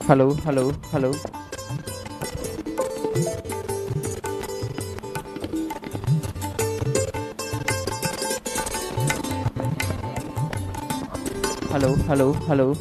Hello, hello, hello, hello, hello, hello,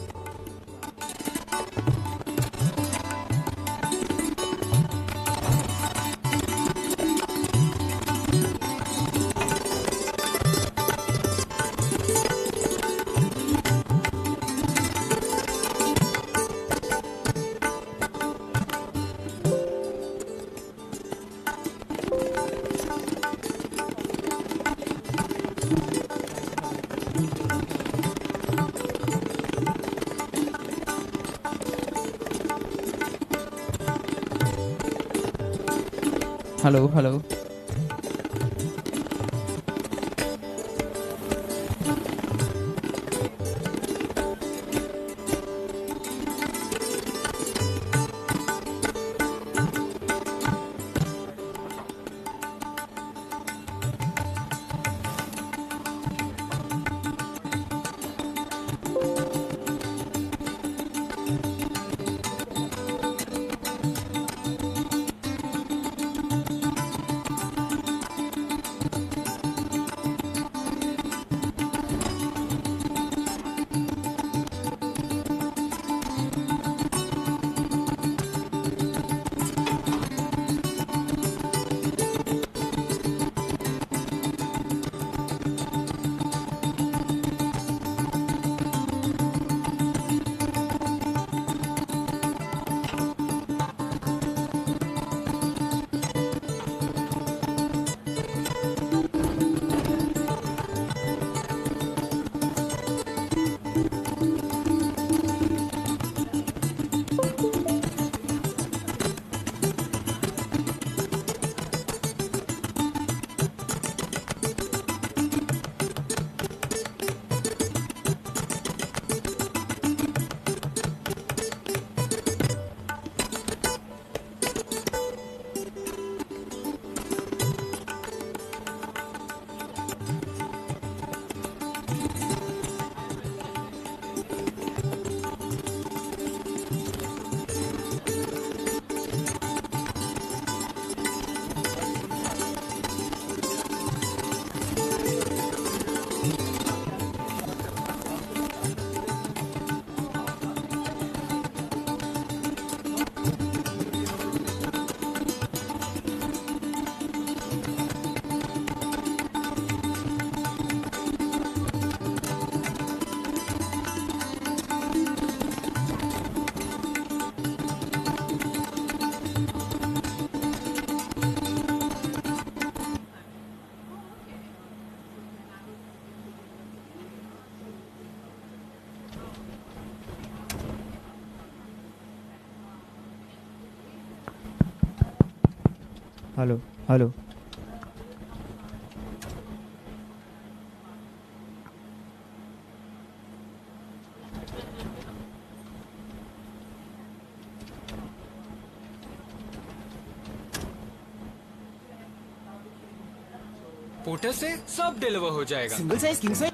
hello, hello. Hello, hello. Porter से सब deliver हो जाएगा। Single size king size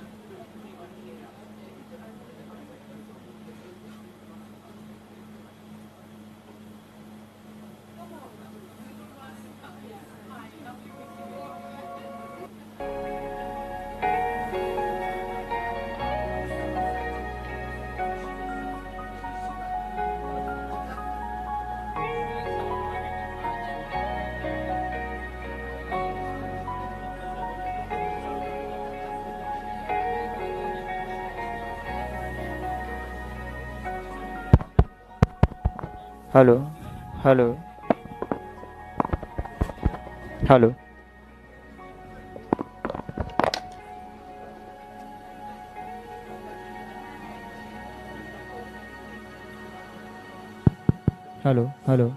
Hello, hello, hello, hello, hello.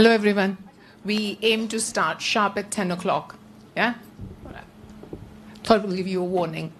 Hello, everyone. We aim to start sharp at 10 o'clock. Yeah? Thought we'll give you a warning.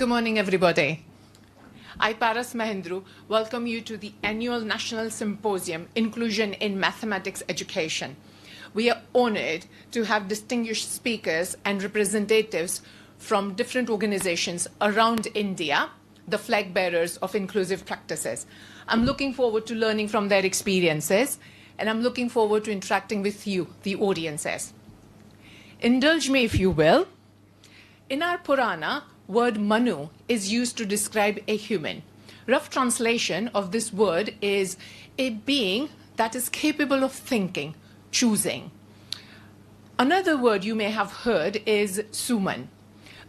Good morning, everybody. I, Paras Mahendru, welcome you to the annual National Symposium, Inclusion in Mathematics Education. We are honored to have distinguished speakers and representatives from different organizations around India, the flag bearers of inclusive practices. I'm looking forward to learning from their experiences, and I'm looking forward to interacting with you, the audiences. Indulge me, if you will. In our Purana, word Manu is used to describe a human. Rough translation of this word is a being that is capable of thinking, choosing. Another word you may have heard is Suman.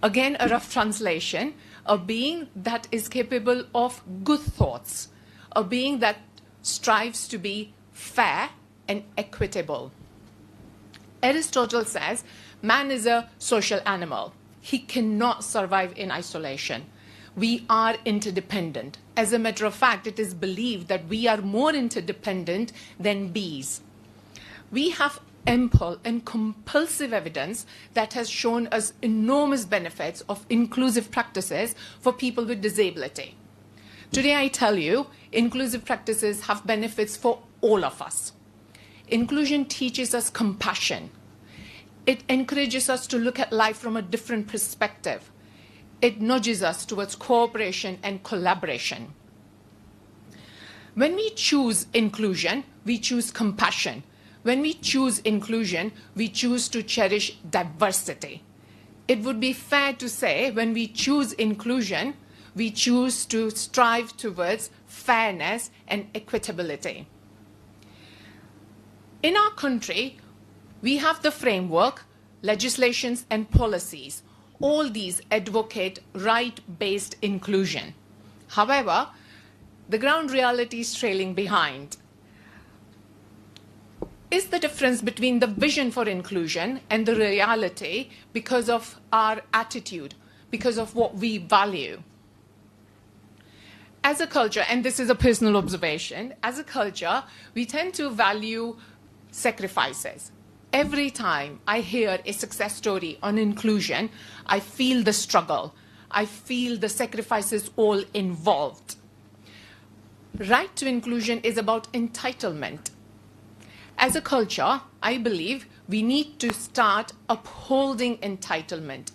Again, a rough translation, a being that is capable of good thoughts, a being that strives to be fair and equitable. Aristotle says man is a social animal. He cannot survive in isolation. We are interdependent. As a matter of fact, it is believed that we are more interdependent than bees. We have ample and compulsive evidence that has shown us enormous benefits of inclusive practices for people with disability. Today, I tell you, inclusive practices have benefits for all of us. Inclusion teaches us compassion. It encourages us to look at life from a different perspective. It nudges us towards cooperation and collaboration. When we choose inclusion, we choose compassion. When we choose inclusion, we choose to cherish diversity. It would be fair to say when we choose inclusion, we choose to strive towards fairness and equitability. In our country, we have the framework, legislations, and policies. All these advocate right-based inclusion. However, the ground reality is trailing behind. Is the difference between the vision for inclusion and the reality because of our attitude, because of what we value? As a culture, and this is a personal observation, as a culture, we tend to value sacrifices. Every time I hear a success story on inclusion, I feel the struggle. I feel the sacrifices all involved. Right to inclusion is about entitlement. As a culture, I believe we need to start upholding entitlement.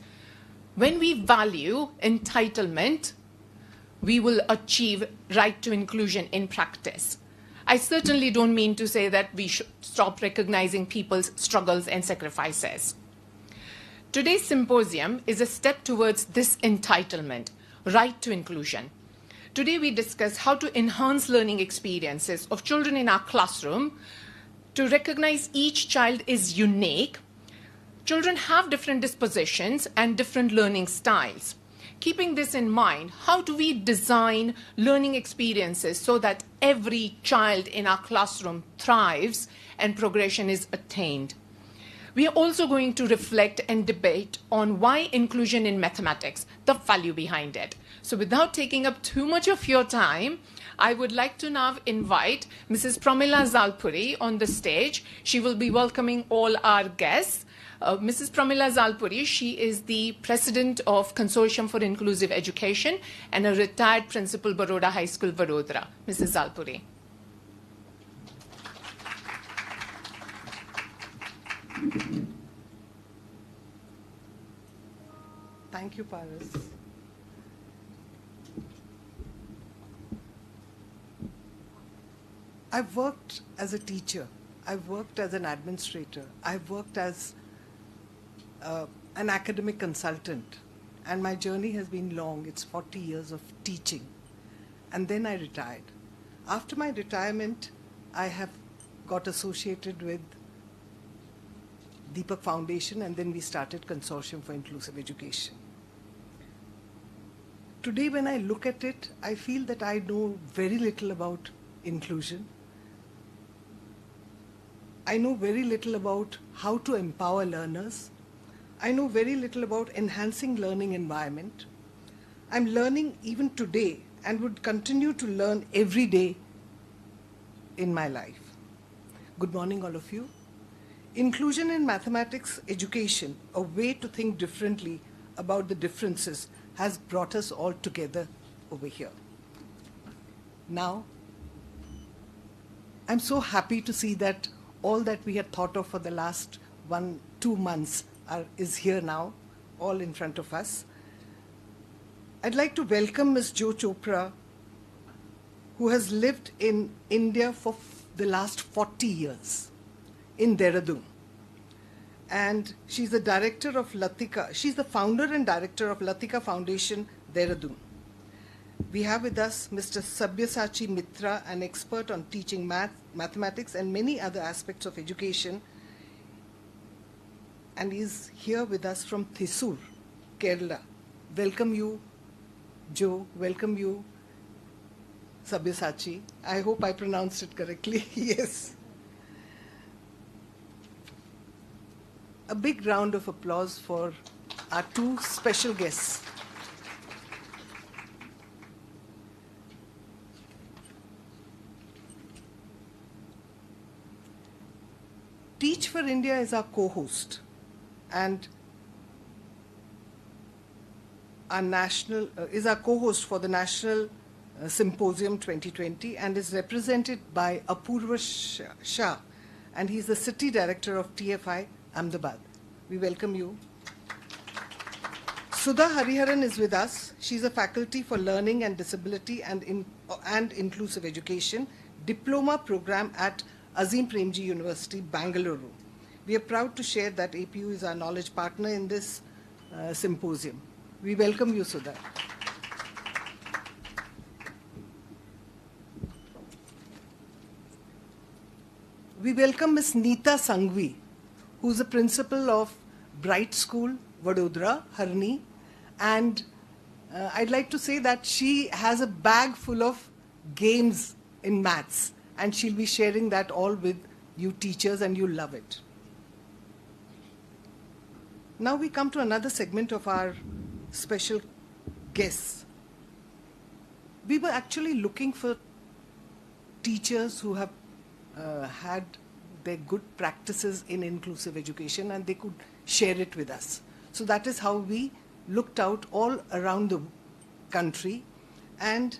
When we value entitlement, we will achieve right to inclusion in practice. I certainly don't mean to say that we should stop recognizing people's struggles and sacrifices. Today's symposium is a step towards this entitlement, right to inclusion. Today we discuss how to enhance learning experiences of children in our classroom, to recognize each child is unique. Children have different dispositions and different learning styles. Keeping this in mind, how do we design learning experiences so that every child in our classroom thrives and progression is attained? We are also going to reflect and debate on why inclusion in mathematics, the value behind it. So without taking up too much of your time, I would like to now invite Mrs. Pramila Zalpuri on the stage. She will be welcoming all our guests. Mrs. Pramila Zalpuri, she is the president of Consortium for Inclusive Education and a retired principal, Baroda High School, Vadodara. Mrs. Zalpuri. Thank you, Paras. I've worked as a teacher. I've worked as an administrator. I've worked as an academic consultant. And my journey has been long. It's 40 years of teaching. And then I retired. After my retirement, I have got associated with Deepak Foundation, and then we started Consortium for Inclusive Education. Today, when I look at it, I feel that I know very little about inclusion. I know very little about how to empower learners. I know very little about enhancing learning environment. I'm learning even today and would continue to learn every day in my life. Good morning, all of you. Inclusion in mathematics education, a way to think differently about the differences, has brought us all together over here. Now, I'm so happy to see that all that we had thought of for the last 1-2 months is here now, all in front of us. I'd like to welcome Ms. Jo Chopra, who has lived in India for the last 40 years, in Dehradun. And she's the director of Latika. She's the founder and director of Latika Foundation, Dehradun. We have with us Mr. Sabyasachi Mitra, an expert on teaching math, mathematics, and many other aspects of education. And he's here with us from Thrissur, Kerala. Welcome you, Joe. Welcome you, Sabyasachi. I hope I pronounced it correctly. Yes. A big round of applause for our two special guests. Teach for India is our co-host and our is our co-host for the National Symposium 2020 and is represented by Apurva Shah, and he's the City Director of TFI Ahmedabad. We welcome you. Sudha Hariharan is with us. She's a faculty for Learning and Disability and Inclusive Education diploma program at Azim Premji University, Bangalore. We are proud to share that APU is our knowledge partner in this symposium. We welcome you, Sudha. We welcome Ms. Neeta Sanghvi, who is the principal of Bright School, Vadodara, Harni. And I'd like to say that she has a bag full of games in maths, and she'll be sharing that all with you teachers, and you'll love it. Now we come to another segment of our special guests. We were actually looking for teachers who have had their good practices in inclusive education and they could share it with us. So that is how we looked out all around the country, and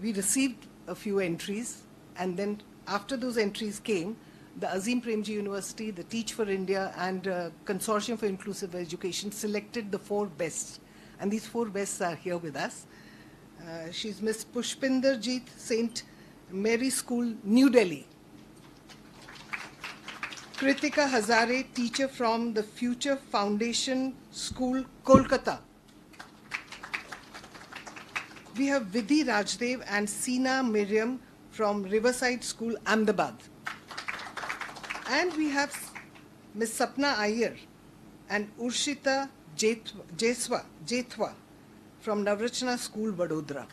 we received a few entries, and then after those entries came, the Azim Premji University, the Teach for India and Consortium for Inclusive Education selected the 4 best, and these 4 bests are here with us. She's Miss Pushpinder Jeet, St. Mary School, New Delhi. Kritika Hazare, teacher from the Future Foundation School, Kolkata. We have Vidhi Rajdev and Sina Miriam from Riverside School, Ahmedabad. And we have Ms. Sapna Iyer and Urshita Jethwa from Navrachana School, Vadodara.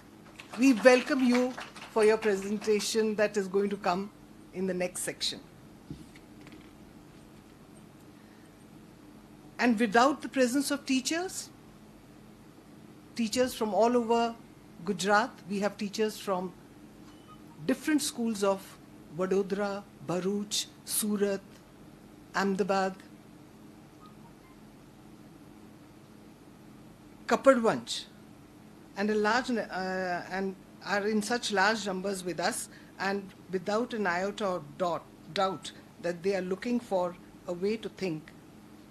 We welcome you for your presentation that is going to come in the next section. And without the presence of teachers from all over Gujarat, we have teachers from different schools of Vadodara, Bharuch, Surat, Ahmedabad, Kapadwanj, and are in such large numbers with us, and without an iota or doubt that they are looking for a way to think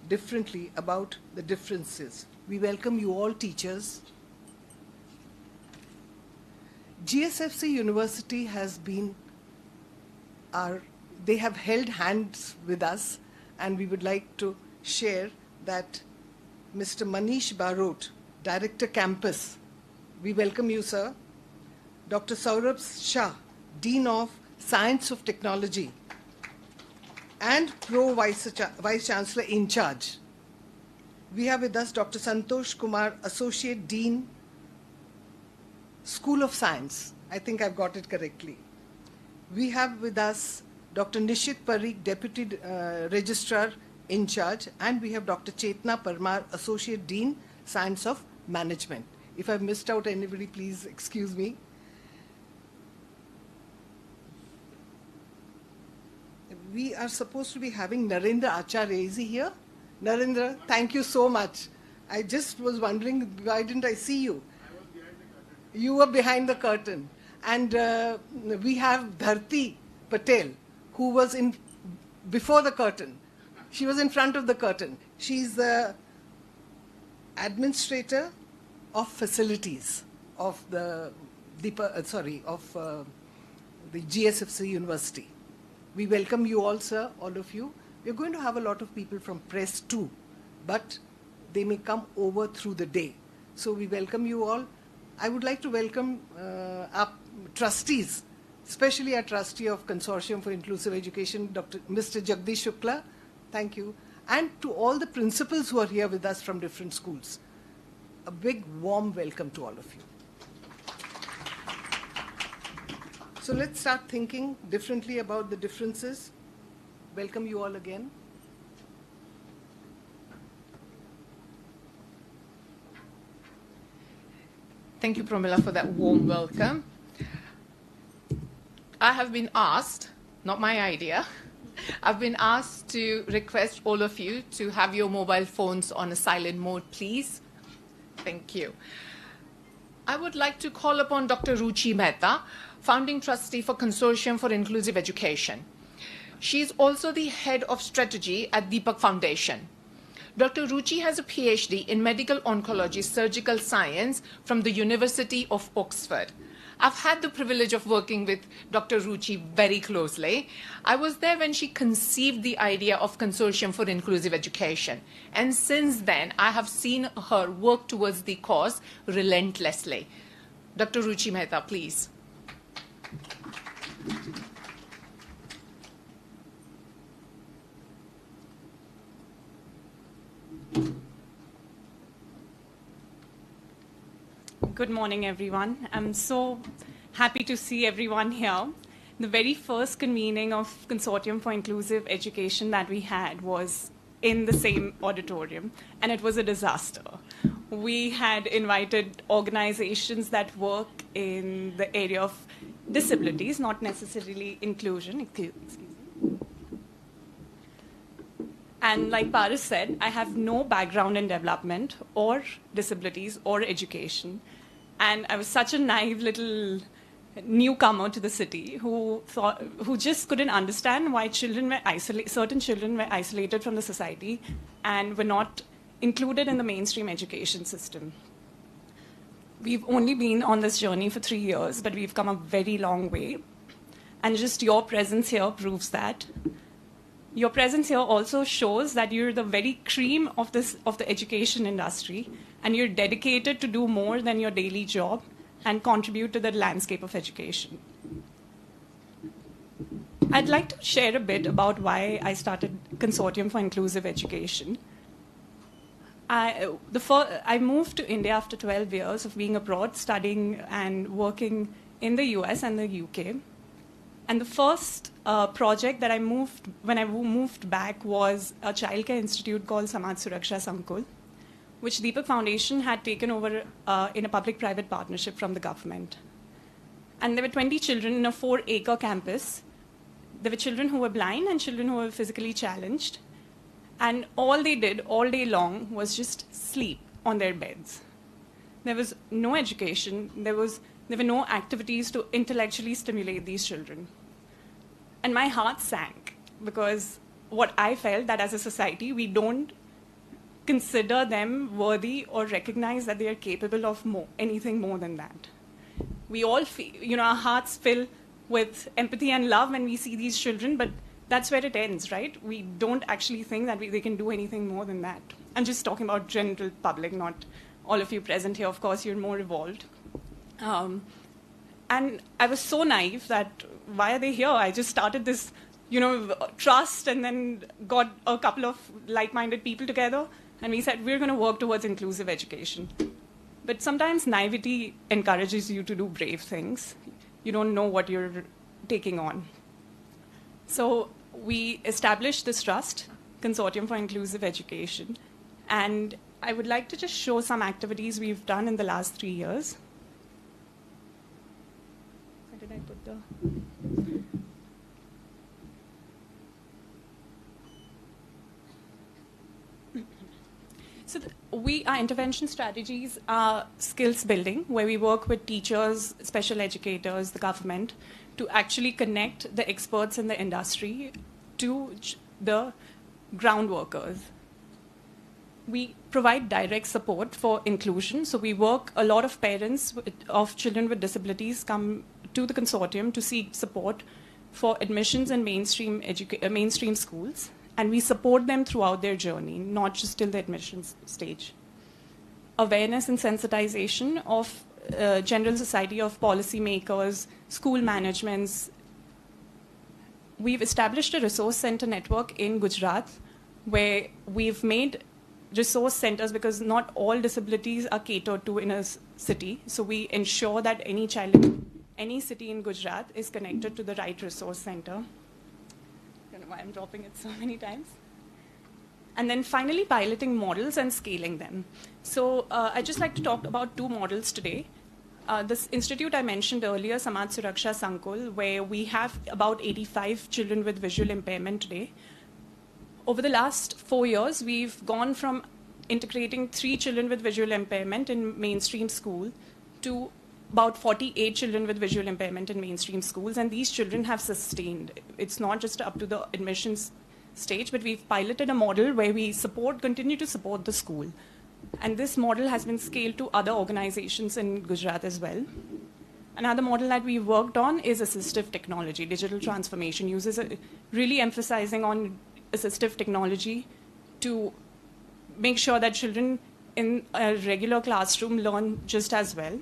differently about the differences. We welcome you all, teachers. GSFC University has been they have held hands with us, and we would like to share that Mr. Manish Barot, Director Campus, we welcome you, sir. Dr. Saurabh Shah, Dean of Science of Technology and Pro Vice Chancellor in charge. We have with us Dr. Santosh Kumar, Associate Dean, School of Science. I think I've got it correctly. We have with us Dr. Nishit Parikh, Deputy Registrar in charge, and we have Dr. Chetna Parmar, Associate Dean, Science of Management. If I've missed out anybody, please excuse me. We are supposed to be having Narendra Acharya. Is he here? Narendra, thank you so much. I just was wondering, why didn't I see you? You were behind the curtain. And we have Dharti Patel, who was in before the curtain. She was in front of the curtain. She's the administrator of facilities of the GSFC University. We welcome you all, sir, all of you. We're going to have a lot of people from press too, but they may come over through the day. So we welcome you all. I would like to welcome our trustees, especially our trustee of Consortium for Inclusive Education, Mr. Jagdish Shukla. Thank you. And to all the principals who are here with us from different schools. A big warm welcome to all of you. So let's start thinking differently about the differences. Welcome you all again. Thank you, Pramila, for that warm welcome. I have been asked, not my idea, I've been asked to request all of you to have your mobile phones on a silent mode, please. Thank you. I would like to call upon Dr. Ruchi Mehta, founding trustee for Consortium for Inclusive Education. She is also the head of strategy at Deepak Foundation. Dr. Ruchi has a PhD in medical oncology surgical science from the University of Oxford. I've had the privilege of working with Dr. Ruchi very closely. I was there when she conceived the idea of Consortium for Inclusive Education. And since then, I have seen her work towards the cause relentlessly. Dr. Ruchi Mehta, please. Good morning, everyone. I'm so happy to see everyone here. The very first convening of Consortium for Inclusive Education that we had was in the same auditorium, and it was a disaster. We had invited organizations that work in the area of disabilities, not necessarily inclusion. Excuse me. And like Paris said, I have no background in development or disabilities or education. And I was such a naive little newcomer to the city who just couldn't understand why certain children were isolated from the society and were not included in the mainstream education system. We've only been on this journey for 3 years, but we've come a very long way. And just your presence here proves that. Your presence here also shows that you're the very cream of the education industry, and you're dedicated to do more than your daily job and contribute to the landscape of education. I'd like to share a bit about why I started Consortium for Inclusive Education. I moved to India after 12 years of being abroad, studying and working in the US and the UK. And the first project that when I moved back was a childcare institute called Samaj Suraksha Sankul, which Deepak Foundation had taken over in a public-private partnership from the government. And there were 20 children in a 4-acre campus. There were children who were blind and children who were physically challenged. And all they did all day long was just sleep on their beds. There was no education. There were no activities to intellectually stimulate these children. And my heart sank because what I felt that as a society, we don't consider them worthy or recognize that they are capable of anything more than that. We all feel, our hearts fill with empathy and love when we see these children, but that's where it ends, right? We don't actually think that they can do anything more than that. I'm just talking about general public, not all of you present here. Of course, you're more evolved. And I was so naive that why are they here? I just started this, trust and then got a couple of like-minded people together. And we said, we're going to work towards inclusive education. But sometimes naivety encourages you to do brave things. You don't know what you're taking on. So we established this trust, Consortium for Inclusive Education. And I would like to just show some activities we've done in the last 3 years. Where did I put the... So Our intervention strategies are skills building, where we work with teachers, special educators, the government, to actually connect the experts in the industry to the ground workers. We provide direct support for inclusion. So we work, a lot of parents of children with disabilities come to the consortium to seek support for admissions in mainstream schools. And we support them throughout their journey, not just till the admissions stage. Awareness and sensitization of general society, of policymakers, school managements. We've established a resource center network in Gujarat where we've made resource centers because not all disabilities are catered to in a city. So we ensure that any child in any city in Gujarat is connected to the right resource center. I don't know why I'm dropping it so many times. And then finally, piloting models and scaling them. So I'd just like to talk about two models today. This institute I mentioned earlier, Samaj Suraksha Sankul, where we have about 85 children with visual impairment today. Over the last 4 years, we've gone from integrating 3 children with visual impairment in mainstream school to about 48 children with visual impairment in mainstream schools, and these children have sustained. It's not just up to the admissions stage, but we've piloted a model where we continue to support the school. And this model has been scaled to other organizations in Gujarat as well. Another model that we worked on is assistive technology. Digital transformation uses really emphasizing on assistive technology to make sure that children in a regular classroom learn just as well.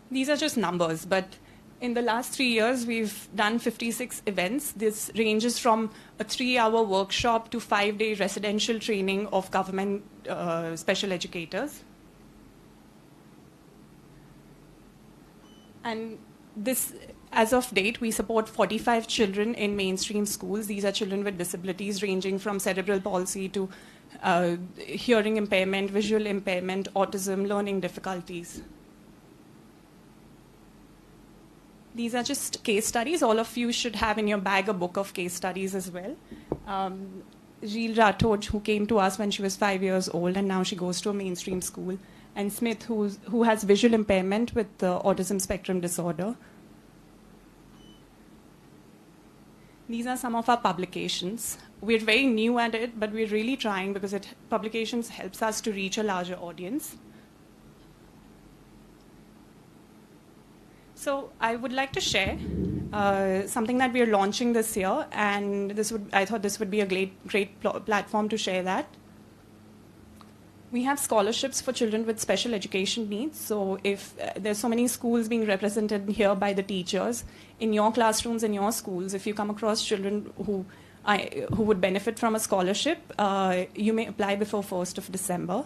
These are just numbers, but in the last 3 years, we've done 56 events. This ranges from a 3-hour workshop to 5-day residential training of government special educators. And this, as of date, we support 45 children in mainstream schools. These are children with disabilities ranging from cerebral palsy to hearing impairment, visual impairment, autism, learning difficulties. These are just case studies. All of you should have in your bag a book of case studies as well. Reel Rathod, who came to us when she was 5 years old, and now she goes to a mainstream school. And Smith, who has visual impairment with autism spectrum disorder. These are some of our publications. We're very new at it, but we're really trying because publications helps us to reach a larger audience. So I would like to share something that we are launching this year, and I thought this would be a great platform to share that. We have scholarships for children with special education needs. So if there's so many schools being represented here by the teachers, in your classrooms, in your schools, if you come across children who would benefit from a scholarship, you may apply before 1st of December.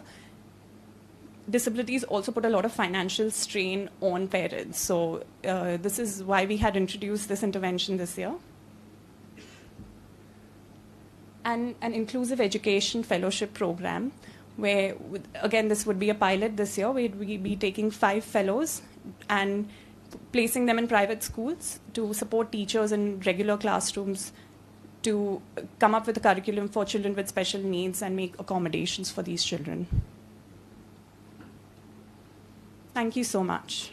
Disabilities also put a lot of financial strain on parents. So this is why we had introduced this intervention this year. And an inclusive education fellowship program, where, again, this would be a pilot this year. We'd be taking 5 fellows and placing them in private schools to support teachers in regular classrooms to come up with a curriculum for children with special needs and make accommodations for these children. Thank you so much.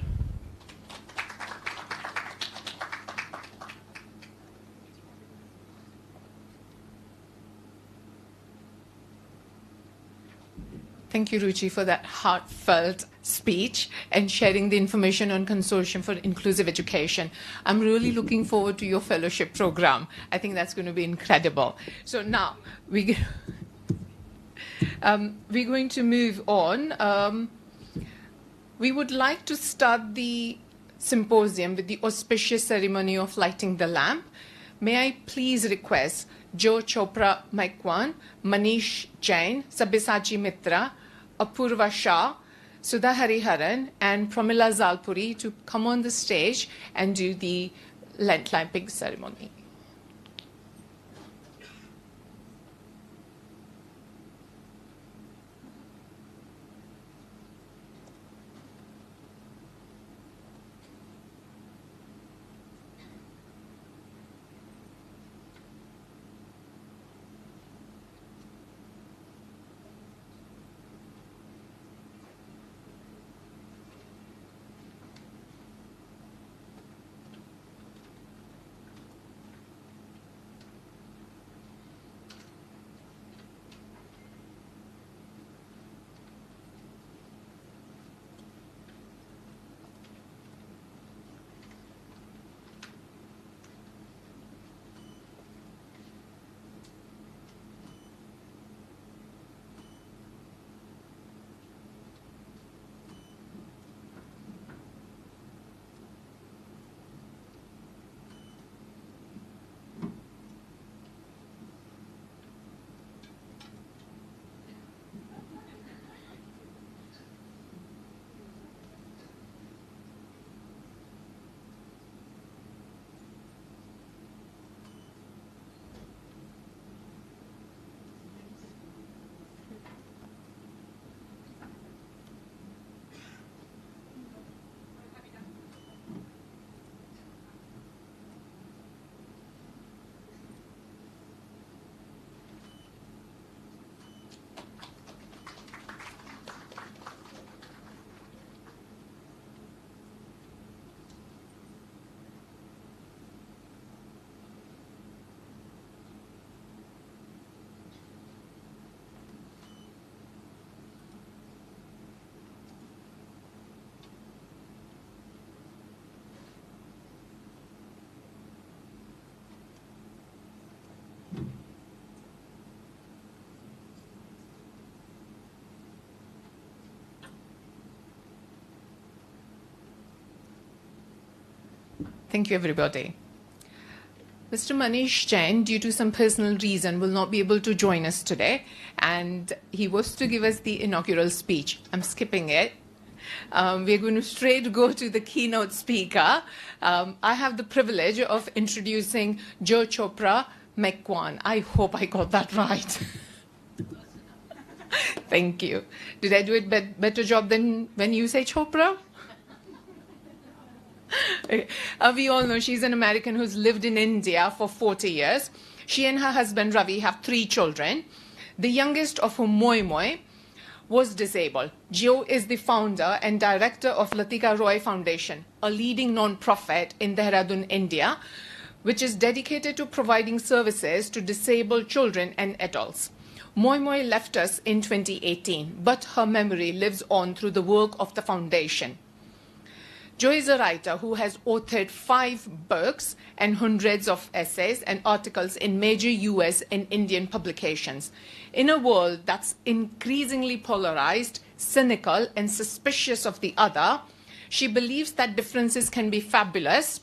Thank you, Ruchi, for that heartfelt speech and sharing the information on Consortium for Inclusive Education. I'm really looking forward to your fellowship program. I think that's going to be incredible. So now we're going to move on. We would like to start the symposium with the auspicious ceremony of lighting the lamp. May I please request Jo Chopra Maikwan, Manish Jain, Sabyasachi Mitra, Apurva Shah, Sudha Hariharan, and Pramila Zalpuri to come on the stage and do the Lent lamping ceremony. Thank you, everybody. Mr. Manish Jain, due to some personal reason, will not be able to join us today, and he was to give us the inaugural speech. I'm skipping it. We're going to straight go to the keynote speaker. I have the privilege of introducing Jo Chopra Mekwan. I hope I got that right. Thank you. Did I do it better job than when you say Chopra? We all know she's an American who's lived in India for 40 years. She and her husband Ravi have 3 children, the youngest of whom Moi Moi was disabled. Jo is the founder and director of Latika Roy Foundation, a leading non-profit in Dehradun, India, which is dedicated to providing services to disabled children and adults. Moi Moi left us in 2018, but her memory lives on through the work of the foundation. Jo is a writer who has authored 5 books and hundreds of essays and articles in major US and Indian publications. In a world that's increasingly polarized, cynical, and suspicious of the other, she believes that differences can be fabulous,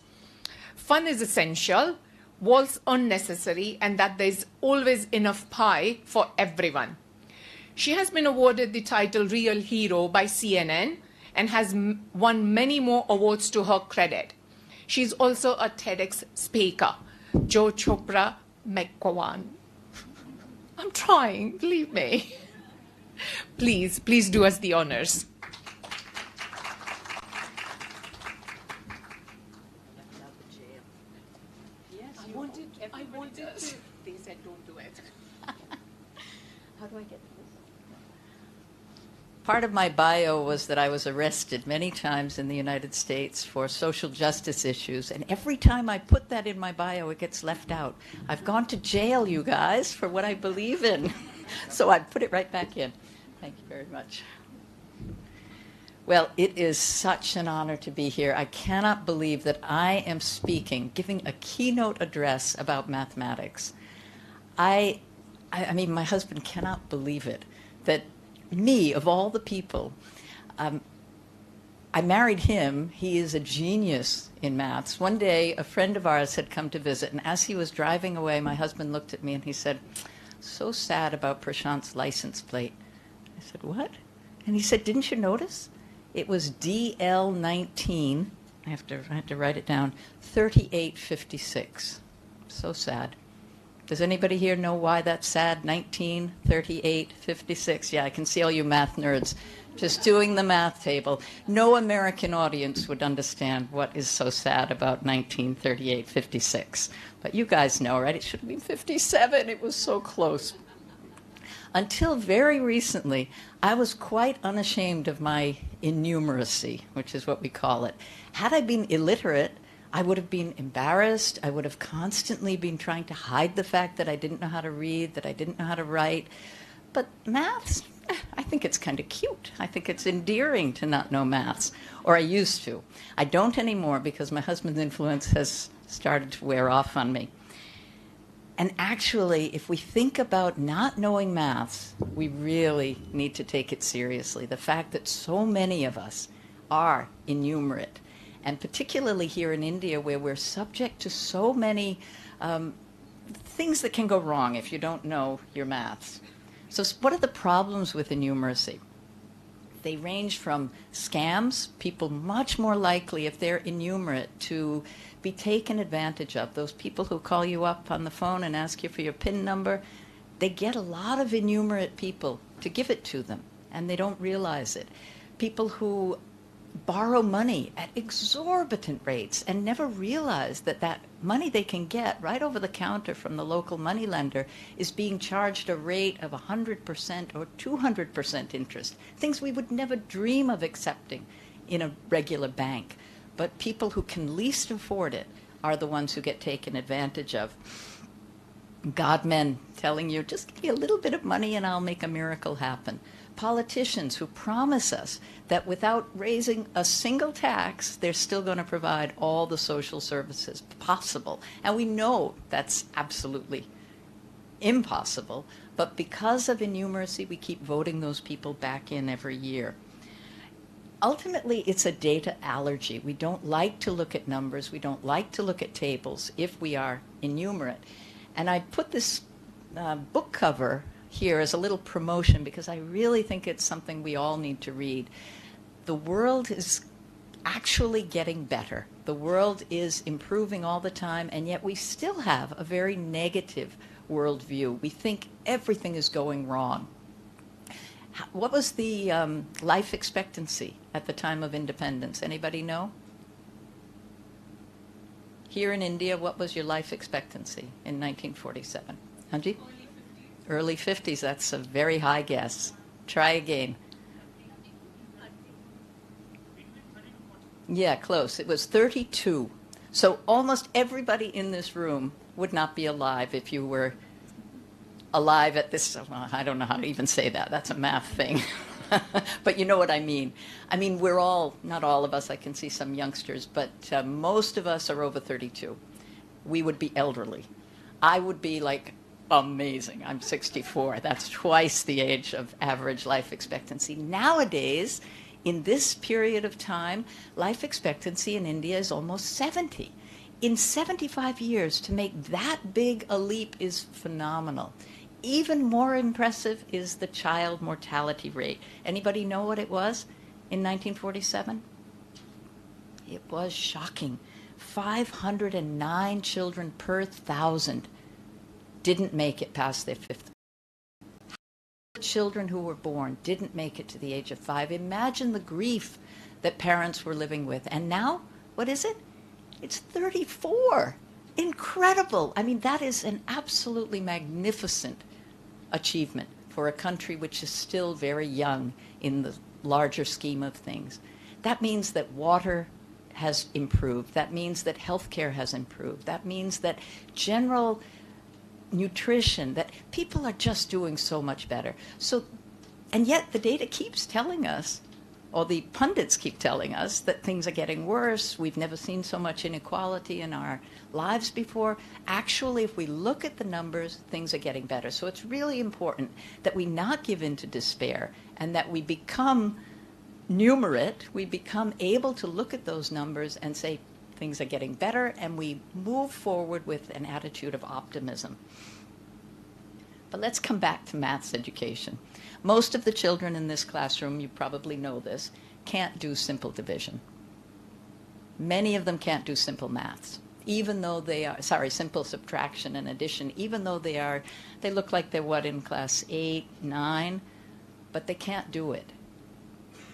fun is essential, walls unnecessary, and that there's always enough pie for everyone. She has been awarded the title Real Hero by CNN, and has won many more awards to her credit. She's also a TEDx speaker. Jo Chopra Mekwan. I'm trying, believe me. Please do us the honors. I wanted to. They said don't do it. How do I get to this? Part of my bio was that I was arrested many times in the United States for social justice issues, and every time I put that in my bio, it gets left out. I've gone to jail, you guys, for what I believe in. So I put it right back in. Thank you very much. Well, it is such an honor to be here. I cannot believe that I am speaking, giving a keynote address about mathematics. I mean, my husband cannot believe it, that me, of all the people, I married him. He is a genius in maths. One day, a friend of ours had come to visit, and as he was driving away, my husband looked at me and he said, "So sad about Prashant's license plate." I said, "What?" And he said, "Didn't you notice? It was DL19, I have to write it down, 3856. So sad. Does anybody here know why that's sad? 19, 38, 56. Yeah, I can see all you math nerds just doing the math table. No American audience would understand what is so sad about 19, 38, 56. But you guys know, right? It should have been 57. It was so close. Until very recently, I was quite unashamed of my innumeracy, which is what we call it. Had I been illiterate, I would have been embarrassed. I would have constantly been trying to hide the fact that I didn't know how to read, that I didn't know how to write. But maths, I think it's kind of cute. I think it's endearing to not know maths, or I used to. I don't anymore because my husband's influence has started to wear off on me. And actually, if we think about not knowing maths, we really need to take it seriously. The fact that so many of us are innumerate, and particularly here in India, where we're subject to so many things that can go wrong if you don't know your maths. So what are the problems with innumeracy? They range from scams, people much more likely, if they're innumerate, to be taken advantage of. Those people who call you up on the phone and ask you for your PIN number, they get a lot of innumerate people to give it to them, and they don't realize it. People who borrow money at exorbitant rates and never realize that that money they can get right over the counter from the local moneylender is being charged a rate of 100% or 200% interest, things we would never dream of accepting in a regular bank. But people who can least afford it are the ones who get taken advantage of. Godmen telling you, just give me a little bit of money and I'll make a miracle happen. Politicians who promise us that without raising a single tax, they're still going to provide all the social services possible. And we know that's absolutely impossible, but because of innumeracy, we keep voting those people back in every year. ultimately, it's a data allergy. We don't like to look at numbers. We don't like to look at tables if we are enumerate. And I put this book cover here as a little promotion because I really think it's something we all need to read. The world is actually getting better. The world is improving all the time, and yet we still have a very negative worldview. We think everything is going wrong. What was the life expectancy at the time of independence? Anybody know? Here in India, what was your life expectancy in 1947? Hanji? Early 50s. That's a very high guess. Try again. Yeah, close. It was 32. So almost everybody in this room would not be alive if you were alive at this. Well, I don't know how to even say that. That's a math thing. But you know what I mean. I mean, we're all, not all of us, I can see some youngsters, but most of us are over 32. We would be elderly. I would be like amazing. I'm 64. That's twice the age of average life expectancy. Nowadays, in this period of time, life expectancy in India is almost 70. In 75 years, to make that big a leap is phenomenal. Even more impressive is the child mortality rate. Anybody know what it was in 1947? It was shocking. 509 children per 1,000 didn't make it past their fifth. Children who were born didn't make it to the age of 5. Imagine the grief that parents were living with. And now, what is it? It's 34. Incredible. I mean, that is an absolutely magnificent achievement for a country which is still very young in the larger scheme of things. That means that water has improved. That means that healthcare has improved. That means that general nutrition, that people are just doing so much better. So, and yet the data keeps telling us, or the pundits keep telling us, that things are getting worse. We've never seen so much inequality in our lives before. Actually, if we look at the numbers, things are getting better. So it's really important that we not give in to despair and that we become numerate, we become able to look at those numbers and say, things are getting better, and we move forward with an attitude of optimism. But let's come back to maths education. Most of the children in this classroom, you probably know this, can't do simple division. Many of them can't do simple maths, even though they are, simple subtraction and addition, even though they look like they're what, in class 8, 9, but they can't do it.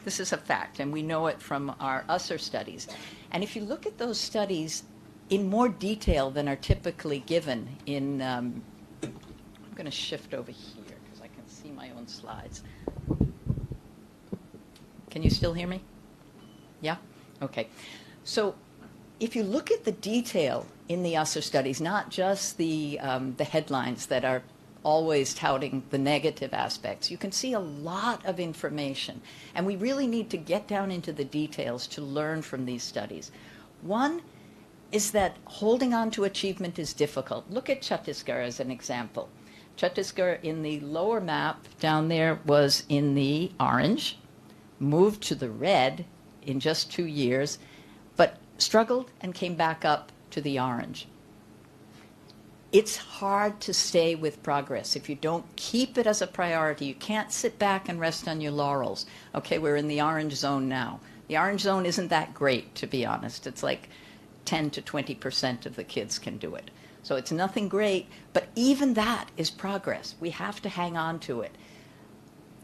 This is a fact, and we know it from our USSR studies. And if you look at those studies in more detail than are typically given in, I'm going to shift over here because I can see my own slides. Can you still hear me? Yeah? Okay. So if you look at the detail in the USSR studies, not just the headlines that are always touting the negative aspects, you can see a lot of information. And we really need to get down into the details to learn from these studies. One is that holding on to achievement is difficult. Look at Chhattisgarh as an example. Chhattisgarh in the lower map down there was in the orange, moved to the red in just 2 years, but struggled and came back up to the orange. It's hard to stay with progress if you don't keep it as a priority. You can't sit back and rest on your laurels. Okay, we're in the orange zone now. The orange zone isn't that great, to be honest. It's like 10 to 20% of the kids can do it. So it's nothing great, but even that is progress. We have to hang on to it.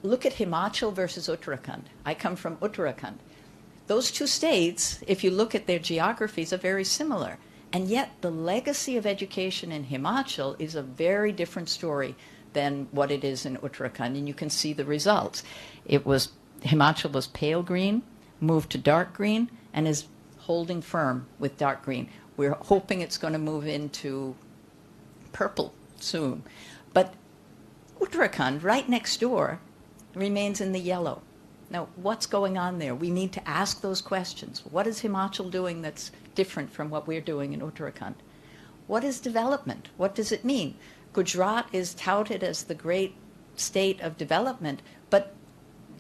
Look at Himachal versus Uttarakhand. I come from Uttarakhand. Those two states, if you look at their geographies, are very similar. And yet the legacy of education in Himachal is a very different story than what it is in Uttarakhand, and you can see the results. Himachal was pale green, moved to dark green, and is holding firm with dark green. We're hoping it's going to move into purple soon. But Uttarakhand, right next door, remains in the yellow. Now, what's going on there? We need to ask those questions. What is Himachal doing that's different from what we're doing in Uttarakhand? What is development? What does it mean? Gujarat is touted as the great state of development, but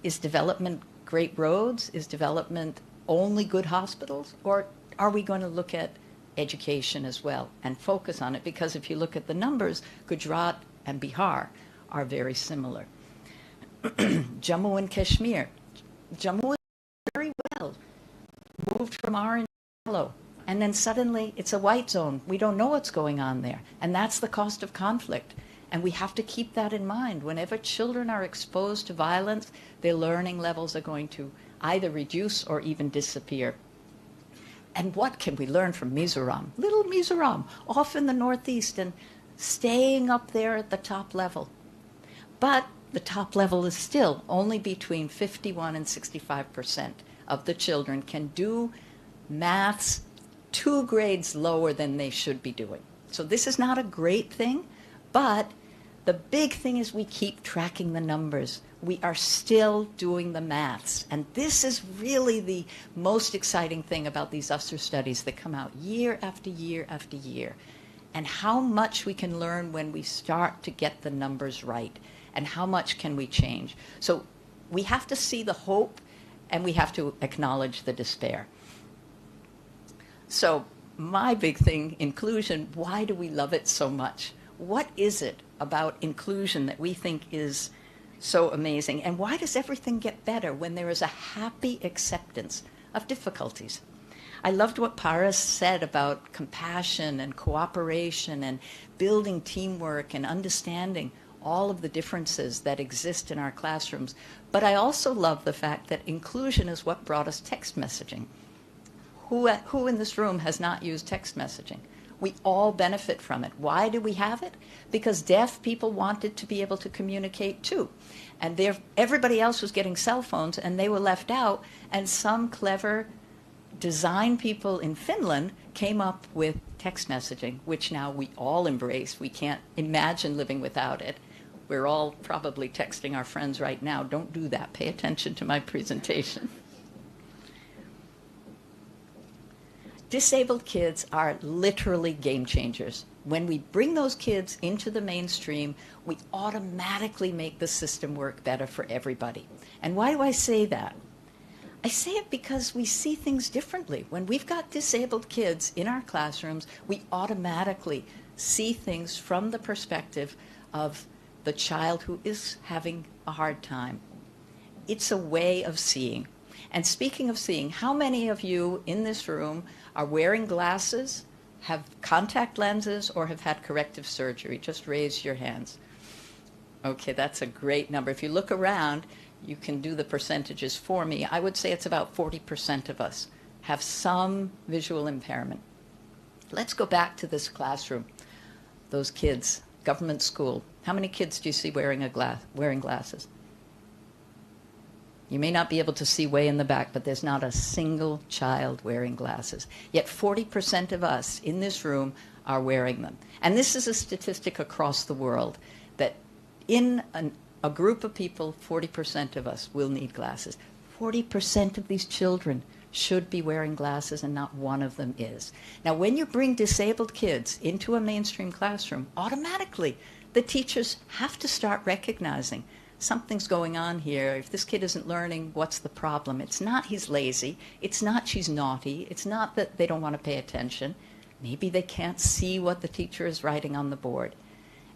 is development great roads? Is development only good hospitals? Or are we going to look at education as well and focus on it? Because if you look at the numbers, Gujarat and Bihar are very similar. Jammu and Kashmir. Jammu is very well moved from orange to yellow, and then suddenly it's a white zone. We don't know what's going on there, and that's the cost of conflict. And we have to keep that in mind. Whenever children are exposed to violence, their learning levels are going to either reduce or even disappear. And what can we learn from Mizoram? Little Mizoram, off in the northeast and staying up there at the top level. But the top level is still only between 51 and 65% of the children can do maths 2 grades lower than they should be doing. So this is not a great thing, but the big thing is we keep tracking the numbers. We are still doing the maths. And this is really the most exciting thing about these USSR studies that come out year after year after year. And how much we can learn when we start to get the numbers right. And how much can we change. So we have to see the hope and we have to acknowledge the despair. So my big thing, inclusion, why do we love it so much? What is it about inclusion that we think is so amazing? And why does everything get better when there is a happy acceptance of difficulties? I loved what Paras said about compassion and cooperation and building teamwork and understanding all of the differences that exist in our classrooms. But I also love the fact that inclusion is what brought us text messaging. Who in this room has not used text messaging? We all benefit from it. Why do we have it? Because deaf people wanted to be able to communicate too. And everybody else was getting cell phones and they were left out. And some clever design people in Finland came up with text messaging, which now we all embrace. We can't imagine living without it. We're all probably texting our friends right now. Don't do that. Pay attention to my presentation. Disabled kids are literally game changers. When we bring those kids into the mainstream, we automatically make the system work better for everybody. And why do I say that? I say it because we see things differently. When we've got disabled kids in our classrooms, we automatically see things from the perspective of the child who is having a hard time. It's a way of seeing. And speaking of seeing, how many of you in this room are wearing glasses, have contact lenses, or have had corrective surgery? Just raise your hands. Okay, that's a great number. If you look around, you can do the percentages for me. I would say it's about 40% of us have some visual impairment. Let's go back to this classroom. Those kids, government school. How many kids do you see wearing glasses? You may not be able to see way in the back, but there's not a single child wearing glasses. Yet 40% of us in this room are wearing them. And this is a statistic across the world, that in a group of people, 40% of us will need glasses. 40% of these children should be wearing glasses, and not one of them is. Now, when you bring disabled kids into a mainstream classroom, automatically the teachers have to start recognizing something's going on here. If this kid isn't learning, what's the problem? It's not he's lazy. It's not she's naughty. It's not that they don't want to pay attention. Maybe they can't see what the teacher is writing on the board.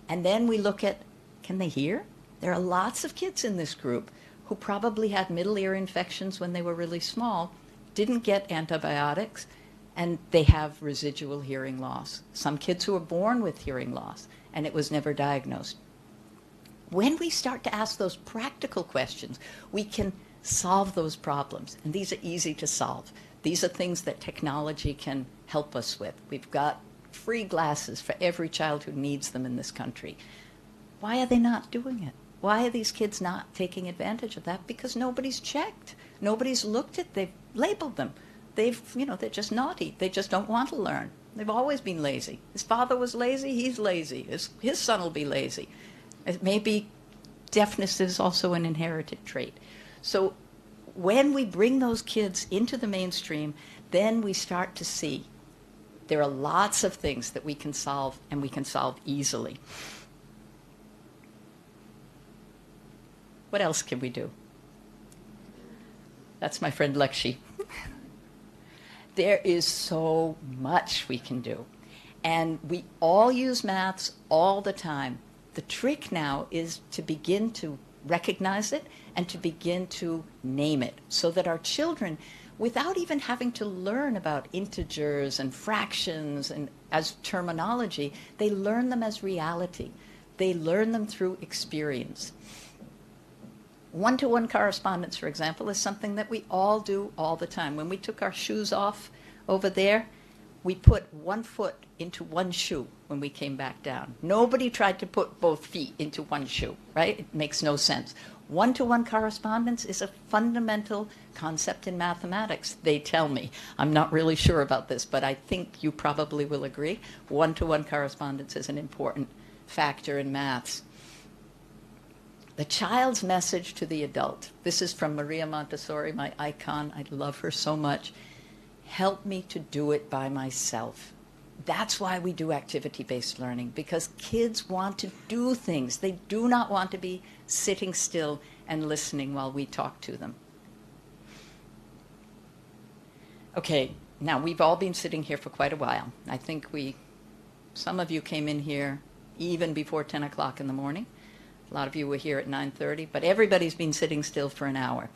And then we look at, can they hear? There are lots of kids in this group who probably had middle ear infections when they were really small, didn't get antibiotics, and they have residual hearing loss. Some kids who were born with hearing loss, and it was never diagnosed. When we start to ask those practical questions, we can solve those problems. And these are easy to solve. These are things that technology can help us with. We've got free glasses for every child who needs them in this country. Why are they not doing it? Why are these kids not taking advantage of that? Because nobody's checked. Nobody's looked at, they've labeled them. They're just naughty. They just don't want to learn. They've always been lazy. His father was lazy, he's lazy. His son will be lazy. Maybe deafness is also an inherited trait. So when we bring those kids into the mainstream, then we start to see there are lots of things that we can solve, and we can solve easily. What else can we do? That's my friend Lekshi. There is so much we can do. And we all use maths all the time. The trick now is to begin to recognize it and to begin to name it so that our children, without even having to learn about integers and fractions and as terminology, they learn them as reality. They learn them through experience. One-to-one correspondence, for example, is something that we all do all the time. When we took our shoes off over there, we put one foot into one shoe when we came back down. Nobody tried to put both feet into one shoe, right? It makes no sense. One-to-one correspondence is a fundamental concept in mathematics, they tell me. I'm not really sure about this, but I think you probably will agree. One-to-one correspondence is an important factor in maths. The child's message to the adult. This is from Maria Montessori, my icon. I love her so much. Help me to do it by myself. That's why we do activity-based learning, because kids want to do things. They do not want to be sitting still and listening while we talk to them. Okay, now we've all been sitting here for quite a while. I think some of you came in here even before 10 o'clock in the morning. A lot of you were here at 9:30, but everybody's been sitting still for an hour.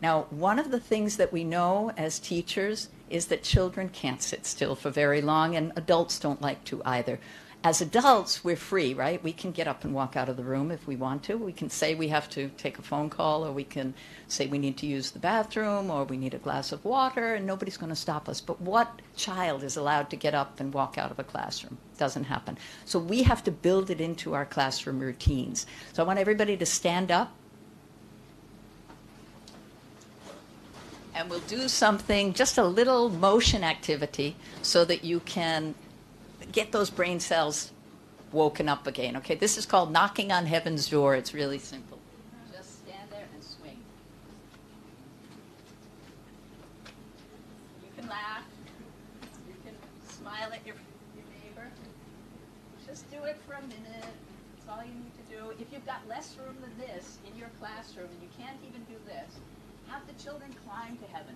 Now, one of the things that we know as teachers is that children can't sit still for very long, and adults don't like to either. As adults, we're free, right? We can get up and walk out of the room if we want to. We can say we have to take a phone call, or we can say we need to use the bathroom, or we need a glass of water, and nobody's going to stop us. But what child is allowed to get up and walk out of a classroom? Doesn't happen. So we have to build it into our classroom routines. So I want everybody to stand up. And we'll do something, just a little motion activity, so that you can get those brain cells woken up again. Okay, this is called knocking on heaven's door. It's really simple. Just stand there and swing. You can laugh. You can smile at your neighbor. Just do it for a minute. That's all you need to do. If you've got less room than this in your classroom and you can't even do this, have the children climb to heaven,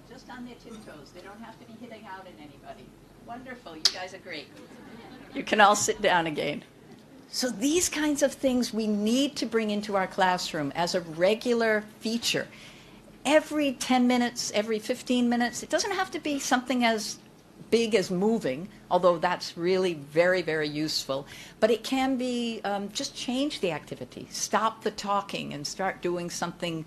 just on their tiptoes. They don't have to be hitting out at anybody. Wonderful. You guys are great. You can all sit down again. So these kinds of things we need to bring into our classroom as a regular feature. Every 10 minutes, every 15 minutes. It doesn't have to be something as big as moving, although that's really very, very useful. But it can be just change the activity. Stop the talking and start doing something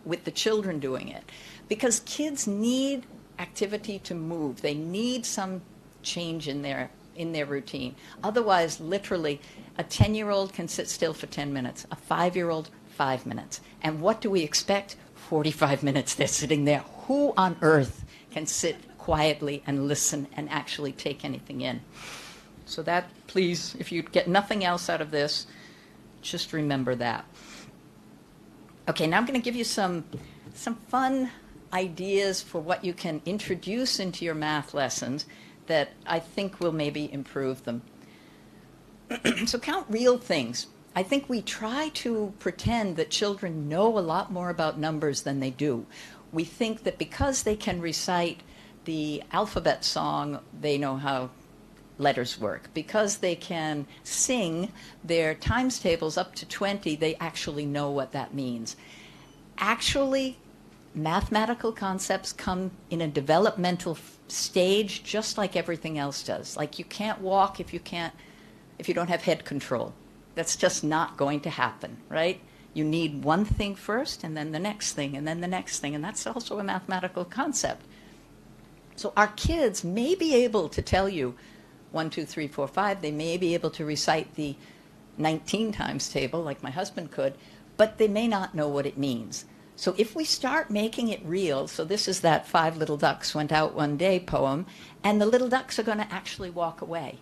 with the children doing it. Because kids need activity to move. They need some change in their routine. Otherwise, literally, a 10-year-old can sit still for 10 minutes, a 5-year-old, 5 minutes. And what do we expect? 45 minutes they're sitting there. Who on earth can sit quietly and listen and actually take anything in? So that, please, if you get nothing else out of this, just remember that. Okay, now I'm going to give you some fun ideas for what you can introduce into your math lessons that I think will maybe improve them. So count real things. I think we try to pretend that children know a lot more about numbers than they do. We think that because they can recite the alphabet song, they know how letters work. Because they can sing their times tables up to 20, they actually know what that means. Actually, mathematical concepts come in a developmental stage just like everything else does. Like you can't walk if you don't have head control. That's just not going to happen, right? You need one thing first, and then the next thing, and then the next thing, and that's also a mathematical concept. So our kids may be able to tell you 1, 2, 3, 4, 5. They may be able to recite the 19 times table like my husband could, but they may not know what it means. So if we start making it real, so this is that 5 little ducks went out one day poem, and the little ducks are going to actually walk away.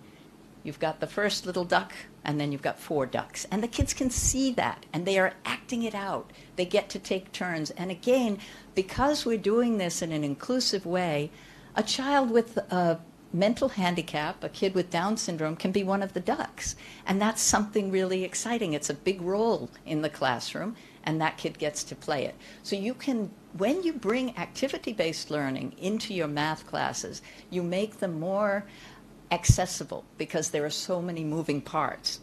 You've got the first little duck, and then you've got 4 ducks. And the kids can see that, and they are acting it out. They get to take turns. And again, because we're doing this in an inclusive way, a child with a mental handicap, a kid with Down syndrome, can be one of the ducks. And that's something really exciting. It's a big role in the classroom, and that kid gets to play it. So you can when you bring activity-based learning into your math classes, you make them more accessible because there are so many moving parts.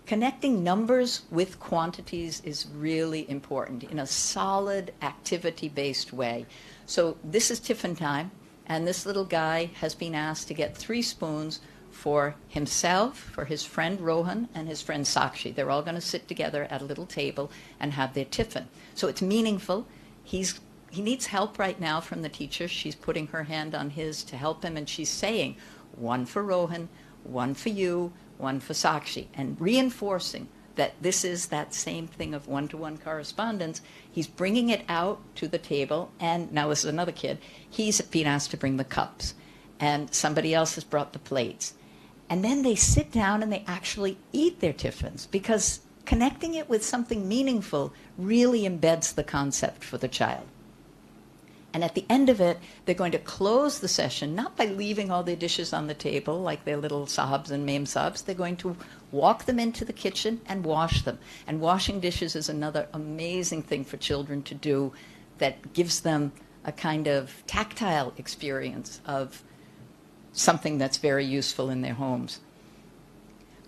Connecting numbers with quantities is really important in a solid activity-based way. So this is tiffin time, and this little guy has been asked to get 3 spoons for himself, for his friend Rohan, and his friend Sakshi. They're all going to sit together at a little table and have their tiffin. So it's meaningful. He needs help right now from the teacher. She's putting her hand on his to help him, and she's saying, 1 for Rohan, 1 for you, 1 for Sakshi, and reinforcing that this is that same thing of one-to-one correspondence. He's bringing it out to the table, and now this is another kid. He's been asked to bring the cups, and somebody else has brought the plates. And then they sit down and they actually eat their tiffins, because connecting it with something meaningful really embeds the concept for the child. And at the end of it, they're going to close the session, not by leaving all their dishes on the table like their little sahibs and mem sahibs. They're going to walk them into the kitchen and wash them. And washing dishes is another amazing thing for children to do that gives them a kind of tactile experience of something that's very useful in their homes.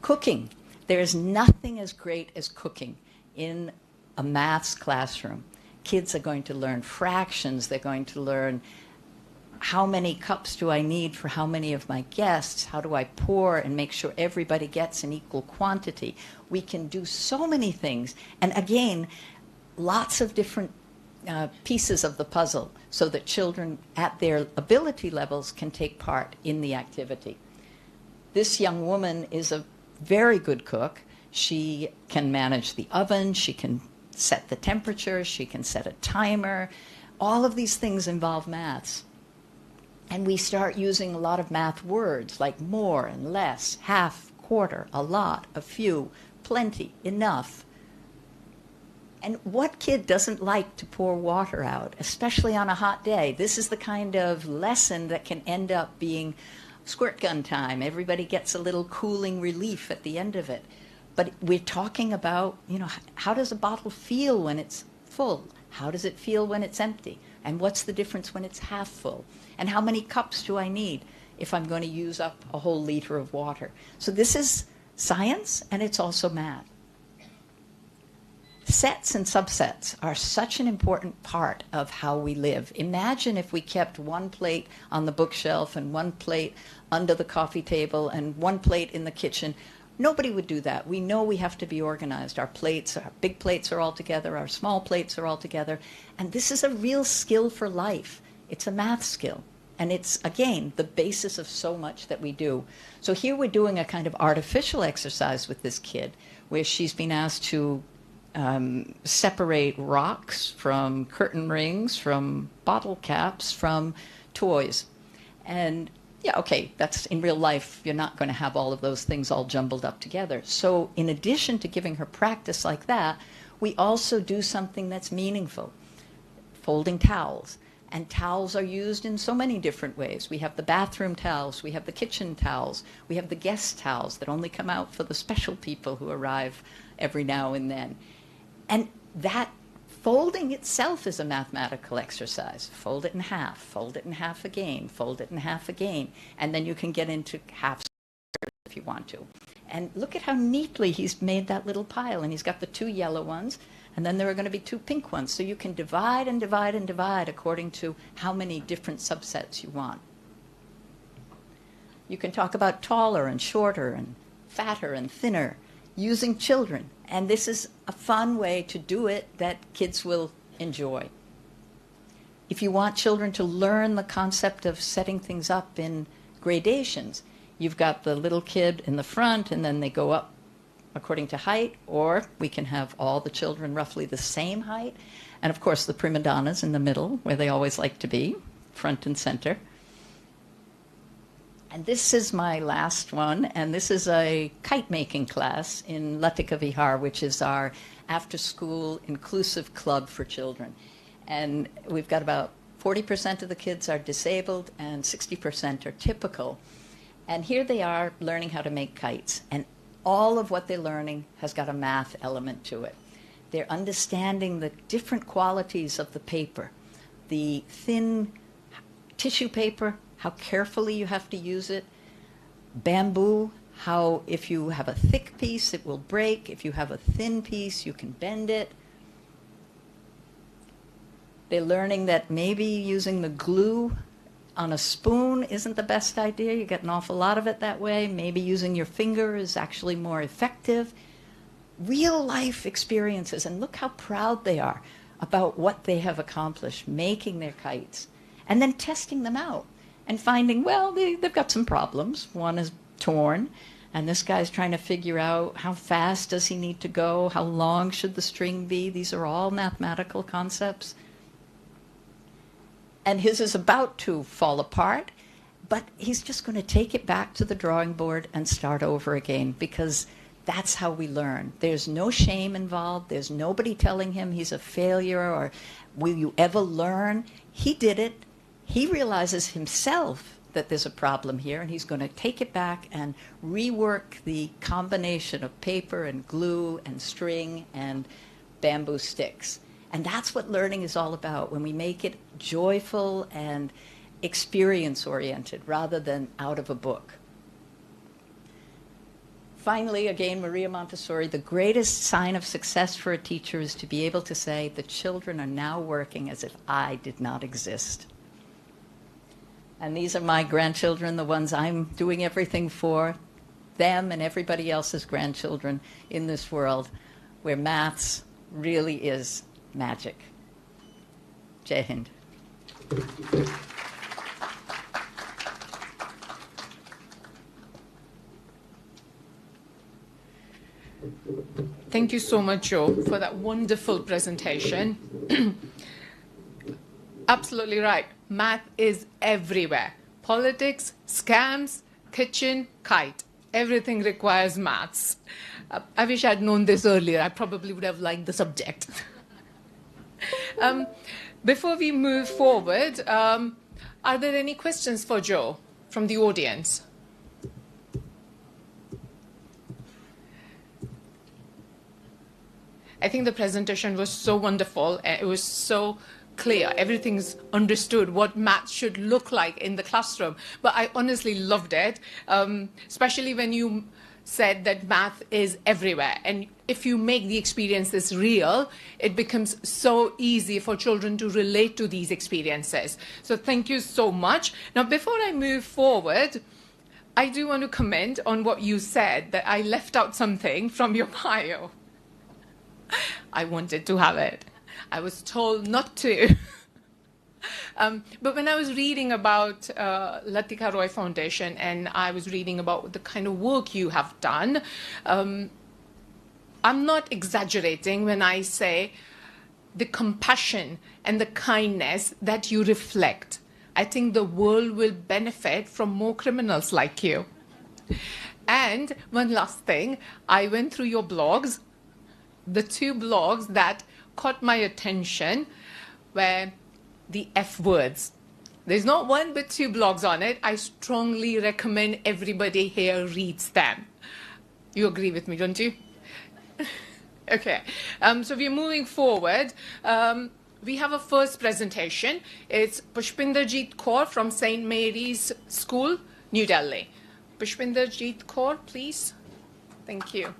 Cooking. There is nothing as great as cooking in a maths classroom. Kids are going to learn fractions. They're going to learn how many cups do I need for how many of my guests? How do I pour and make sure everybody gets an equal quantity? We can do so many things. And again, lots of different pieces of the puzzle so that children at their ability levels can take part in the activity. This young woman is a very good cook. She can manage the oven. She can set the temperature, she can set a timer. All of these things involve maths. And we start using a lot of math words like more and less, half, quarter, a lot, a few, plenty, enough. And what kid doesn't like to pour water out, especially on a hot day? This is the kind of lesson that can end up being squirt gun time. Everybody gets a little cooling relief at the end of it. But we're talking about, how does a bottle feel when it's full? How does it feel when it's empty? And what's the difference when it's half full? And how many cups do I need if I'm going to use up a whole liter of water? So this is science, and it's also math. Sets and subsets are such an important part of how we live. Imagine if we kept 1 plate on the bookshelf and 1 plate under the coffee table and 1 plate in the kitchen. Nobody would do that. We know we have to be organized. Our plates, our big plates are all together, our small plates are all together. And this is a real skill for life. It's a math skill. And it's, again, the basis of so much that we do. So here we're doing a kind of artificial exercise with this kid, where she's been asked to separate rocks from curtain rings, from bottle caps, from toys. And yeah, okay, that's in real life, you're not going to have all of those things all jumbled up together. So in addition to giving her practice like that, we also do something that's meaningful. Folding towels. And towels are used in so many different ways. We have the bathroom towels, we have the kitchen towels, we have the guest towels that only come out for the special people who arrive every now and then. And that folding itself is a mathematical exercise. Fold it in half again, fold it in half again, and then you can get into half squares if you want to. And look at how neatly he's made that little pile, and he's got the 2 yellow ones, and then there are going to be 2 pink ones. So you can divide and divide and divide according to how many different subsets you want. You can talk about taller and shorter and fatter and thinner using children. And this is a fun way to do it that kids will enjoy. If you want children to learn the concept of setting things up in gradations, you've got the little kid in the front, and then they go up according to height, or we can have all the children roughly the same height. And of course, the prima donnas in the middle, where they always like to be, front and center. And this is my last one, and this is a kite-making class in Latika Vihar, which is our after-school inclusive club for children. And we've got about 40% of the kids are disabled, and 60% are typical. And here they are learning how to make kites, and all of what they're learning has got a math element to it. They're understanding the different qualities of the paper. The thin tissue paper, how carefully you have to use it. Bamboo, how if you have a thick piece, it will break. If you have a thin piece, you can bend it. They're learning that maybe using the glue on a spoon isn't the best idea. You get an awful lot of it that way. Maybe using your finger is actually more effective. Real life experiences, and look how proud they are about what they have accomplished, making their kites, and then testing them out and finding, well, they've got some problems. One is torn, and this guy's trying to figure out how fast does he need to go, how long should the string be. These are all mathematical concepts. And his is about to fall apart, but he's just going to take it back to the drawing board and start over again, because that's how we learn. There's no shame involved. There's nobody telling him he's a failure or will you ever learn. He did it. He realizes himself that there's a problem here, and he's going to take it back and rework the combination of paper and glue and string and bamboo sticks. And that's what learning is all about, when we make it joyful and experience-oriented rather than out of a book. Finally, again, Maria Montessori, the greatest sign of success for a teacher is to be able to say, the children are now working as if I did not exist. And these are my grandchildren, the ones I'm doing everything for, them and everybody else's grandchildren in this world, where maths really is magic. Jai Hind. Thank you so much, Joe, for that wonderful presentation. Absolutely right. Math is everywhere. Politics, scams, kitchen, kite. Everything requires maths. I wish I'd known this earlier. I probably would have liked the subject. Before we move forward, are there any questions for Joe from the audience? I think the presentation was so wonderful. It was so clear. Everything's understood what math should look like in the classroom. But I honestly loved it, especially when you said that math is everywhere. And if you make the experiences real, it becomes so easy for children to relate to these experiences. So thank you so much. Now, before I move forward, I do want to comment on what you said, that I left out something from your bio. I wanted to have it. I was told not to. But when I was reading about Latika Roy Foundation, and I was reading about the kind of work you have done, I'm not exaggerating when I say the compassion and the kindness that you reflect. I think the world will benefit from more criminals like you. And one last thing, I went through your blogs. The two blogs that caught my attention were the F words. There's not one but two blogs on it. I strongly recommend everybody here reads them. You agree with me, don't you? Okay. So we're moving forward. We have a first presentation. It's Pushpinderjeet Kaur from St. Mary's School, New Delhi. Pushpinderjeet Kaur, please. Thank you.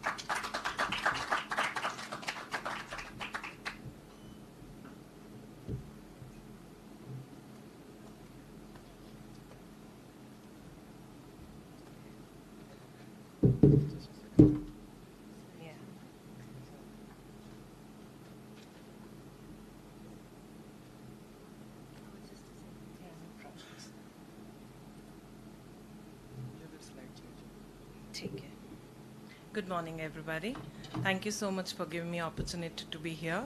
Good morning, everybody. Thank you so much for giving me the opportunity to be here.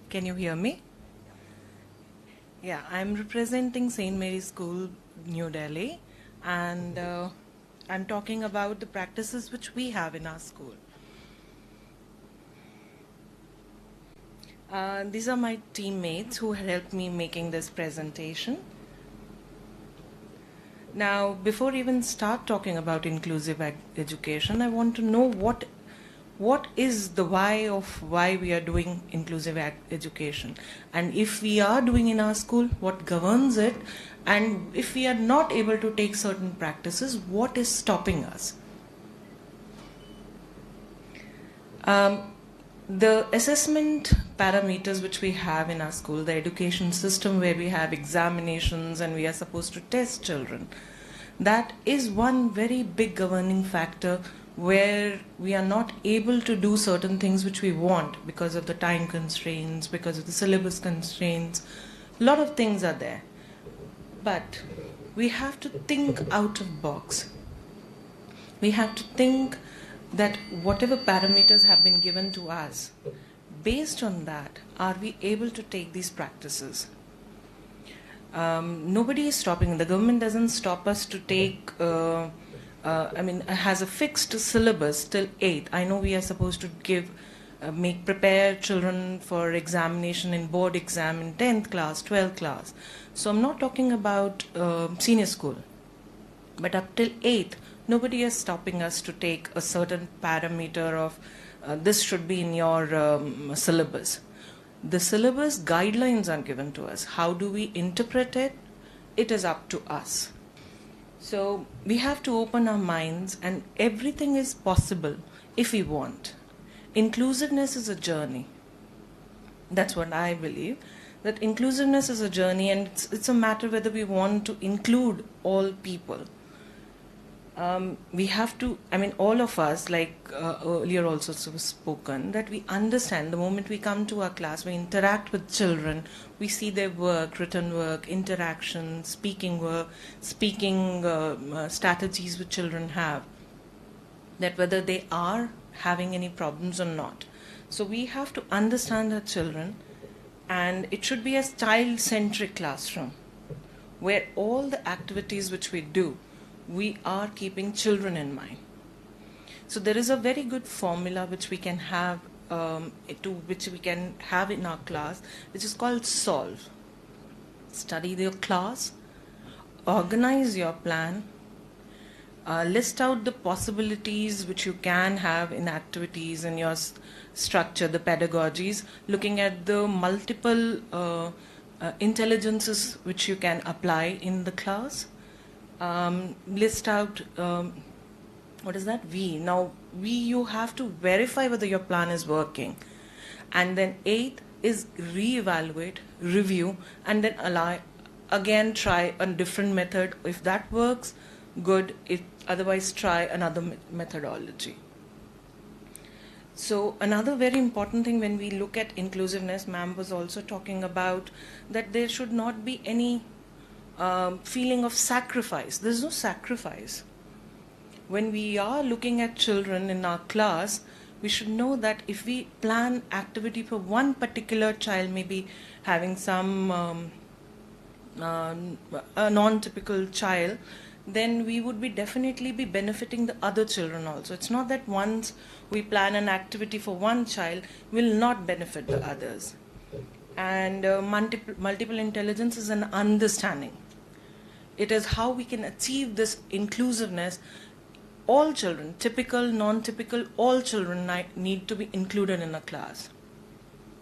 Can you hear me? Yeah, I'm representing St. Mary's School, New Delhi, and I'm talking about the practices which we have in our school. These are my teammates who helped me making this presentation. Now, before even start talking about inclusive education, I want to know what is the why of why we are doing inclusive education, and if we are doing in our school, what governs it, and if we are not able to take certain practices, what is stopping us? The assessment parameters which we have in our school, the education system where we have examinations and we are supposed to test children, that is one very big governing factor where we are not able to do certain things which we want because of the time constraints, because of the syllabus constraints. A lot of things are there. But we have to think out of box. We have to think that whatever parameters have been given to us, based on that, are we able to take these practices? Nobody is stopping. The government doesn't stop us to take, has a fixed syllabus till 8th. I know we are supposed to prepare children for examination in board exam in 10th class, 12th class. So I'm not talking about senior school. But up till 8th, nobody is stopping us to take a certain parameter of this should be in your syllabus. The syllabus guidelines are given to us. How do we interpret it? It is up to us. So we have to open our minds, and everything is possible if we want. Inclusiveness is a journey. That's what I believe. That inclusiveness is a journey, and it's a matter whether we want to include all people. We have to, all of us, like earlier also spoken, that we understand the moment we come to our class, we interact with children, we see their work, written work, interaction, speaking work, speaking strategies which children have, that whether they are having any problems or not. So we have to understand our children, and it should be a child-centric classroom where all the activities which we do, we are keeping children in mind. So there is a very good formula which we can have in our class, which is called SOLVE. Study your class, organize your plan, list out the possibilities which you can have in activities in your structure, the pedagogies, looking at the multiple intelligences which you can apply in the class. List out, what is that? You have to verify whether your plan is working. And then 8th is reevaluate, review, and then again try a different method. If that works, good. If otherwise, try another methodology. So another very important thing when we look at inclusiveness, ma'am was also talking about that there should not be any feeling of sacrifice. There's no sacrifice. When we are looking at children in our class, we should know that if we plan activity for one particular child, maybe having some a non-typical child, then we would definitely be benefiting the other children also. It's not that once we plan an activity for one child, will not benefit the others. And multiple intelligence is an understanding. It is how we can achieve this inclusiveness. All children, typical, non-typical, all children need to be included in a class.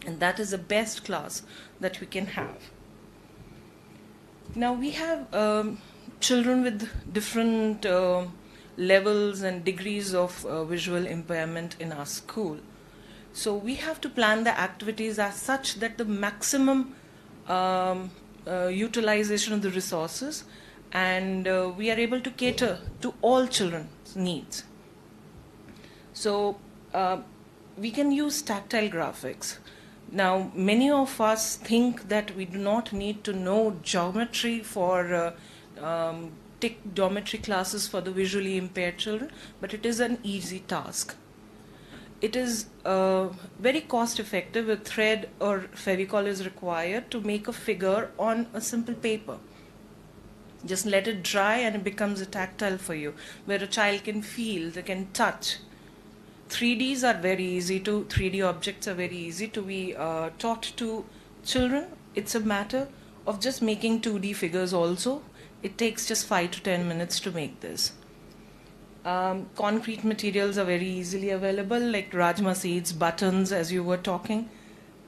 And that is the best class that we can have. Now we have children with different levels and degrees of visual impairment in our school. So we have to plan the activities as such that the maximum utilization of the resources, and we are able to cater to all children's needs. So we can use tactile graphics. Now, many of us think that we do not need to know geometry for take geometry classes for the visually impaired children, but it is an easy task. It is very cost effective. A thread or Fevicol is required to make a figure on a simple paper. Just let it dry and it becomes a tactile for you, where a child can feel, they can touch. 3D objects are very easy to be taught to children. It's a matter of just making 2D figures also. It takes just 5 to 10 minutes to make this. Concrete materials are very easily available, like rajma seeds, buttons, as you were talking.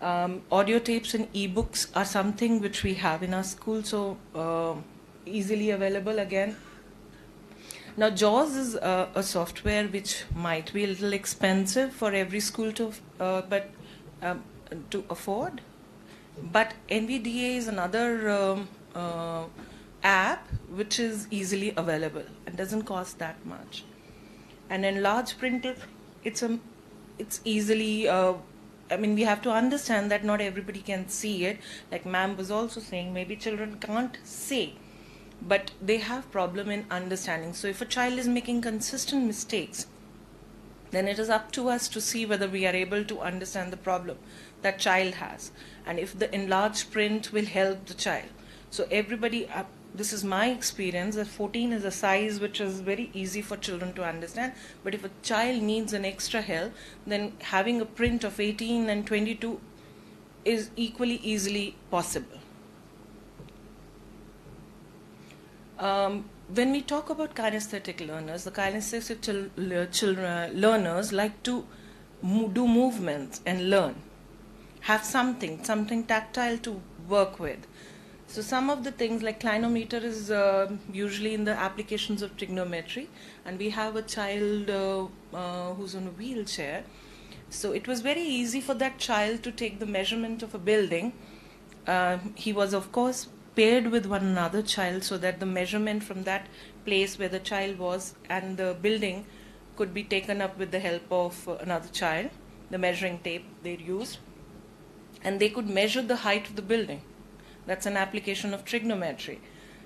Audio tapes and ebooks are something which we have in our school, so easily available again. Now, JAWS is a software which might be a little expensive for every school to afford. But NVDA is another app which is easily available and doesn't cost that much. And in large print, it's easily. We have to understand that not everybody can see it. Like ma'am was also saying, maybe children can't say, but they have problem in understanding. So if a child is making consistent mistakes, then it is up to us to see whether we are able to understand the problem that child has, and if the enlarged print will help the child. So everybody, this is my experience, that 14 is a size which is very easy for children to understand, but if a child needs an extra help, then having a print of 18 and 22 is equally easily possible. When we talk about kinesthetic learners, the kinesthetic learners like to do movements and learn, have something tactile to work with. So some of the things like clinometer is usually in the applications of trigonometry, and we have a child who's on a wheelchair. So it was very easy for that child to take the measurement of a building. He was, of course, paired with one another child so that the measurement from that place where the child was and the building could be taken up with the help of another child, the measuring tape they used, and they could measure the height of the building. That's an application of trigonometry.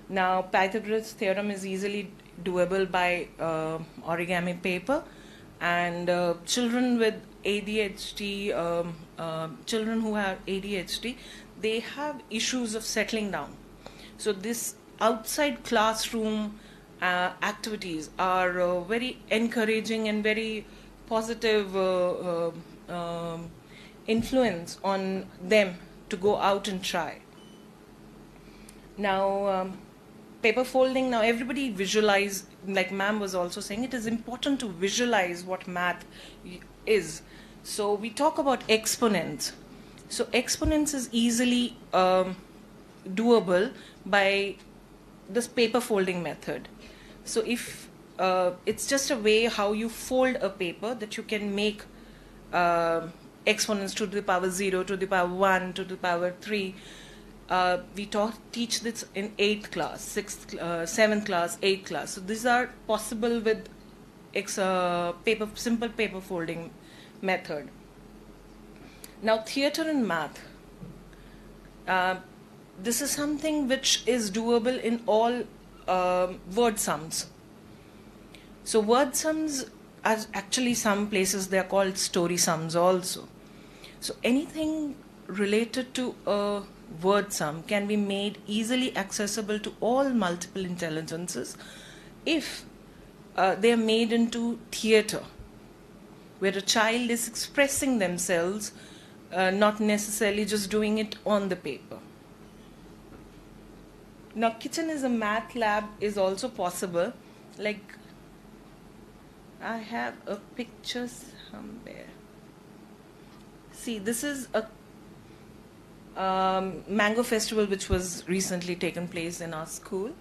Now, Pythagoras' theorem is easily doable by origami paper, and children with ADHD, children who have ADHD, they have issues of settling down. So this outside classroom activities are very encouraging and very positive influence on them to go out and try. Now, paper folding, now everybody visualize, like ma'am was also saying, it is important to visualize what math is. So we talk about exponents. So exponents is easily doable by this paper folding method. So if it's just a way how you fold a paper that you can make exponents to the power 0, to the power 1, to the power 3. We teach this in 8th class, 7th class, 8th class. So these are possible with simple paper folding method. Now, theater and math. This is something which is doable in all word sums. So word sums, as actually some places they are called story sums also. So anything related to a word sum can be made easily accessible to all multiple intelligences if they are made into theater, where a child is expressing themselves, not necessarily just doing it on the paper. Now, kitchen is a math lab is also possible. Like, I have a picture somewhere. See, this is a mango festival which was recently taken place in our school.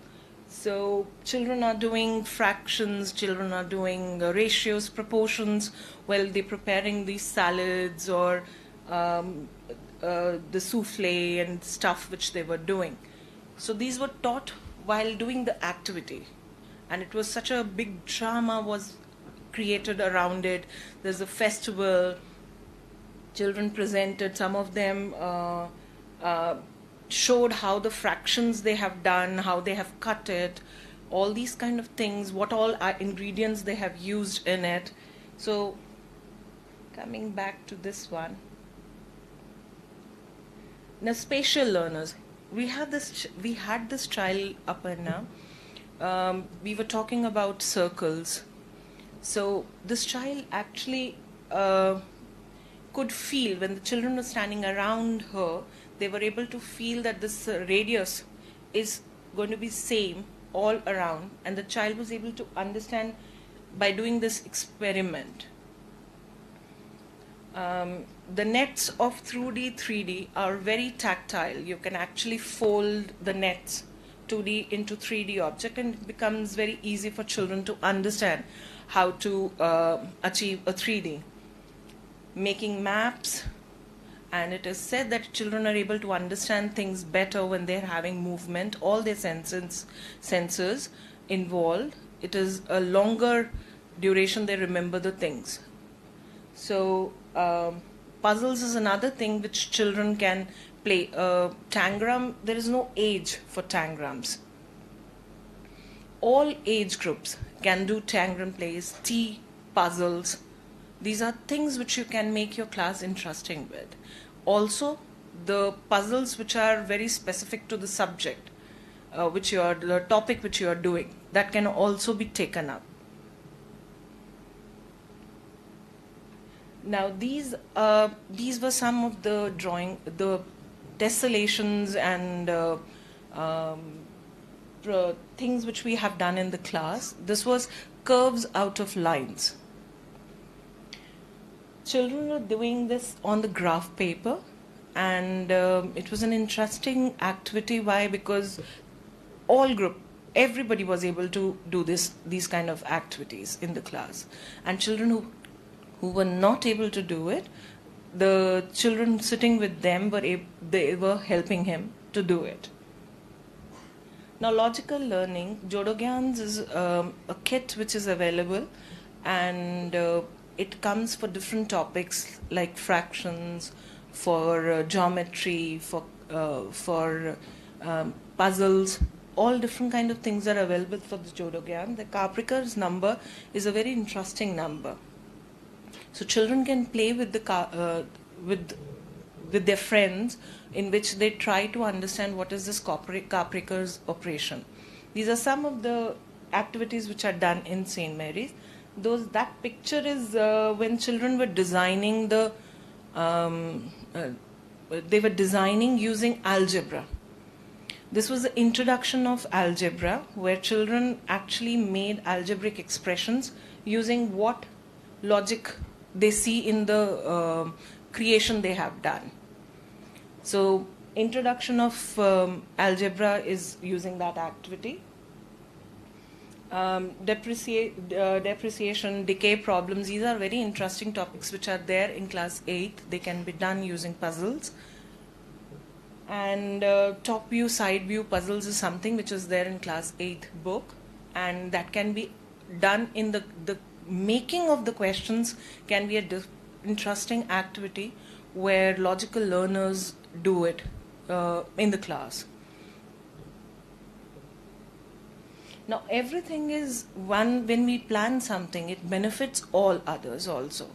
So children are doing fractions, children are doing ratios, proportions while they're preparing these salads or the souffle and stuff which they were doing. So these were taught while doing the activity, and it was such a big drama was created around it. There's a festival, children presented, some of them showed how the fractions they have done, how they have cut it, all these kind of things, what all ingredients they have used in it. So coming back to this one. Now, spatial learners. We had this child up and now. We were talking about circles. So this child actually could feel when the children were standing around her, they were able to feel that this radius is going to be same all around, and the child was able to understand by doing this experiment. The nets of 2D, 3D are very tactile. You can actually fold the nets 2D into 3D object, and it becomes very easy for children to understand how to achieve a 3D. Making maps, and it is said that children are able to understand things better when they're having movement, all their senses involved. It is a longer duration they remember the things. So puzzles is another thing which children can play. Tangram, there is no age for tangrams. All age groups can do tangram plays, tea, puzzles. These are things which you can make your class interesting with. Also, the puzzles which are very specific to the subject, the topic which you are doing, that can also be taken up. Now these were some of the the tessellations and things which we have done in the class. This was curves out of lines. Children were doing this on the graph paper, and it was an interesting activity. Why? Because everybody was able to do these kind of activities in the class, and children who were not able to do it, the children sitting with them they were helping him to do it. Now, logical learning, Jodogyans is a kit which is available, and it comes for different topics like fractions, for geometry, for puzzles. All different kind of things are available for the Jodogyan. The Capricorn's number is a very interesting number. So children can play with with their friends, in which they try to understand what is this Capricorn's operation. These are some of the activities which are done in St. Mary's. That picture is when children were designing they were designing using algebra. This was the introduction of algebra, where children actually made algebraic expressions using what logic they see in the creation they have done. So introduction of algebra is using that activity. Depreciation, decay problems, these are very interesting topics which are there in class 8. They can be done using puzzles. And top view, side view puzzles is something which is there in class 8 book, and that can be done in the making of the questions can be an interesting activity where logical learners do it in the class. Now everything is when we plan something, it benefits all others also.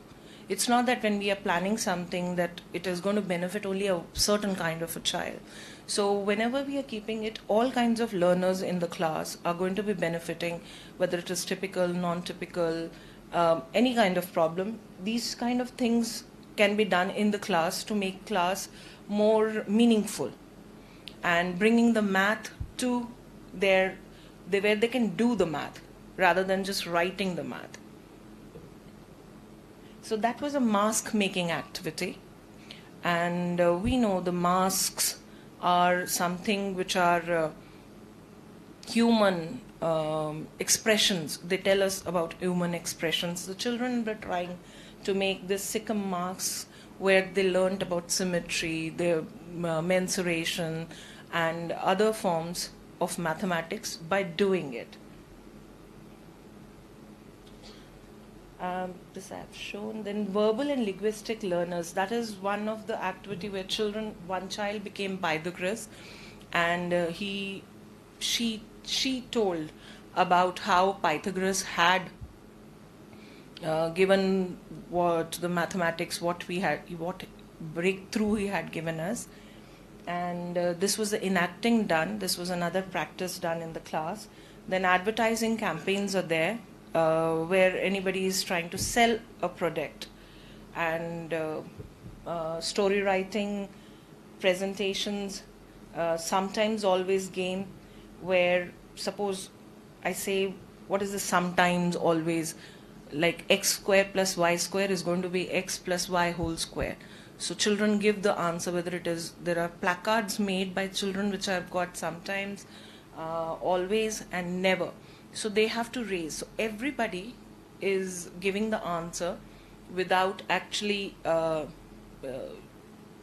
It's not that when we are planning something that it is going to benefit only a certain kind of a child. So whenever we are keeping it, all kinds of learners in the class are going to be benefiting, whether it is typical, non-typical, any kind of problem. These kind of things can be done in the class to make class more meaningful and bringing the math to where they can do the math rather than just writing the math. So that was a mask making activity, and we know the masks are something which are human expressions. They tell us about human expressions. The children were trying to make this Sikkim masks where they learned about symmetry, the mensuration and other forms of mathematics by doing it. This I have shown. Then verbal and linguistic learners, that is one of the activity where one child became Pythagoras, and she told about how Pythagoras had given what the mathematics, what breakthrough he had given us. And this was the enacting done. This was another practice done in the class. Then advertising campaigns are there, where anybody is trying to sell a product, and story writing, presentations, sometimes always game, where suppose I say what is the sometimes, always, like x square plus y square is going to be x plus y whole square. So children give the answer, whether it is, there are placards made by children which I've got sometimes, always and never. So they have to raise. So everybody is giving the answer without actually, I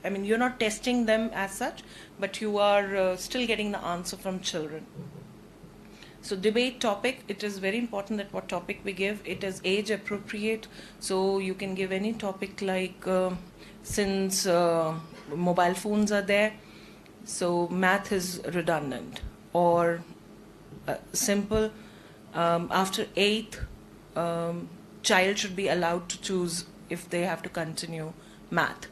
mean, you're not testing them as such, but you are still getting the answer from children. So debate topic, it is very important that what topic we give, it is age appropriate. So you can give any topic like, since mobile phones are there, so math is redundant, or simple, after 8th, child should be allowed to choose if they have to continue math.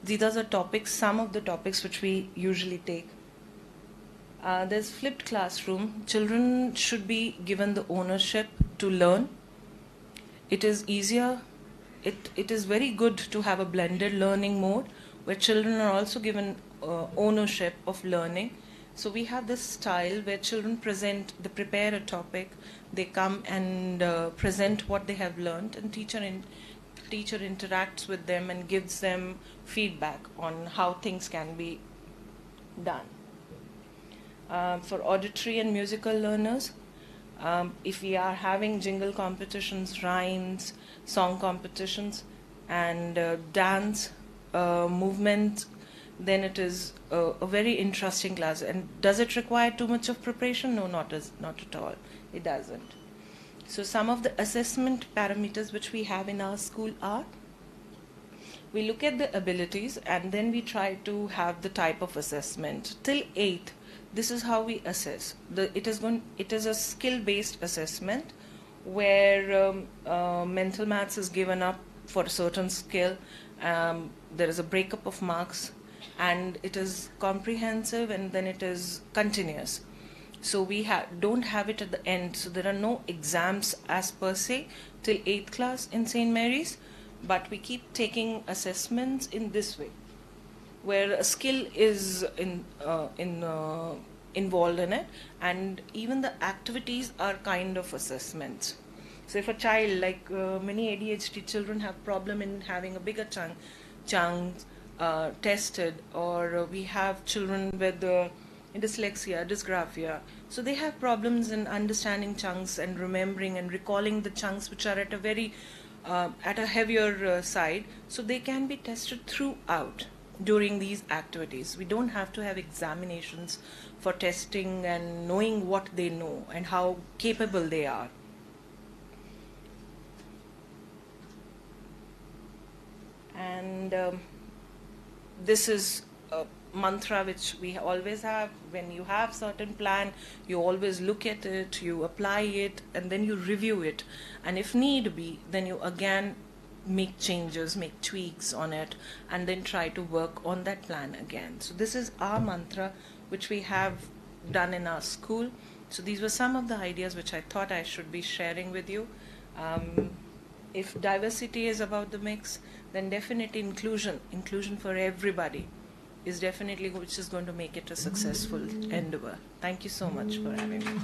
These are the topics, some of the topics which we usually take. There's flipped classroom. Children should be given the ownership to learn. It is easier, it is very good to have a blended learning mode where children are also given ownership of learning. So we have this style where children present, they prepare a topic, they come and present what they have learned, and teacher interacts with them and gives them feedback on how things can be done. For auditory and musical learners, if we are having jingle competitions, rhymes, song competitions, and dance, movement, then it is a very interesting class. And does it require too much of preparation? No, not at all. It doesn't. So some of the assessment parameters which we have in our school are, we look at the abilities and then we try to have the type of assessment. Till 8th, this is how we assess. It is a skill-based assessment where mental maths is given up for a certain skill. There is a breakup of marks, and it is comprehensive, and then it is continuous. So we don't have it at the end. So there are no exams as per se till 8th class in St. Mary's, but we keep taking assessments in this way, where a skill is involved in it, and even the activities are kind of assessments. So if a child, like many ADHD children have problem in having a bigger chunks tested, or we have children with dyslexia, dysgraphia, so they have problems in understanding chunks and remembering and recalling the chunks which are at a very at a heavier side, so they can be tested throughout during these activities. We don't have to have examinations for testing and knowing what they know and how capable they are. And this is a mantra which we always have. When you have certain plan, you always look at it, you apply it, and then you review it. And if need be, then you again make changes, make tweaks on it, and then try to work on that plan again. So this is our mantra which we have done in our school. So these were some of the ideas which I thought I should be sharing with you. If diversity is about the mix, then definitely inclusion for everybody is definitely which is going to make it a successful endeavor. Thank you so much for having me.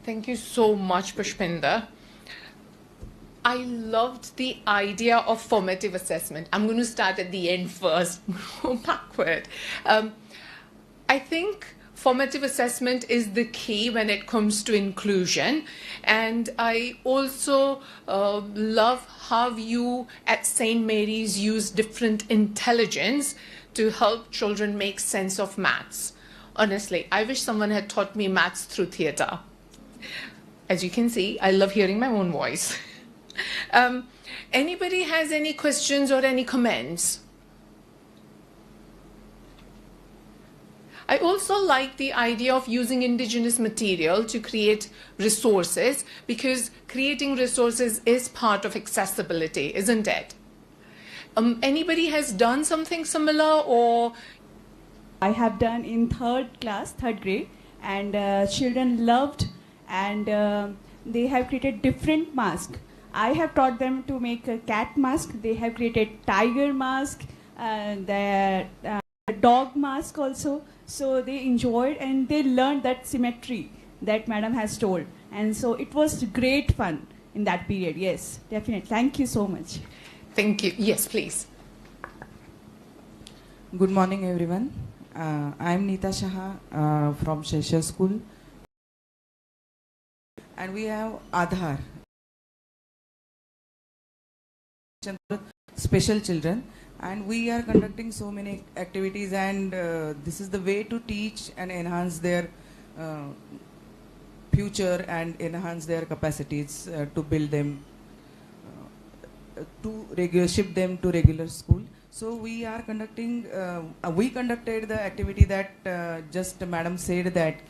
Thank you so much, Pushpinder. I loved the idea of formative assessment. I'm going to start at the end first, go backward. I think formative assessment is the key when it comes to inclusion. And I also love how you at St. Mary's use different intelligence to help children make sense of maths. Honestly, I wish someone had taught me maths through theatre. As you can see, I love hearing my own voice. Anybody has any questions or any comments? I also like the idea of using indigenous material to create resources, because creating resources is part of accessibility, isn't it? Anybody has done something similar, or? I have done in third grade, and children loved, and they have created different masks. I have taught them to make a cat mask. They have created tiger mask, their dog mask also. So they enjoyed and they learned that symmetry that madam has told. And so it was great fun in that period. Yes, definitely. Thank you so much. Thank you. Yes, please. Good morning, everyone. I am Neeta Shah from Shesha School. And we have Aadhaar, special children. And we are conducting so many activities, and this is the way to teach and enhance their future and enhance their capacities to build them, ship them to regular school. So we are conducting, we conducted the activity that just madam said, that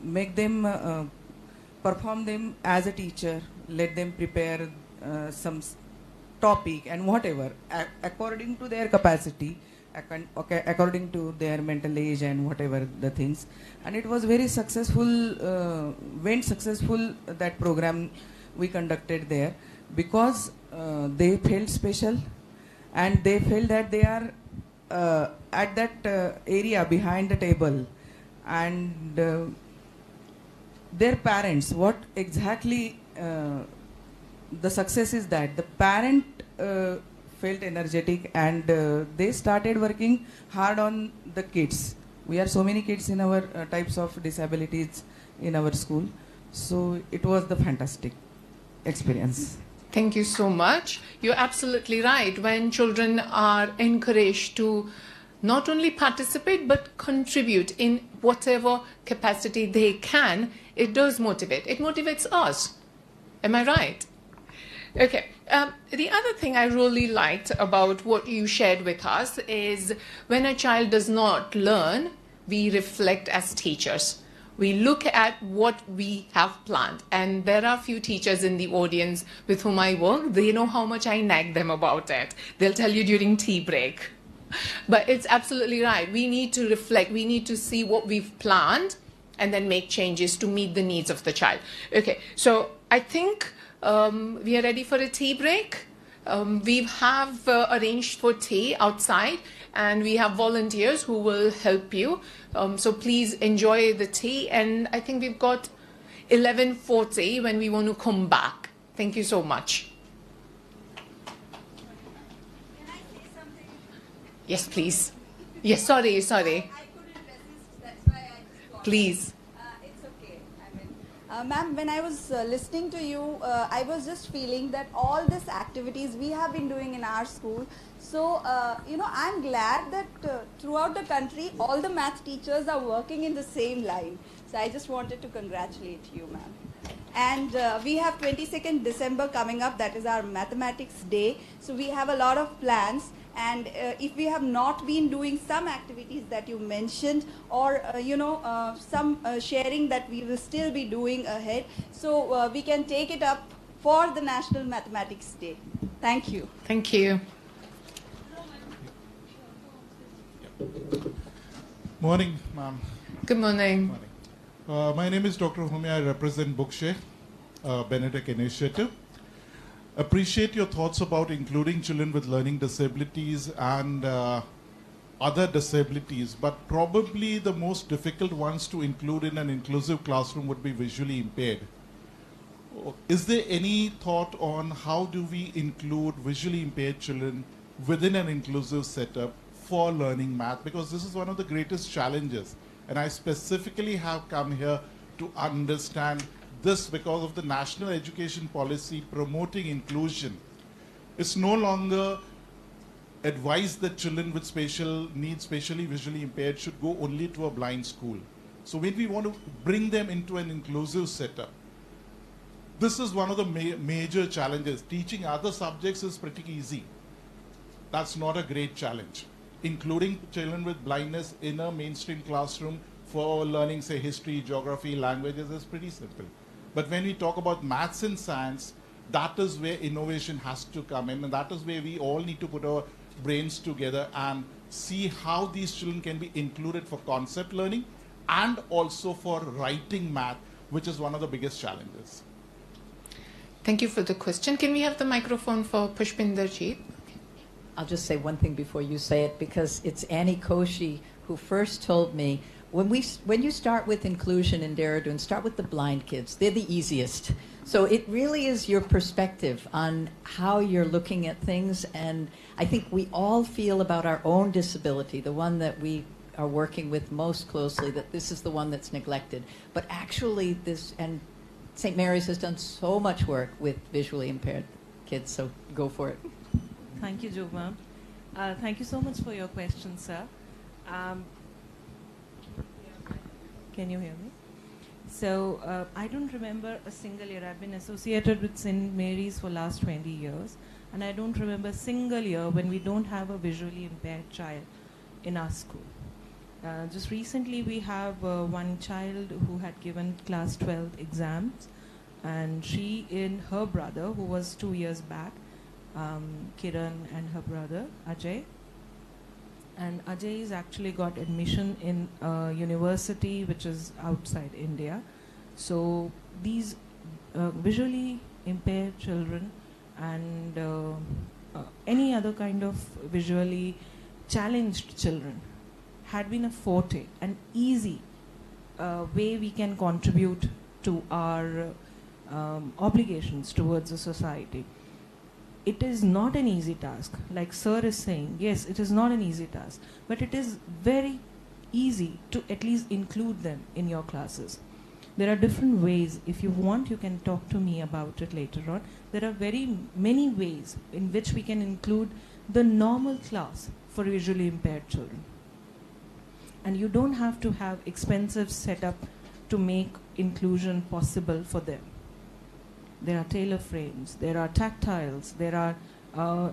make them, perform them as a teacher, let them prepare some topic and whatever, according to their capacity, according to their mental age and whatever the things. And it was very successful, went successful, that program we conducted there, because they felt special and they felt that they are at that area behind the table, and their parents, what exactly the success is that the parent felt energetic, and they started working hard on the kids. We are so many kids in our types of disabilities in our school. So it was the fantastic experience. Thank you so much. You're absolutely right. When children are encouraged to not only participate but contribute in whatever capacity they can, it does motivate. It motivates us. Am I right? Okay. The other thing I really liked about what you shared with us is when a child does not learn, we reflect as teachers. We look at what we have planned. And there are a few teachers in the audience with whom I work. They know how much I nag them about it. They'll tell you during tea break. But it's absolutely right. We need to reflect. We need to see what we've planned and then make changes to meet the needs of the child. Okay, so I think we are ready for a tea break. We have arranged for tea outside, and we have volunteers who will help you. So please enjoy the tea. And I think we've got 11:40 when we want to come back. Thank you so much. Can I say something? Yes, please. Yes, sorry. I couldn't resist, that's why I just walked. Please. It's okay. Ma'am, when I was listening to you, I was just feeling that all these activities we have been doing in our school. So, I'm glad that throughout the country, all the math teachers are working in the same line. So, I just wanted to congratulate you, ma'am. And we have 22nd December coming up. That is our Mathematics Day. So, we have a lot of plans. And if we have not been doing some activities that you mentioned, or some sharing that we will still be doing ahead, so we can take it up for the National Mathematics Day. Thank you. Thank you. Morning, ma'am. Good morning. Morning. My name is Dr. Humi. I represent Bookshare, Benedict Initiative. Appreciate your thoughts about including children with learning disabilities and other disabilities, but probably the most difficult ones to include in an inclusive classroom would be visually impaired. Is there any thought on how do we include visually impaired children within an inclusive setup for learning math? Because this is one of the greatest challenges, and I specifically have come here to understand this because of the national education policy promoting inclusion. It's no longer advised that children with special needs, especially visually impaired, should go only to a blind school. So when we want to bring them into an inclusive setup, this is one of the major challenges. Teaching other subjects is pretty easy. That's not a great challenge. Including children with blindness in a mainstream classroom for learning, say, history, geography, languages is pretty simple. But when we talk about maths and science, that is where innovation has to come in, and that is where we all need to put our brains together and see how these children can be included for concept learning and also for writing math, which is one of the biggest challenges. Thank you for the question. Can we have the microphone for Pushpinder Jeet? I'll just say one thing before you say it, because it's Annie Koshi who first told me, when you start with inclusion in Dehradun, start with the blind kids. They're the easiest. So it really is your perspective on how you're looking at things. And I think we all feel about our own disability, the one that we are working with most closely, that this is the one that's neglected. But actually and St. Mary's has done so much work with visually impaired kids, so go for it. Thank you, Jova. Thank you so much for your question, sir. Can you hear me? So I don't remember a single year. I've been associated with St. Mary's for last 20 years, and I don't remember a single year when we don't have a visually impaired child in our school. Just recently we have one child who had given class 12 exams, and she and her brother, who was 2 years back, Kiran and her brother Ajay, and Ajay has actually got admission in a university which is outside India. So these visually impaired children and any other kind of visually challenged children had been a forte, an easy way we can contribute to our obligations towards the society. It is not an easy task. Like Sir is saying, yes, it is not an easy task, but it is very easy to at least include them in your classes. There are different ways. If you want, you can talk to me about it later on. There are very many ways in which we can include the normal class for visually impaired children. And you don't have to have expensive setup to make inclusion possible for them. There are tailor frames, there are tactiles, there are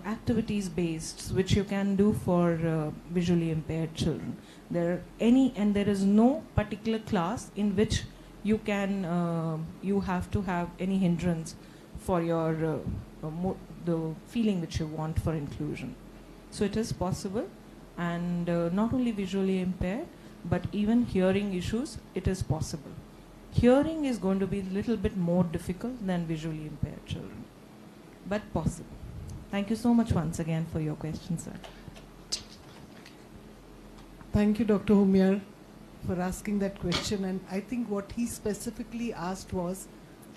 activities based which you can do for visually impaired children. There is no particular class in which you can you have to have any hindrance for your the feeling which you want for inclusion. So it is possible, and not only visually impaired, but even hearing issues, it is possible. Hearing is going to be a little bit more difficult than visually impaired children, but possible. Thank you so much once again for your question, sir. Thank you, Dr. Humiar, for asking that question. And I think what he specifically asked was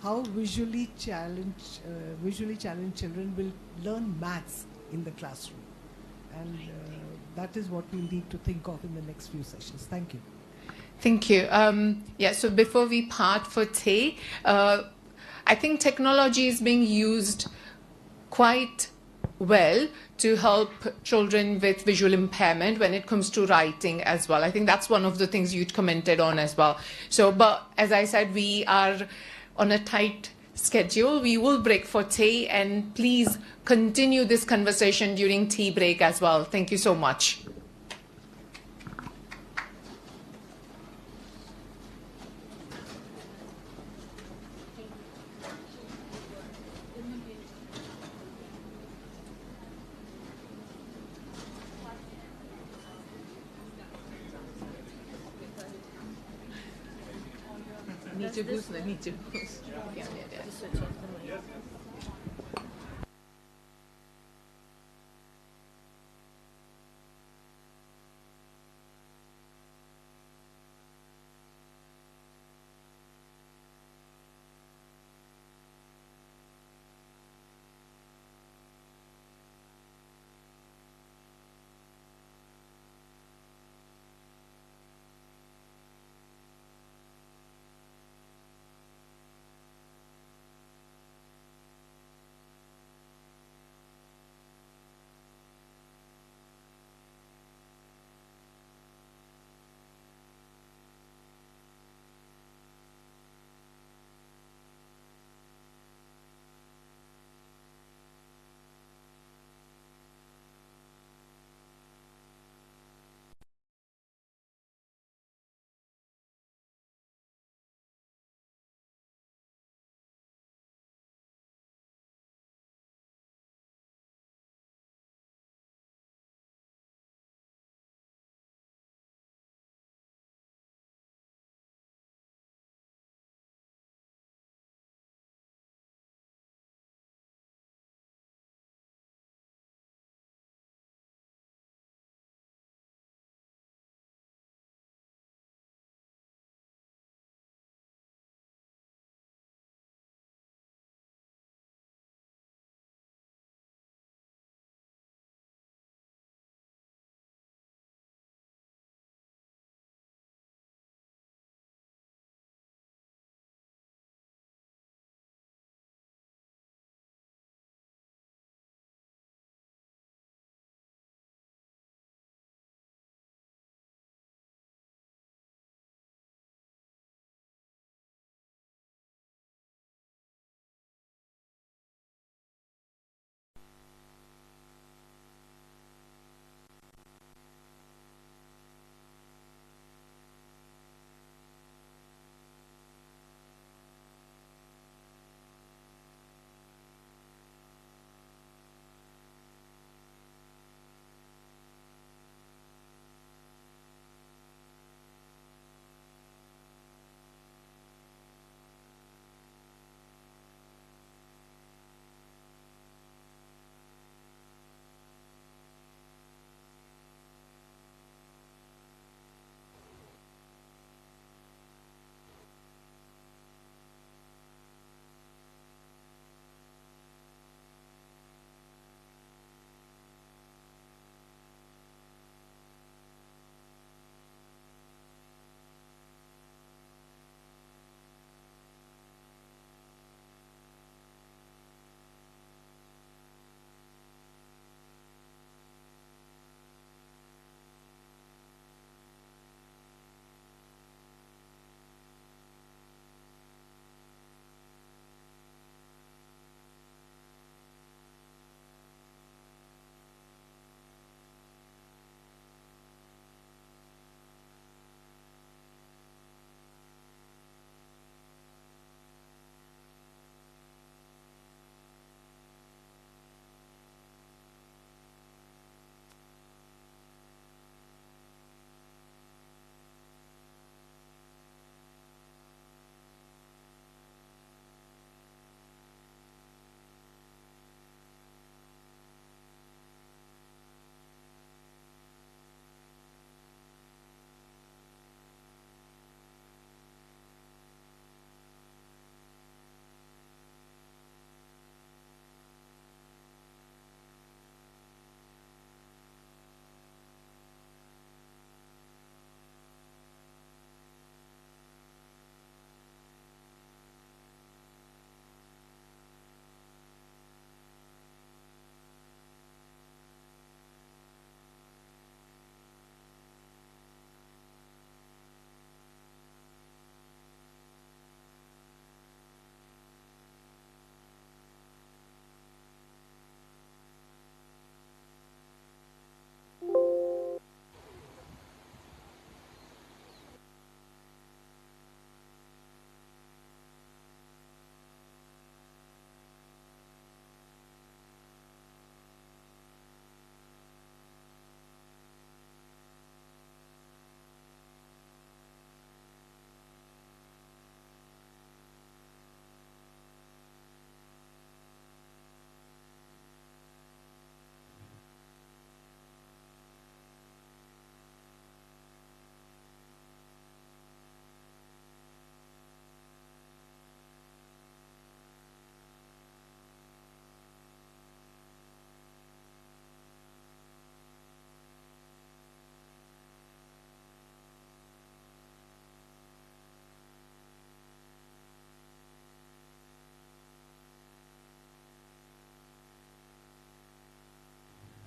how visually challenged children will learn maths in the classroom. And that is what we'll need to think of in the next few sessions. Thank you. Thank you. So before we part for tea, I think technology is being used quite well to help children with visual impairment when it comes to writing as well. I think that's one of the things you'd commented on as well. So, but as I said, we are on a tight schedule. We will break for tea, and please continue this conversation during tea break as well. Thank you so much. Need to boost. Yeah.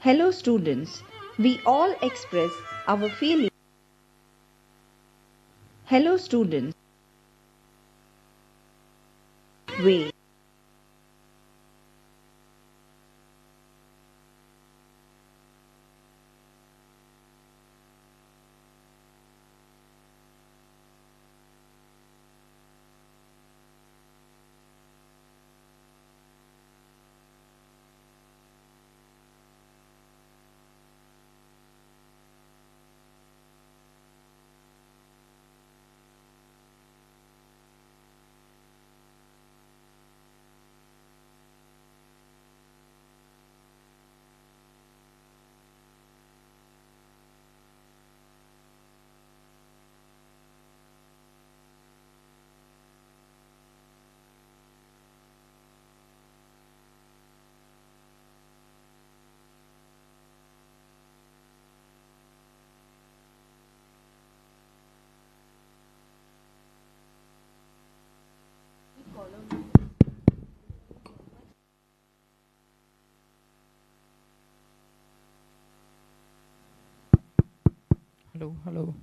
Hello students, we all express our feelings. Hello students, way. Hello, hello.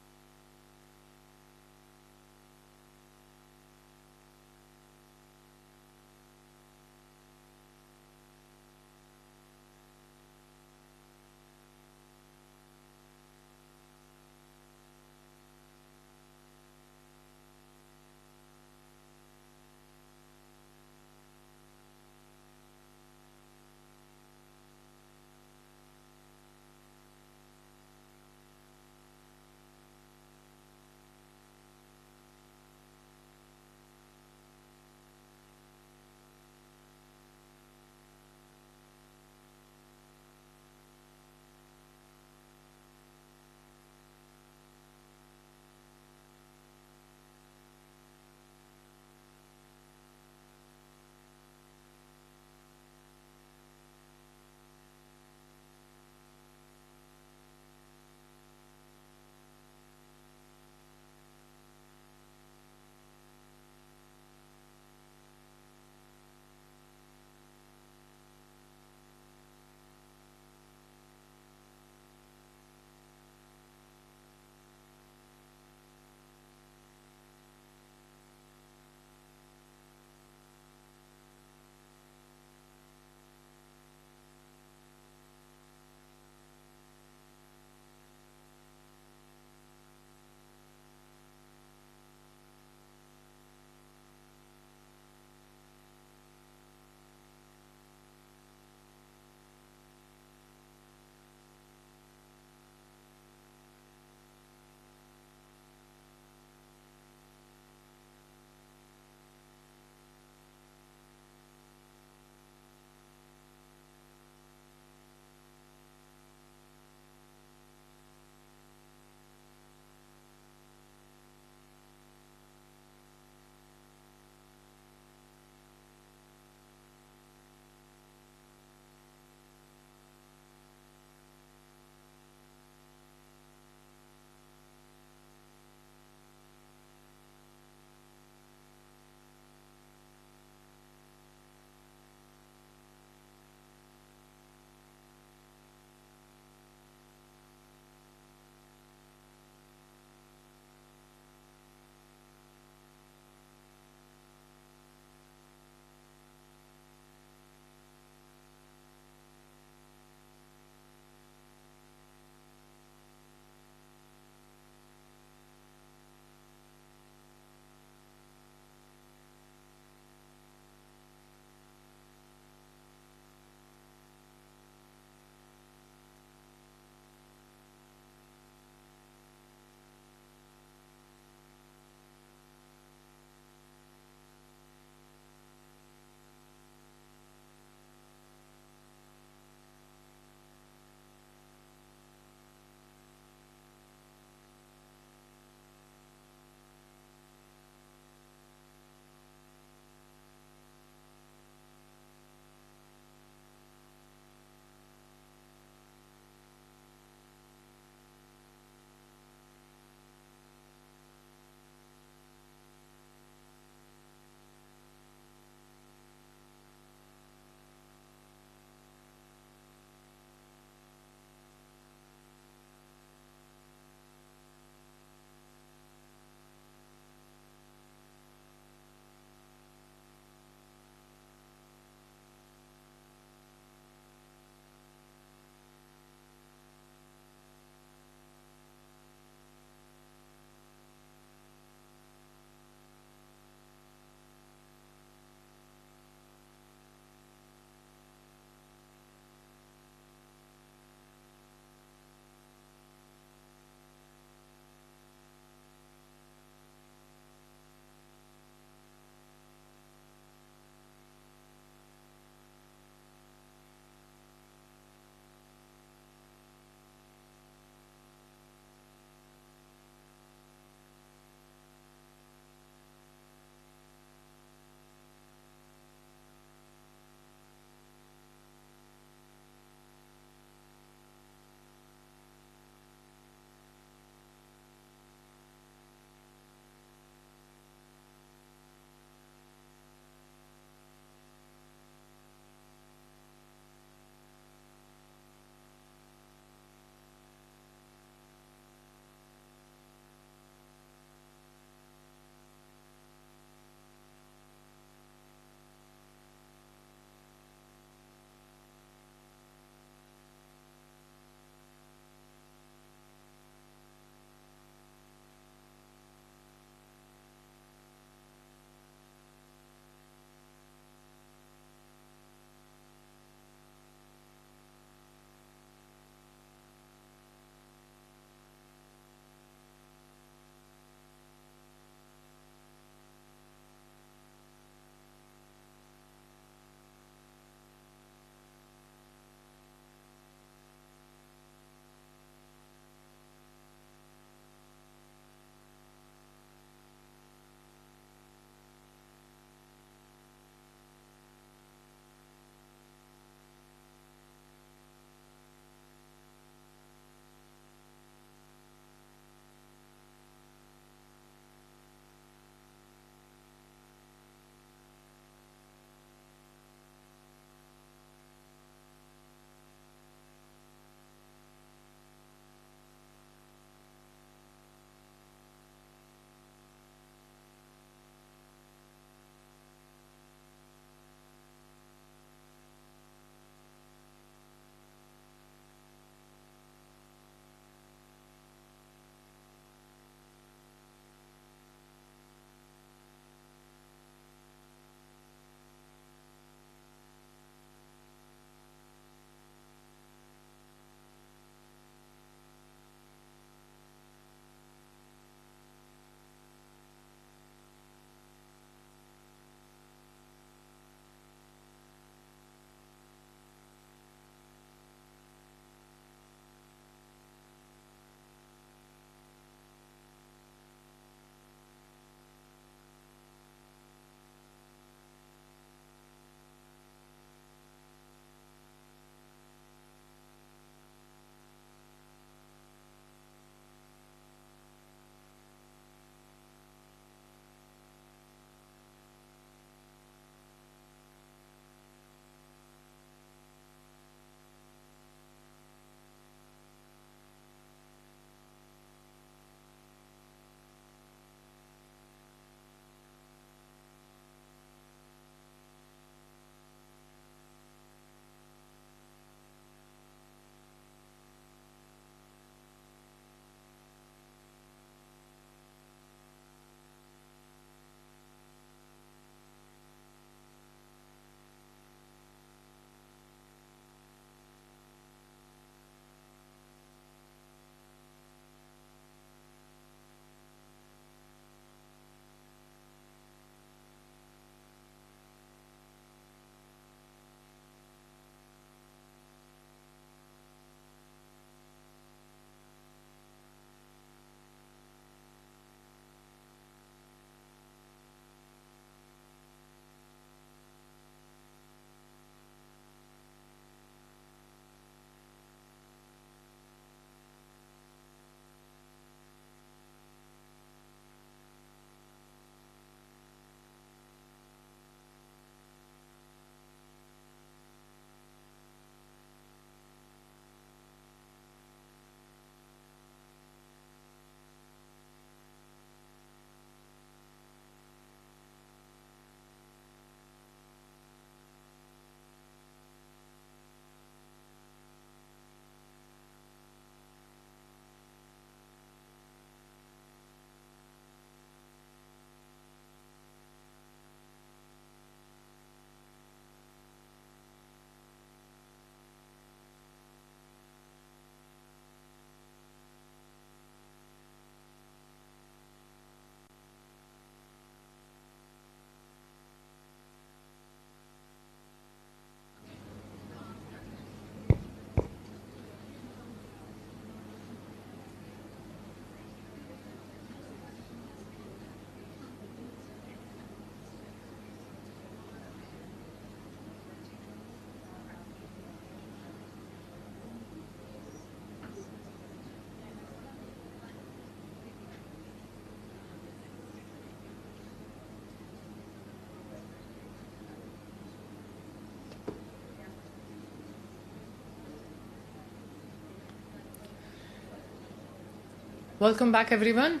Welcome back, everyone.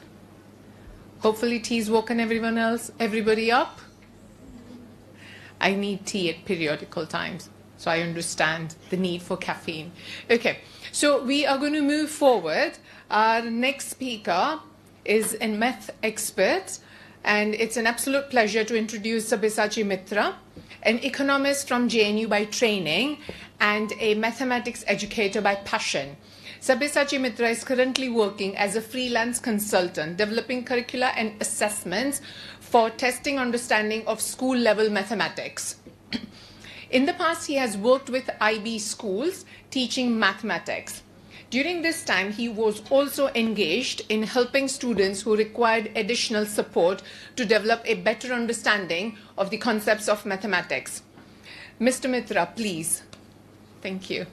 Hopefully tea's woken everybody up. I need tea at periodical times, so I understand the need for caffeine. Okay, so we are going to move forward. Our next speaker is a math expert, and it's an absolute pleasure to introduce Sabyasachi Mitra, an economist from JNU by training and a mathematics educator by passion. Sabyasachi Mitra is currently working as a freelance consultant, developing curricula and assessments for testing understanding of school-level mathematics. In the past, he has worked with IB schools teaching mathematics. During this time, he was also engaged in helping students who required additional support to develop a better understanding of the concepts of mathematics. Mr. Mitra, please. Thank you.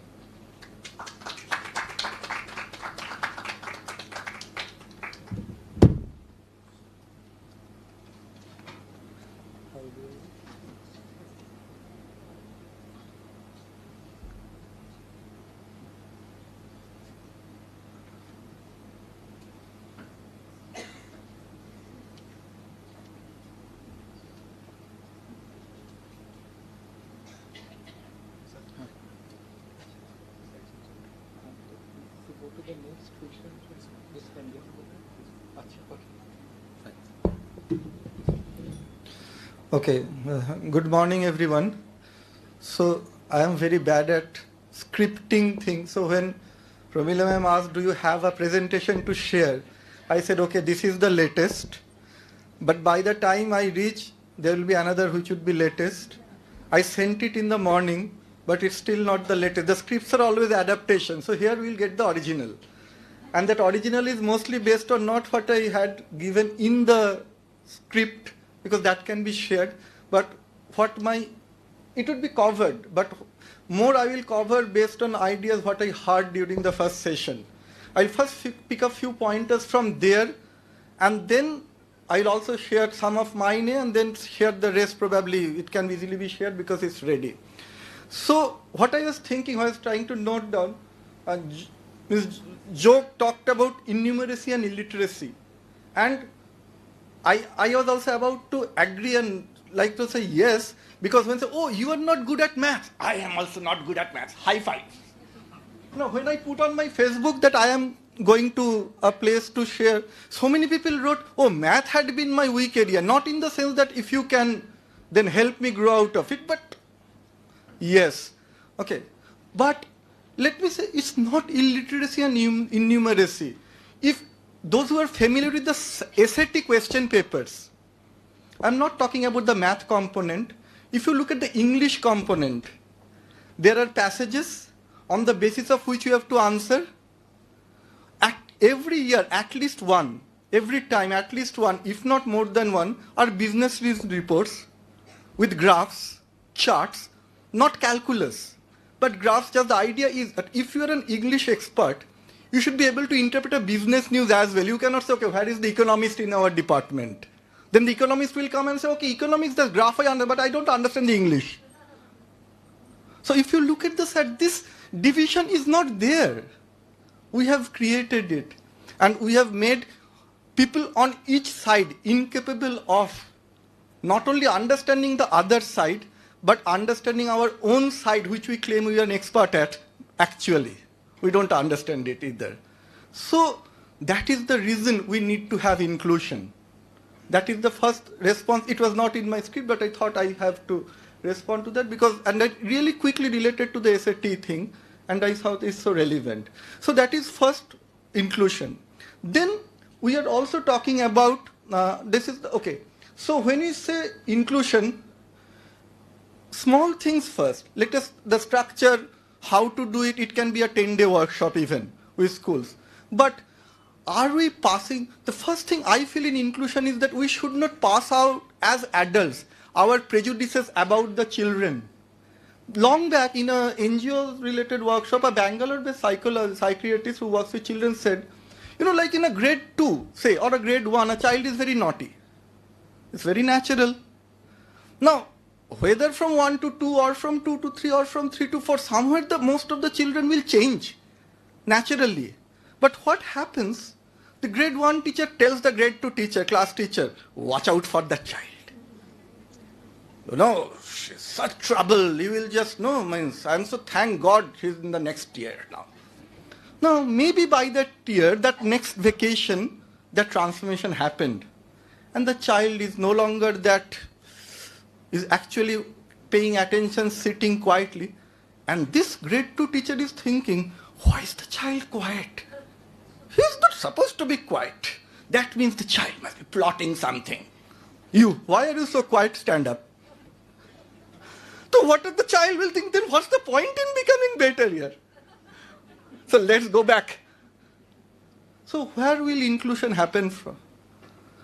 Okay, good morning everyone. So I am very bad at scripting things. So when Pramila ma'am asked, do you have a presentation to share? I said, okay, this is the latest. But by the time I reach, there will be another which would be latest. I sent it in the morning, but it's still not the latest. The scripts are always adaptations. So here we'll get the original. And that original is mostly based on not what I had given in the script, because that can be shared, but it would be covered, but more I will cover based on ideas what I heard during the first session. I'll first pick a few pointers from there, and then I'll also share some of mine, and then share the rest. Probably it can easily be shared because it's ready. So what I was thinking, I was trying to note down, Ms. Jo talked about innumeracy and illiteracy, and I was also about to agree and like to say yes, because when they say, oh, you are not good at maths, I am also not good at maths, high five. Now, when I put on my Facebook that I am going to a place to share, so many people wrote, oh, math had been my weak area, not in the sense that if you can then help me grow out of it, but yes, okay. But let me say, it's not illiteracy and innumeracy. If those who are familiar with the SAT question papers, I'm not talking about the math component. If you look at the English component, there are passages on the basis of which you have to answer. Every year, at least one, every time, at least one, if not more than one, are business reports with graphs, charts, not calculus, but graphs. Just the idea is that if you are an English expert, you should be able to interpret a business news as well. You cannot say, okay, where is the economist in our department? Then the economist will come and say, okay, economics, the graph I understand, but I don't understand the English. So if you look at this division is not there. We have created it. And we have made people on each side incapable of not only understanding the other side, but understanding our own side, which we claim we are an expert at, actually. We don't understand it either. So that is the reason we need to have inclusion. That is the first response. It was not in my script, but I thought I have to respond to that because, and I really quickly related to the SAT thing, and I thought it's so relevant. So that is first inclusion. Then we are also talking about, okay. So when we say inclusion, small things first. Let us, the structure, how to do it, it can be a 10-day workshop even with schools. But are we passing, the first thing I feel in inclusion is that we should not pass out as adults our prejudices about the children. Long back in a NGO-related workshop, a Bangalore-based psychiatrist who works with children said, you know, like in a grade 2, say, or a grade 1, a child is very naughty. It's very natural. Now, whether from 1 to 2 or from 2 to 3 or from 3 to 4, somewhere most of the children will change naturally. But what happens, The grade 1 teacher tells the grade 2 teacher, class teacher, watch out for that child. You know, she's such trouble. You will just know, means I'm so thank God she's in the next year now. Now, maybe by that year, that next vacation, that transformation happened. And the child is no longer that, is actually paying attention, sitting quietly. And this grade 2 teacher is thinking, why is the child quiet? He's not supposed to be quiet. That means the child must be plotting something. You, why are you so quiet? Stand up. So what if the child will think, then what's the point in becoming better here? So let's go back. So where will inclusion happen from?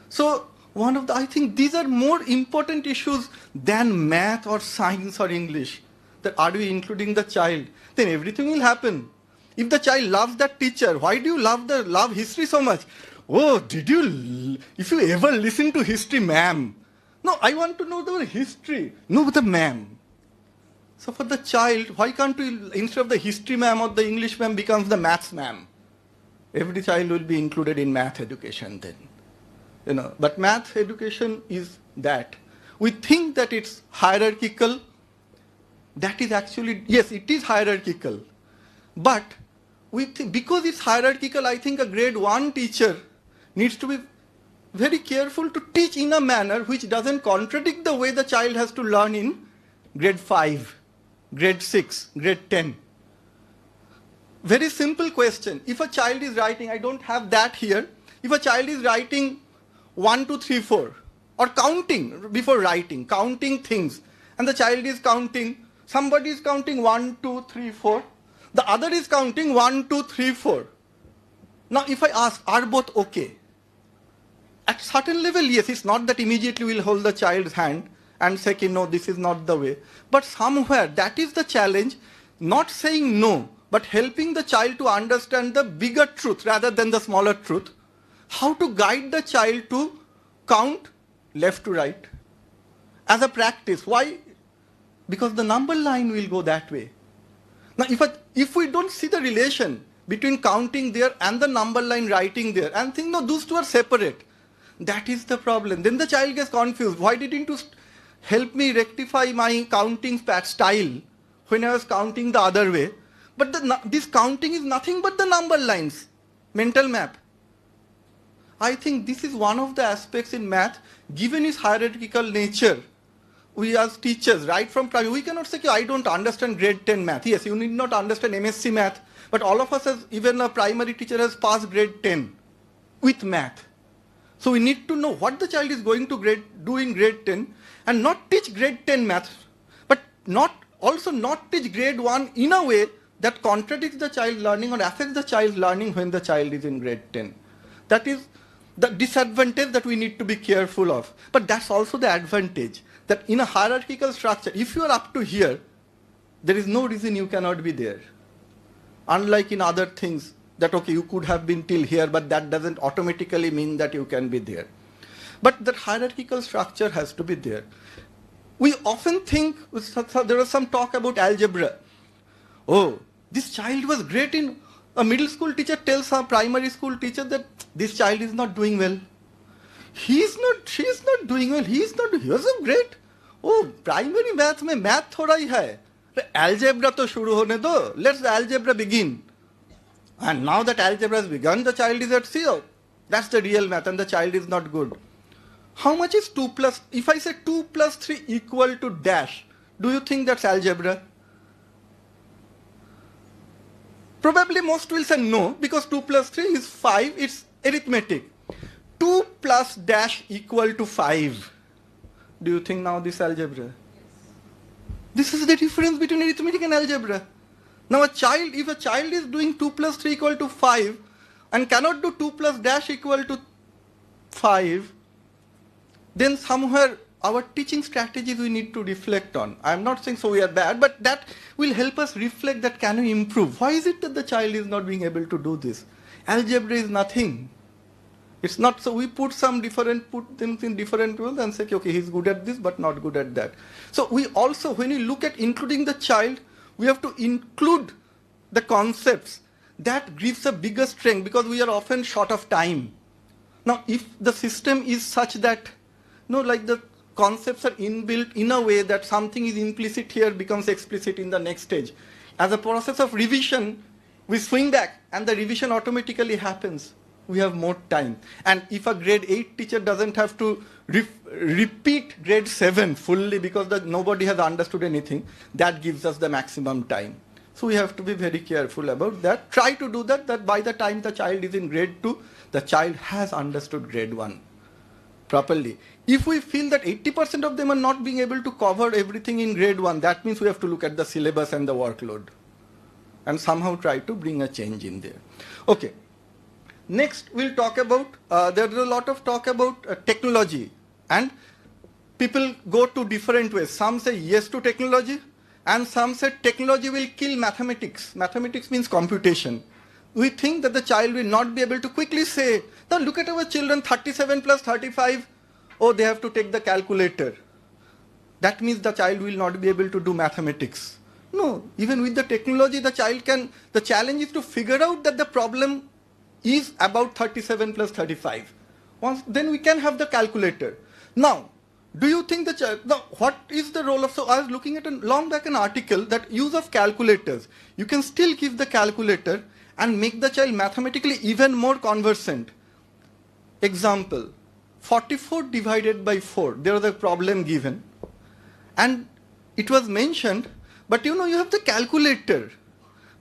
So I think these are more important issues than math or science or English. That are we including the child? Then everything will happen. If the child loves that teacher, why do you love history so much? Oh, if you ever listen to history, ma'am. No, I want to know the history. No, the ma'am. So for the child, why can't we, instead of the history ma'am or the English ma'am, becomes the maths ma'am? Every child will be included in math education then. You know, but math education is that. We think that it's hierarchical. That is actually, yes, it is hierarchical. But because it's hierarchical, I think a grade 1 teacher needs to be very careful to teach in a manner which doesn't contradict the way the child has to learn in grade 5, grade 6, grade 10. Very simple question. If a child is writing, I don't have that here. If a child is writing 1, 2, 3, 4, or counting before writing, counting things, and the child is counting, somebody is counting 1, 2, 3, 4, the other is counting 1, 2, 3, 4. Now if I ask, are both okay? At certain level, yes, it's not that immediately we'll hold the child's hand and say, no, this is not the way. But somewhere, that is the challenge, not saying no, but helping the child to understand the bigger truth rather than the smaller truth. How to guide the child to count left to right as a practice. Why? Because the number line will go that way. Now, if we don't see the relation between counting there and the number line writing there and think, no, those two are separate, that is the problem. Then the child gets confused. Why didn't you help me rectify my counting style when I was counting the other way? But this counting is nothing but the number lines, mental map. I think this is one of the aspects in math, given its hierarchical nature. We as teachers, right from primary, we cannot say, I don't understand grade 10 math. Yes, you need not understand MSc math, but all of us, as even a primary teacher, has passed grade 10 with math. So we need to know what the child is going to do in grade 10 and not teach grade 10 math, but also not teach grade 1 in a way that contradicts the child learning or affects the child's learning when the child is in grade 10. That is the disadvantage that we need to be careful of. But that's also the advantage, that in a hierarchical structure, if you are up to here, there is no reason you cannot be there. Unlike in other things, that okay, you could have been till here, but that doesn't automatically mean that you can be there. But that hierarchical structure has to be there. We often think, there was some talk about algebra. Oh, this child was great in, a middle school teacher tells a primary school teacher that this child is not doing well. She is not doing well, he was so great. Oh, primary math mein math thoda hi hai. Algebra to shuru hone do, let's the algebra begin. And now that algebra has begun, the child is at zero. That's the real math and the child is not good. How much is 2 plus, if I say 2 plus 3 equal to dash, do you think that's algebra? Probably most will say no, because 2 plus 3 is 5, it's arithmetic. 2 plus dash equal to 5. Do you think now this is algebra? This is the difference between arithmetic and algebra. Now if a child is doing 2 plus 3 equal to 5 and cannot do 2 plus dash equal to 5, then somewhere our teaching strategies we need to reflect on. I'm not saying so we are bad, but that will help us reflect that can we improve. Why is it that the child is not being able to do this? Algebra is nothing. It's not, so we put things in different roles and say, okay, he's good at this, but not good at that. So we also, when we look at including the child, we have to include the concepts that gives a bigger strength because we are often short of time. Now, if the system is such that, like the concepts are inbuilt in a way that something is implicit here becomes explicit in the next stage. As a process of revision, we swing back and the revision automatically happens. We have more time. And if a grade 8 teacher doesn't have to repeat grade 7 fully because nobody has understood anything, that gives us the maximum time. So we have to be very careful about that. Try to do that by the time the child is in grade 2, the child has understood grade 1 properly. If we feel that 80% of them are not being able to cover everything in grade 1, that means we have to look at the syllabus and the workload and somehow try to bring a change in there. Okay. Next, we'll talk about, there's a lot of talk about technology, and people go to different ways. Some say yes to technology, and some say technology will kill mathematics. Mathematics means computation. We think that the child will not be able to quickly say, now look at our children, 37 plus 35, oh, they have to take the calculator. That means the child will not be able to do mathematics. No, even with the technology, the challenge is to figure out that the problem is about 37 plus 35. Then we can have the calculator. Now, do you think what is the role of, so I was looking at long back an article that use of calculators. You can still give the calculator and make the child mathematically even more conversant. Example, 44 divided by 4, there was a problem given. And it was mentioned, but you have the calculator,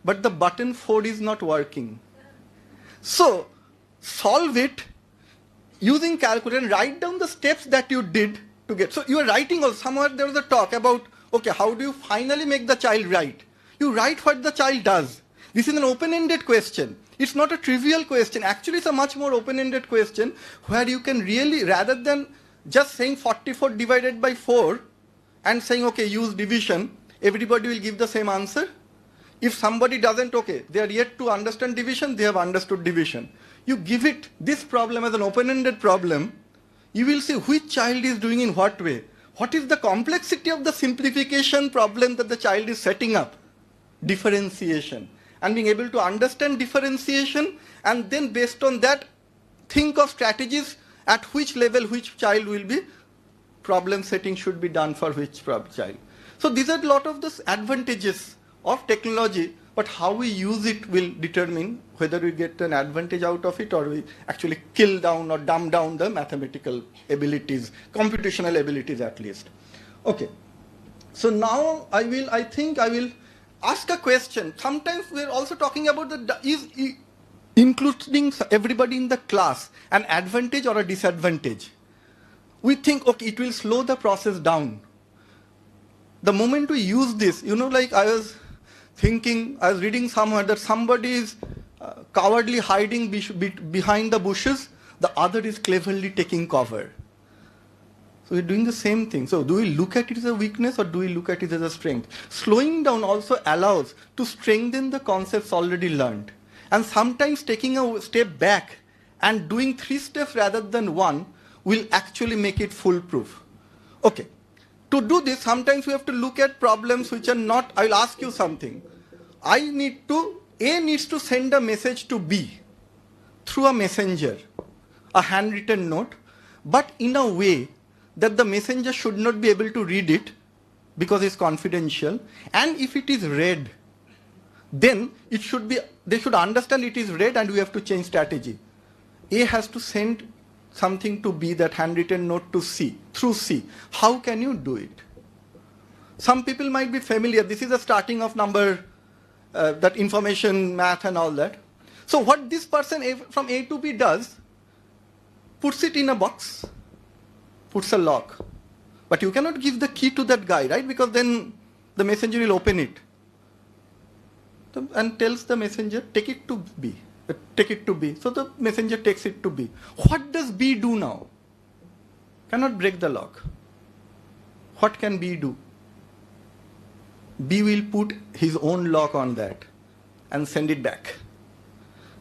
but the button 4 is not working. So, solve it using calculator and write down the steps that you did to get. So, you are writing also, somewhere there was a talk about, okay, how do you finally make the child write? You write what the child does. This is an open-ended question. It's not a trivial question. Actually, it's a much more open-ended question where you can really, rather than just saying 44 divided by 4 and saying, okay, use division, everybody will give the same answer. If somebody doesn't, okay, they are yet to understand division, they have understood division. You give it this problem as an open-ended problem, you will see which child is doing in what way. What is the complexity of the simplification problem that the child is setting up? Differentiation. And being able to understand differentiation, and then based on that, think of strategies at which level which child will be, problem setting should be done for which child. So these are a lot of the advantages of technology, but how we use it will determine whether we get an advantage out of it or we actually kill down or dumb down the mathematical abilities, computational abilities at least. Okay. So now I think I will ask a question. Sometimes we are also talking about including everybody in the class an advantage or a disadvantage. We think, okay, it will slow the process down. The moment we use this, like I was reading somewhere that somebody is cowardly hiding behind the bushes, the other is cleverly taking cover. So we're doing the same thing. So do we look at it as a weakness or do we look at it as a strength? Slowing down also allows to strengthen the concepts already learned. And sometimes taking a step back and doing 3 steps rather than 1 will actually make it foolproof. Okay. To do this, sometimes we have to look at problems which are not, I'll ask you something. A needs to send a message to B through a messenger, a handwritten note, but in a way that the messenger should not be able to read it because it's confidential. And if it is read, then they should understand it is read and we have to change strategy. A has to send something to B, that handwritten note to C, through C. How can you do it? Some people might be familiar. This is the starting of number, that information, math and all that. So what this person from A to B does, puts it in a box, puts a lock. But you cannot give the key to that guy, right? Because then the messenger will open it. And tells the messenger, take it to B. Take it to B. So the messenger takes it to B. What does B do now? Cannot break the lock. What can B do? B will put his own lock on that and send it back.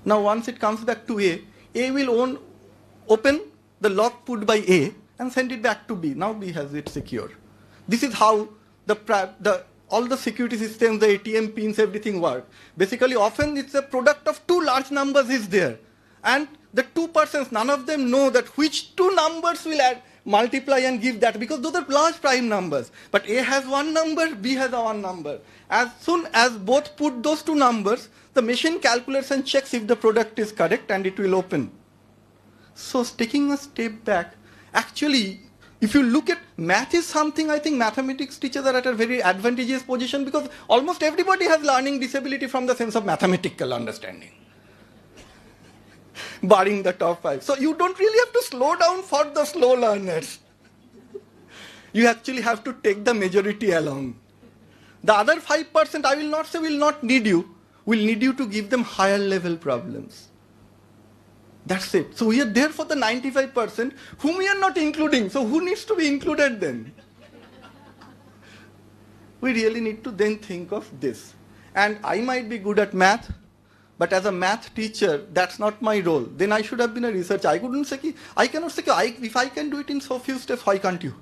Now once it comes back to A will open the lock put by A and send it back to B. Now B has it secure. This is how the all the security systems, the ATM pins, everything work. Basically, often it's a product of two large numbers is there. And the two persons, none of them know that which two numbers will add, multiply and give that, because those are large prime numbers. But A has one number, B has a one number. As soon as both put those two numbers, the machine calculates and checks if the product is correct and it will open. So taking a step back, actually, if you look at math is something, I think mathematics teachers are at a very advantageous position because almost everybody has learning disability from the sense of mathematical understanding, barring the top 5. So you don't really have to slow down for the slow learners. You actually have to take the majority along. The other 5%, I will not say will not need you, will need you to give them higher level problems. That's it. So we are there for the 95% whom we are not including. So who needs to be included then? We really need to then think of this. And I might be good at math, but as a math teacher, that's not my role. Then I should have been a researcher. I cannot say, if I can do it in so few steps, why can't you?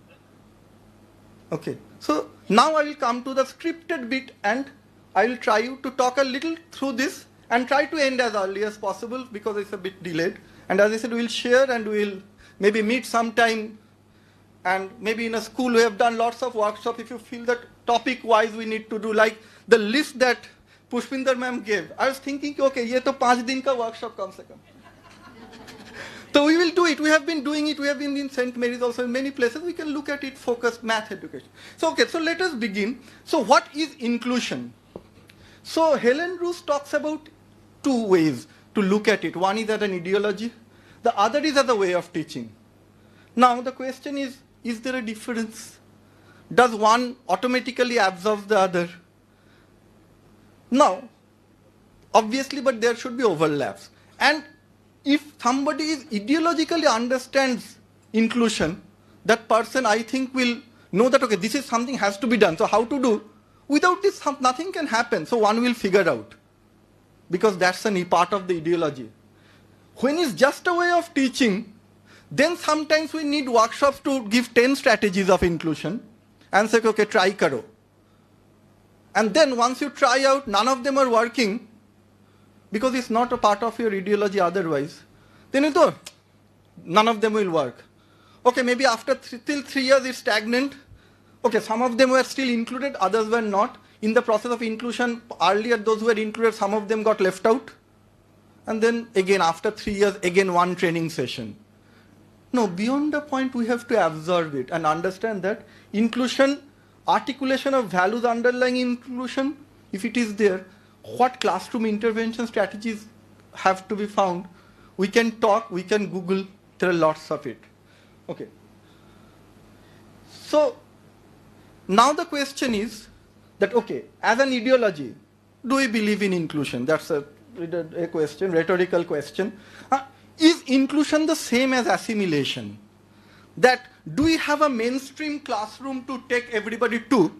Okay. So now I will come to the scripted bit and I will try to talk a little through this and try to end as early as possible because it's a bit delayed. And as I said, we'll share and we'll maybe meet sometime. And maybe in a school we have done lots of workshops. If you feel that topic-wise we need to do, like the list that Pushpinder ma'am gave. I was thinking, okay, ye to 5 din ka workshop kam se kam. So we will do it. We have been doing it. We have been in St. Mary's also in many places. We can look at it, focused math education. So okay, so let us begin. So what is inclusion? So Helen Roos talks about two ways to look at it. One is as an ideology. The other is as a way of teaching. Now the question is there a difference? Does one automatically absorb the other? No. Obviously, but there should be overlaps. And if somebody is ideologically understands inclusion, that person I think will know that, okay, this is something has to be done. So how to do? Without this, nothing can happen. So one will figure out. Because that's a part of the ideology. When it's just a way of teaching, then sometimes we need workshops to give 10 strategies of inclusion and say, okay, try karo. And then once you try out, none of them are working because it's not a part of your ideology otherwise. Then you know, none of them will work. Okay, maybe after till 3 years it's stagnant. Okay, some of them were still included, others were not. In the process of inclusion, earlier those who were included, some of them got left out. And then again, after 3 years, again one training session. No, beyond the point, we have to absorb it and understand that inclusion, articulation of values underlying inclusion, if it is there, what classroom intervention strategies have to be found. We can talk, we can Google, there are lots of it. Okay. So, now the question is that, okay, as an ideology, do we believe in inclusion? That's a question, rhetorical question. Is inclusion the same as assimilation? That do we have a mainstream classroom to take everybody to,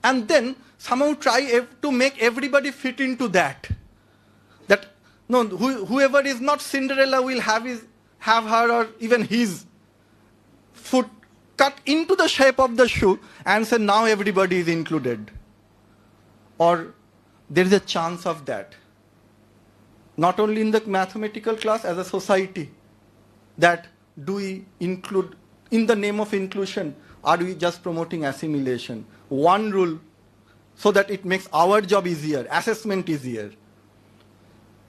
and then somehow try to make everybody fit into that? That no, whoever is not Cinderella will have her or even his foot cut into the shape of the shoe and say now everybody is included. Or there is a chance of that. Not only in the mathematical class, as a society, that do we include, in the name of inclusion, are we just promoting assimilation? One rule, so that it makes our job easier, assessment easier.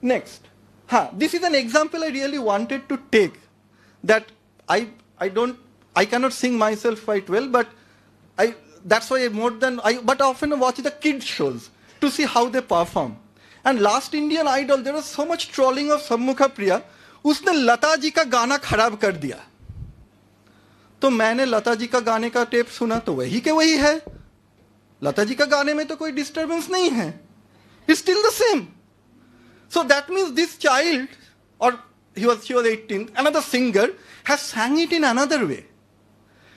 Next, this is an example I really wanted to take, that I cannot sing myself quite well, but that's why but I often watch the kids shows to see how they perform. And last Indian Idol, there was so much trolling of Sammukha Priya, उसने लता जी का गाना खराब कर दिया. तो मैंने लता जी का गाने का टेप सुना तो वही के वही है. लता जी का गाने में तो कोई disturbance नहीं है. It's still the same. So that means this child, or she was 18, another singer, has sang it in another way.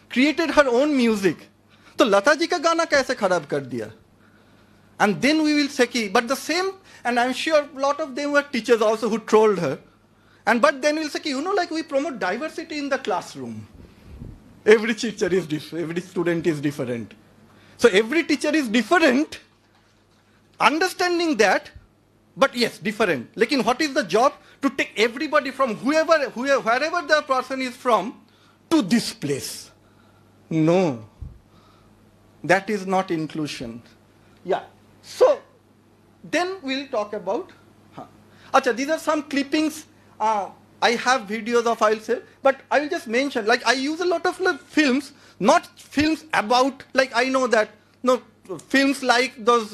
Created her own music. तो लता जी का गाना कैसे खराब कर दिया? And then we will say, but the same, and I'm sure a lot of them were teachers also who trolled her. But then we'll say, like we promote diversity in the classroom. Every teacher is different, every student is different. So every teacher is different, understanding that, but yes, different. Like, what is the job? To take everybody from wherever the person is from to this place. No. That is not inclusion. Yeah. So, then we'll talk about. Acha, these are some clippings. I have videos of, I'll say, but I will just mention, like, I use a lot of films, not films about, like, I know that, no, films like those,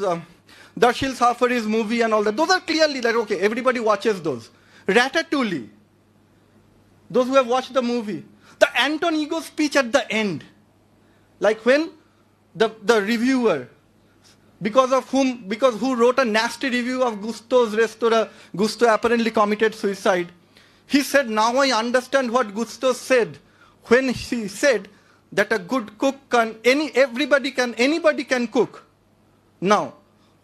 Darshil Safari's movie and all that. Those are clearly like, okay, everybody watches those. Ratatouille. Those who have watched the movie. The Anton Ego speech at the end. Like when the reviewer, because who wrote a nasty review of Gusto's restaurant, Gusto apparently committed suicide. He said, now I understand what Gusto said when he said that a good cook anybody can cook. Now,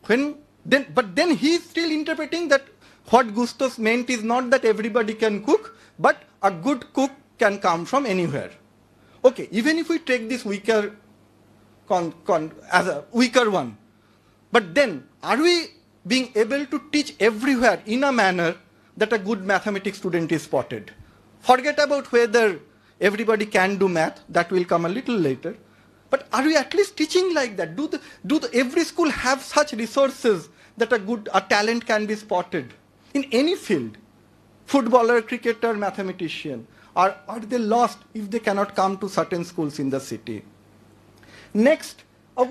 but then he's still interpreting that what Gusto's meant is not that everybody can cook, but a good cook can come from anywhere. Okay, even if we take this weaker as a weaker one, but then are we being able to teach everywhere in a manner that a good mathematics student is spotted? Forget about whether everybody can do math, that will come a little later. But are we at least teaching like that? Do every school have such resources that a talent can be spotted in any field? Footballer, cricketer, mathematician. Or are they lost if they cannot come to certain schools in the city? Next, I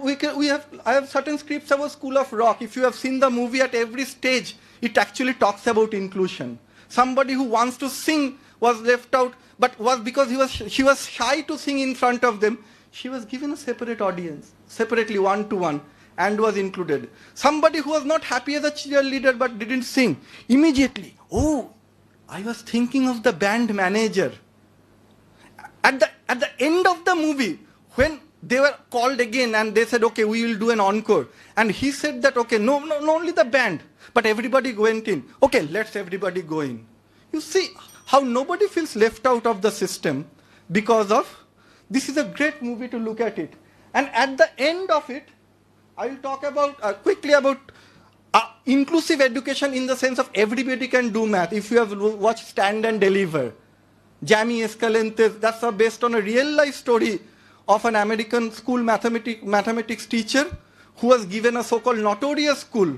have certain scripts about School of Rock. If you have seen the movie, at every stage, it actually talks about inclusion. Somebody who wants to sing was left out, but was because she was shy to sing in front of them. She was given a separate audience, separately one-to-one, and was included. Somebody who was not happy as a cheerleader but didn't sing, immediately, oh, I was thinking of the band manager. At the end of the movie, when they were called again and they said, okay, we will do an encore. And he said that, okay, no, not only the band, but everybody went in. Okay, let's everybody go in. You see how nobody feels left out of the system because of, this is a great movie to look at it. And at the end of it, I will talk about quickly about inclusive education in the sense of everybody can do math. If you have watched Stand and Deliver, Jamie Escalente's, that's based on a real life story of an American school mathematics teacher who was given a so-called notorious school,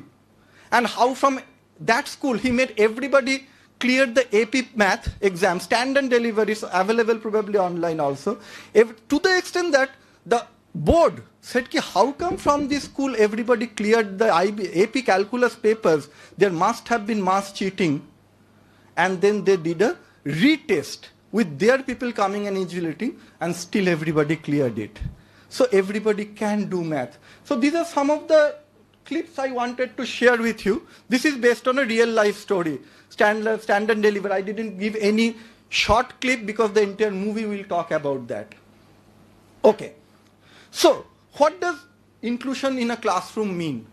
and how from that school he made everybody clear the AP math exam. Stand and Deliver is available probably online also. To the extent that the board said, how come from this school everybody cleared the AP calculus papers? There must have been mass cheating. And then they did a retest with their people coming and invigilating, and still everybody cleared it. So everybody can do math. So these are some of the clips I wanted to share with you. This is based on a real life story. Stand and Deliver. I didn't give any short clip because the entire movie will talk about that. Okay. So what does inclusion in a classroom mean?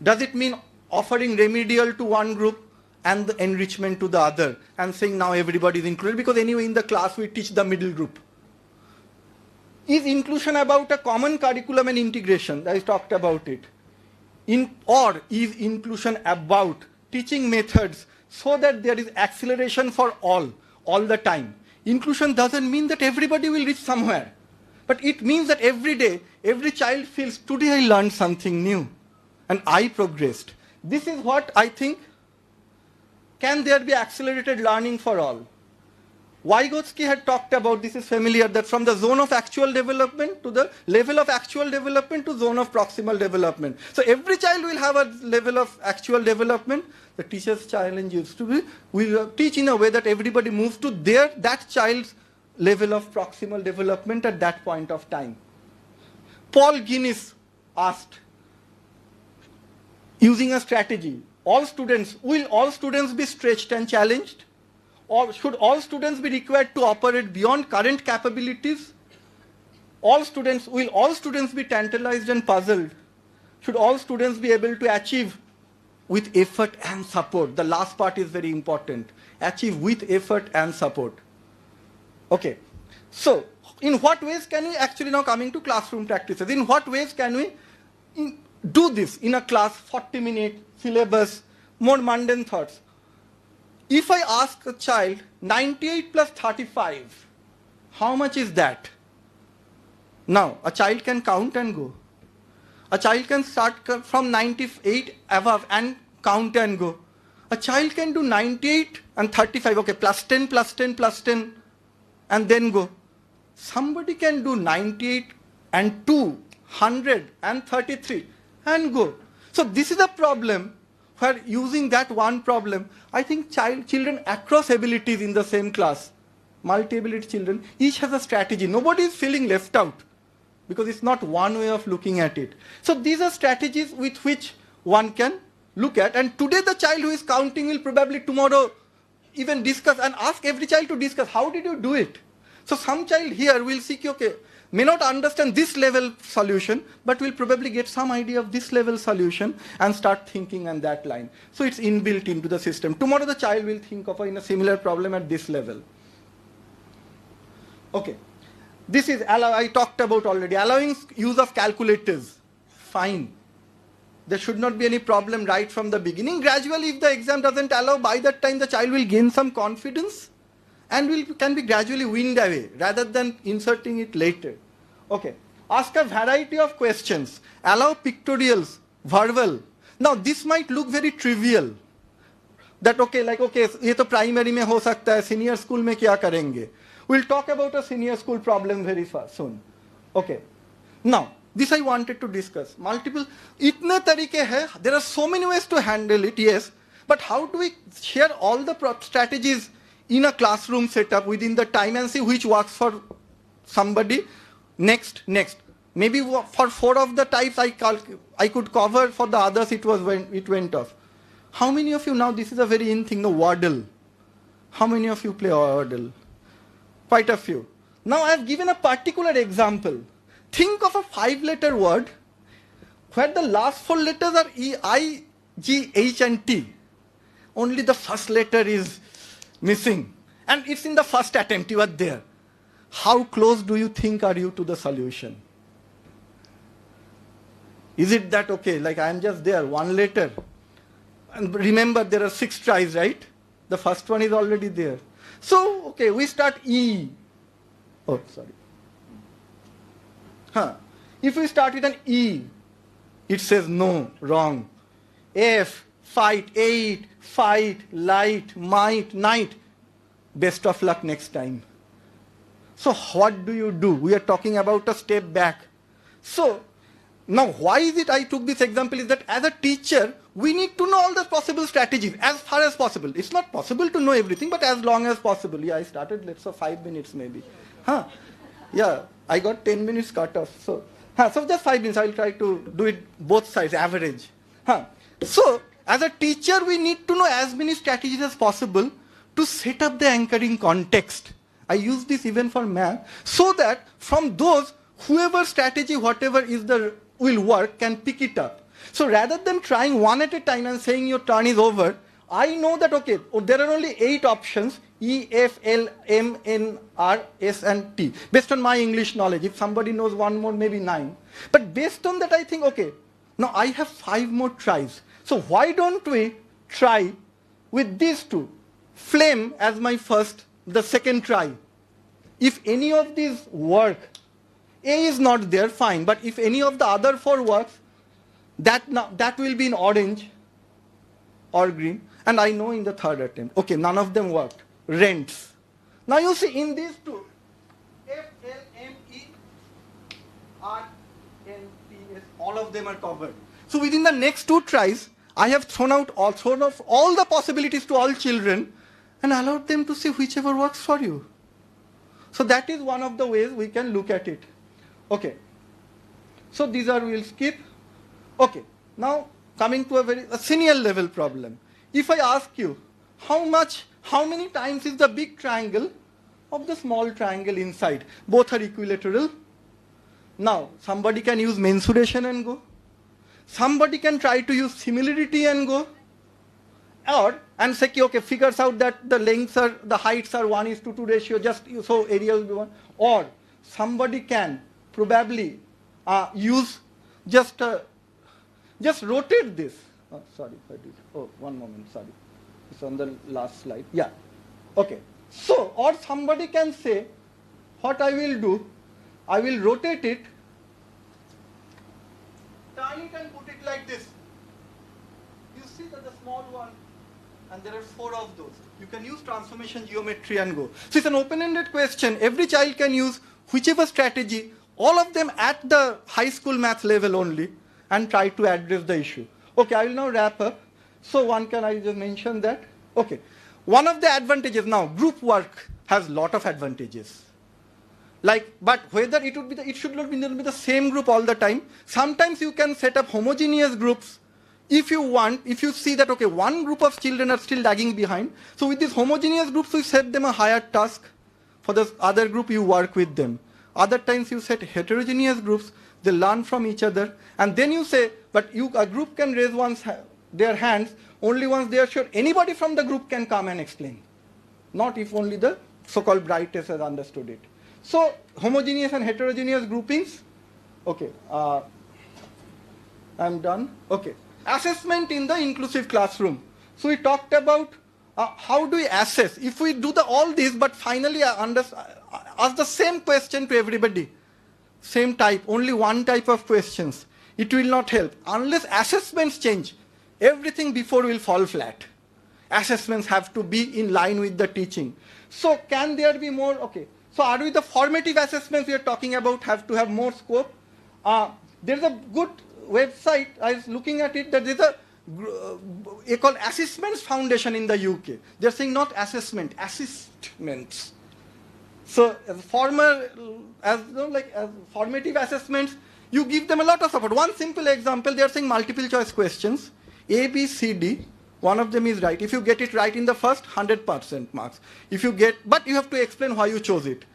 Does it mean offering remedial to one group and the enrichment to the other and saying now everybody is included? Because anyway in the class we teach the middle group. Is inclusion about a common curriculum and integration? I talked about it. Or is inclusion about teaching methods so that there is acceleration for all the time? Inclusion doesn't mean that everybody will reach somewhere. But it means that every day, every child feels, today I learned something new and I progressed. This is what I think, can there be accelerated learning for all? Vygotsky had talked about, this is familiar, that from the zone of actual development to the level of actual development to zone of proximal development. So every child will have a level of actual development. The teacher's challenge used to be, we teach in a way that everybody moves to that child's level of proximal development at that point of time. Paul Guinness asked, using a strategy, will all students be stretched and challenged? Or should all students be required to operate beyond current capabilities? Will all students be tantalized and puzzled? Should all students be able to achieve with effort and support? The last part is very important. Achieve with effort and support. Okay. So, in what ways can we actually, now coming to classroom practices, in what ways can we do this in a class, 40-minute syllabus, more mundane thoughts? If I ask a child 98 plus 35, how much is that? Now, a child can count and go. A child can start from 98 above and count and go. A child can do 98 and 35, okay, plus 10, plus 10, plus 10, and then go. Somebody can do 98 and 2, 100 and 33, and go. So this is a problem where using that one problem, I think children across abilities in the same class, multi-ability children, each has a strategy. Nobody is feeling left out, because it's not one way of looking at it. So these are strategies with which one can look at. And today the child who is counting will probably tomorrow even discuss and ask every child to discuss, how did you do it? So some child here will see, okay, may not understand this level solution, but will probably get some idea of this level solution and start thinking on that line. So it's inbuilt into the system. Tomorrow the child will think of a similar problem at this level. Okay. This is, I talked about already, allowing use of calculators. Fine. There should not be any problem right from the beginning. Gradually, if the exam doesn't allow, by that time the child will gain some confidence and can be gradually weaned away rather than inserting it later. Okay. Ask a variety of questions. Allow pictorials, verbal. Now, this might look very trivial. That, okay, like, okay, ये तो primary में हो सकता है, senior school में क्या करेंगे? We'll talk about a senior school problem very soon. Okay. Now, this I wanted to discuss. Multiple, itne tarike hai, there are so many ways to handle it, yes. But how do we share all the strategies in a classroom setup within the time and see which works for somebody? Next. Maybe for 4 of the types I could cover, for the others it went off. How many of you now, this is a very in thing, the Wordle. How many of you play Wordle? Quite a few. Now I have given a particular example. Think of a 5-letter word where the last 4 letters are E, I, G, H and T. Only the first letter is missing. And it's in the first attempt, you are there. How close do you think are you to the solution? Is it that, okay, like I am just there, 1 letter. And remember, there are 6 tries, right? The first one is already there. So, okay, we start E. Oh, sorry. If we start with an E, it says no, wrong. F, fight, 8, fight, light, might, night. Best of luck next time. So what do you do? We are talking about a step back. So, now why is it I took this example is that as a teacher, we need to know all the possible strategies as far as possible. It's not possible to know everything, but as long as possible. Yeah, I started, let's say 5 minutes maybe. Yeah, I got 10 minutes cut off. So just 5 minutes, I'll try to do it both sides, average. So, as a teacher, we need to know as many strategies as possible to set up the anchoring context. I use this even for math, so that from those, whoever strategy, whatever is will work, can pick it up. So rather than trying one at a time and saying your turn is over, I know that, okay, there are only 8 options, E, F, L, M, N, R, S and T. Based on my English knowledge, if somebody knows one more, maybe 9. But based on that, I think, okay, now I have 5 more tries. So why don't we try with these 2? Flame as my the second try. If any of these work, A is not there, fine. But if any of the other 4 works, that will be in orange or green. And I know in the 3rd attempt, okay, none of them worked. Rents. Now you see in these 2, F, L, M, E, R, N, T, S, all of them are covered. So within the next 2 tries, I have thrown off all the possibilities to all children and allowed them to see whichever works for you. So that is one of the ways we can look at it. Okay. So these we'll skip. Okay. Now coming to a senior level problem. If I ask you, how many times is the big triangle of the small triangle inside? Both are equilateral. Now, somebody can use mensuration and go. Somebody can try to use similarity and go. And say, okay, figures out that the heights are 1:2 ratio, just so area will be 1. Or somebody can probably use just rotate this. Oh, sorry, I did. Oh, one moment, sorry. It's on the last slide. Yeah. Okay. So, or somebody can say, what I will do, I will rotate it, turn it and put it like this. You see that the small one, and there are 4 of those. You can use transformation geometry and go. So it's an open-ended question. Every child can use whichever strategy, all of them at the high school math level only, and try to address the issue. Okay, I will now wrap up. So I just mention that? Okay. One of the advantages now, group work has a lot of advantages. But whether it should not be the same group all the time. Sometimes you can set up homogeneous groups if you see that, okay, one group of children are still lagging behind. So with these homogeneous groups, you set them a higher task. For the other group, you work with them. Other times you set heterogeneous groups, they learn from each other, and then you say, but a group can raise their hands only once they are sure anybody from the group can come and explain. Not if only the so-called brightest has understood it. So homogeneous and heterogeneous groupings. Okay, I'm done. Okay, assessment in the inclusive classroom. So we talked about how do we assess? If we do all this, but finally ask the same question to everybody, same type, only one type of questions, it will not help. Unless assessments change, everything before will fall flat. Assessments have to be in line with the teaching. So can there be more? Okay. So are we the formative assessments we are talking about have to have more scope? There's a good website, I was looking at it, that there's a called Assessments Foundation in the UK. They're saying not assessment, assessments. So as formative assessments, you give them a lot of support. One simple example, they're saying multiple choice questions, A, B, C, D. One of them is right. If you get it right in the first, 100% marks. But you have to explain why you chose it.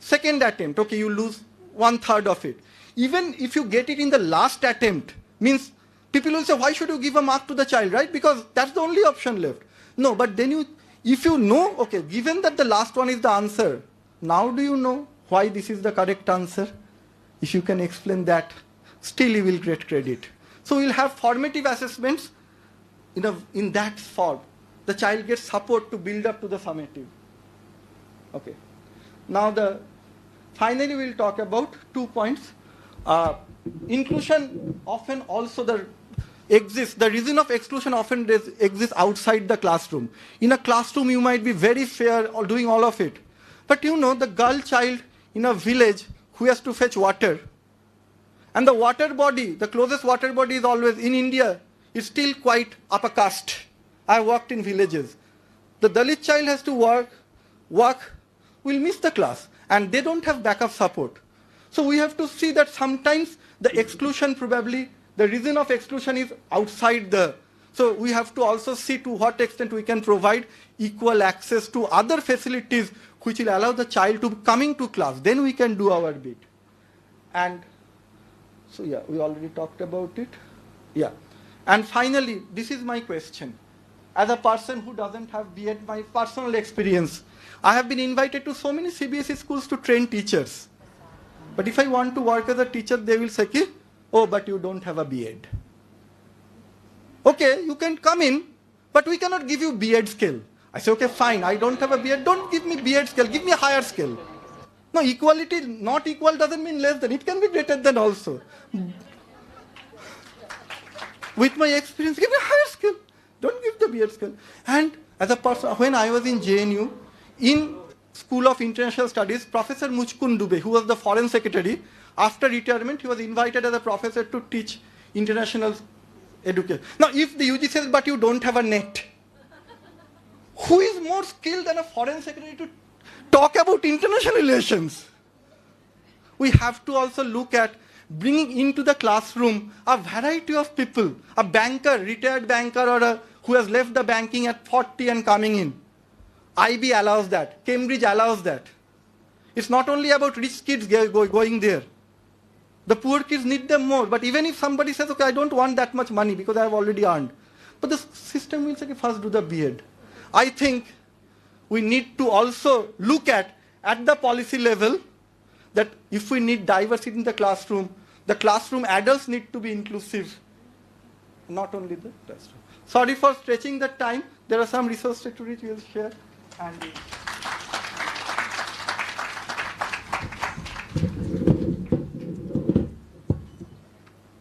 Second attempt, okay, you lose 1/3 of it. Even if you get it in the last attempt, means people will say, why should you give a mark to the child, right? Because that's the only option left. No, but then if you know, okay, given that the last one is the answer, now do you know why this is the correct answer? If you can explain that, still you will get credit. So we'll have formative assessments in that form. The child gets support to build up to the summative. Okay. Now finally we'll talk about 2 points. Inclusion often also exists. The reason of exclusion often exists outside the classroom. In a classroom you might be very fair or doing all of it. But the girl child in a village who has to fetch water, and the water body, the closest water body is always in India, is still quite upper caste. I worked in villages. The Dalit child has to work, will miss the class, and they don't have backup support. So we have to see that sometimes the exclusion probably, the reason of exclusion is outside so we have to also see to what extent we can provide equal access to other facilities which will allow the child to coming to class. Then we can do our bit. And so yeah, we already talked about it. Yeah. And finally, this is my question. As a person who doesn't have B.Ed, my personal experience, I have been invited to so many CBSE schools to train teachers. But if I want to work as a teacher, they will say, oh, but you don't have a B.Ed. Okay, you can come in, but we cannot give you B.Ed skill. I say, okay, fine, I don't have a B.Ed. Don't give me B.Ed skill, give me a higher skill. No, equality, not equal doesn't mean less than. It can be greater than also. With my experience, give me a higher skill. Don't give the B.Ed skill. And as a person, when I was in JNU, in School of International Studies, Professor Muchkund Dubey, who was the foreign secretary, after retirement, he was invited as a professor to teach international education. Now, if the UG says, but you don't have a net, who is more skilled than a foreign secretary to talk about international relations? We have to also look at bringing into the classroom a variety of people, a banker, retired banker, or who has left the banking at 40 and coming in. IB allows that. Cambridge allows that. It's not only about rich kids going there. The poor kids need them more. But even if somebody says, okay, I don't want that much money because I have already earned. But the system will say, first do the B.Ed. I think we need to also look at the policy level, that if we need diversity in the classroom adults need to be inclusive, not only the classroom. Sorry for stretching the time. There are some resources to which we will share. And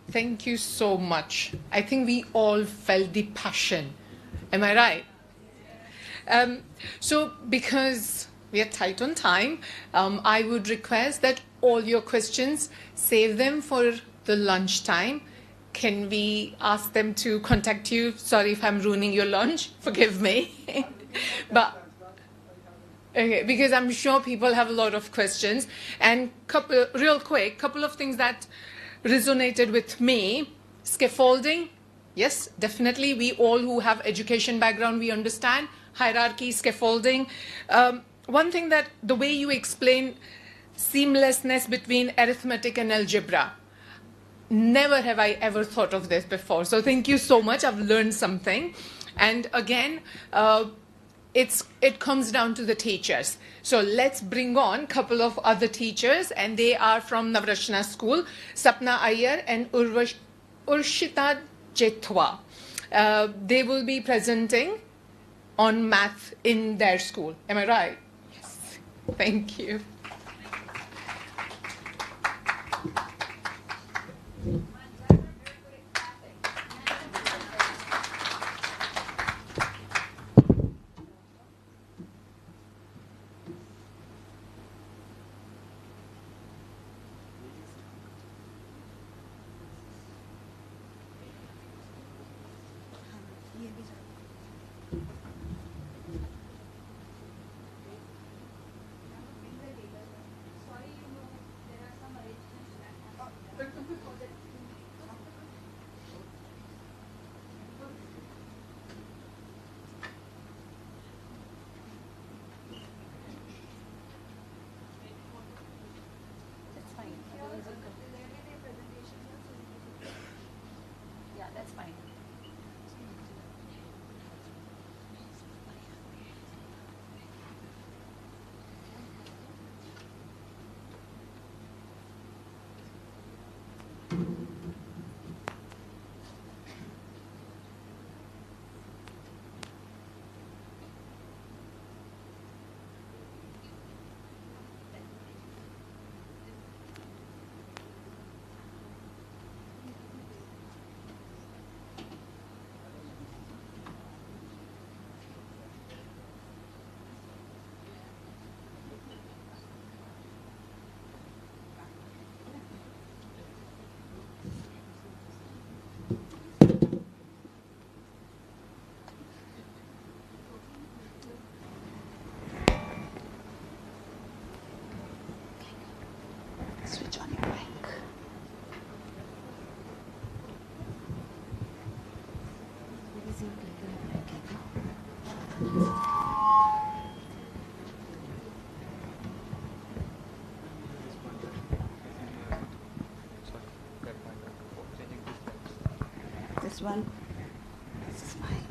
thank you so much. I think we all felt the passion. Am I right? So because we are tight on time, I would request that all your questions, save them for the lunch time. Can we ask them to contact you? Sorry if I'm ruining your lunch. Forgive me. But okay, because I'm sure people have a lot of questions. And real quick, couple of things that resonated with me. Scaffolding, yes, definitely. We all who have education background, we understand hierarchy, scaffolding. One thing that the way you explain seamlessness between arithmetic and algebra, never have I ever thought of this before. So thank you so much. I've learned something. And again, it comes down to the teachers. So let's bring on a couple of other teachers, and they are from Navrachna School, Sapna Iyer and Urshita Jethwa. They will be presenting on math in their school. Am I right? Yes. Thank you. Switch on your mic. This one. This is mine.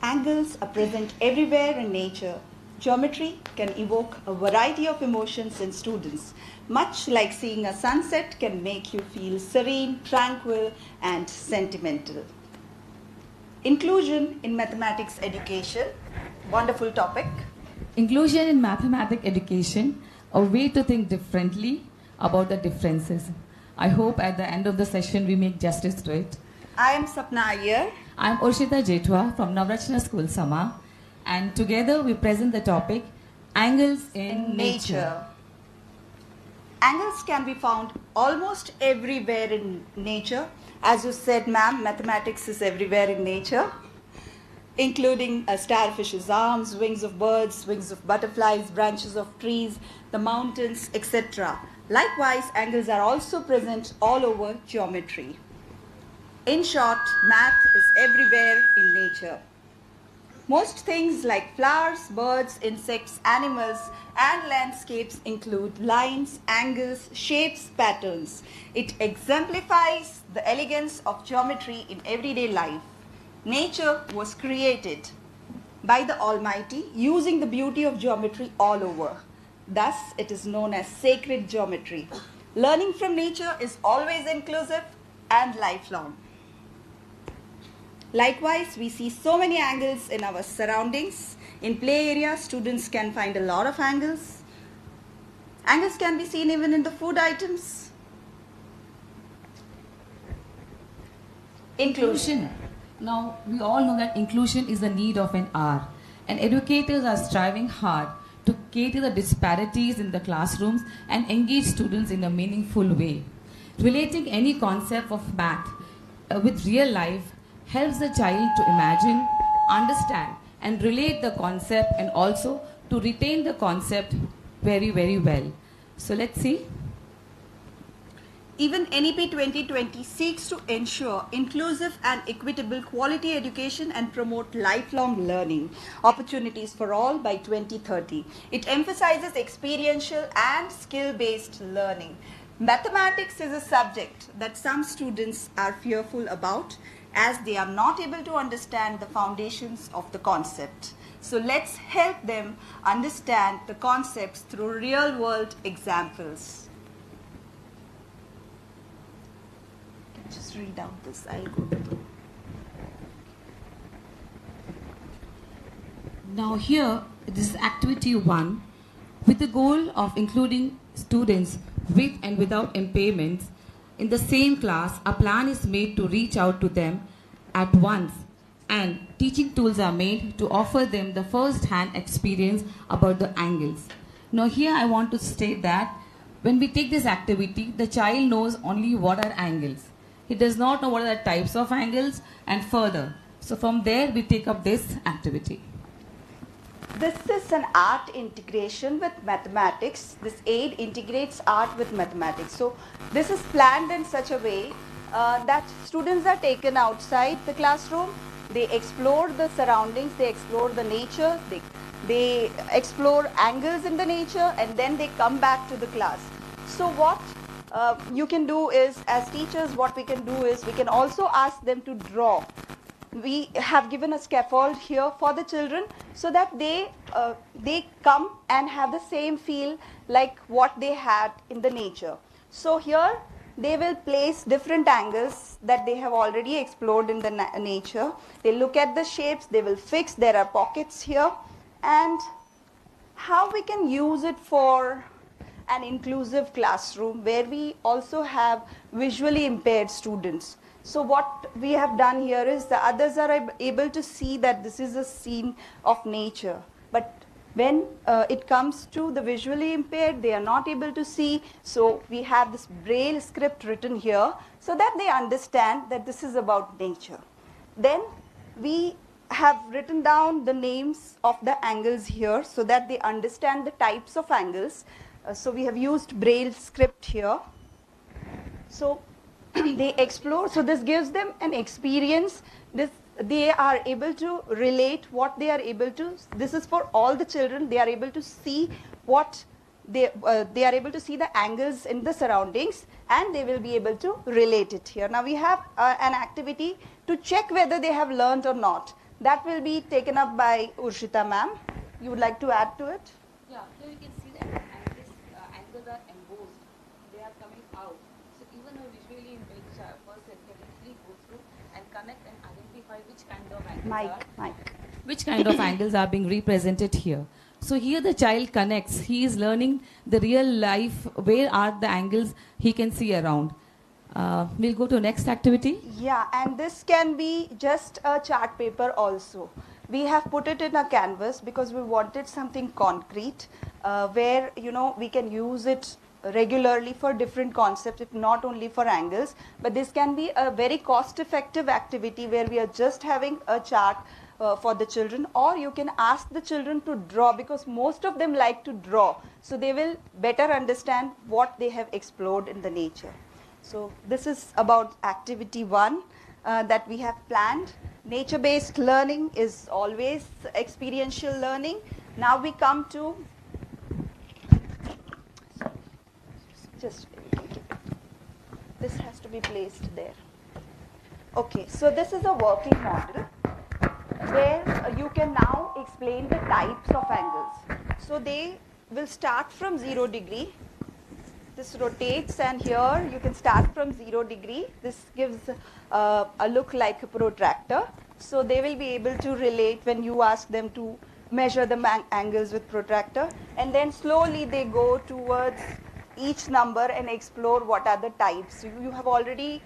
Angles are present everywhere in nature. Geometry can evoke a variety of emotions in students. Much like seeing a sunset can make you feel serene, tranquil, and sentimental. Inclusion in mathematics education. Wonderful topic. Inclusion in mathematics education, a way to think differently about the differences. I hope at the end of the session we make justice to it. I am Sapna Iyer. I am Urshita Jethwa from Navrachna School, Sama. And together we present the topic, Angles in Nature. Angles can be found almost everywhere in nature. As you said, ma'am, mathematics is everywhere in nature, including starfish's arms, wings of birds, wings of butterflies, branches of trees, the mountains, etc. Likewise, angles are also present all over geometry. In short, math is everywhere in nature. Most things like flowers, birds, insects, animals, and landscapes include lines, angles, shapes, patterns. It exemplifies the elegance of geometry in everyday life. Nature was created by the Almighty using the beauty of geometry all over. Thus, it is known as sacred geometry. Learning from nature is always inclusive and lifelong. Likewise, we see so many angles in our surroundings. In play area, students can find a lot of angles. Angles can be seen even in the food items. Inclusion. Now, we all know that inclusion is the need of an hour, and educators are striving hard to cater the disparities in the classrooms and engage students in a meaningful way. Relating any concept of math with real life helps the child to imagine, understand, and relate the concept, and also to retain the concept very, very well. So let's see. Even NEP 2020 seeks to ensure inclusive and equitable quality education and promote lifelong learning opportunities for all by 2030. It emphasizes experiential and skill-based learning. Mathematics is a subject that some students are fearful about, as they are not able to understand the foundations of the concept. So let's help them understand the concepts through real-world examples. Just read out this, I'll go through. Now here, this is activity 1, with the goal of including students with and without impairments in the same class. A plan is made to reach out to them at once, and teaching tools are made to offer them the first-hand experience about the angles. Now here I want to state that when we take this activity, the child knows only what are angles. He does not know what are the types of angles and further. So from there we take up this activity. This is an art integration with mathematics. This aid integrates art with mathematics. So this is planned in such a way that students are taken outside the classroom. They explore the surroundings, they explore the nature, they explore angles in the nature, and then they come back to the class. So what you can do is, as teachers, what we can do is we can also ask them to draw. We have given a scaffold here for the children so that they come and have the same feel like what they had in the nature. So here they will place different angles that they have already explored in the nature. They look at the shapes, they will fix, there are pockets here, and how we can use it for an inclusive classroom where we also have visually impaired students. So what we have done here is the others are able to see that this is a scene of nature. But when it comes to the visually impaired, they are not able to see. So we have this braille script written here so that they understand that this is about nature. Then we have written down the names of the angles here so that they understand the types of angles. So we have used braille script here. So they explore, so this gives them an experience. They are able to relate what they are able to. This is for all the children. They are able to see what they are able to see the angles in the surroundings, and they will be able to relate it here. Now we have an activity to check whether they have learned or not. That will be taken up by Urshita ma'am. You would like to add to it? Yeah, here you can see that angles are embossed. They are coming out. So even a visually impaired person can easily go through and connect and identify which kind of angles are being represented here. So here the child connects. He is learning the real life. Where are the angles he can see around? We'll go to next activity. Yeah, and this can be just a chart paper also. We have put it in a canvas because we wanted something concrete where we can use it regularly for different concepts, if not only for angles. But this can be a very cost-effective activity where we are just having a chart for the children, or you can ask the children to draw, because most of them like to draw. So they will better understand what they have explored in the nature. So this is about activity 1 that we have planned. nature-based learning is always experiential learning. Now we come to just this has to be placed there. Okay, so this is a working model where you can now explain the types of angles. So they will start from 0 degree. This rotates, and here you can start from 0 degree. This gives a look like a protractor. So they will be able to relate when you ask them to measure the angles with protractor, and then slowly they go towards each number and explore what are the types. You have already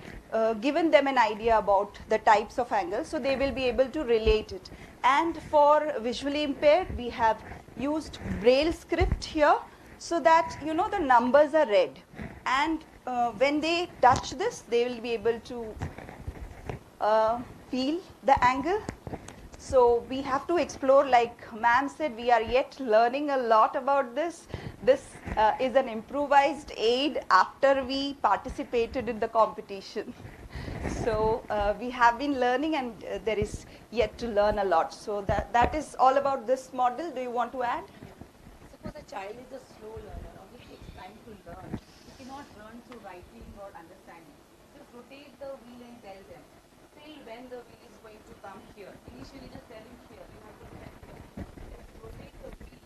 given them an idea about the types of angles, so they will be able to relate it. And for visually impaired, we have used Braille script here, so that the numbers are read, and when they touch this, they will be able to feel the angle. So we have to explore, like ma'am said, we are yet learning a lot about this. This is an improvised aid after we participated in the competition. So we have been learning, and there is yet to learn a lot. So that is all about this model. Do you want to add? Suppose a child is a slow learner or he takes time to learn. He cannot learn through writing or understanding. Just rotate the wheel and tell them till when the wheel is going to come here. Initially just tell him here, you have to stand here. Just rotate the wheel,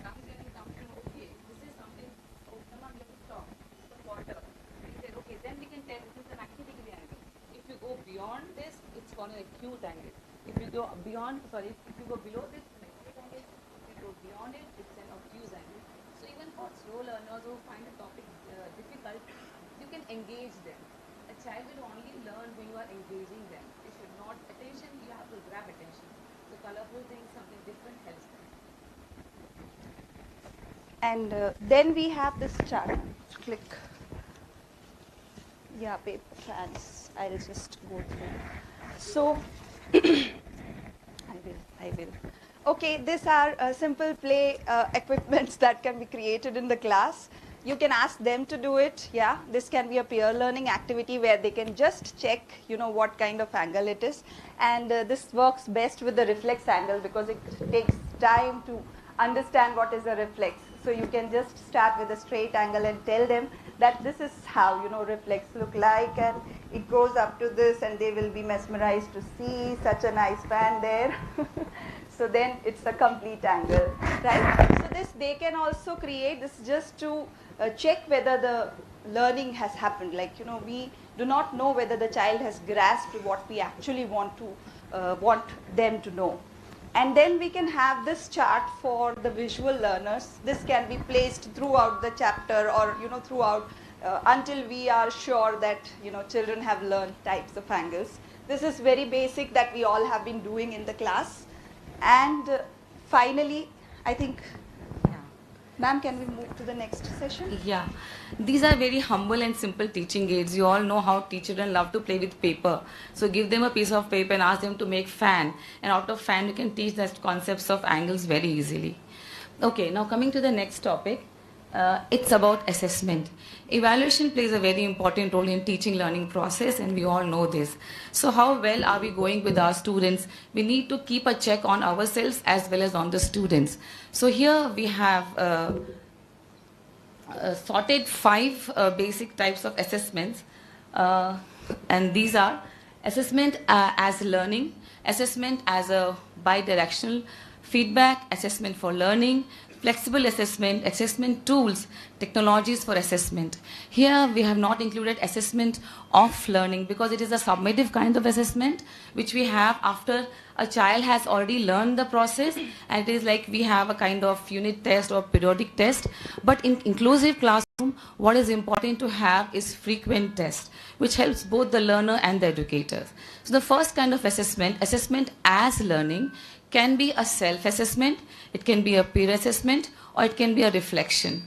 comes in and comes to okay, this is something, oh come on, you have to stop. The quarter. He said, okay, then we can tell this is an 90 degree angle. If you go beyond this, it's called an acute angle. If you go beyond, sorry, if you go below this, it's an acute angle. If you go beyond it, it's an obtuse angle. So even for slow learners who find a topic difficult, you can engage them. A child will only learn when you are engaging them. They should not, attention, you have to grab attention. So colorful things, something different helps them. And then we have this chart. Click. Yeah, paper fans. I'll just go through. So, I will. Okay, these are simple play equipments that can be created in the class. You can ask them to do it. Yeah, this can be a peer learning activity where they can just check, what kind of angle it is. And this works best with the reflex angle because it takes time to understand what is a reflex. So you can just start with a straight angle and tell them that this is how, reflex look like, and it goes up to this, and they will be mesmerized to see such a nice fan there. So then it's a complete angle, right? So this they can also create this just to check whether the learning has happened. Like, we do not know whether the child has grasped what we actually want them to know. And then we can have this chart for the visual learners. This can be placed throughout the chapter or, throughout until we are sure that, children have learned types of angles. This is very basic that we all have been doing in the class. And finally, I think, ma'am, can we move to the next session? Yeah, these are very humble and simple teaching aids. You all know how children love to play with paper. So give them a piece of paper and ask them to make fan. And out of fan, you can teach the concepts of angles very easily. Okay, now coming to the next topic. It's about assessment. Evaluation plays a very important role in teaching learning process, and we all know this. So how well are we going with our students? We need to keep a check on ourselves as well as on the students. So here we have sorted 5 basic types of assessments, and these are assessment as learning, assessment as a bidirectional feedback, assessment for learning, flexible assessment, assessment tools, technologies for assessment. Here we have not included assessment of learning because it is a summative kind of assessment which we have after a child has already learned the process, and it is like we have a kind of unit test or periodic test. But in inclusive classroom, what is important to have is frequent test, which helps both the learner and the educators. So the first kind of assessment, assessment as learning, can be a self-assessment, it can be a peer assessment, or it can be a reflection.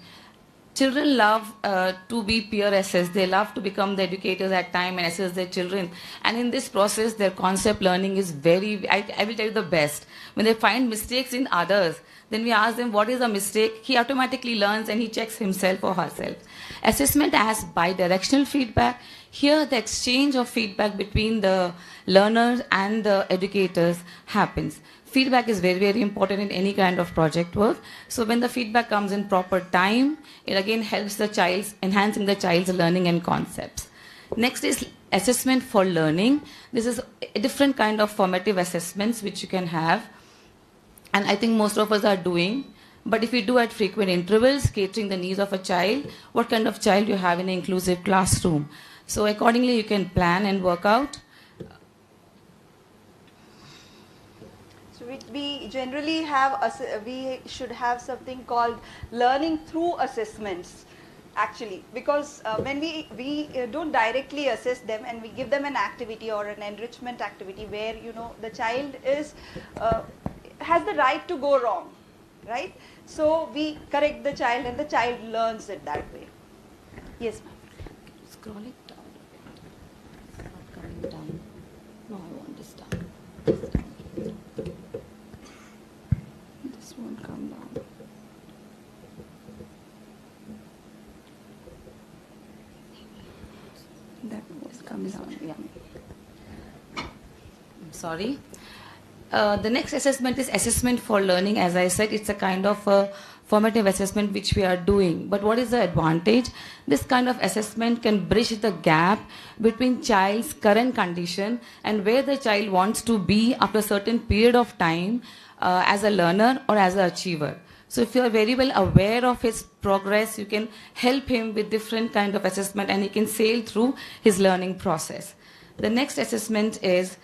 children love to be peer assessed. They love to become the educators at time and assess their children. And in this process, their concept learning is very, I will tell you the best. When they find mistakes in others, then we ask them, what is a mistake? He automatically learns and he checks himself or herself. Assessment as bidirectional feedback. Here, the exchange of feedback between the learners and the educators happens. Feedback is very, very important in any kind of project work. So when the feedback comes in proper time, it again helps the child's, enhancing the child's learning and concepts. Next is assessment for learning. This is a different kind of formative assessments which you can have. And I think most of us are doing. But if you do at frequent intervals, catering the needs of a child, what kind of child you have in an inclusive classroom. So accordingly, you can plan and work out. So we generally have, we should have something called learning through assessments, actually, because when we don't directly assess them and we give them an activity or an enrichment activity where, you know, the child is, has the right to go wrong, right? So we correct the child and the child learns it that way. Yes, ma'am. Scroll it down a bit. It's not coming down. No, I want this down. This down. This won't come down. That was coming down. Yeah. I'm sorry. The next assessment is assessment for learning. As I said, it's a kind of a formative assessment which we are doing. But what is the advantage? This kind of assessment can bridge the gap between child's current condition and where the child wants to be after a certain period of time as a learner or as an achiever. So if you are very well aware of his progress, you can help him with different kind of assessment and he can sail through his learning process. The next assessment is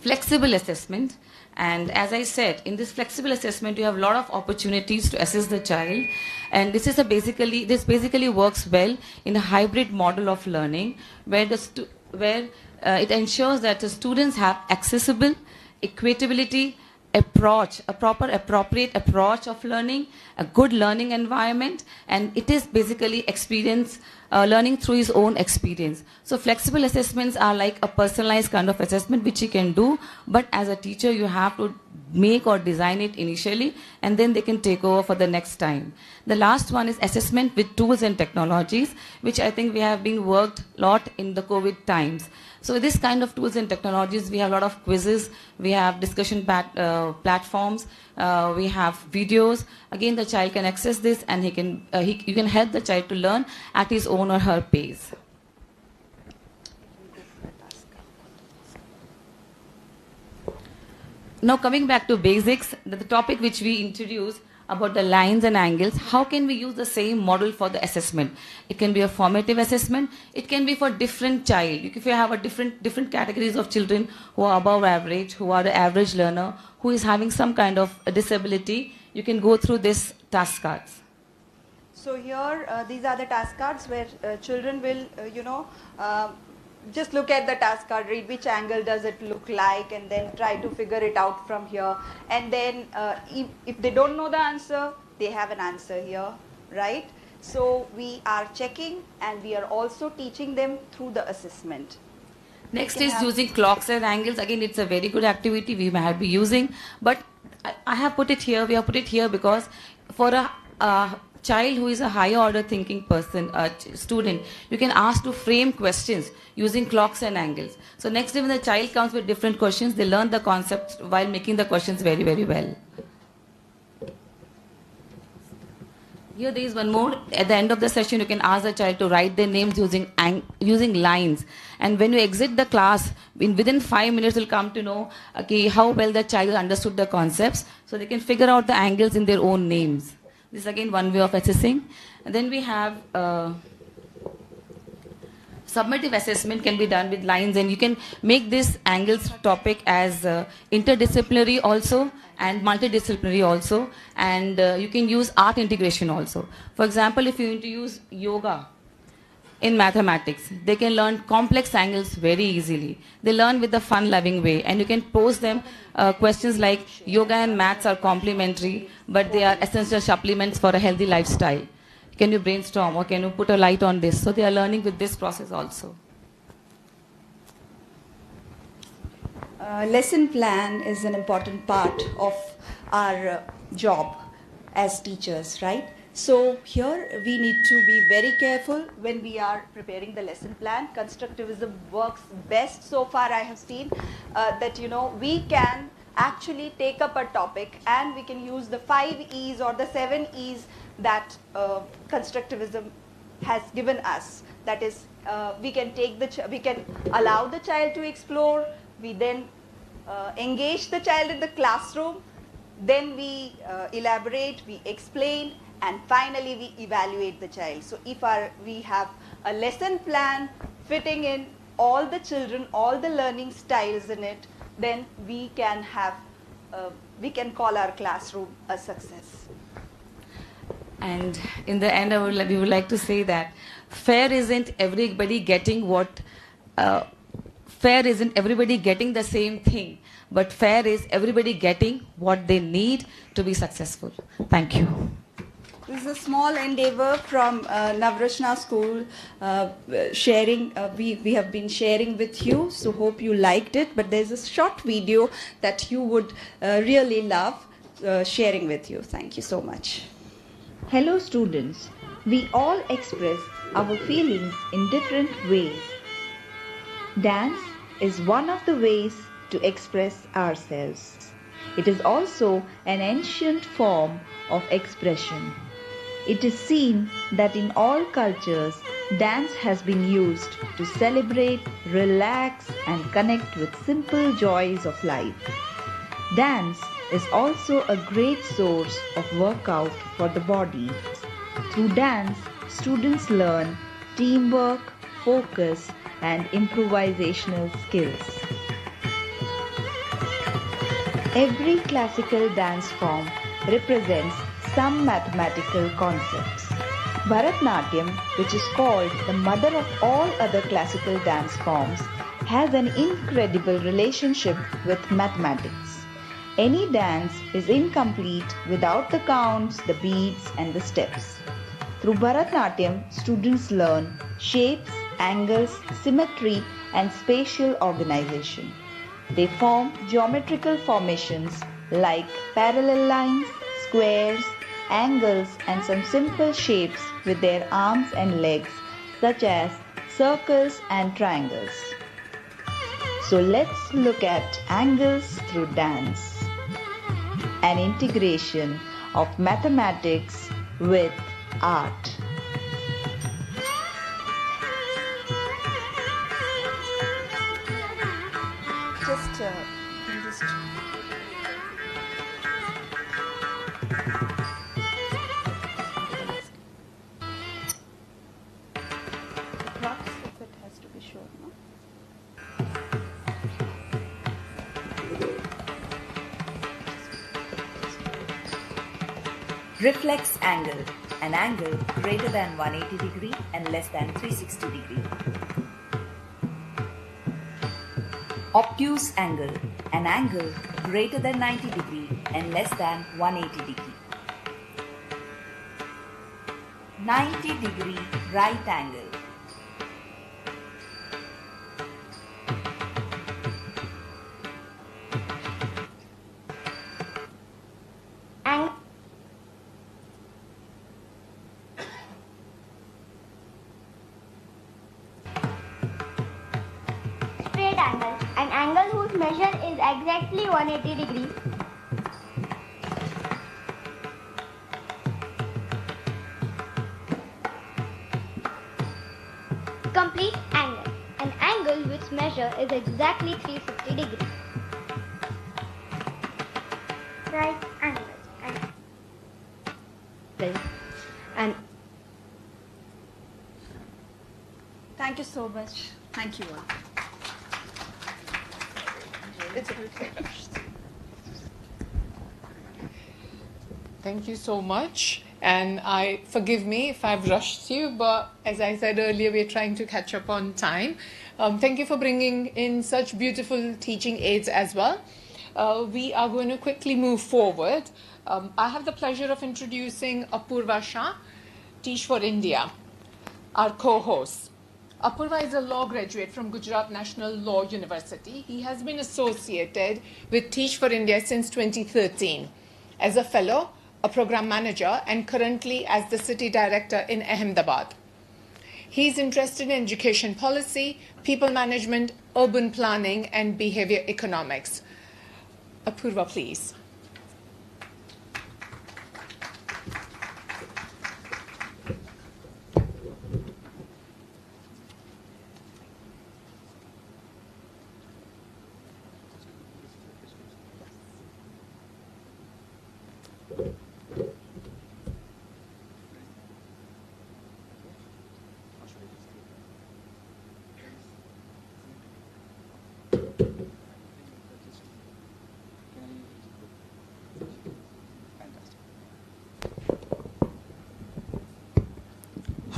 flexible assessment. And as I said, in this flexible assessment, you have a lot of opportunities to assess the child. And this basically works well in a hybrid model of learning, where it ensures that the students have accessible, equitability, approach, a proper appropriate approach of learning, a good learning environment, and it is basically experience, learning through his own experience. So flexible assessments are like a personalized kind of assessment which you can do, but as a teacher you have to make or design it initially and then they can take over for the next time. The last one is assessment with tools and technologies, which I think we have been worked a lot in the COVID times. So this kind of tools and technologies, we have a lot of quizzes, we have discussion platforms, we have videos. Again, the child can access this and you can help the child to learn at his own or her pace. Now coming back to basics, the topic which we introduced about the lines and angles, how can we use the same model for the assessment? It can be a formative assessment, it can be for different child. If you have a different categories of children who are above average, who are the average learner, who is having some kind of a disability, you can go through this task cards. So here, these are the task cards where children will, just look at the task card, read which angle does it look like, and then try to figure it out from here. And then if they don't know the answer, they have an answer here, right? So we are checking and we are also teaching them through the assessment. Next is using clocks and angles. Again, it's a very good activity we might be using, but I have put it here, we have put it here because for a child who is a higher order thinking person, student, you can ask to frame questions using clocks and angles. So next time when the child comes with different questions, they learn the concept while making the questions very, very well. Here there is one more. At the end of the session, you can ask the child to write their names using lines. And when you exit the class, within 5 minutes, you'll come to know how well the child understood the concepts. So they can figure out the angles in their own names. This is again one way of assessing. And then we have summative assessment can be done with lines, and you can make this angles topic as interdisciplinary also and multidisciplinary also, and you can use art integration also. For example, if you want to use yoga, in mathematics. They can learn complex angles very easily. They learn with a fun-loving way, and you can pose them questions like yoga and maths are complementary, but they are essential supplements for a healthy lifestyle. Can you brainstorm or can you put a light on this? So they are learning with this process also. Lesson plan is an important part of our job as teachers, right? So here we need to be very careful when we are preparing the lesson plan. Constructivism works best so far I have seen that we can actually take up a topic and we can use the 5 E's or the 7 E's that constructivism has given us. That is, we can allow the child to explore. We then engage the child in the classroom. Then we elaborate, we explain, and finally we evaluate the child. So if we have a lesson plan fitting in all the children, all the learning styles in it, then we can call our classroom a success. And in the end, we would like to say that fair isn't everybody getting the same thing, but fair is everybody getting what they need to be successful. Thank you. This is a small endeavor from Navrashna School sharing. We have been sharing with you, so hope you liked it. But there's a short video that you would really love sharing with you. Thank you so much. Hello students, we all express our feelings in different ways. Dance is one of the ways to express ourselves. It is also an ancient form of expression. It is seen that in all cultures, dance has been used to celebrate, relax, and connect with simple joys of life. Dance is also a great source of workout for the body. Through dance, students learn teamwork, focus, and improvisational skills. Every classical dance form represents some mathematical concepts. Bharatnatyam, which is called the mother of all other classical dance forms, has an incredible relationship with mathematics. Any dance is incomplete without the counts, the beats, and the steps. Through Bharatnatyam, students learn shapes, angles, symmetry, and spatial organization. They form geometrical formations like parallel lines, squares, angles, and some simple shapes with their arms and legs, such as circles and triangles. So let's look at angles through dance. An integration of mathematics with art. Reflex angle, an angle greater than 180 degree and less than 360 degree. Obtuse angle, an angle greater than 90 degree and less than 180 degree. 90 degree right angle. Straight angle, an angle whose measure is exactly 180 degrees. Complete angle, an angle whose measure is exactly 360 degrees. Right angle, And thank you so much. Thank you all. It's a Thank you so much. And forgive me if I've rushed you, but as I said earlier, we're trying to catch up on time. Thank you for bringing in such beautiful teaching aids as well. We are going to quickly move forward. I have the pleasure of introducing Apurva Shah, Teach for India, our co-host. Apurva is a law graduate from Gujarat National Law University. He has been associated with Teach for India since 2013 as a fellow, a program manager, and currently as the city director in Ahmedabad. He's interested in education policy, people management, urban planning, and behavior economics. Apurva, please.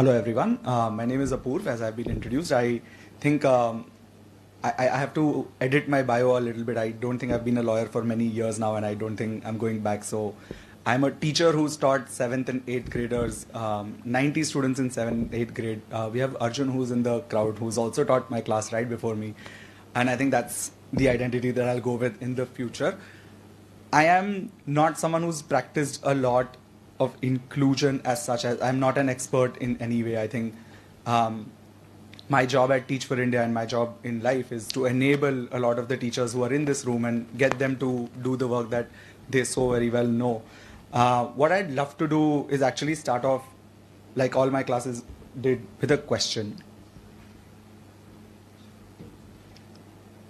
Hello everyone, my name is Apurv. As I've been introduced. I think I have to edit my bio a little bit. I don't think I've been a lawyer for many years now, and I don't think I'm going back. So I'm a teacher who's taught 7th and 8th graders, 90 students in 7th, 8th grade. We have Arjun who's in the crowd, who's also taught my class right before me. And I think that's the identity that I'll go with in the future. I am not someone who's practiced a lot of inclusion as such. As I'm not an expert in any way. I think my job at Teach for India and my job in life is to enable a lot of the teachers who are in this room and get them to do the work that they so very well know. What I'd love to do is actually start off, like all my classes did, with a question.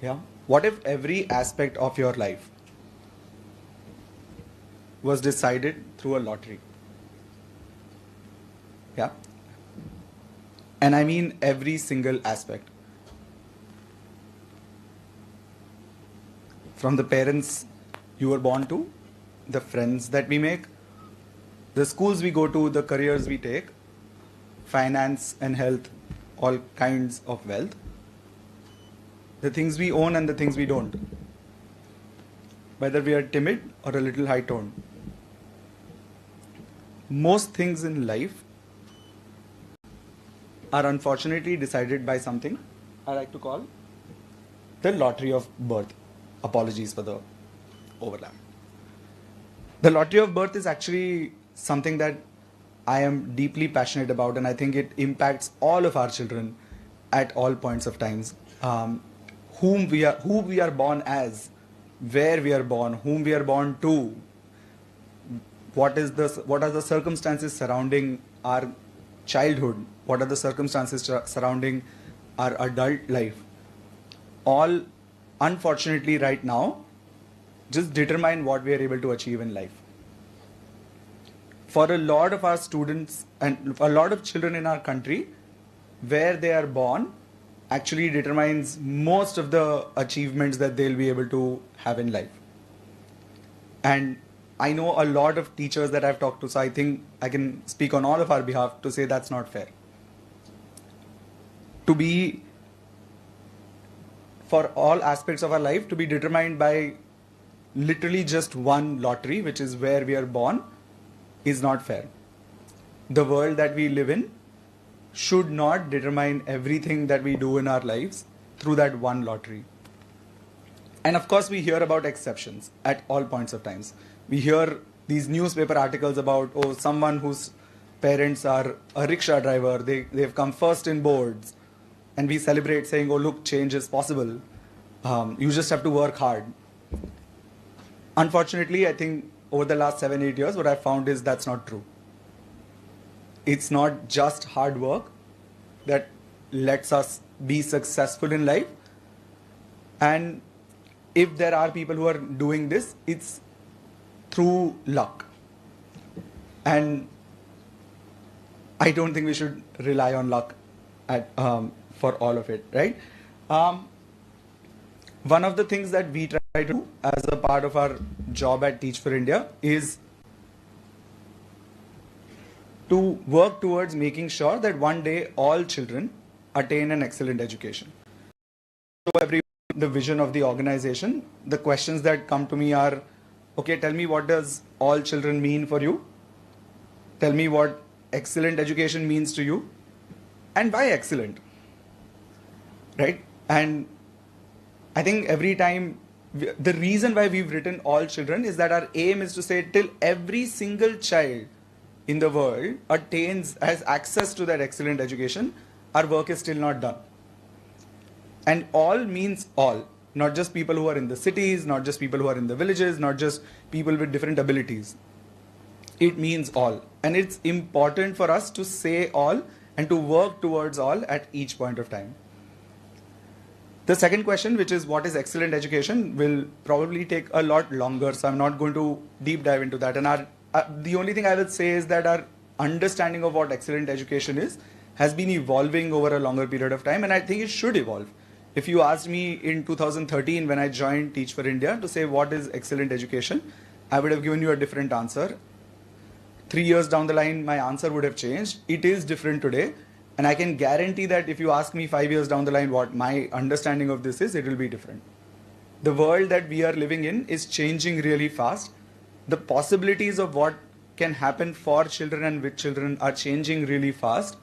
Yeah. What if every aspect of your life was decided through a lottery? Yeah. And I mean every single aspect. From the parents you were born to, the friends that we make, the schools we go to, the careers we take, finance and health, all kinds of wealth, the things we own and the things we don't, whether we are timid or a little high-toned. Most things in life are unfortunately decided by something I like to call the lottery of birth. Apologies for the overlap. The lottery of birth is actually something that I am deeply passionate about, and I think it impacts all of our children at all points of times. Who we are born as, where we are born, whom we are born to, what are the circumstances surrounding our childhood, what are the circumstances surrounding our adult life, all unfortunately right now just determine what we are able to achieve in life. For a lot of our students and a lot of children in our country, where they are born actually determines most of the achievements that they'll be able to have in life. And I know a lot of teachers that I've talked to, so I think I can speak on all of our behalf to say that's not fair. To be, for all aspects of our life, to be determined by literally just one lottery, which is where we are born, is not fair. The world that we live in should not determine everything that we do in our lives through that one lottery. And of course, we hear about exceptions at all points of times. We hear these newspaper articles about, oh, someone whose parents are a rickshaw driver, they've come first in boards. And we celebrate saying, oh, look, change is possible. You just have to work hard. Unfortunately, I think over the last 7-8 years, what I've found is that's not true. It's not just hard work that lets us be successful in life. And if there are people who are doing this, it's through luck. And I don't think we should rely on luck for all of it, right? One of the things that we try to do as a part of our job at Teach for India is to work towards making sure that one day all children attain an excellent education. So the vision of the organization, the questions that come to me are, okay, tell me, what does all children mean for you? Tell me what excellent education means to you, and why excellent, right? And I think every time, the reason why we've written all children is that our aim is to say till every single child in the world has access to that excellent education, our work is still not done. And all means all, not just people who are in the cities, not just people who are in the villages, not just people with different abilities. It means all. And it's important for us to say all and to work towards all at each point of time. The second question, which is what is excellent education, will probably take a lot longer, so I'm not going to deep dive into that. And the only thing I will say is that our understanding of what excellent education is has been evolving over a longer period of time, and I think it should evolve. If you asked me in 2013 when I joined Teach for India to say what is excellent education, I would have given you a different answer. 3 years down the line, my answer would have changed. It is different today. And I can guarantee that if you ask me 5 years down the line what my understanding of this is, it will be different. The world that we are living in is changing really fast. The possibilities of what can happen for children and with children are changing really fast.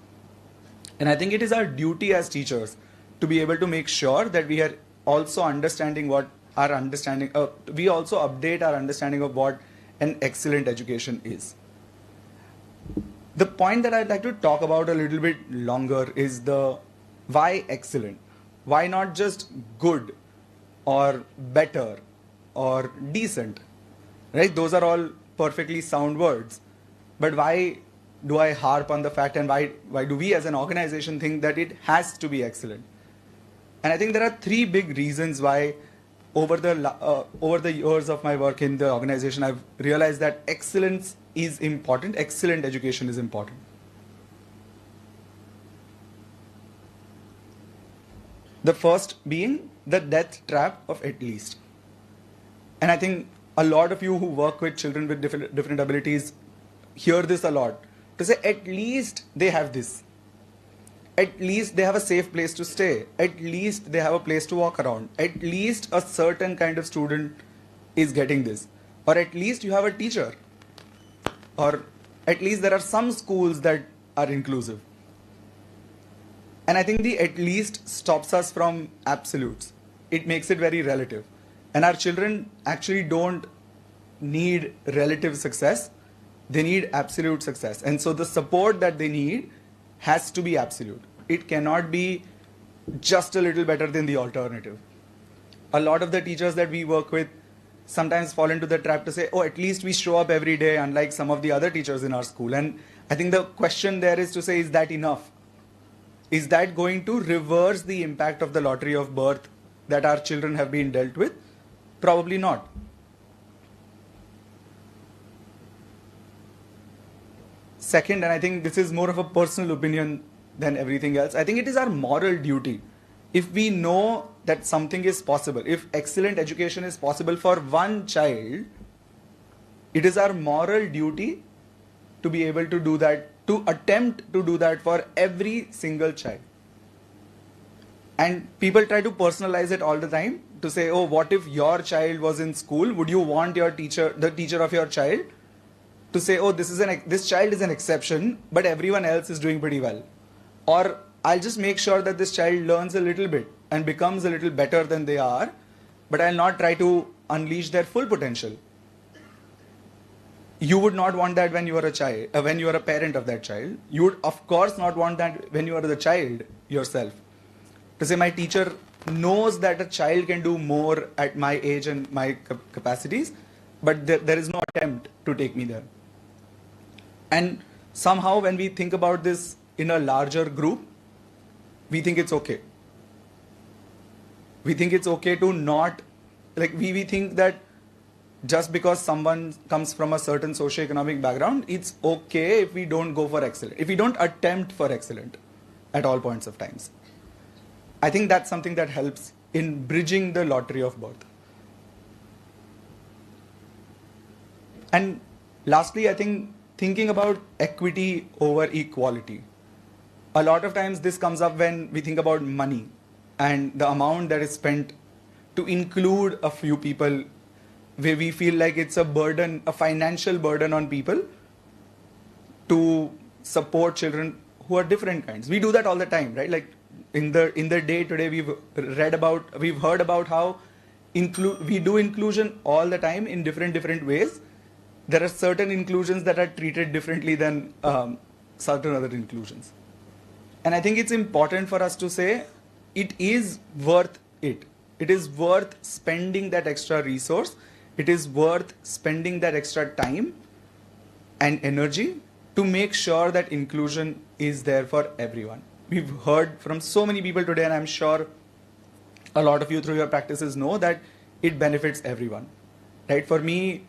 And I think it is our duty as teachers to be able to make sure that we are also understanding what our understanding, we also update our understanding of what an excellent education is. The point that I'd like to talk about a little bit longer is the why excellent. Why not just good or better or decent, right? Those are all perfectly sound words. But why do I harp on the fact, and why do we as an organization think that it has to be excellent? And I think there are 3 big reasons why over the years of my work in the organization, I've realized that excellence is important, excellent education is important. The first being the death trap of at least. And I think a lot of you who work with children with different abilities hear this a lot. To say at least they have this. At least they have a safe place to stay. At least they have a place to walk around. At least a certain kind of student is getting this. Or at least you have a teacher. Or at least there are some schools that are inclusive. And I think the at least stops us from absolutes. It makes it very relative. And our children actually don't need relative success. They need absolute success. And so the support that they need has to be absolute. It cannot be just a little better than the alternative. A lot of the teachers that we work with sometimes fall into the trap to say, oh, at least we show up every day, unlike some of the other teachers in our school. And I think the question there is to say, is that enough? Is that going to reverse the impact of the lottery of birth that our children have been dealt with? Probably not. Second, and I think this is more of a personal opinion than everything else, I think it is our moral duty. If we know that something is possible, if excellent education is possible for one child, it is our moral duty to be able to do that, to attempt to do that for every single child. And people try to personalize it all the time to say, oh, what if your child was in school? Would you want your teacher, the teacher of your child, to say, oh, this child is an exception, but everyone else is doing pretty well? Or I'll just make sure that this child learns a little bit and becomes a little better than they are, but I'll not try to unleash their full potential. You would not want that when you are a child, when you are a parent of that child. You would, of course, not want that when you are the child yourself. To say my teacher knows that a child can do more at my age and my capacities, but there is no attempt to take me there. And somehow when we think about this in a larger group, we think it's okay. We think it's okay to not, like we think that just because someone comes from a certain socioeconomic background, it's okay if we don't go for excellent, if we don't attempt for excellent at all points of times. I think that's something that helps in bridging the lottery of birth. And lastly, I think thinking about equity over equality. A lot of times this comes up when we think about money and the amount that is spent to include a few people, where we feel like it's a burden, a financial burden on people to support children who are different kinds. We do that all the time, right? Like in the day today, we've heard about how we do inclusion all the time in different ways. There are certain inclusions that are treated differently than certain other inclusions. And I think it's important for us to say it is worth it. It is worth spending that extra resource. It is worth spending that extra time and energy to make sure that inclusion is there for everyone. We've heard from so many people today, and I'm sure a lot of you through your practices know that it benefits everyone. Right? For me,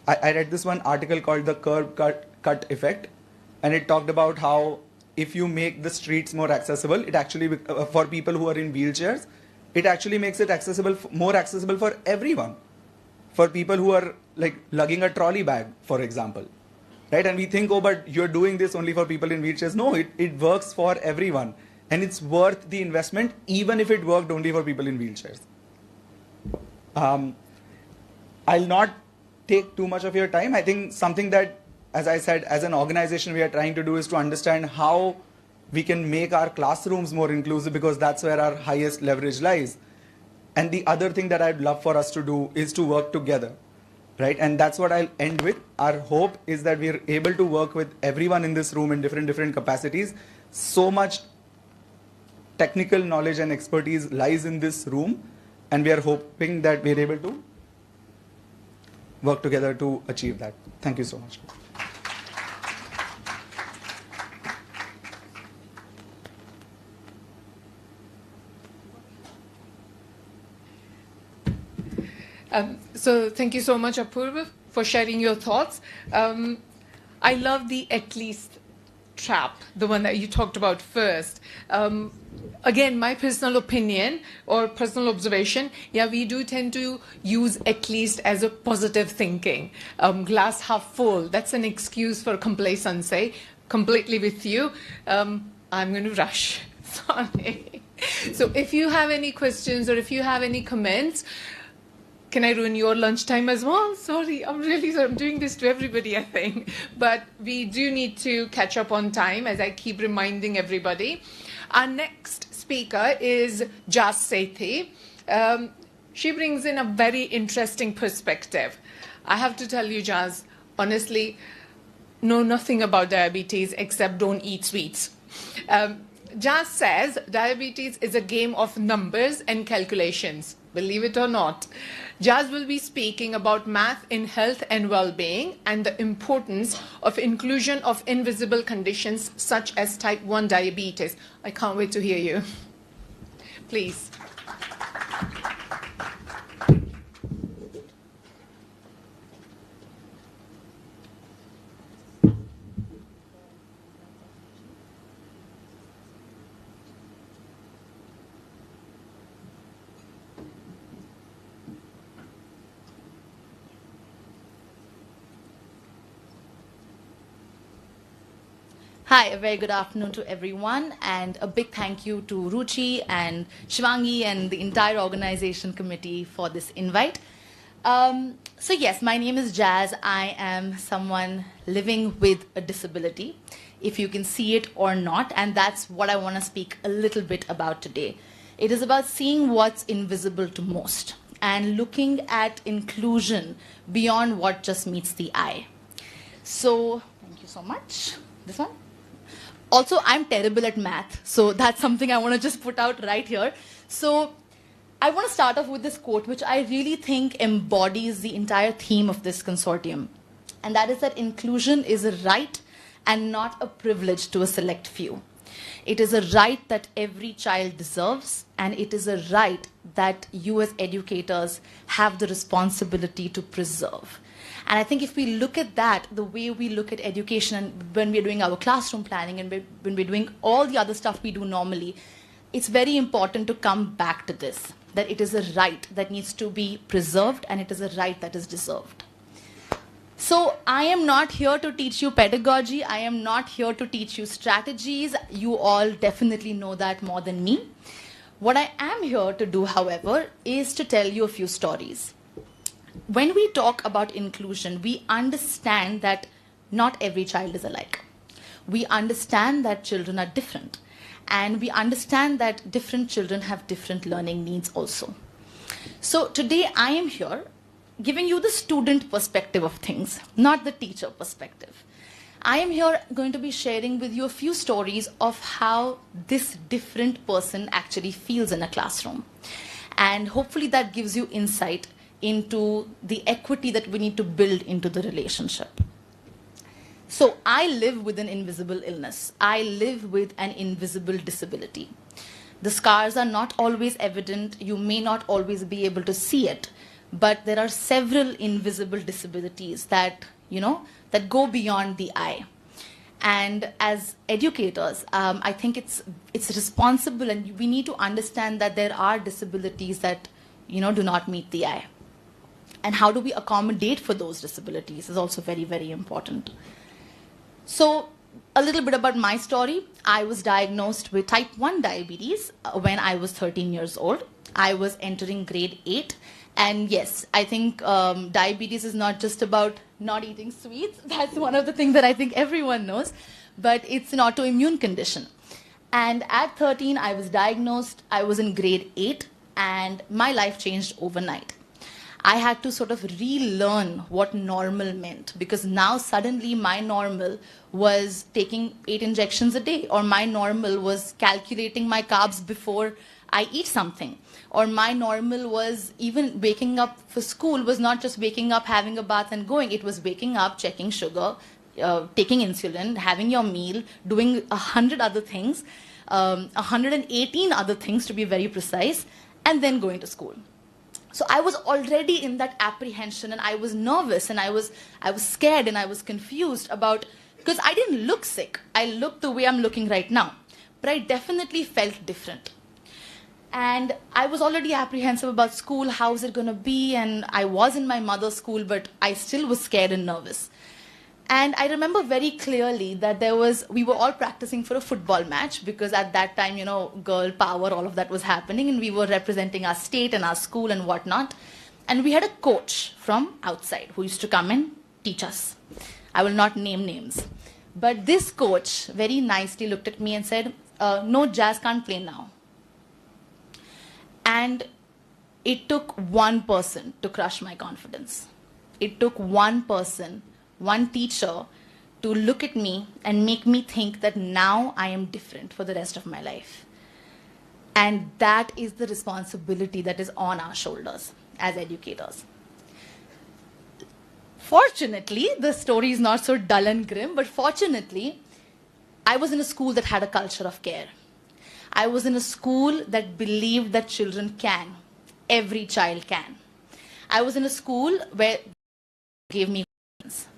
I read this one article called the curb cut effect, and it talked about how if you make the streets more accessible, it actually, for people who are in wheelchairs, it actually makes it more accessible for everyone. For people who are like lugging a trolley bag, for example. Right? And we think, oh, but you're doing this only for people in wheelchairs. No, it works for everyone. And it's worth the investment, even if it worked only for people in wheelchairs. I'll not take too much of your time. I think something that, as I said, as an organization we are trying to do is to understand how we can make our classrooms more inclusive, because that's where our highest leverage lies. And the other thing that I'd love for us to do is to work together. Right? And that's what I'll end with. Our hope is that we're able to work with everyone in this room in different capacities. So much technical knowledge and expertise lies in this room, and we are hoping that we're able to work together to achieve that. Thank you so much. So thank you so much, Apurva, for sharing your thoughts. I love the at least trap, the one that you talked about first. Again, my personal opinion or personal observation, yeah, we do tend to use at least as a positive thinking. Glass half full, that's an excuse for complacency. Completely with you. I'm going to rush. Sorry. So if you have any questions or if you have any comments, can I ruin your lunchtime as well? Sorry, I'm doing this to everybody, I think. But we do need to catch up on time, as I keep reminding everybody. Our next speaker is Jas Sethi. She brings in a very interesting perspective. I have to tell you, Jas, honestly, know nothing about diabetes except don't eat sweets. Jas says diabetes is a game of numbers and calculations. Believe it or not. Jas will be speaking about math in health and well-being and the importance of inclusion of invisible conditions such as type 1 diabetes. I can't wait to hear you. Please. Hi, a very good afternoon to everyone, and a big thank you to Ruchi and Shivangi and the entire organization committee for this invite. So yes, my name is Jazz. I am someone living with a disability, if you can see it or not, and that's what I want to speak a little bit about today. It is about seeing what's invisible to most and looking at inclusion beyond what just meets the eye. So, thank you so much. This one? Also, I'm terrible at math, so that's something I want to just put out right here. So I want to start off with this quote, which I really think embodies the entire theme of this consortium. And that is that inclusion is a right and not a privilege to a select few. It is a right that every child deserves, and it is a right that you as educators have the responsibility to preserve. And I think if we look at that, the way we look at education and when we're doing our classroom planning and when we're doing all the other stuff we do normally, it's very important to come back to this, that it is a right that needs to be preserved and it is a right that is deserved. So I am not here to teach you pedagogy. I am not here to teach you strategies. You all definitely know that more than me. What I am here to do, however, is to tell you a few stories. When we talk about inclusion, we understand that not every child is alike. We understand that children are different. And we understand that different children have different learning needs also. So today I am here giving you the student perspective of things, not the teacher perspective. I am here going to be sharing with you a few stories of how this different person actually feels in a classroom. And hopefully that gives you insight into the equity that we need to build into the relationship. So I live with an invisible illness. I live with an invisible disability. The scars are not always evident. You may not always be able to see it. But there are several invisible disabilities that, that go beyond the eye. And as educators, I think it's responsible, and we need to understand that there are disabilities that, do not meet the eye. And how do we accommodate for those disabilities is also very, very important. So a little bit about my story. I was diagnosed with type 1 diabetes when I was 13 years old. I was entering grade 8. And yes, I think diabetes is not just about not eating sweets. That's one of the things that I think everyone knows. But it's an autoimmune condition. And at 13, I was diagnosed. I was in grade 8. And my life changed overnight. I had to sort of relearn what normal meant. Because now suddenly my normal was taking 8 injections a day. Or my normal was calculating my carbs before I eat something. Or my normal was even waking up for school was not just waking up, having a bath and going. It was waking up, checking sugar, taking insulin, having your meal, doing 100 other things, 118 other things to be very precise, and then going to school. So I was already in that apprehension, and I was nervous, and I was scared, and I was confused about, because I didn't look sick. I looked the way I'm looking right now, but I definitely felt different. And I was already apprehensive about school, how's it going to be? And I was in my mother's school, but I still was scared and nervous. And I remember very clearly that we were all practicing for a football match, because at that time, girl power, all of that was happening, and we were representing our state and our school and whatnot. And we had a coach from outside who used to come and teach us. I will not name names. But this coach very nicely looked at me and said, no, Jazz can't play now. And it took one person to crush my confidence. It took one person, one teacher, to look at me and make me think that now I am different for the rest of my life. And that is the responsibility that is on our shoulders as educators. Fortunately, the story is not so dull and grim, but fortunately, I was in a school that had a culture of care. I was in a school that believed that children can. Every child can. I was in a school where they gave me confidence.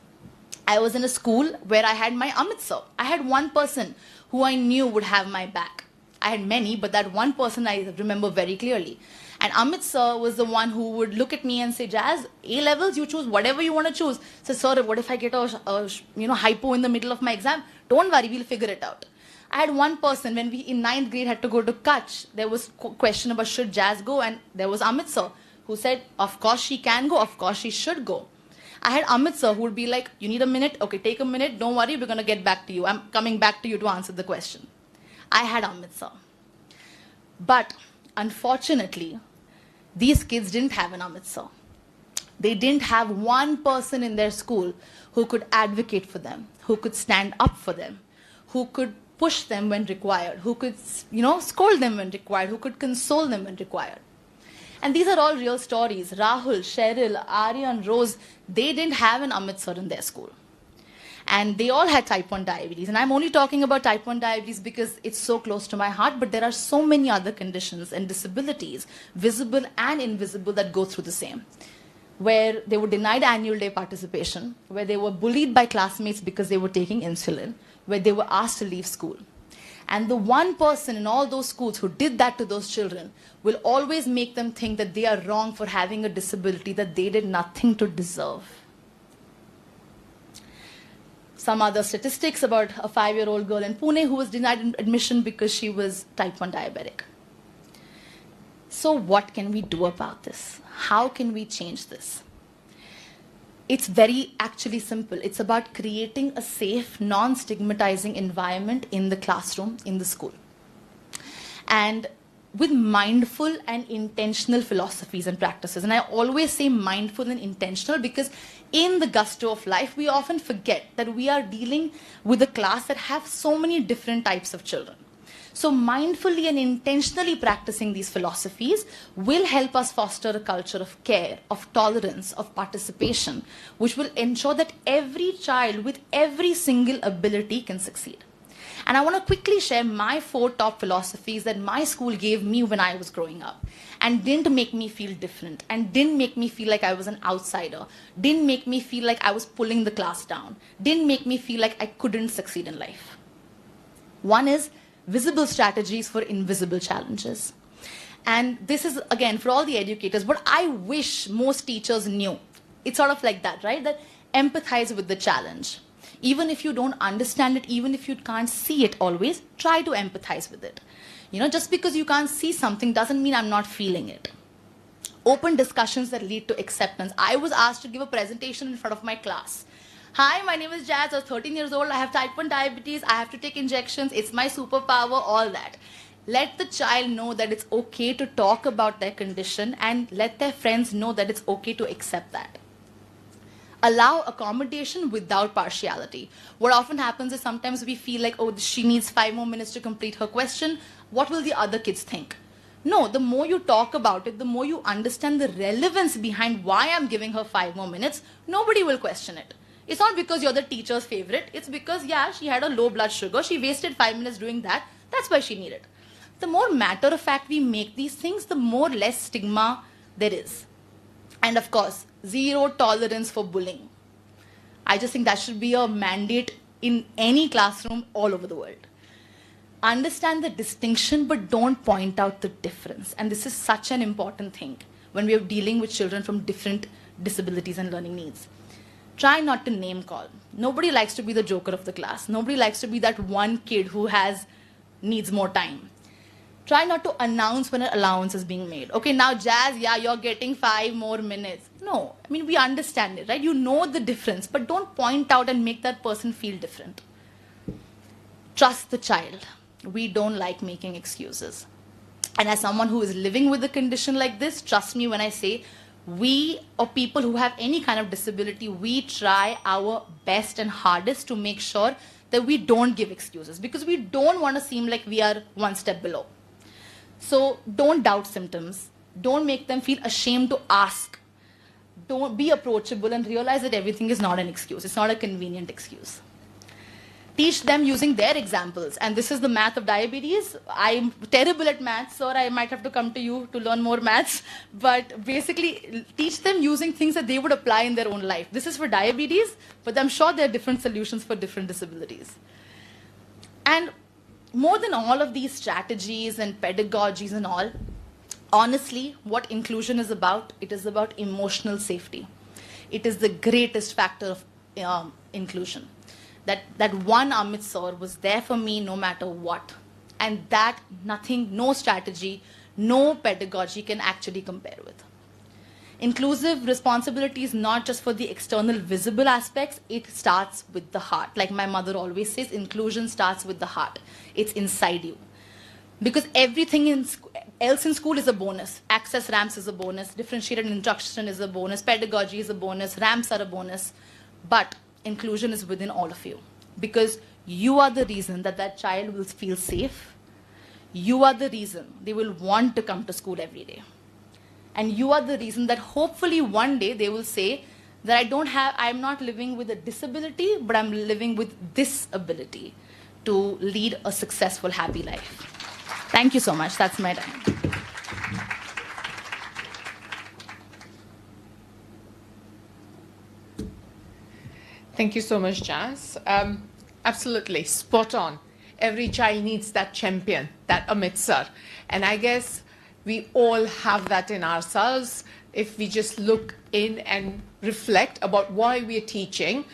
I was in a school where I had my Amit sir. I had one person who I knew would have my back. I had many, but that one person I remember very clearly. And Amit sir was the one who would look at me and say, Jazz, A-levels, you choose whatever you want to choose. So, sir, what if I get a hypo in the middle of my exam? Don't worry, we'll figure it out. I had one person, when we in 9th grade had to go to Kutch, there was question about should Jazz go, and there was Amit sir who said, of course she can go, of course she should go. I had Amit sir who would be like, you need a minute? Okay, take a minute, don't worry, we're going to get back to you. I'm coming back to you to answer the question. I had Amit sir. But unfortunately, these kids didn't have an Amit sir. They didn't have one person in their school who could advocate for them, who could stand up for them, who could push them when required, who could, scold them when required, who could console them when required. And these are all real stories. Rahul, Cheryl, Aryan, Rose, they didn't have an Amit sir in their school. And they all had type 1 diabetes. And I'm only talking about type 1 diabetes because it's so close to my heart, but there are so many other conditions and disabilities, visible and invisible, that go through the same. Where they were denied annual day participation, where they were bullied by classmates because they were taking insulin, where they were asked to leave school. And the one person in all those schools who did that to those children will always make them think that they are wrong for having a disability that they did nothing to deserve. some other statistics about a 5-year-old girl in Pune who was denied admission because she was type 1 diabetic. So what can we do about this? How can we change this? It's very actually simple. It's about creating a safe, non-stigmatizing environment in the classroom, in the school. And with mindful and intentional philosophies and practices. And I always say mindful and intentional because in the gusto of life, we often forget that we are dealing with a class that have so many different types of children. So mindfully and intentionally practicing these philosophies will help us foster a culture of care, of tolerance, of participation, which will ensure that every child with every single ability can succeed. And I want to quickly share my 4 top philosophies that my school gave me when I was growing up and didn't make me feel different and didn't make me feel like I was an outsider, didn't make me feel like I was pulling the class down, didn't make me feel like I couldn't succeed in life. One is visible strategies for invisible challenges. And this is, again, for all the educators, what I wish most teachers knew. It's sort of like that, right? That empathize with the challenge. Even if you don't understand it, even if you can't see it always, try to empathize with it. You know, just because you can't see something doesn't mean I'm not feeling it. Open discussions that lead to acceptance. I was asked to give a presentation in front of my class. Hi, my name is Jazz. I was 13 years old. I have type 1 diabetes. I have to take injections. It's my superpower, all that. Let the child know that it's okay to talk about their condition and let their friends know that it's okay to accept that. Allow accommodation without partiality. What often happens is sometimes we feel like, oh, she needs 5 more minutes to complete her question. What will the other kids think? No, the more you talk about it, the more you understand the relevance behind why I'm giving her 5 more minutes, nobody will question it. It's not because you're the teacher's favorite. It's because, yeah, she had a low blood sugar. She wasted 5 minutes doing that. That's why she needed. The more matter of fact we make these things, the more less stigma there is. And of course, zero tolerance for bullying. I just think that should be a mandate in any classroom all over the world. Understand the distinction, but don't point out the difference. And this is such an important thing when we are dealing with children from different disabilities and learning needs. Try not to name call. Nobody likes to be the joker of the class. Nobody likes to be that one kid who needs more time. Try not to announce when an allowance is being made. Okay, now Jazz, yeah, you're getting 5 more minutes. No, I mean, we understand it, right? You know the difference, but don't point out and make that person feel different. Trust the child. We don't like making excuses. And as someone who is living with a condition like this, trust me when I say, we or people who have any kind of disability, we try our best and hardest to make sure that we don't give excuses because we don't want to seem like we are one step below. So don't doubt symptoms. Don't make them feel ashamed to ask. Don't be approachable and realize that everything is not an excuse. It's not a convenient excuse. Teach them using their examples. And this is the math of diabetes. I'm terrible at maths, so I might have to come to you to learn more maths. But basically, teach them using things that they would apply in their own life. This is for diabetes, but I'm sure there are different solutions for different disabilities. And more than all of these strategies and pedagogies and all, honestly, what inclusion is about, it is about emotional safety. It is the greatest factor of inclusion. That one Amit sir was there for me no matter what. And that nothing, no strategy, no pedagogy can actually compare with. Inclusive responsibility is not just for the external visible aspects, it starts with the heart. Like my mother always says, inclusion starts with the heart. It's inside you. Because everything else in school is a bonus. Access ramps is a bonus, differentiated instruction is a bonus, pedagogy is a bonus, ramps are a bonus. But inclusion is within all of you. Because you are the reason that that child will feel safe. You are the reason they will want to come to school every day. And you are the reason that hopefully one day they will say that I'm not living with a disability, but I'm living with this ability to lead a successful, happy life. Thank you so much. That's my time. Thank you so much, Jazz. Absolutely, spot on. Every child needs that champion, that Amit sir. And I guess we all have that in ourselves if we just look in and reflect about why we are teaching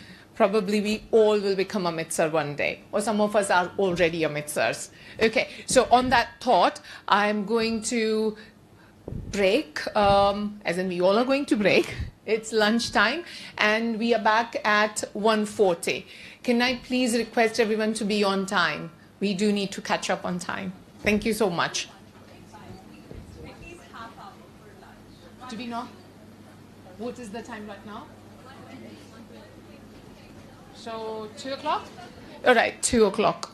probably we all will become a mitzvah one day, or some of us are already a mitzvahs. Okay, so on that thought, I'm going to break, as in we all are going to break. It's lunchtime, and we are back at 1:40. Can I please request everyone to be on time? We do need to catch up on time. Thank you so much. Do we know? What is the time right now? So 2 o'clock? All right, 2 o'clock.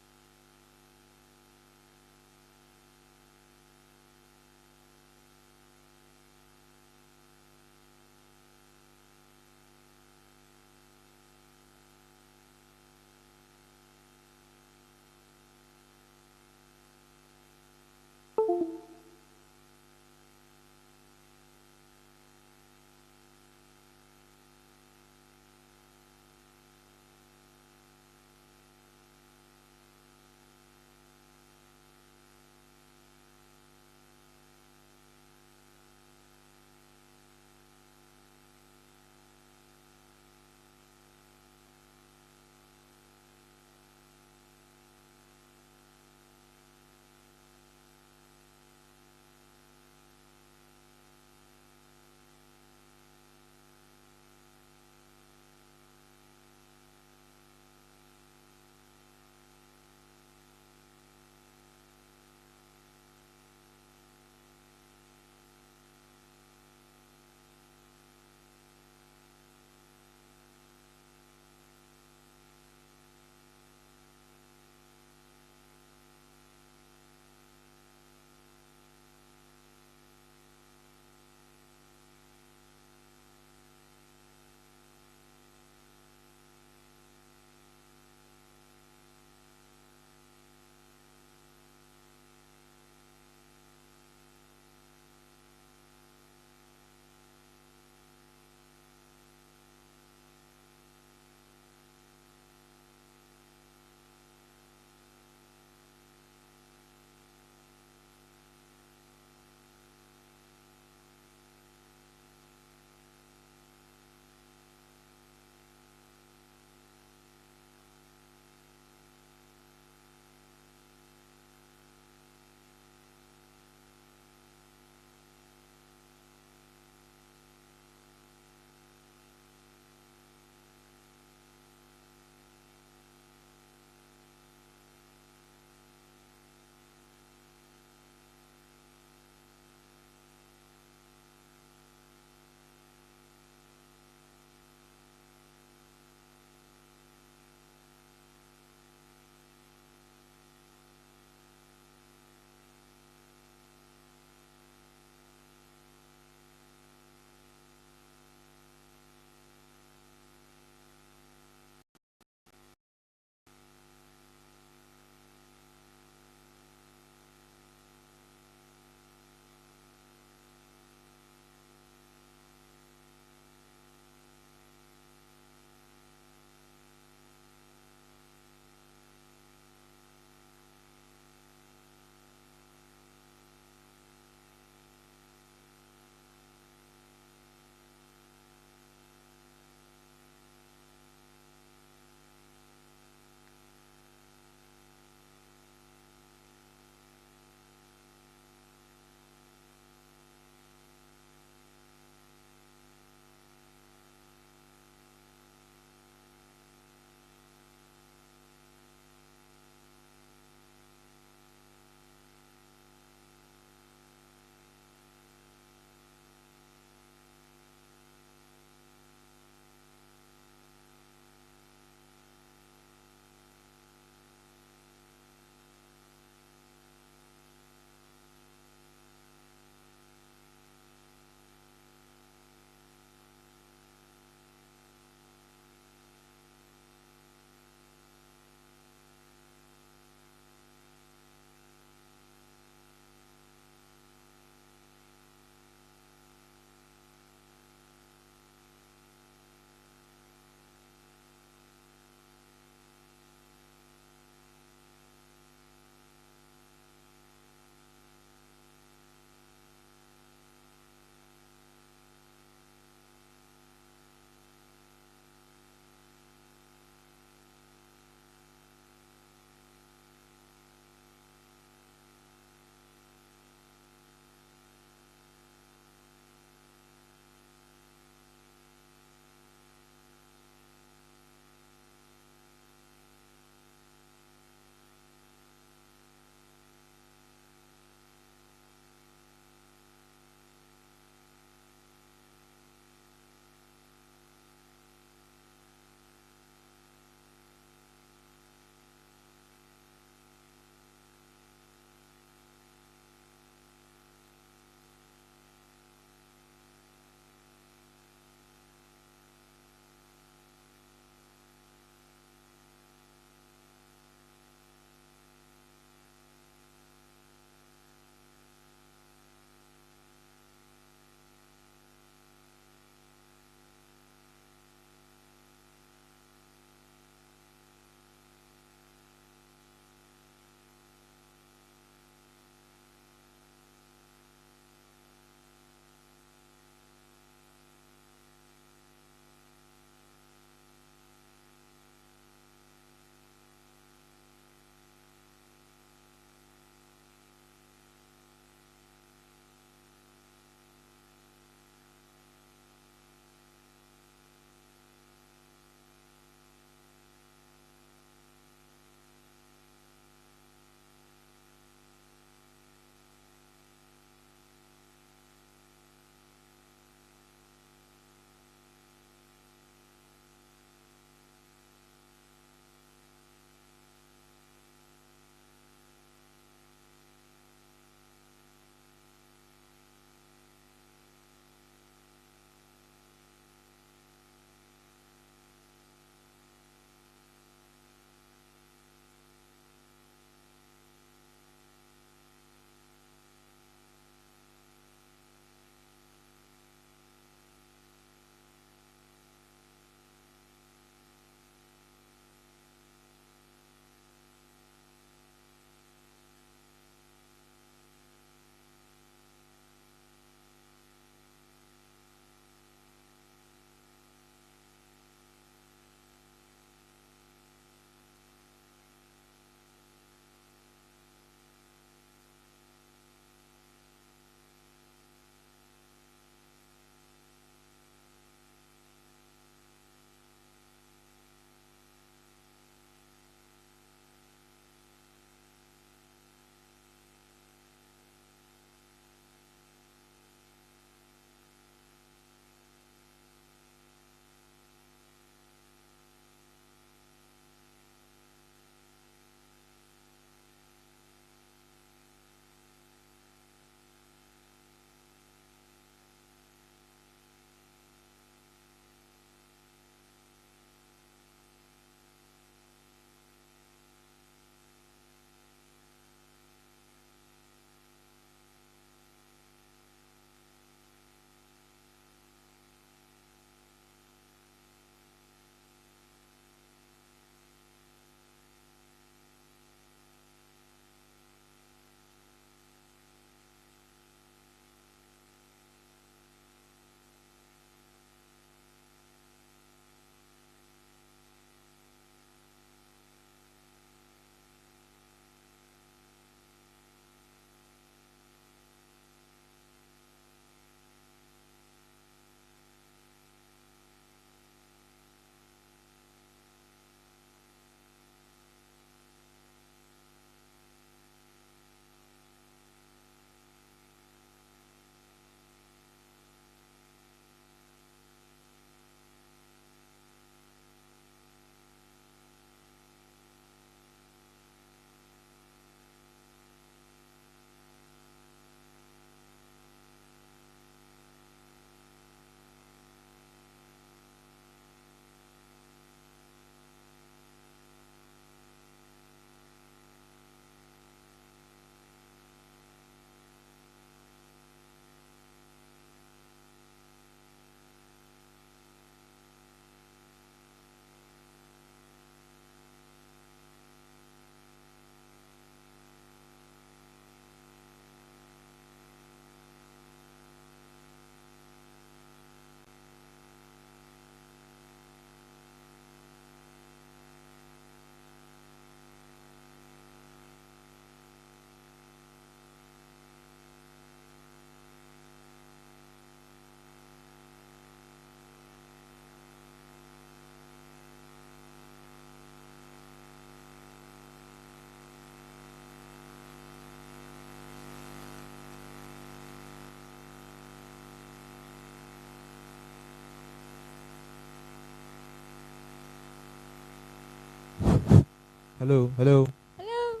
Hello, hello. Hello.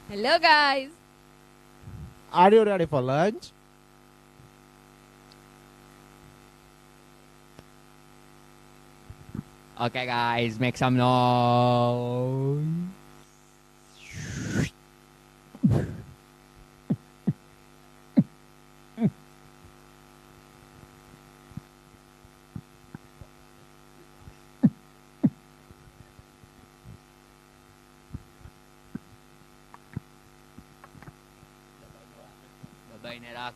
Hello, guys. Are you ready for lunch? Okay, guys, make some noise. Bye-bye, Nerak.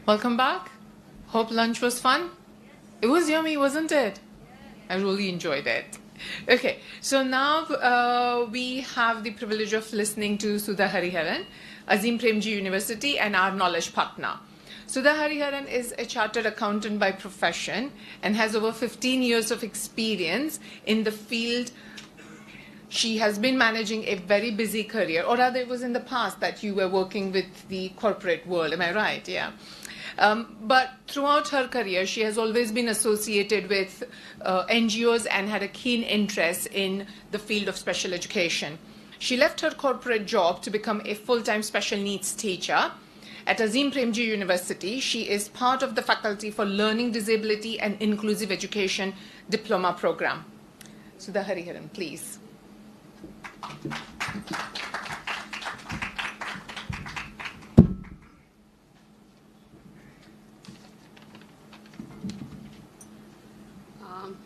Welcome back. Hope lunch was fun. It was yummy, wasn't it? I really enjoyed it. Okay, so now we have the privilege of listening to Sudha Hariharan, Azim Premji University, and our knowledge partner. Sudha Hariharan is a chartered accountant by profession and has over 15 years of experience in the field. She has been managing a very busy career, or rather it was in the past that you were working with the corporate world, am I right? Yeah. But throughout her career, she has always been associated with NGOs and had a keen interest in the field of special education. She left her corporate job to become a full-time special needs teacher. At Azim Premji University, she is part of the faculty for Learning Disability and Inclusive Education Diploma Program. Sudha Hariharan, please.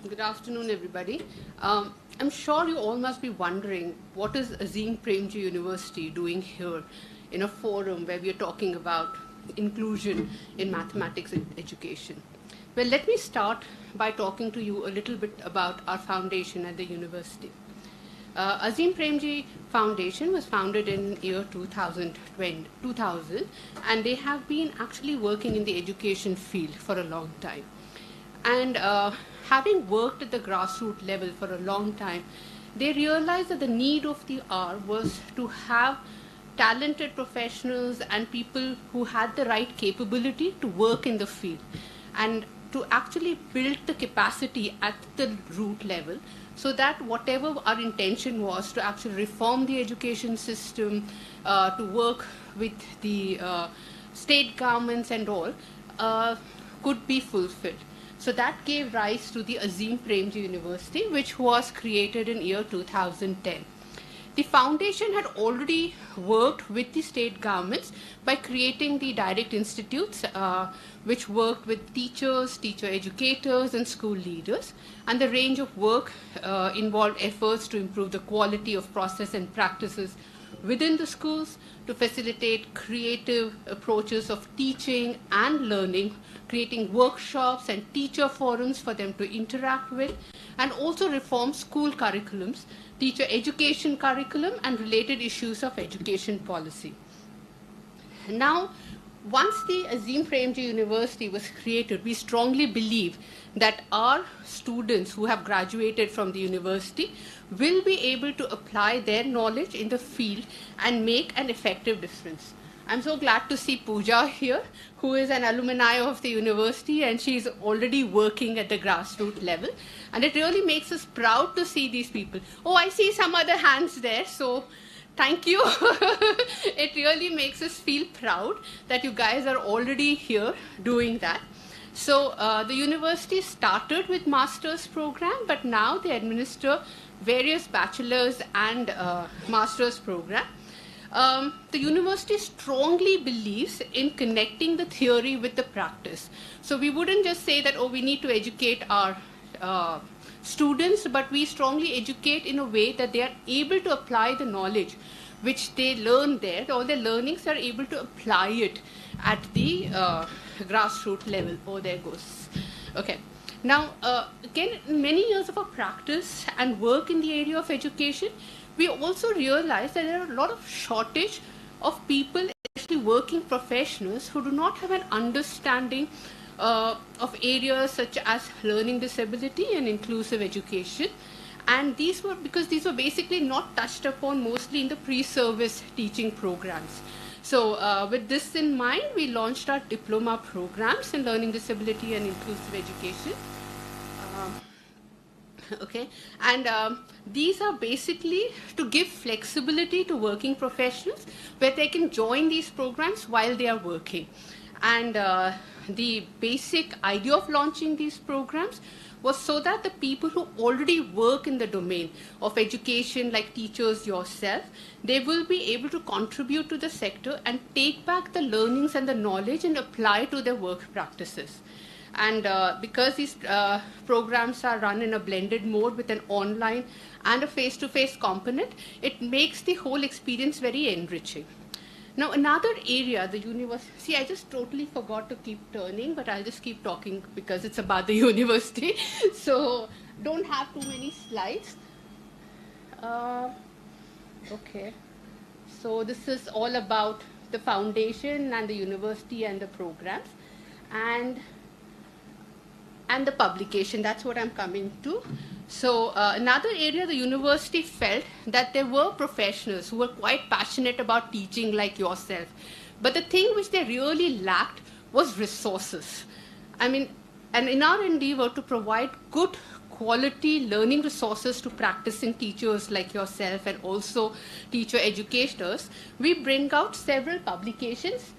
Good afternoon, everybody. I'm sure you all must be wondering, what is Azim Premji University doing here in a forum where we are talking about inclusion in mathematics education? Well, let me start by talking to you a little bit about our foundation at the university. Azim Premji Foundation was founded in year 2000, and they have been actually working in the education field for a long time. And having worked at the grassroots level for a long time, they realized that the need of the hour was to have talented professionals and people who had the right capability to work in the field and to actually build the capacity at the root level, so that whatever our intention was to actually reform the education system, to work with the state governments and all, could be fulfilled. So that gave rise to the Azim Premji University, which was created in year 2010. The foundation had already worked with the state governments by creating the direct institutes, which worked with teachers, teacher educators, and school leaders. And the range of work involved efforts to improve the quality of process and practices within the schools, to facilitate creative approaches of teaching and learning, creating workshops and teacher forums for them to interact with, and also reform school curriculums, teacher education curriculum, and related issues of education policy. Now, once the Azim Premji University was created, we strongly believe that our students who have graduated from the university will be able to apply their knowledge in the field and make an effective difference. I'm so glad to see Pooja here, who is an alumni of the university, and she's already working at the grassroots level. And it really makes us proud to see these people. Oh, I see some other hands there, so thank you. It really makes us feel proud that you guys are already here doing that. So the university started with master's program, but now they administer various bachelor's and master's program. The university strongly believes in connecting the theory with the practice. So we wouldn't just say that, oh, we need to educate our students, but we strongly educate in a way that they are able to apply the knowledge which they learn there. All their learnings are able to apply it at the grassroots level. Oh, there goes. Okay. Now, again, many years of our practice and work in the area of education, we also realize that there are a lot of shortage of people, especially working professionals, who do not have an understanding of areas such as learning disability and inclusive education. And these were because these were basically not touched upon mostly in the pre-service teaching programs. So with this in mind, we launched our diploma programs in learning disability and inclusive education. Okay, and these are basically to give flexibility to working professionals where they can join these programs while they are working. And the basic idea of launching these programs was so that the people who already work in the domain of education, like teachers yourself, they will be able to contribute to the sector and take back the learnings and the knowledge and apply to their work practices. And because these programs are run in a blended mode with an online and a face-to-face component, it makes the whole experience very enriching. Now, another area, the university, see, I just totally forgot to keep turning, but I'll just keep talking because it's about the university. So, don't have too many slides. Okay. So, this is all about the foundation and the university and the programs and the publication. That's what I'm coming to. So another area, the university felt that there were professionals who were quite passionate about teaching like yourself. But the thing which they really lacked was resources. I mean, and in our endeavor to provide good quality learning resources to practicing teachers like yourself and also teacher educators, we bring out several publications.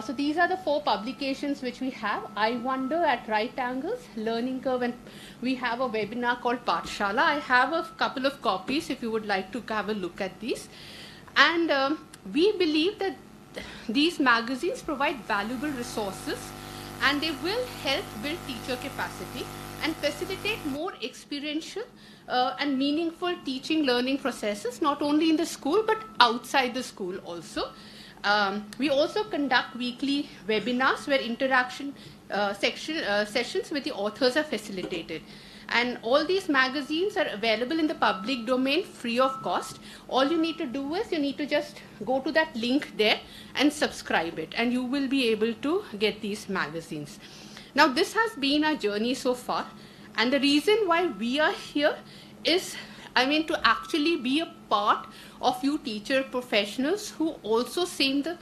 So these are the 4 publications which we have. I Wonder at Right Angles, Learning Curve, and we have a webinar called Pathshala. I have a couple of copies if you would like to have a look at these. And we believe that these magazines provide valuable resources and they will help build teacher capacity and facilitate more experiential and meaningful teaching learning processes, not only in the school but outside the school also. We also conduct weekly webinars where interaction sessions with the authors are facilitated. And all these magazines are available in the public domain free of cost. All you need to do is you need to just go to that link there and subscribe it, and you will be able to get these magazines. Now, this has been our journey so far, and the reason why we are here is, to actually be a part of you teacher professionals who also same the,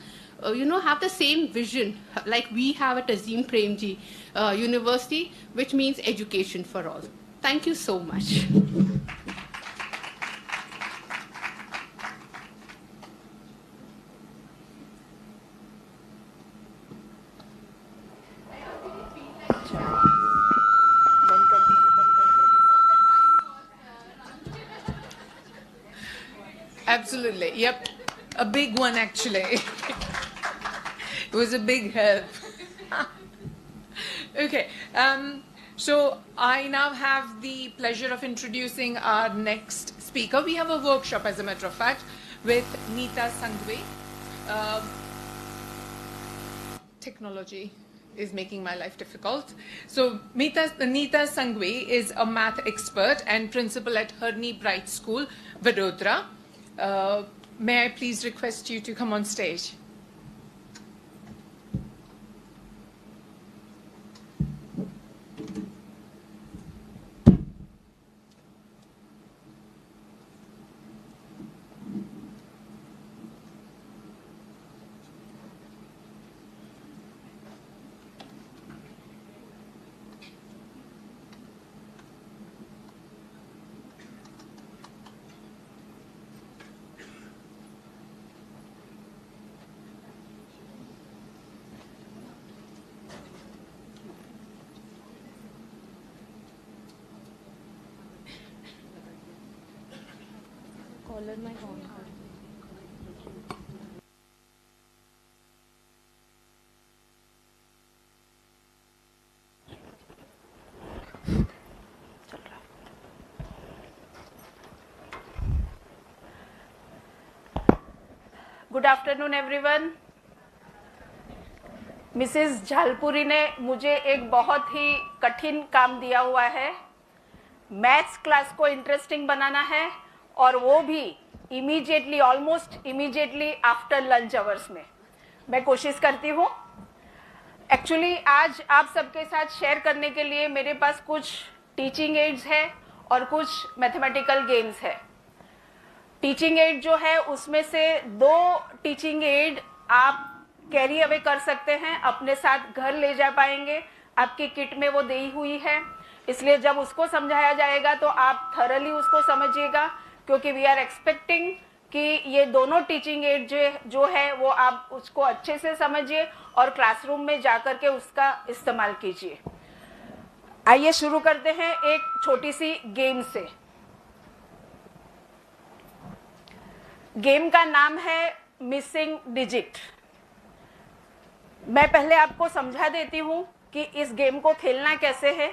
have the same vision like we have at Azim Premji University, which means education for all. Thank you so much. Absolutely. Yep. A big one, actually. It was a big help. Okay. So I now have the pleasure of introducing our next speaker. We have a workshop, as a matter of fact, with Neeta Sangwe. Technology is making my life difficult. So Neeta Sangwe is a math expert and principal at Hernie Bright School, Vadodara. May I please request you to come on stage? Good afternoon everyone. Mrs Jhalpuri ने मुझे एक बहुत ही कठिन काम दिया हुआ है। Maths class को इंटरेस्टिंग बनाना है और वो भी immediately, almost immediately after lunch hours में। मैं कोशिश करती हूँ। एक्चुअली आज आप सबके साथ शेयर करने के लिए मेरे पास कुछ टीचिंग एड्स है और कुछ मैथमेटिकल गेम्स है। टीचिंग एड जो है उसमें से 2 टीचिंग एड आप कैरी अवे कर सकते हैं, अपने साथ घर ले जा पाएंगे। आपकी किट में वो दी हुई है, इसलिए जब उसको समझाया जाएगा तो आप थरली उसको समझिएगा, क्योंकि वी आर एक्सपेक्टिंग कि ये दोनों टीचिंग एड जो है वो आप उसको अच्छे से समझिए और क्लासरूम में जाकर के उसका इस्तेमाल कीजिए। आइए शुरू करते हैं एक छोटी सी गेम से। गेम का नाम है मिसिंग डिजिट। मैं पहले आपको समझा देती हूँ कि इस गेम को खेलना कैसे है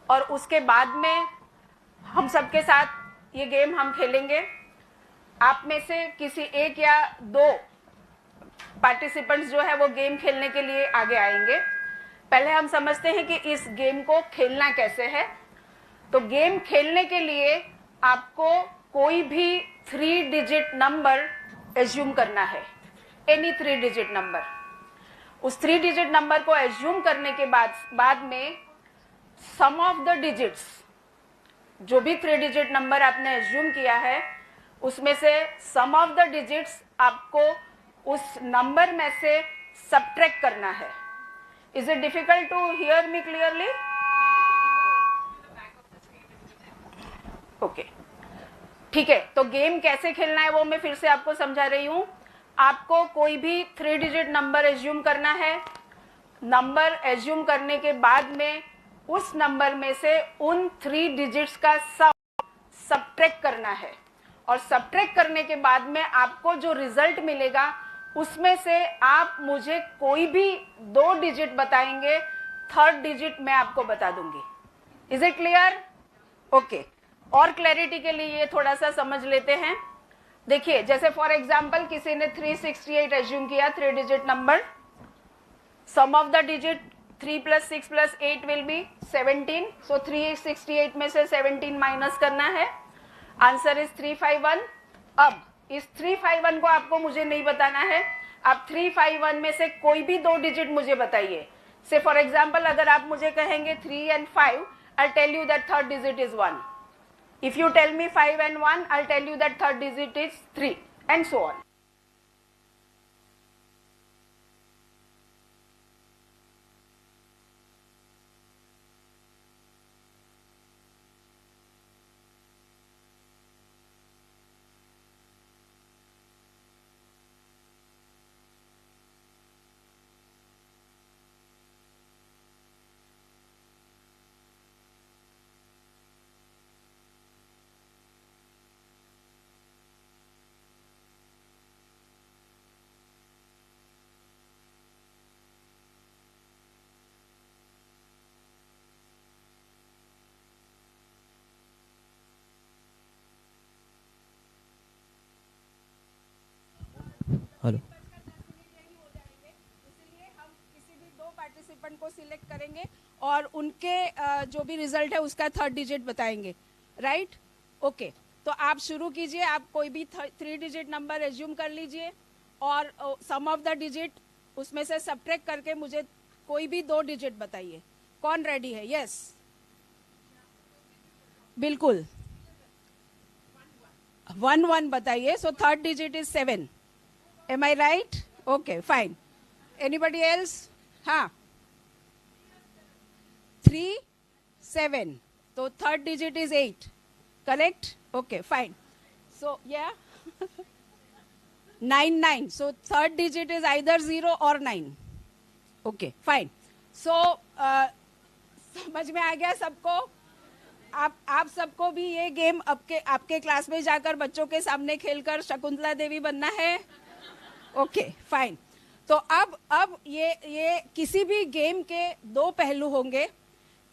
और उसके बाद में हम सबके साथ ये गेम हम खेलेंगे। आप में से किसी एक या 2 पार्टिसिपेंट्स जो है वो गेम खेलने के लिए आगे आएंगे। पहले हम समझते हैं कि इस गेम को खेलना कैसे है। तो गेम खेलने के लिए आपको कोई भी 3 डिजिट नंबर एज्यूम करना है, एनी 3 डिजिट नंबर। उस 3 डिजिट नंबर को एज्यूम करने के बाद में सम ऑफ द डिजिट्स, जो भी 3 डिजिट नंबर आपने एज्यूम किया है उसमें से सम ऑफ द डिजिट्स आपको उस नंबर में से सब्ट्रैक्ट करना है। Is it difficult to hear me clearly? Okay, ठीक है। तो गेम कैसे खेलना है वो मैं फिर से आपको समझा रही हूं। आपको कोई भी 3 डिजिट नंबर एज्यूम करना है। नंबर एज्यूम करने के बाद में उस नंबर में से उन 3 डिजिट्स का सब्ट्रैक्ट करना है, और सब्ट्रैक्ट करने के बाद में आपको जो रिजल्ट मिलेगा उसमें से आप मुझे कोई भी 2 डिजिट बताएंगे, 3rd डिजिट मैं आपको बता दूंगी। Is it clear? ओके, और क्लैरिटी के लिए ये थोड़ा सा समझ लेते हैं। देखिए, जैसे फॉर एग्जांपल किसी ने 368 एज्यूम किया, 3 digit number. Sum of the digit 3 + 6 + 8 will be 17। So 368 में से 17 माइनस करना है। Answer is 351। अब इस 351 को आपको मुझे नहीं बताना है, आप 351 में से कोई भी 2 डिजिट मुझे बताइए। से फॉर एग्जांपल अगर आप मुझे कहेंगे 3 and 5, I'll tell you that 3rd digit is 1. If you tell me 5 and 1, I'll tell you that 3rd digit is 3, and so on. Hello. इसलिए हम किसी भी 2 पार्टिसिपेंट को सिलेक्ट करेंगे और उनके जो भी रिजल्ट है उसका 3rd डिजिट बताएंगे, राइट? ओके, तो आप शुरू कीजिए। आप कोई भी 3 डिजिट नंबर एज्यूम कर लीजिए और सम ऑफ द डिजिट उसमें से सब्ट्रैक्ट करके मुझे कोई भी 2 डिजिट बताइए। कौन रेडी है? यस, बिल्कुल 1 बताइए। सो 3rd digit is 7। Am I right? Okay, fine. Anybody else? हाँ, 3, 7. So 3rd digit is 8. Correct? Okay, fine. So yeah, 9, 9. So 3rd digit is either 0 or 9. Okay, fine. So समझ में आ गया सबको? आप सबको भी ये गेम आपके क्लास में जाकर बच्चों के सामने खेलकर शकुंतला देवी बनना है? Okay, fine. तो अब ये किसी भी गेम के 2 पहलू होंगे।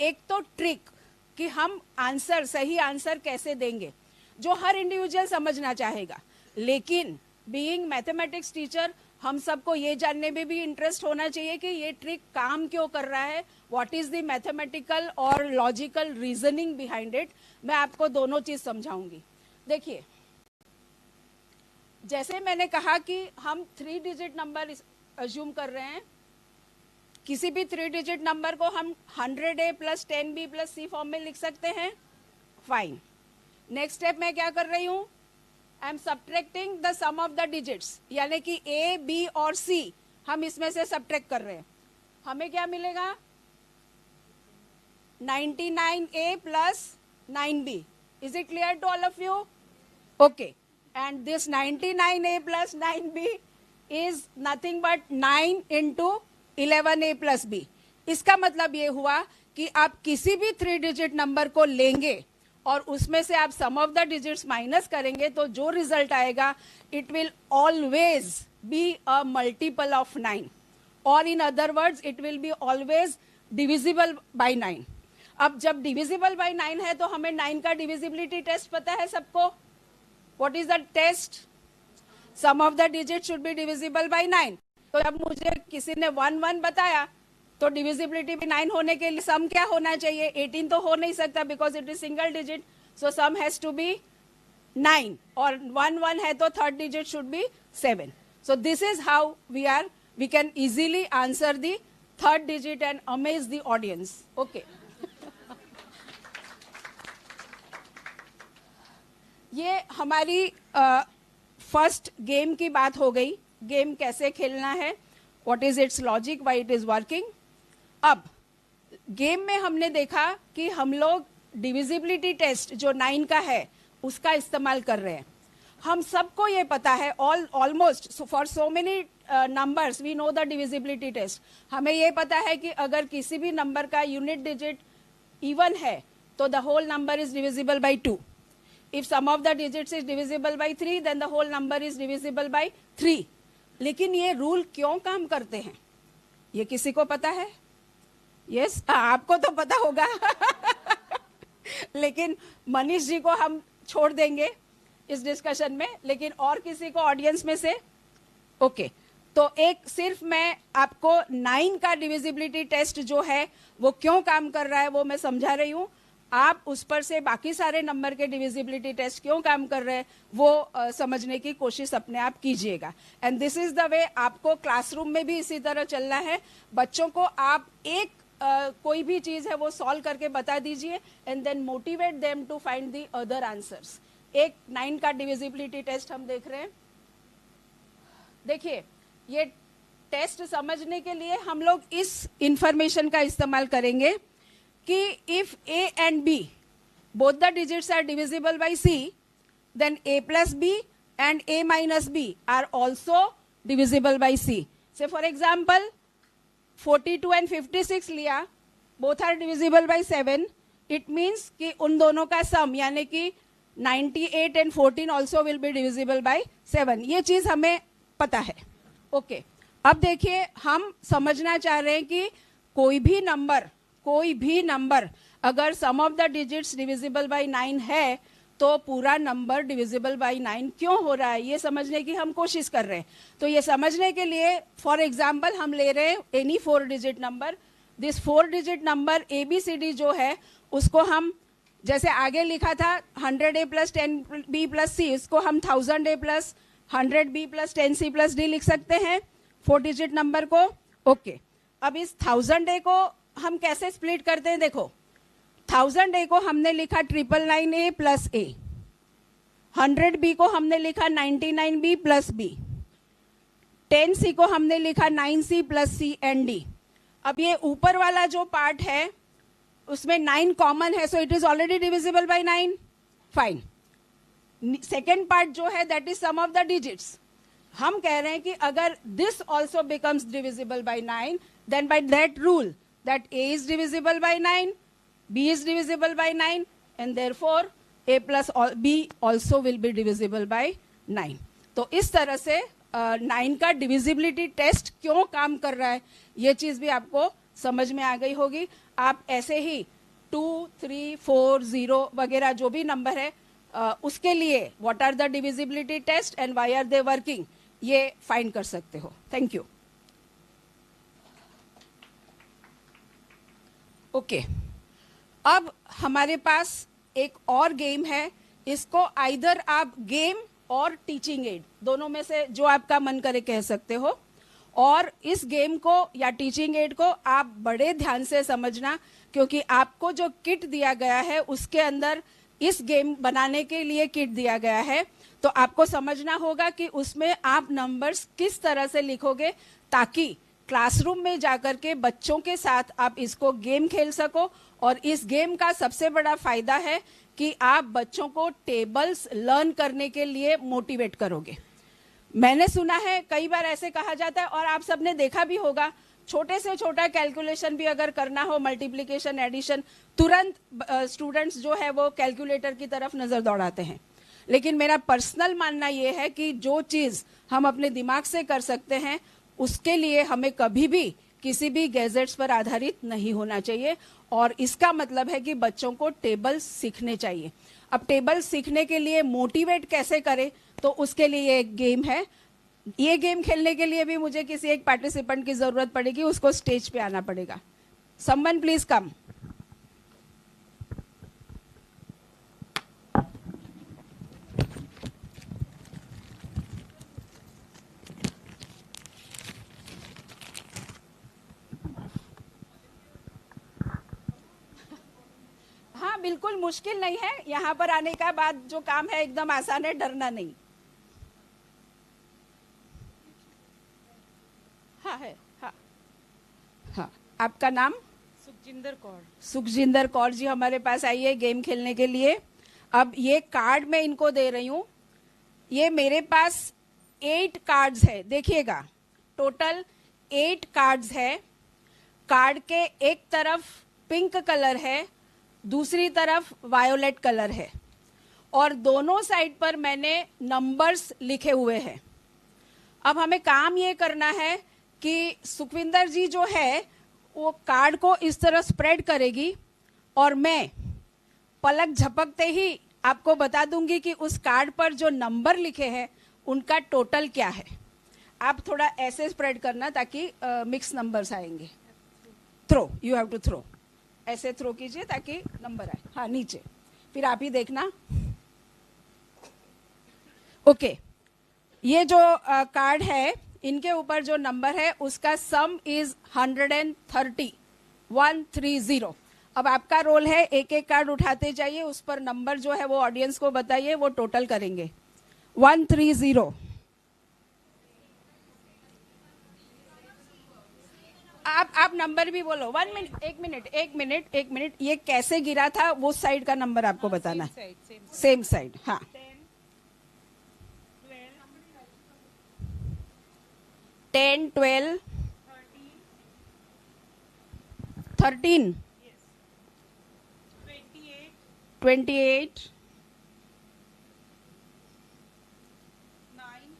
एक तो ट्रिक कि हम सही आंसर कैसे देंगे, जो हर इंडिविजुअल समझना चाहेगा। लेकिन बीइंग मैथमेटिक्स टीचर हम सबको ये जानने में भी इंटरेस्ट होना चाहिए कि ये ट्रिक काम क्यों कर रहा है, व्हाट इज द मैथमेटिकल और लॉजिकल रीजनिंग बिहाइंड इट। मैं आपको दोनों चीज समझाऊंगी। देखिए, जैसे मैंने कहा कि हम 3 डिजिट नंबर अज्यूम कर रहे हैं। किसी भी 3 डिजिट नंबर को हम 100A + 10B + C फॉर्म में लिख सकते हैं। फाइन। नेक्स्ट स्टेप मैं क्या कर रही हूं? I am subtracting the sum of the digits, यानी कि A, B और C हम इसमें से सब्ट्रैक्ट कर रहे हैं। हमें क्या मिलेगा? 99A + 9B. Is it clear to all of you? Okay. And this 99A + 9B is nothing but 9 into 11A + B. इसका मतलब ये हुआ कि आप किसी भी 3 डिजिट नंबर को लेंगे और उसमें से आप सम ऑफ द डिजिट्स माइनस करेंगे तो जो रिजल्ट आएगा it will always be a multiple of 9, और in other words it will be always divisible by 9। अब जब डिविजिबल बाय 9 है तो हमें 9 का डिविजिबिलिटी टेस्ट पता है सबको। What is the test? Sum of the digits should be divisible by 9. तो जब मुझे किसी ने 1 1 बताया तो डिविजिबिलिटी भी 9 होने के लिए सम क्या होना चाहिए? 18 तो हो नहीं सकता because it is single digit, so sum has to be 9 और 1 1 है तो third digit should be 7. So this is how we can easily answer the third digit and amaze the audience. Okay. ये हमारी फर्स्ट गेम की बात हो गई. Game कैसे खेलना है, what is it's logic, why it is working. अब गेम में हमने देखा कि हम लोग डिविजिबिलिटी टेस्ट जो 9 का है उसका इस्तेमाल कर रहे हैं. हम सबको ये पता है, almost for so many numbers we know the divisibility test. हमें ये पता है कि अगर किसी भी नंबर का यूनिट डिजिट इवन है तो the whole number is divisible by 2. If sum of the digits is divisible by 3, then the whole number is divisible by 3. लेकिन ये रूल क्यों काम करते हैं, ये किसी को पता है? Yes, आपको तो पता होगा. लेकिन मनीष जी को हम छोड़ देंगे इस डिस्कशन में, लेकिन और किसी को ऑडियंस में से? ओके, तो एक सिर्फ मैं आपको 9 का डिविजिबिलिटी टेस्ट जो है वो क्यों काम कर रहा है वो मैं समझा रही हूँ. आप उस पर से बाकी सारे नंबर के डिविजिबिलिटी टेस्ट क्यों काम कर रहे हैं वो समझने की कोशिश अपने आप कीजिएगा. And this is the way आपको क्लासरूम में भी इसी तरह चलना है. बच्चों को आप एक कोई भी चीज है वो सॉल्व करके बता दीजिए and then motivate them to find the other answers. एक 9 का डिविजिबिलिटी टेस्ट हम देख रहे हैं. देखिए, ये टेस्ट समझने के लिए हम लोग इस इंफॉर्मेशन का इस्तेमाल करेंगे कि if a and b both the digits are divisible by c, then a plus b and a minus b are also divisible by c. Say for example 42 and 56 लिया, both are divisible by 7. It means कि उन दोनों का सम यानी कि 98 and 14 also will be divisible by 7. ये चीज हमें पता है. ओके, अब देखिए हम समझना चाह रहे हैं कि कोई भी नंबर अगर sum of the digits divisible by 9 है तो पूरा नंबर डिविजिबल बाय 9 क्यों हो रहा है, ये समझने की हम कोशिश कर रहे हैं. तो ये समझने के लिए फॉर एग्जांपल हम ले रहे हैं any 4 digit number. This 4 digit number ABCD जो है उसको हम जैसे आगे लिखा था 100A plus 10B plus C, उसको हम 1000A plus 100B plus 10C plus D लिख सकते हैं 4 डिजिट नंबर को. ओके, अब इस 1000A को हम कैसे स्प्लिट करते हैं? देखो, 1000A को हमने लिखा 999A plus A, 100B को हमने लिखा 99B plus B, 10C को हमने लिखा 9C plus C and D. अब ये ऊपर वाला जो पार्ट है उसमें 9 कॉमन है, so it is already divisible by 9. Fine. Second part जो है that is sum of the digits. हम कह रहे हैं कि अगर this also becomes divisible by 9, then by that rule that A is divisible by 9, B is divisible by 9, and therefore A plus B also will be divisible by 9. तो इस तरह से 9 का डिविजिबिलिटी टेस्ट क्यों काम कर रहा है ये चीज भी आपको समझ में आ गई होगी. आप ऐसे ही 2, 3, 4, 0 वगैरह जो भी नंबर है उसके लिए what are the divisibility test and why are they working ये फाइंड कर सकते हो. Thank you. ओके, अब हमारे पास एक और गेम है. इसको आइदर आप गेम और टीचिंग एड दोनों में से जो आपका मन करे कह सकते हो. और इस गेम को या टीचिंग एड को आप बड़े ध्यान से समझना, क्योंकि आपको जो किट दिया गया है उसके अंदर इस गेम बनाने के लिए किट दिया गया है. तो आपको समझना होगा कि उसमें आप नंबर्स किस तरह से लिखोगे ताकि क्लासरूम में जाकर के बच्चों के साथ आप इसको गेम खेल सको. और इस गेम का सबसे बड़ा फायदा है कि आप बच्चों को टेबल्स लर्न करने के लिए मोटिवेट करोगे. मैंने सुना है कई बार ऐसे कहा जाता है और आप सबने देखा भी होगा, छोटे से छोटा कैलकुलेशन भी अगर करना हो, मल्टीप्लिकेशन, एडिशन, तुरंत स्टूडेंट्स जो है वो कैलकुलेटर की तरफ नजर दौड़ाते हैं. लेकिन मेरा पर्सनल मानना यह है कि जो चीज हम अपने दिमाग से कर सकते हैं उसके लिए हमें कभी भी किसी भी गैजेट्स पर आधारित नहीं होना चाहिए. और इसका मतलब है कि बच्चों को टेबल्स सीखने चाहिए. अब टेबल्स सीखने के लिए मोटिवेट कैसे करें, तो उसके लिए एक गेम है. ये गेम खेलने के लिए भी मुझे किसी एक पार्टिसिपेंट की जरूरत पड़ेगी, उसको स्टेज पे आना पड़ेगा. Someone please come. हाँ, बिल्कुल मुश्किल नहीं है. यहाँ पर आने का बाद जो काम है एकदम आसान है, डरना नहीं. हाँ है. हाँ हाँ. आपका नाम? सुखजिंदर कौर. सुखजिंदर कौर जी हमारे पास आइए गेम खेलने के लिए. अब ये कार्ड मैं इनको दे रही हूँ. ये मेरे पास 8 कार्ड्स है. देखिएगा, टोटल 8 कार्ड्स है. कार्ड के एक तरफ पिंक कलर है, दूसरी तरफ वायोलेट कलर है, और दोनों साइड पर मैंने नंबर्स लिखे हुए हैं. अब हमें काम ये करना है कि सुखविंदर जी जो है वो कार्ड को इस तरह स्प्रेड करेगी और मैं पलक झपकते ही आपको बता दूंगी कि उस कार्ड पर जो नंबर लिखे हैं उनका टोटल क्या है. आप थोड़ा ऐसे स्प्रेड करना ताकि मिक्स नंबर्स आएंगे. Throw, you have to throw. ऐसे थ्रो कीजिए ताकि नंबर आए. हाँ, नीचे. फिर आप ही देखना. ओके. ये जो कार्ड है, इनके ऊपर जो नंबर है उसका सम इज 130. 130. अब आपका रोल है एक एक कार्ड उठाते जाइए, उस पर नंबर जो है वो ऑडियंस को बताइए, वो टोटल करेंगे. 130. आप नंबर भी बोलो. 1 मिनट, एक मिनट. ये कैसे गिरा था वो साइड का नंबर आपको बताना है. Same side. हाँ. 10, 12, 13, 28,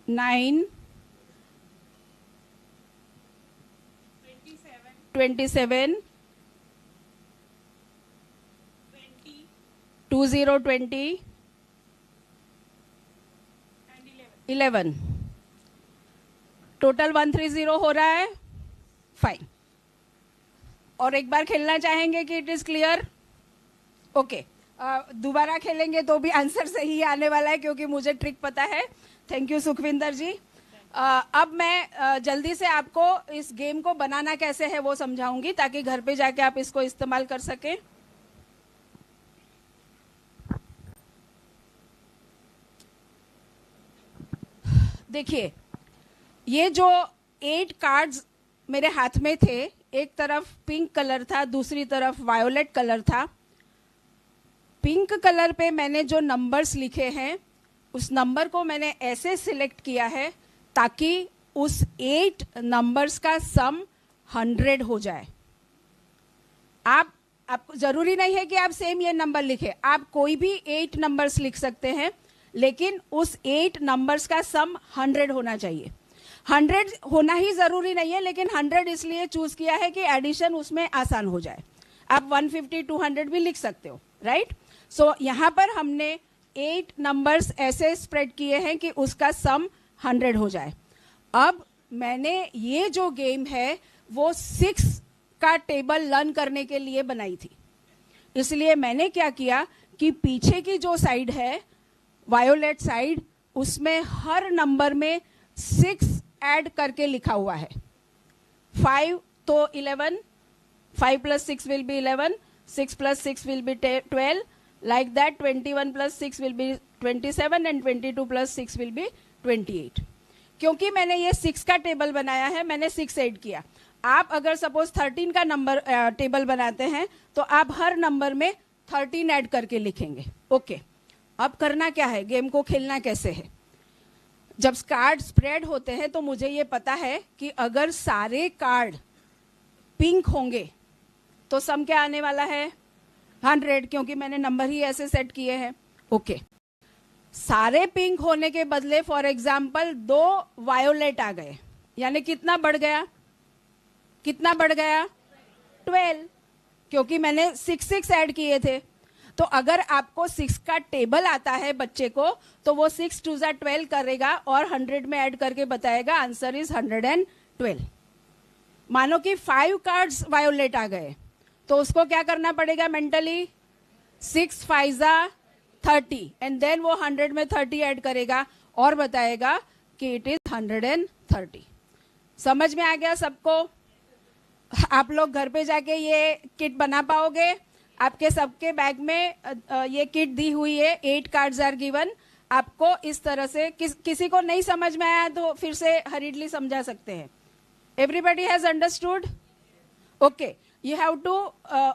9, 27, 20, 11. टोटल 130 हो रहा है. फाइन. और एक बार खेलना चाहेंगे कि इट इज क्लियर? ओके. दोबारा खेलेंगे तो भी आंसर सही आने वाला है क्योंकि मुझे ट्रिक पता है. थैंक यू सुखविंदर जी. अब मैं जल्दी से आपको इस गेम को बनाना कैसे है वो समझाऊंगी ताकि घर पे जाके आप इसको इस्तेमाल कर सकें. देखिए, ये जो 8 कार्ड्स मेरे हाथ में थे, एक तरफ पिंक कलर था, दूसरी तरफ वायोलेट कलर था. पिंक कलर पे मैंने जो नंबर्स लिखे हैं उस नंबर को मैंने ऐसे सिलेक्ट किया है ताकि उस 8 नंबर्स का सम 100 हो जाए. आपको जरूरी नहीं है कि आप सेम ये नंबर लिखें, आप कोई भी 8 नंबर्स लिख सकते हैं, लेकिन उस 8 नंबर्स का सम 100 होना चाहिए. 100 होना ही जरूरी नहीं है, लेकिन 100 इसलिए चूज किया है कि एडिशन उसमें आसान हो जाए. आप 150, 200 भी लिख सकते हो, राइट? सो यहाँ पर हमने 8 नंबर्स ऐसे स्प्रेड किए हैं कि उसका सम 100 हो जाए. अब मैंने ये जो गेम है वो 6 का टेबल लर्न करने के लिए बनाई थी. इसलिए मैंने क्या किया कि पीछे की जो साइड है, वायोलेट साइड, उसमें हर नंबर में 6 ऐड करके लिखा हुआ है. 5 तो 11, 5 plus 6 will be 11, 6 plus 6 will be 12, like that 21 plus 6 will be 27 and 22 plus 6 will be 28. क्योंकि मैंने ये 6 का टेबल बनाया है, मैंने 6 ऐड किया. आप अगर सपोज 13 का नंबर टेबल बनाते हैं तो आप हर नंबर में 13 ऐड करके लिखेंगे. ओके. अब करना क्या है, गेम को खेलना कैसे है? जब कार्ड स्प्रेड होते हैं तो मुझे ये पता है कि अगर सारे कार्ड पिंक होंगे तो सम क्या आने वाला है? 100, क्योंकि मैंने नंबर ही ऐसे सेट किए हैं. ओके. सारे पिंक होने के बदले फॉर एग्जाम्पल 2 वायोलेट आ गए, यानी कितना बढ़ गया? 12, क्योंकि मैंने 6 ऐड किए थे. तो अगर आपको 6 का टेबल आता है बच्चे को, तो वो 6 2 12 करेगा और 100 में ऐड करके बताएगा आंसर इज 112. मानो कि 5 कार्ड्स वायोलेट आ गए, तो उसको क्या करना पड़ेगा मेंटली? 6 5 30 एंड देन वो 100 में 30 ऐड करेगा और बताएगा कि इट इज 130. समझ में आ गया सबको? आप लोग घर पे जाके ये किट बना पाओगे? आपके सबके बैग में ये किट दी हुई है, 8 कार्ड्स आर गिवन. आपको इस तरह से किसी को नहीं समझ में आया तो फिर से हरीडली समझा सकते हैं. Everybody has understood? Okay, you have to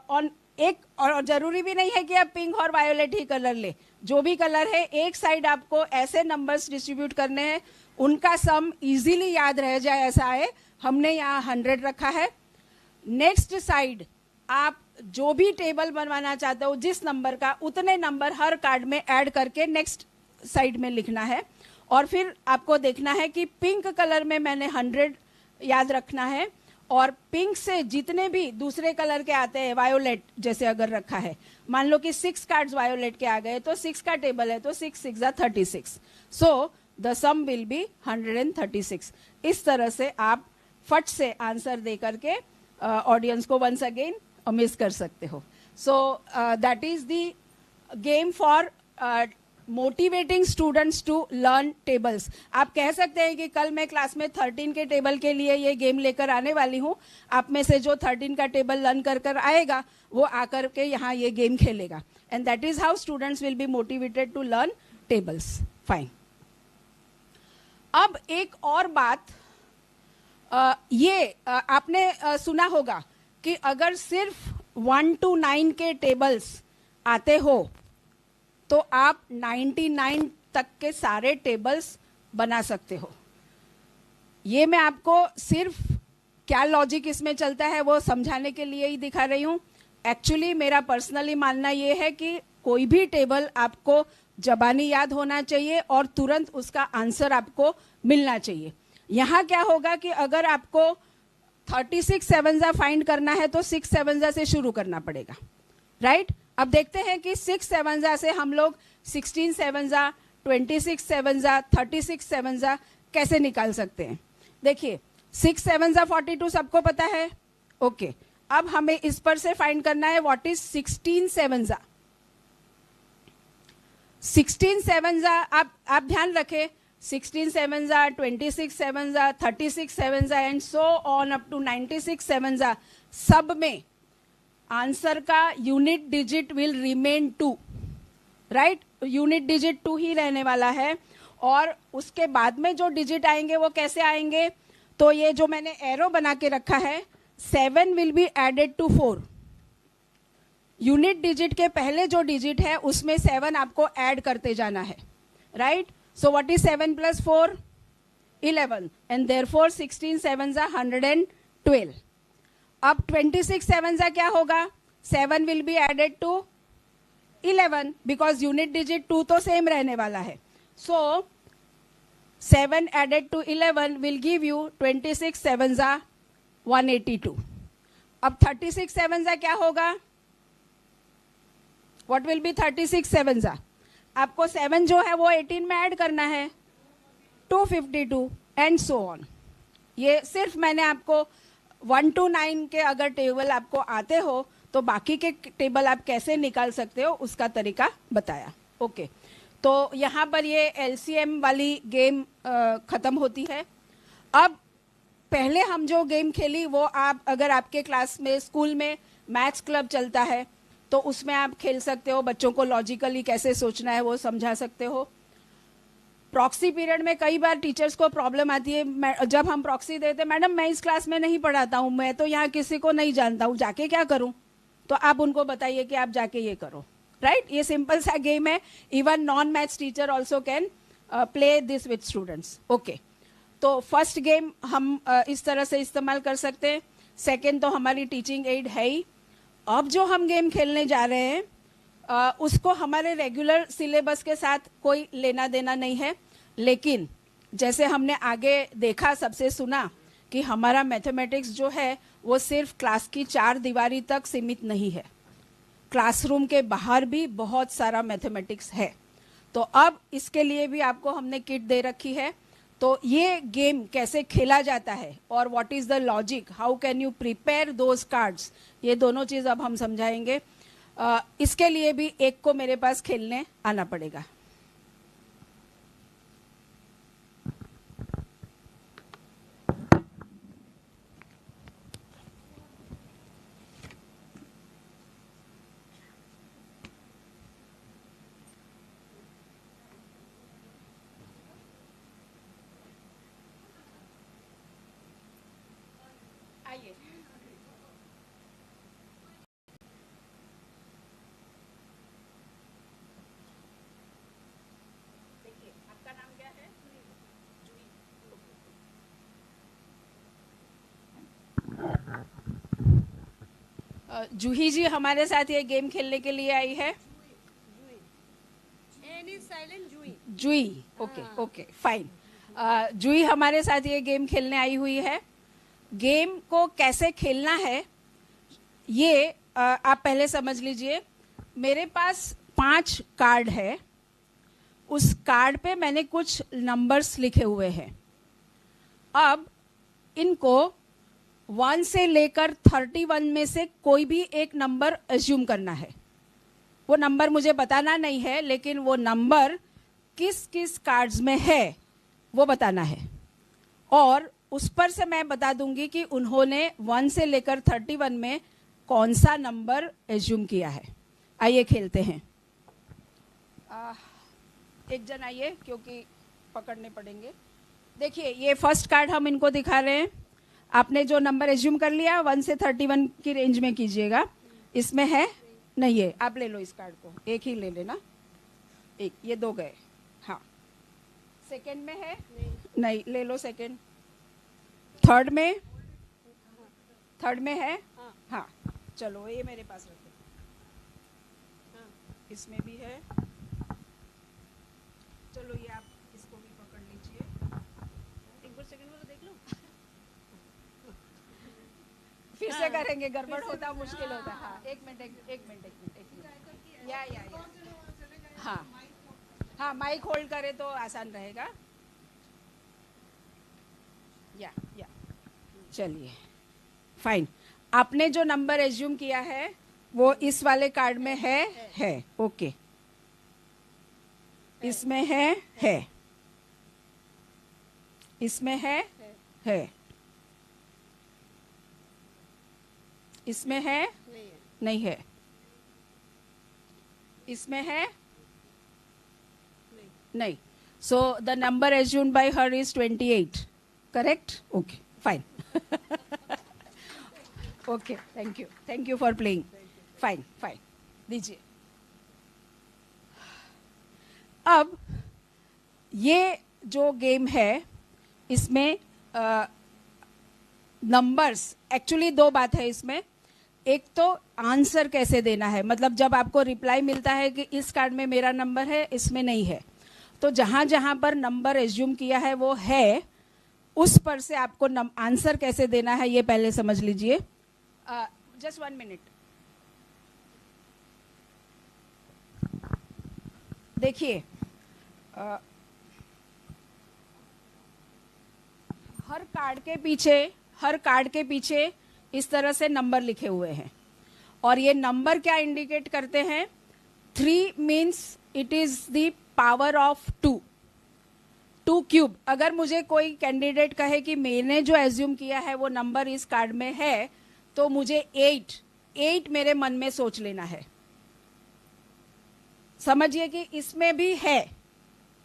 on एक, और जरूरी भी नहीं है कि आप पिंक और वायोलेट ही कलर ले, जो भी कलर है एक साइड आपको ऐसे नंबर्स डिस्ट्रीब्यूट करने हैं उनका सम इजीली याद रह जाए ऐसा है. हमने यहाँ 100 रखा है. नेक्स्ट साइड आप जो भी टेबल बनवाना चाहते हो जिस नंबर का, उतने नंबर हर कार्ड में ऐड करके नेक्स्ट साइड में लिखना है. और फिर आपको देखना है कि पिंक कलर में मैंने 100 याद रखना है, और पिंक से जितने भी दूसरे कलर के आते हैं, वायोलेट जैसे अगर रखा है, मान लो कि 6 कार्ड्स वायोलेट के आ गए तो 6 का टेबल है तो 6 6 36. So the sum will be 136. इस तरह से आप फट से आंसर दे करके ऑडियंस को वंस अगेन अमेज कर सकते हो. So that is the game for motivating students to learn tables. आप कह सकते हैं कि कल मैं क्लास में 13 के टेबल के लिए ये गेम लेकर आने वाली हूँ. आप में से जो 13 का टेबल लर्न कर आएगा वो आकर के यहाँ ये गेम खेलेगा. And that is how students will be motivated to learn tables. Fine. अब एक और बात, ये आपने सुना होगा कि अगर सिर्फ 1 to 9 के टेबल्स आते हो तो आप 99 तक के सारे टेबल्स बना सकते हो. ये मैं आपको सिर्फ क्या लॉजिक इसमें चलता है वो समझाने के लिए ही दिखा रही हूँ. एक्चुअली मेरा पर्सनली मानना ये है कि कोई भी टेबल आपको जबानी याद होना चाहिए और तुरंत उसका आंसर आपको मिलना चाहिए. यहाँ क्या होगा कि अगर आपको 36 7 फाइंड करना है तो 6 7 से शुरू करना पड़ेगा. राइट? अब देखते हैं कि 6 7 से हम लोग 16 7 26 7 36 7 कैसे निकाल सकते हैं. देखिए 6 7 42 सबको पता है. ओके, अब हमें इस पर से फाइंड करना है व्हाट इज 16 7 16 7 आप ध्यान रखें. 16 7 26 7 36 7 and so on up to 96 7 सब में आंसर का unit digit will remain 2. Right? Unit digit 2 ही रहने वाला है. और उसके बाद में जो डिजिट आएंगे वो कैसे आएंगे? तो ये जो मैंने एरो बना के रखा है, 7 will be added to 4. Unit digit के पहले जो डिजिट है उसमें 7 आपको ऐड करते जाना है. Right? So what is 7 plus 4? 11. And therefore 16 7 112. अब 26 7 क्या होगा? 7 will be added to 11 because unit digit 2 तो same रहने वाला है. So 7 added to 11 will give you 26 7 182. अब 36 7 क्या होगा? What will be 36 7? आपको 7 जो है वो 18 में ऐड करना है, 252 एंड सो ऑन. ये सिर्फ मैंने आपको 1 to 9 के अगर टेबल आपको आते हो तो बाकी के टेबल आप कैसे निकाल सकते हो उसका तरीका बताया. ओके, तो यहाँ पर ये LCM वाली गेम खत्म होती है. अब पहले हम जो गेम खेली वो आप अगर आपके क्लास में स्कूल में मैथ्स क्लब चलता है तो उसमें आप खेल सकते हो. बच्चों को लॉजिकली कैसे सोचना है वो समझा सकते हो. प्रॉक्सी पीरियड में कई बार टीचर्स को प्रॉब्लम आती है, जब हम प्रॉक्सी देते हैं, मैडम मैं इस क्लास में नहीं पढ़ाता हूँ, मैं तो यहाँ किसी को नहीं जानता हूँ, जाके क्या करूँ? तो आप उनको बताइए कि आप जाके ये करो. राइट? ये सिंपल सा गेम है. Even non maths teacher also can play this with students. Okay, तो फर्स्ट गेम हम इस तरह से इस्तेमाल कर सकते हैं. सेकेंड तो हमारी टीचिंग एड है ही. अब जो हम गेम खेलने जा रहे हैं उसको हमारे रेगुलर सिलेबस के साथ कोई लेना देना नहीं है. लेकिन जैसे हमने आगे देखा, सबसे सुना कि हमारा मैथमेटिक्स जो है वो सिर्फ क्लास की 4 दीवारी तक सीमित नहीं है. क्लासरूम के बाहर भी बहुत सारा मैथमेटिक्स है। तो अब इसके लिए भी आपको हमने किट दे रखी है। तो ये गेम कैसे खेला जाता है और what is the logic, how can you prepare those cards, ये दोनों चीज़ अब हम समझाएंगे। इसके लिए भी एक को मेरे पास खेलने आना पड़ेगा। आइए। देखिए, आपका नाम क्या है? जूही जी हमारे साथ ये गेम खेलने के लिए आई है। जूही, ओके ओके फाइन। जूही हमारे साथ ये गेम खेलने आई हुई है। गेम को कैसे खेलना है ये आप पहले समझ लीजिए। मेरे पास 5 कार्ड है, उस कार्ड पे मैंने कुछ नंबर्स लिखे हुए हैं। अब इनको 1 से लेकर 31 में से कोई भी एक नंबर एज्यूम करना है। वो नंबर मुझे बताना नहीं है, लेकिन वो नंबर किस किस कार्ड्स में है वो बताना है। और उस पर से मैं बता दूंगी कि उन्होंने 1 से लेकर 31 में कौन सा नंबर एज्यूम किया है। आइए खेलते हैं। एक जन आइए, क्योंकि पकड़ने पड़ेंगे। देखिए, ये फर्स्ट कार्ड हम इनको दिखा रहे हैं। आपने जो नंबर एज्यूम कर लिया 1 से 31 की रेंज में कीजिएगा। इसमें है नहीं है, आप ले लो इस कार्ड को, एक ही ले लेना। एक, ये 2 गए। हाँ, सेकंड में है नहीं, ले लो सेकंड। थर्ड में है। हाँ, चलो ये मेरे पास रखो। इसमें भी है। चलो ये आप इसको भी पकड़ लीजिए। एक बार सेकंड वाला देख लो। फिर से करेंगे, गड़बड़ होता मुश्किल होता। हाँ, एक मिनट। या हाँ, माइक होल्ड करे तो आसान रहेगा। या चलिए फाइन। आपने जो नंबर एज्यूम किया है वो इस वाले कार्ड में है। ओके, इसमें है। इसमें है। इसमें है नहीं है। इसमें है नहीं। So the number assumed by her is 28. Correct? Okay, fine. Okay, thank you for playing. Fine. दीजिए। अब ये जो गेम है इसमें नंबर्स, एक्चुअली 2 बात है इसमें। एक तो आंसर कैसे देना है, मतलब जब आपको रिप्लाई मिलता है कि इस कार्ड में मेरा नंबर है, इसमें नहीं है, तो जहां जहां पर नंबर एज्यूम किया है वो है, उस पर से आपको आंसर कैसे देना है ये पहले समझ लीजिए। Just 1 minute. देखिए, हर कार्ड के पीछे इस तरह से नंबर लिखे हुए हैं, और ये नंबर क्या इंडिकेट करते हैं? 3 means it is the power of 2 cube. अगर मुझे कोई कैंडिडेट कहे कि मैंने जो एज्यूम किया है वो नंबर इस कार्ड में है, तो मुझे 8 मेरे मन में सोच लेना है। समझिए कि इसमें भी है,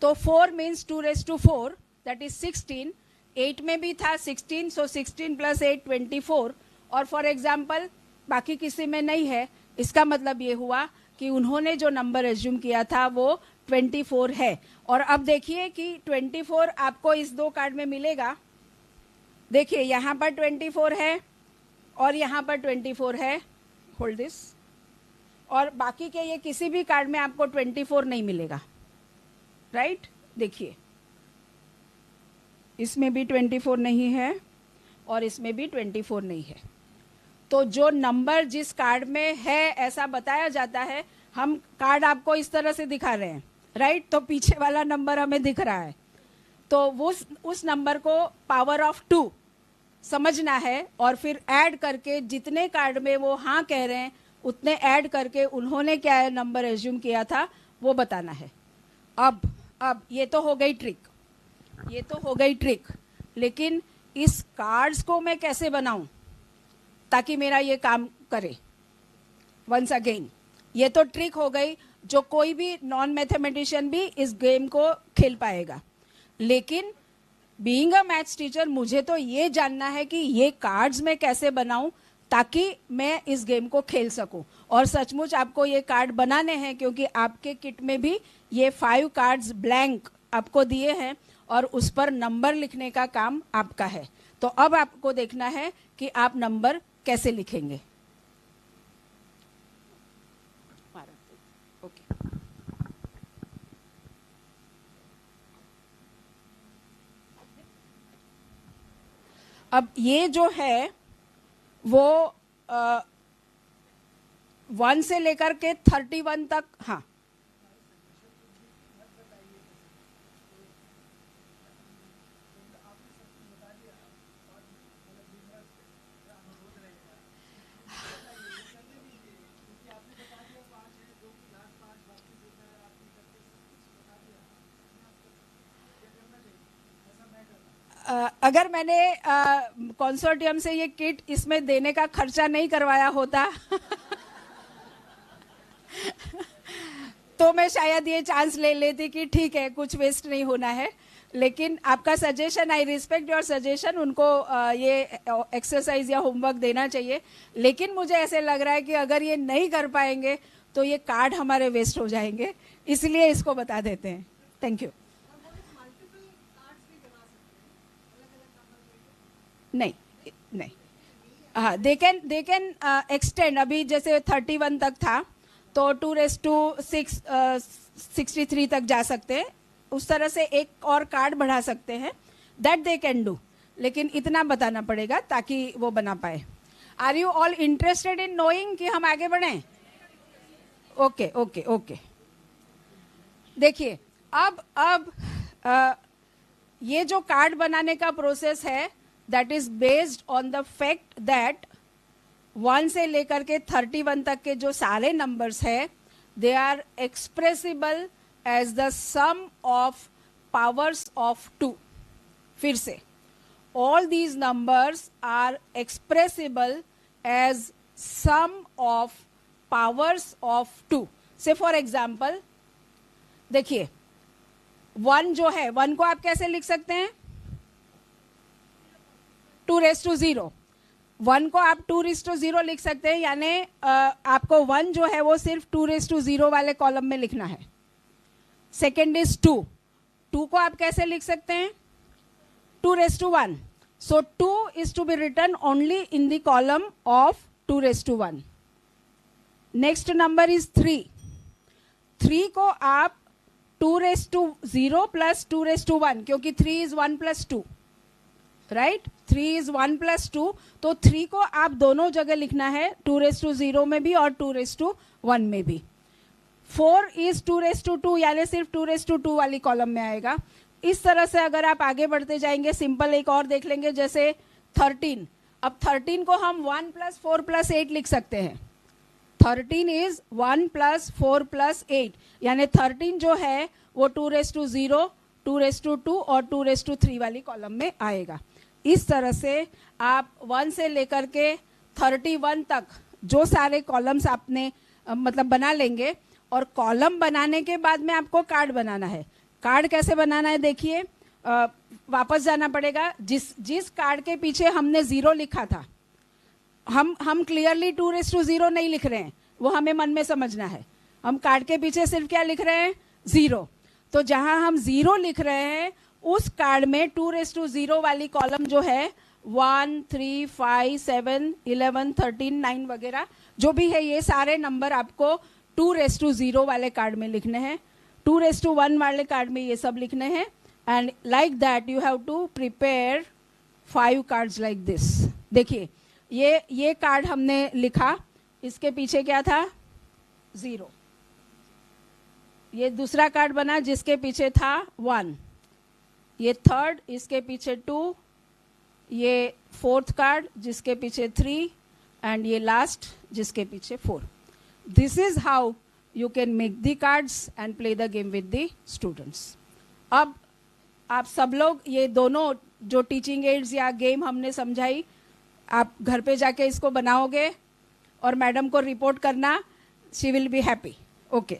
तो 4 मीन्स 2⁴, दैट इज 16। 8 में भी था 16, सो 16 + 8 24। और फॉर एग्जाम्पल बाकी किसी में नहीं है, इसका मतलब ये हुआ कि उन्होंने जो नंबर एज्यूम किया था वो 24 है। और अब देखिए कि 24 आपको इस 2 कार्ड में मिलेगा। देखिए, यहाँ पर 24 है और यहाँ पर 24 है। Hold this. और बाकी के ये किसी भी कार्ड में आपको 24 नहीं मिलेगा, राइट? देखिए, इसमें भी 24 नहीं है और इसमें भी 24 नहीं है। तो जो नंबर जिस कार्ड में है ऐसा बताया जाता है, हम कार्ड आपको इस तरह से दिखा रहे हैं, राइट? तो पीछे वाला नंबर हमें दिख रहा है, तो उस नंबर को पावर ऑफ 2 समझना है और फिर ऐड करके जितने कार्ड में वो हाँ कह रहे हैं उतने ऐड करके उन्होंने क्या नंबर एज्यूम किया था वो बताना है। अब ये तो हो गई ट्रिक, लेकिन इस कार्ड्स को मैं कैसे बनाऊं ताकि मेरा ये काम करे? वंस अगेन, ये तो ट्रिक हो गई जो कोई भी नॉन मैथमेटिशियन भी इस गेम को खेल पाएगा, लेकिन बीइंग अ मैथ्स टीचर मुझे तो ये जानना है कि ये कार्ड्स मैं कैसे बनाऊं ताकि मैं इस गेम को खेल सकूं। और सचमुच आपको ये कार्ड बनाने हैं क्योंकि आपके किट में भी ये 5 कार्ड्स ब्लैंक आपको दिए हैं और उस पर नंबर लिखने का काम आपका है। तो अब आपको देखना है कि आप नंबर कैसे लिखेंगे। अब ये जो है वो 1 से लेकर के 31 तक, हाँ अगर मैंने कंसोर्टियम से ये किट इसमें देने का खर्चा नहीं करवाया होता तो मैं शायद ये चांस ले लेती कि ठीक है कुछ वेस्ट नहीं होना है। लेकिन आपका suggestion, I respect your suggestion, उनको ये एक्सरसाइज या होमवर्क देना चाहिए। लेकिन मुझे ऐसे लग रहा है कि अगर ये नहीं कर पाएंगे तो ये कार्ड हमारे वेस्ट हो जाएंगे, इसलिए इसको बता देते हैं। Thank you. नहीं, हाँ, दे कैन एक्सटेंड। अभी जैसे 31 तक था तो 2⁶63 तक जा सकते हैं, उस तरह से एक और कार्ड बढ़ा सकते हैं, दैट दे कैन डू। लेकिन इतना बताना पड़ेगा ताकि वो बना पाए। Are you all interested in knowing कि हम आगे बढ़ें? ओके। देखिए, अब ये जो कार्ड बनाने का प्रोसेस है that is based on the fact that 1 से लेकर के 31 तक के जो सारे नंबर्स है they are expressible as the sum of powers of 2। फिर से, all these numbers are expressible as sum of powers of 2। say for example, देखिए 1 जो है, 1 को आप कैसे लिख सकते हैं? 2�0। 1 को आप 2�0 लिख सकते हैं, यानी आपको 1 जो है वो सिर्फ 2�0 वाले कॉलम में लिखना है। सेकेंड इज 2 को आप कैसे लिख सकते हैं? 2⁻1। So 2 is to be written only in the column of 2⁻1। Next number is 3 को आप 2⁻0 प्लस 2⁻1, क्योंकि 3 is 1 plus 2, right? 3 is 1 plus 2, तो 3 को आप दोनों जगह लिखना है, 2⁻0 में भी और 2⁻1 में भी। 4 इज 2⁻2, यानी सिर्फ 2⁻2 वाली कॉलम में आएगा। इस तरह से अगर आप आगे बढ़ते जाएंगे, सिंपल एक और देख लेंगे, जैसे 13। अब 13 को हम 1 + 4 + 8 लिख सकते हैं। 13 इज 1 + 4 + 8, यानी 13 जो है वो 2⁻0, 2⁻2 और 2⁻3 वाली कॉलम में आएगा। इस तरह से आप 1 से लेकर के 31 तक जो सारे कॉलम्स आपने मतलब बना लेंगे, और कॉलम बनाने के बाद में आपको कार्ड बनाना है। कार्ड कैसे बनाना है? देखिए, वापस जाना पड़ेगा। जिस कार्ड के पीछे हमने 0 लिखा था, हम क्लियरली 2⁻0 नहीं लिख रहे हैं, वो हमें मन में समझना है। हम कार्ड के पीछे सिर्फ क्या लिख रहे हैं? 0। तो जहां हम 0 लिख रहे हैं उस कार्ड में 2⁻0 वाली कॉलम जो है 1, 3, 5, 7, 11, 13, 9 वगैरह जो भी है, ये सारे नंबर आपको 2⁻0 वाले कार्ड में लिखने हैं। 2⁻1 वाले कार्ड में ये सब लिखने हैं। And like that you have to prepare 5 cards like this. देखिए, ये कार्ड हमने लिखा, इसके पीछे क्या था 0। ये दूसरा कार्ड बना जिसके पीछे था 1, ये थर्ड, इसके पीछे 2, ये फोर्थ कार्ड जिसके पीछे 3 एंड ये लास्ट जिसके पीछे 4। This is how you can make the cards and play the game with the students. अब आप सब लोग ये दोनों जो टीचिंग एड्स या गेम हमने समझाई, आप घर पे जाके इसको बनाओगे और मैडम को रिपोर्ट करना, she will be happy. Okay,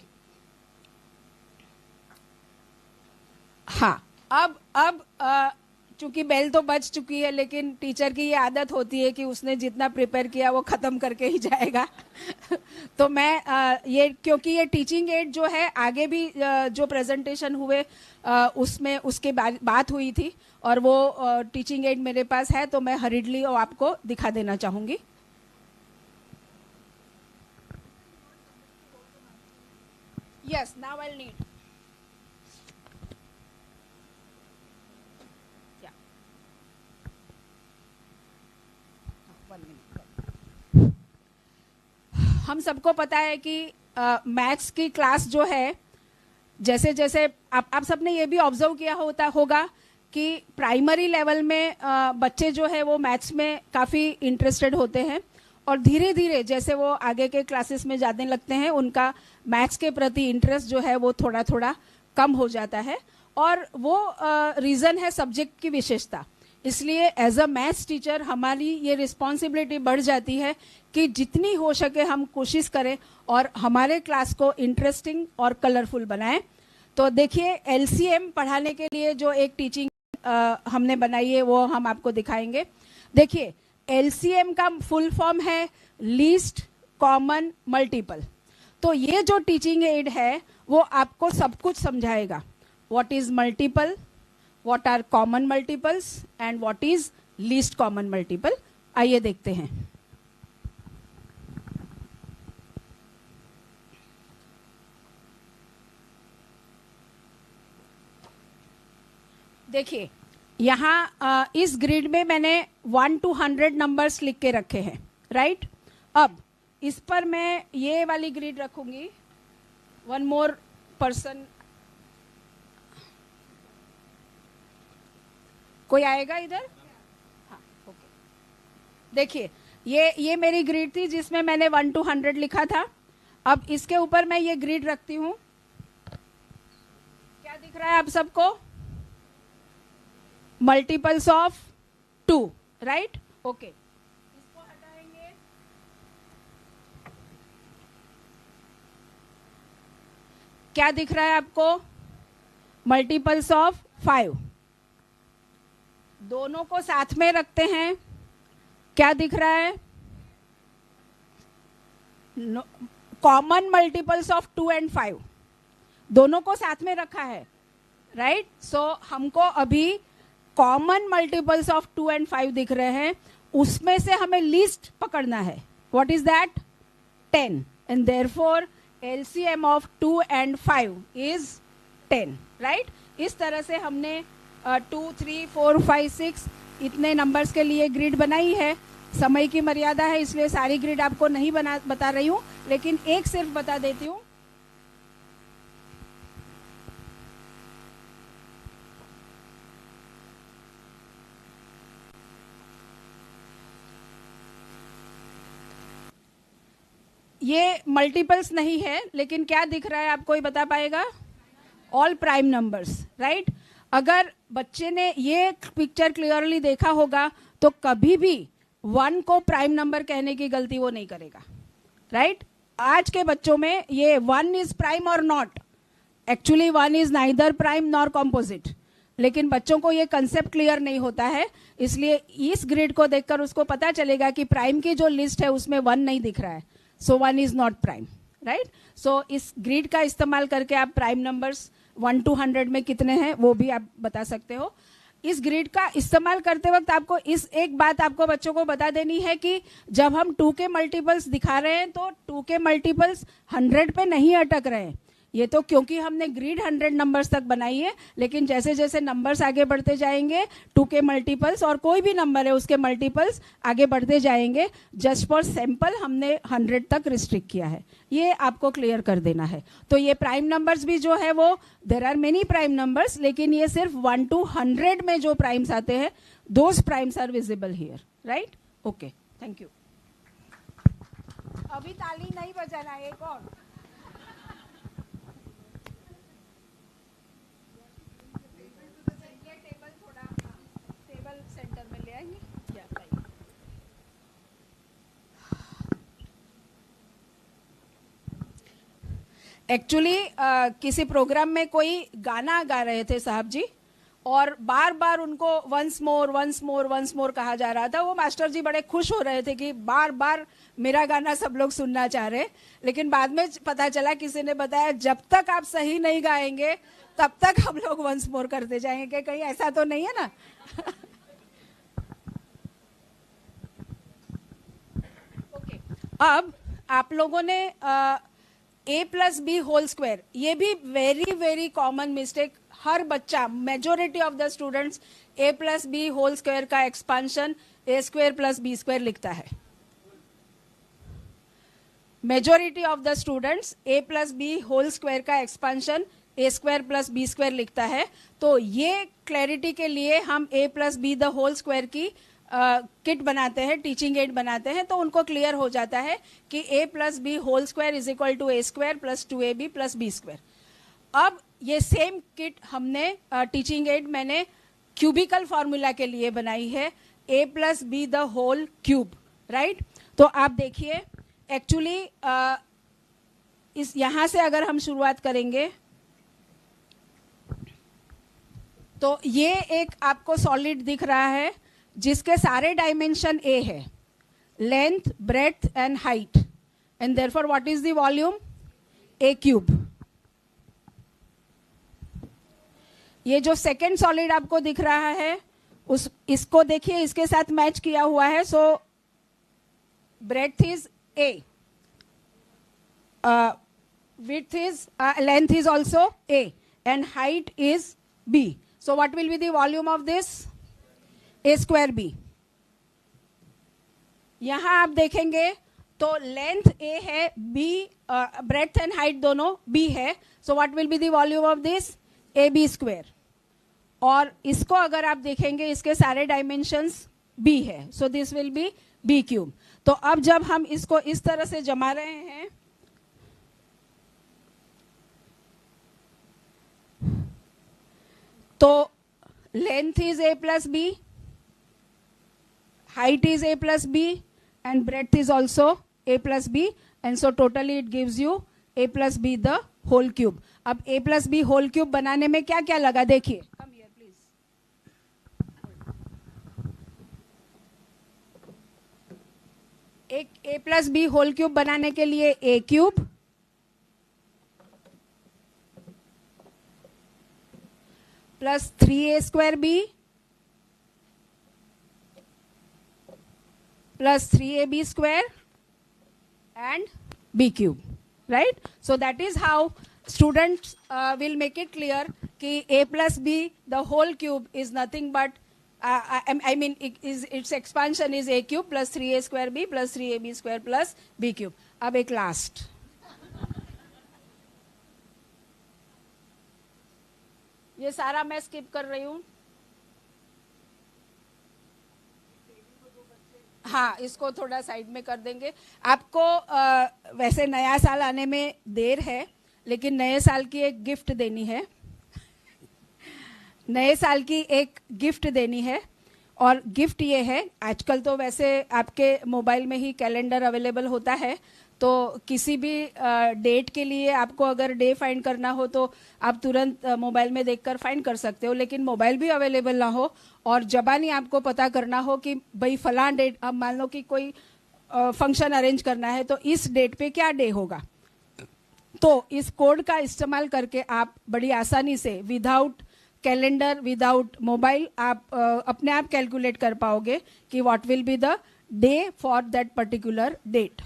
हाँ, अब चूंकि बेल तो बज चुकी है, लेकिन टीचर की ये आदत होती है कि उसने जितना प्रिपेयर किया वो खत्म करके ही जाएगा। तो मैं ये, क्योंकि ये टीचिंग एड जो है आगे भी जो प्रेजेंटेशन हुए उसमें उसके बात हुई थी और वो टीचिंग एड मेरे पास है, तो मैं हरिडली आपको दिखा देना चाहूंगी। Yes, now I need. हम सबको पता है कि मैथ्स की क्लास जो है, जैसे जैसे आप सबने ये भी ऑब्जर्व किया होगा कि प्राइमरी लेवल में बच्चे जो है वो मैथ्स में काफ़ी इंटरेस्टेड होते हैं और धीरे धीरे जैसे वो आगे के क्लासेस में जाने लगते हैं, उनका मैथ्स के प्रति इंटरेस्ट जो है वो थोड़ा थोड़ा कम हो जाता है। और वो रीज़न है सब्जेक्ट की विशेषता। इसलिए एज अ मैथ्स टीचर हमारी ये रिस्पॉन्सिबिलिटी बढ़ जाती है कि जितनी हो सके हम कोशिश करें और हमारे क्लास को इंटरेस्टिंग और कलरफुल बनाएं। तो देखिए, एलसीएम पढ़ाने के लिए जो एक टीचिंग हमने बनाई है वो हम आपको दिखाएंगे। देखिए, एलसीएम का फुल फॉर्म है लीस्ट कॉमन मल्टीपल। तो ये जो टीचिंग एड है वो आपको सब कुछ समझाएगा, what is multiple, what are common multiples and what is least common multiple। आइए देखते हैं। देखिए, यहाँ इस ग्रिड में मैंने 1 to 100 नंबर्स लिख के रखे हैं, राइट। अब इस पर मैं ये वाली ग्रिड रखूंगी। वन मोर पर्सन, कोई आएगा इधर? हाँ, ओके। देखिए, ये मेरी ग्रिड थी जिसमें मैंने 1 to 100 लिखा था। अब इसके ऊपर मैं ये ग्रिड रखती हूँ। क्या दिख रहा है आप सबको? Multiples of 2, right. ओके, इसको हटाएंगे। क्या दिख रहा है आपको? Multiples of 5। दोनों को साथ में रखते हैं, क्या दिख रहा है? Common multiples of 2 and 5। दोनों को साथ में रखा है, राइट। सो हमको अभी कॉमन मल्टीपल्स ऑफ 2 and 5 दिख रहे हैं, उसमें से हमें लीस्ट पकड़ना है। What is that? 10। And therefore LCM of 2 and 5 is 10, right. इस तरह से हमने 2, 3, 4, 5, 6 इतने नंबर्स के लिए ग्रिड बनाई है। समय की मर्यादा है, इसलिए सारी ग्रिड आपको नहीं बता रही हूँ, लेकिन एक सिर्फ बता देती हूँ। ये मल्टीपल्स नहीं है, लेकिन क्या दिख रहा है आपको, ये बता पाएगा? All prime numbers, right. अगर बच्चे ने ये पिक्चर क्लियरली देखा होगा तो कभी भी 1 को प्राइम नंबर कहने की गलती वो नहीं करेगा, राइट। आज के बच्चों में ये 1 इज प्राइम और not, actually 1 is neither prime nor composite, लेकिन बच्चों को ये कंसेप्ट क्लियर नहीं होता है। इसलिए इस ग्रिड को देखकर उसको पता चलेगा कि प्राइम की जो लिस्ट है उसमें 1 नहीं दिख रहा है, सो 1 इज नॉट प्राइम, राइट। सो इस ग्रिड का इस्तेमाल करके आप प्राइम नंबर्स 1 to 100 में कितने हैं वो भी आप बता सकते हो। इस ग्रिड का इस्तेमाल करते वक्त आपको इस एक बात आपको बच्चों को बता देनी है कि जब हम 2 के मल्टीपल्स दिखा रहे हैं तो 2 के मल्टीपल्स 100 पे नहीं अटक रहे हैं। ये तो क्योंकि हमने ग्रिड 100 नंबर्स तक बनाई है, लेकिन जैसे जैसे नंबर्स आगे बढ़ते जाएंगे 2 के मल्टीपल्स और कोई भी नंबर है उसके मल्टीपल्स आगे बढ़ते जाएंगे. जस्ट फॉर सैंपल हमने 100 तक रिस्ट्रिक्ट किया है. ये आपको क्लियर कर देना है. तो ये प्राइम नंबर्स भी जो है वो there are many prime numbers, लेकिन ये सिर्फ 1 to 100 में जो प्राइम्स आते हैं those primes are visible here. Right? Okay, thank you. अभी ताली नहीं बजाना, एक और. सेंटर में ले आएंगे. एक्चुअली किसी प्रोग्राम में कोई गाना गा रहे थे साहब जी, और बार बार उनको वंस मोर कहा जा रहा था. वो मास्टर जी बड़े खुश हो रहे थे कि बार बार मेरा गाना सब लोग सुनना चाह रहे. लेकिन बाद में पता चला, किसी ने बताया, जब तक आप सही नहीं गाएंगे तब तक हम लोग वंस मोर करते जाएंगे. कहीं ऐसा तो नहीं है ना? ओके, अब आप लोगों ने a plus B whole square, ये भी वेरी वेरी कॉमन मिस्टेक. हर बच्चा, majority of the students a plus B whole square का expansion a square plus B square लिखता है. Majority of the students a plus B whole square का expansion a square plus B square लिखता है. तो ये क्लैरिटी के लिए हम a plus B the whole square की किट बनाते हैं, टीचिंग एड बनाते हैं, तो उनको क्लियर हो जाता है कि a plus B whole square is equal to a square plus 2ab plus b square. अब ये सेम किट हमने टीचिंग एड मैंने क्यूबिकल फॉर्मूला के लिए बनाई है, a plus B the whole cube. Right? तो आप देखिए, एक्चुअली इस यहां से अगर हम शुरुआत करेंगे तो ये एक आपको सॉलिड दिख रहा है जिसके सारे डायमेंशन a है, length, breadth and height, and therefore what is the volume? a cube. ये जो सेकेंड सॉलिड आपको दिख रहा है इसको देखिए, इसके साथ मैच किया हुआ है. So breadth is a, width is length is also a, and height is b. So what will be the volume of this? a square b. यहां आप देखेंगे तो लेंथ a है, b ब्रेड्थ एंड हाइट दोनों b है. So what will be the volume of this? ab square. और इसको अगर आप देखेंगे, इसके सारे डायमेंशंस b है, so this will be b cube. तो अब जब हम इसको इस तरह से जमा रहे हैं, तो length is a plus b, height is a plus b, and breadth is also a plus b, and so totally it gives you a plus b the whole cube. अब a plus b whole cube बनाने में क्या क्या लगा देखिए. Come here please. एक a plus b whole cube बनाने के लिए a cube plus 3a square b plus 3ab square and b cube. Right? So that is how students will make it clear कि a plus b the whole cube is nothing but I mean its expansion is a cube plus 3a square b plus 3ab square plus b cube. अब एक last. ये सारा मैं skip कर रही हूँ. हाँ, इसको थोड़ा साइड में कर देंगे. आपको वैसे नया साल आने में देर है, लेकिन नए साल की एक गिफ्ट देनी है. नए साल की एक गिफ्ट देनी है, और गिफ्ट ये है, आजकल तो वैसे आपके मोबाइल में ही कैलेंडर अवेलेबल होता है, तो किसी भी डेट के लिए आपको अगर डे फाइंड करना हो तो आप तुरंत मोबाइल में देखकर फाइंड कर सकते हो. लेकिन मोबाइल भी अवेलेबल ना हो और जबानी आपको पता करना हो कि भाई फलां डेट, अब मान लो कि कोई फंक्शन अरेंज करना है तो इस डेट पे क्या डे होगा, तो इस कोड का इस्तेमाल करके आप बड़ी आसानी से विदाउट कैलेंडर, विदाउट मोबाइल, आप अपने आप कैलकुलेट कर पाओगे कि what will be the day for that particular date.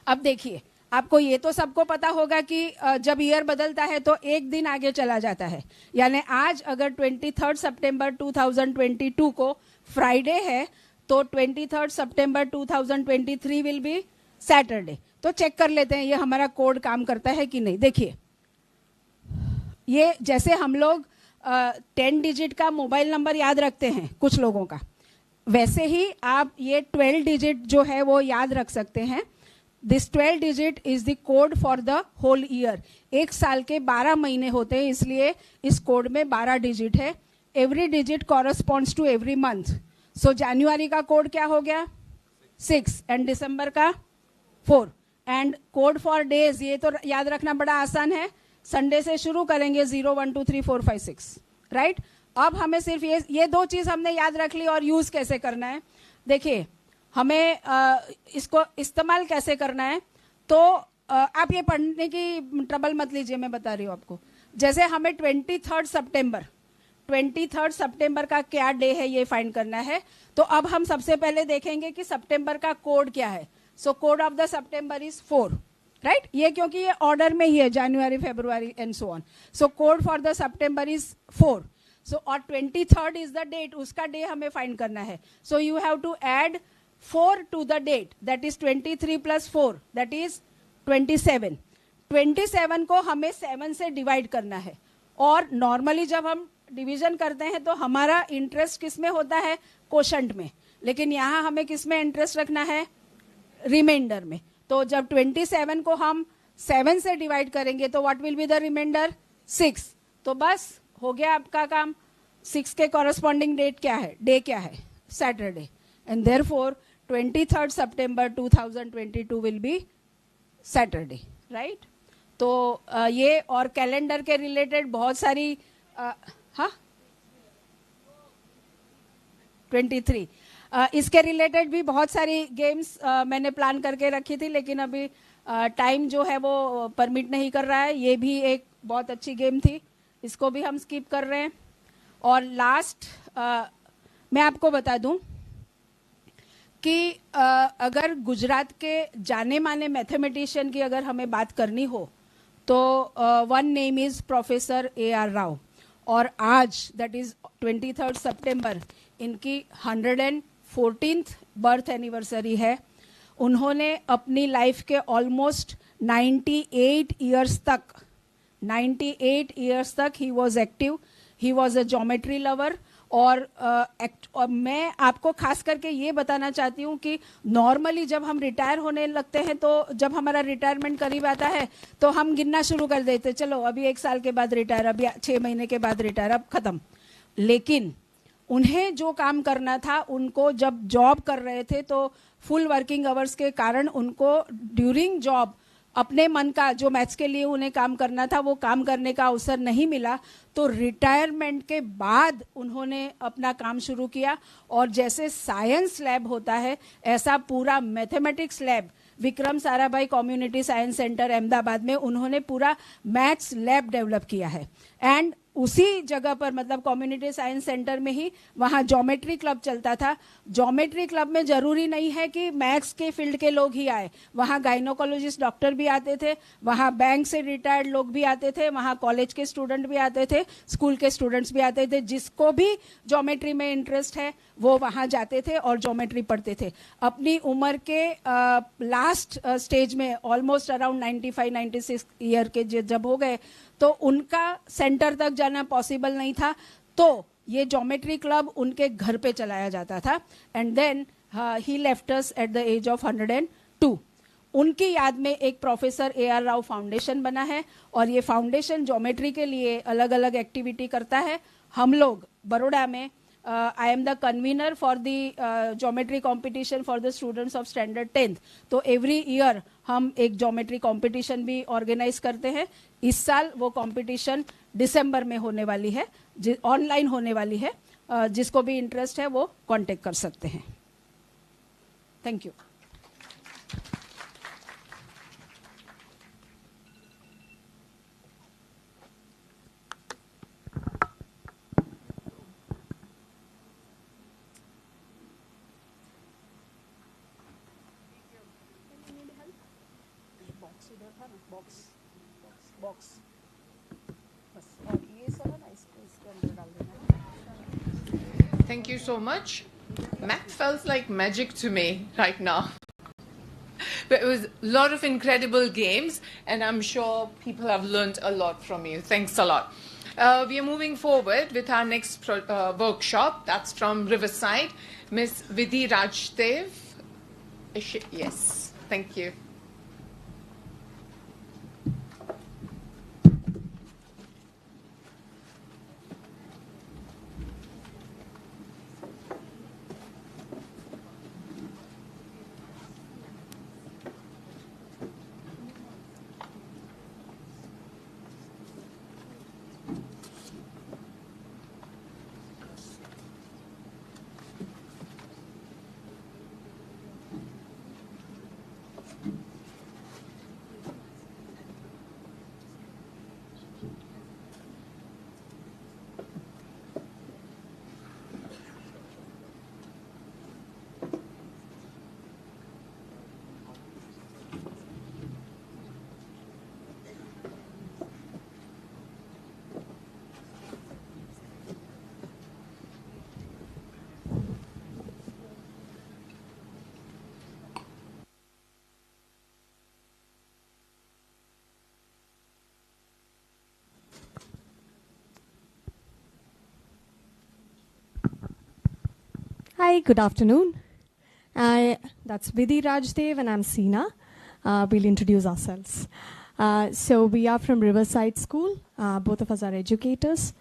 अब देखिए, आपको ये तो सबको पता होगा कि जब ईयर बदलता है तो एक दिन आगे चला जाता है, यानी आज अगर 23 सितंबर 2022 को फ्राइडे है तो 23 सितंबर 2023 विल बी सैटरडे। तो चेक कर लेते हैं ये हमारा कोड काम करता है कि नहीं। देखिए, ये जैसे हम लोग 10 डिजिट का मोबाइल नंबर याद रखते हैं कुछ लोगों का, वैसे ही आप ये 12 डिजिट जो है वो याद रख सकते हैं। This 12 digit is the code for the whole year. एक साल के 12 महीने होते हैं, इसलिए इस कोड में 12 डिजिट है। Every digit corresponds to every month. So जनवरी का कोड क्या हो गया 6 एंड दिसंबर का 4 एंड कोड फॉर डेज ये तो याद रखना बड़ा आसान है। संडे से शुरू करेंगे 0 1 2 3 4 5 6 राइट। अब हमें सिर्फ ये दो चीज हमने याद रख ली और यूज कैसे करना है। देखिए, हमें इसको इस्तेमाल कैसे करना है, तो आप ये पढ़ने की ट्रबल मत लीजिए, मैं बता रही हूँ आपको। जैसे हमें 23 सितंबर का क्या डे है ये फाइंड करना है, तो अब हम सबसे पहले देखेंगे कि सितंबर का कोड क्या है। So code of the September is 4 right. ये क्योंकि ये ऑर्डर में ही है, January, February and so on. So code for the September is 4। So और 23 इज द डेट, उसका डे हमें फाइंड करना है। So you have to add 4 to the date, that is 23 plus 4, that is 27। 27 को हमें 7 से डिवाइड करना है। और नॉर्मली जब हम डिवीजन करते हैं तो हमारा इंटरेस्ट किस में होता है, कोशंट में, लेकिन यहाँ हमें किस में इंटरेस्ट रखना है, रिमाइंडर में। तो जब 27 को हम 7 से डिवाइड करेंगे तो what will be the remainder 6। तो बस हो गया आपका काम। 6 के कॉरस्पॉन्डिंग डेट क्या है, डे क्या है, Saturday, and therefore 23 September 2022 will be Saturday right. तो ये और कैलेंडर के रिलेटेड बहुत सारी हाँ 23 इसके रिलेटेड भी बहुत सारी गेम्स मैंने प्लान करके रखी थी, लेकिन अभी टाइम जो है वो परमिट नहीं कर रहा है। ये भी एक बहुत अच्छी गेम थी, इसको भी हम स्किप कर रहे हैं। और लास्ट मैं आपको बता दूं कि अगर गुजरात के जाने माने मैथमेटिशियन की अगर हमें बात करनी हो तो one name is professor AR Rao, और आज दैट इज 23 सितंबर इनकी 114th बर्थ एनिवर्सरी है। उन्होंने अपनी लाइफ के ऑलमोस्ट 98 इयर्स तक he was active, he was a geometry lover. और मैं आपको खास करके ये बताना चाहती हूँ कि नॉर्मली जब हम रिटायर होने लगते हैं तो जब हमारा रिटायरमेंट करीब आता है तो हम गिनना शुरू कर देते, चलो अभी 1 साल के बाद रिटायर, अभी 6 महीने के बाद रिटायर, अब खत्म। लेकिन उन्हें जो काम करना था, उनको जब जॉब कर रहे थे तो फुल वर्किंग आवर्स के कारण उनको ड्यूरिंग जॉब अपने मन का जो मैथ्स के लिए उन्हें काम करना था वो काम करने का अवसर नहीं मिला। तो रिटायरमेंट के बाद उन्होंने अपना काम शुरू किया, और जैसे साइंस लैब होता है ऐसा पूरा mathematics lab Vikram Sarabhai community science centre Ahmedabad में उन्होंने पूरा मैथ्स लैब डेवलप किया है। एंड उसी जगह पर, मतलब कम्युनिटी साइंस सेंटर में ही वहाँ ज्योमेट्री क्लब चलता था। ज्योमेट्री क्लब में जरूरी नहीं है कि मैथ्स के फील्ड के लोग ही आए, वहाँ गाइनोकोलॉजिस्ट डॉक्टर भी आते थे, वहाँ बैंक से रिटायर्ड लोग भी आते थे, वहाँ कॉलेज के स्टूडेंट भी आते थे, स्कूल के स्टूडेंट्स भी आते थे। जिसको भी ज्योमेट्री में इंटरेस्ट है वो वहाँ जाते थे और ज्योमेट्री पढ़ते थे। अपनी उम्र के लास्ट स्टेज में ऑलमोस्ट अराउंड 95-96 ईयर के जब हो गए तो उनका सेंटर तक जाना पॉसिबल नहीं था, तो ये ज्योमेट्री क्लब उनके घर पे चलाया जाता था। And then he left us at the age of 102। उनकी याद में एक प्रोफेसर AR राव फाउंडेशन बना है, और ये फाउंडेशन ज्योमेट्री के लिए अलग अलग एक्टिविटी करता है। हम लोग बड़ौदा में I am the convener for the geometry competition for the students of standard 10th। तो every year हम एक geometry competition भी organize करते हैं। इस साल वो competition दिसंबर में होने वाली है, ऑनलाइन होने वाली है। जिसको भी इंटरेस्ट है वो कांटेक्ट कर सकते हैं। Thank you. Thank you so much. Math felt like magic to me right now. But it was a lot of incredible games, and I'm sure people have learned a lot from you. Thanks a lot. We are moving forward with our next workshop. That's from Riverside, Miss Vidhi Rajdev. Yes, thank you. Hi, good afternoon. That's Vidhi Rajdev and I'm Seena. We'll introduce ourselves. So we are from Riverside School. Both of us are educators.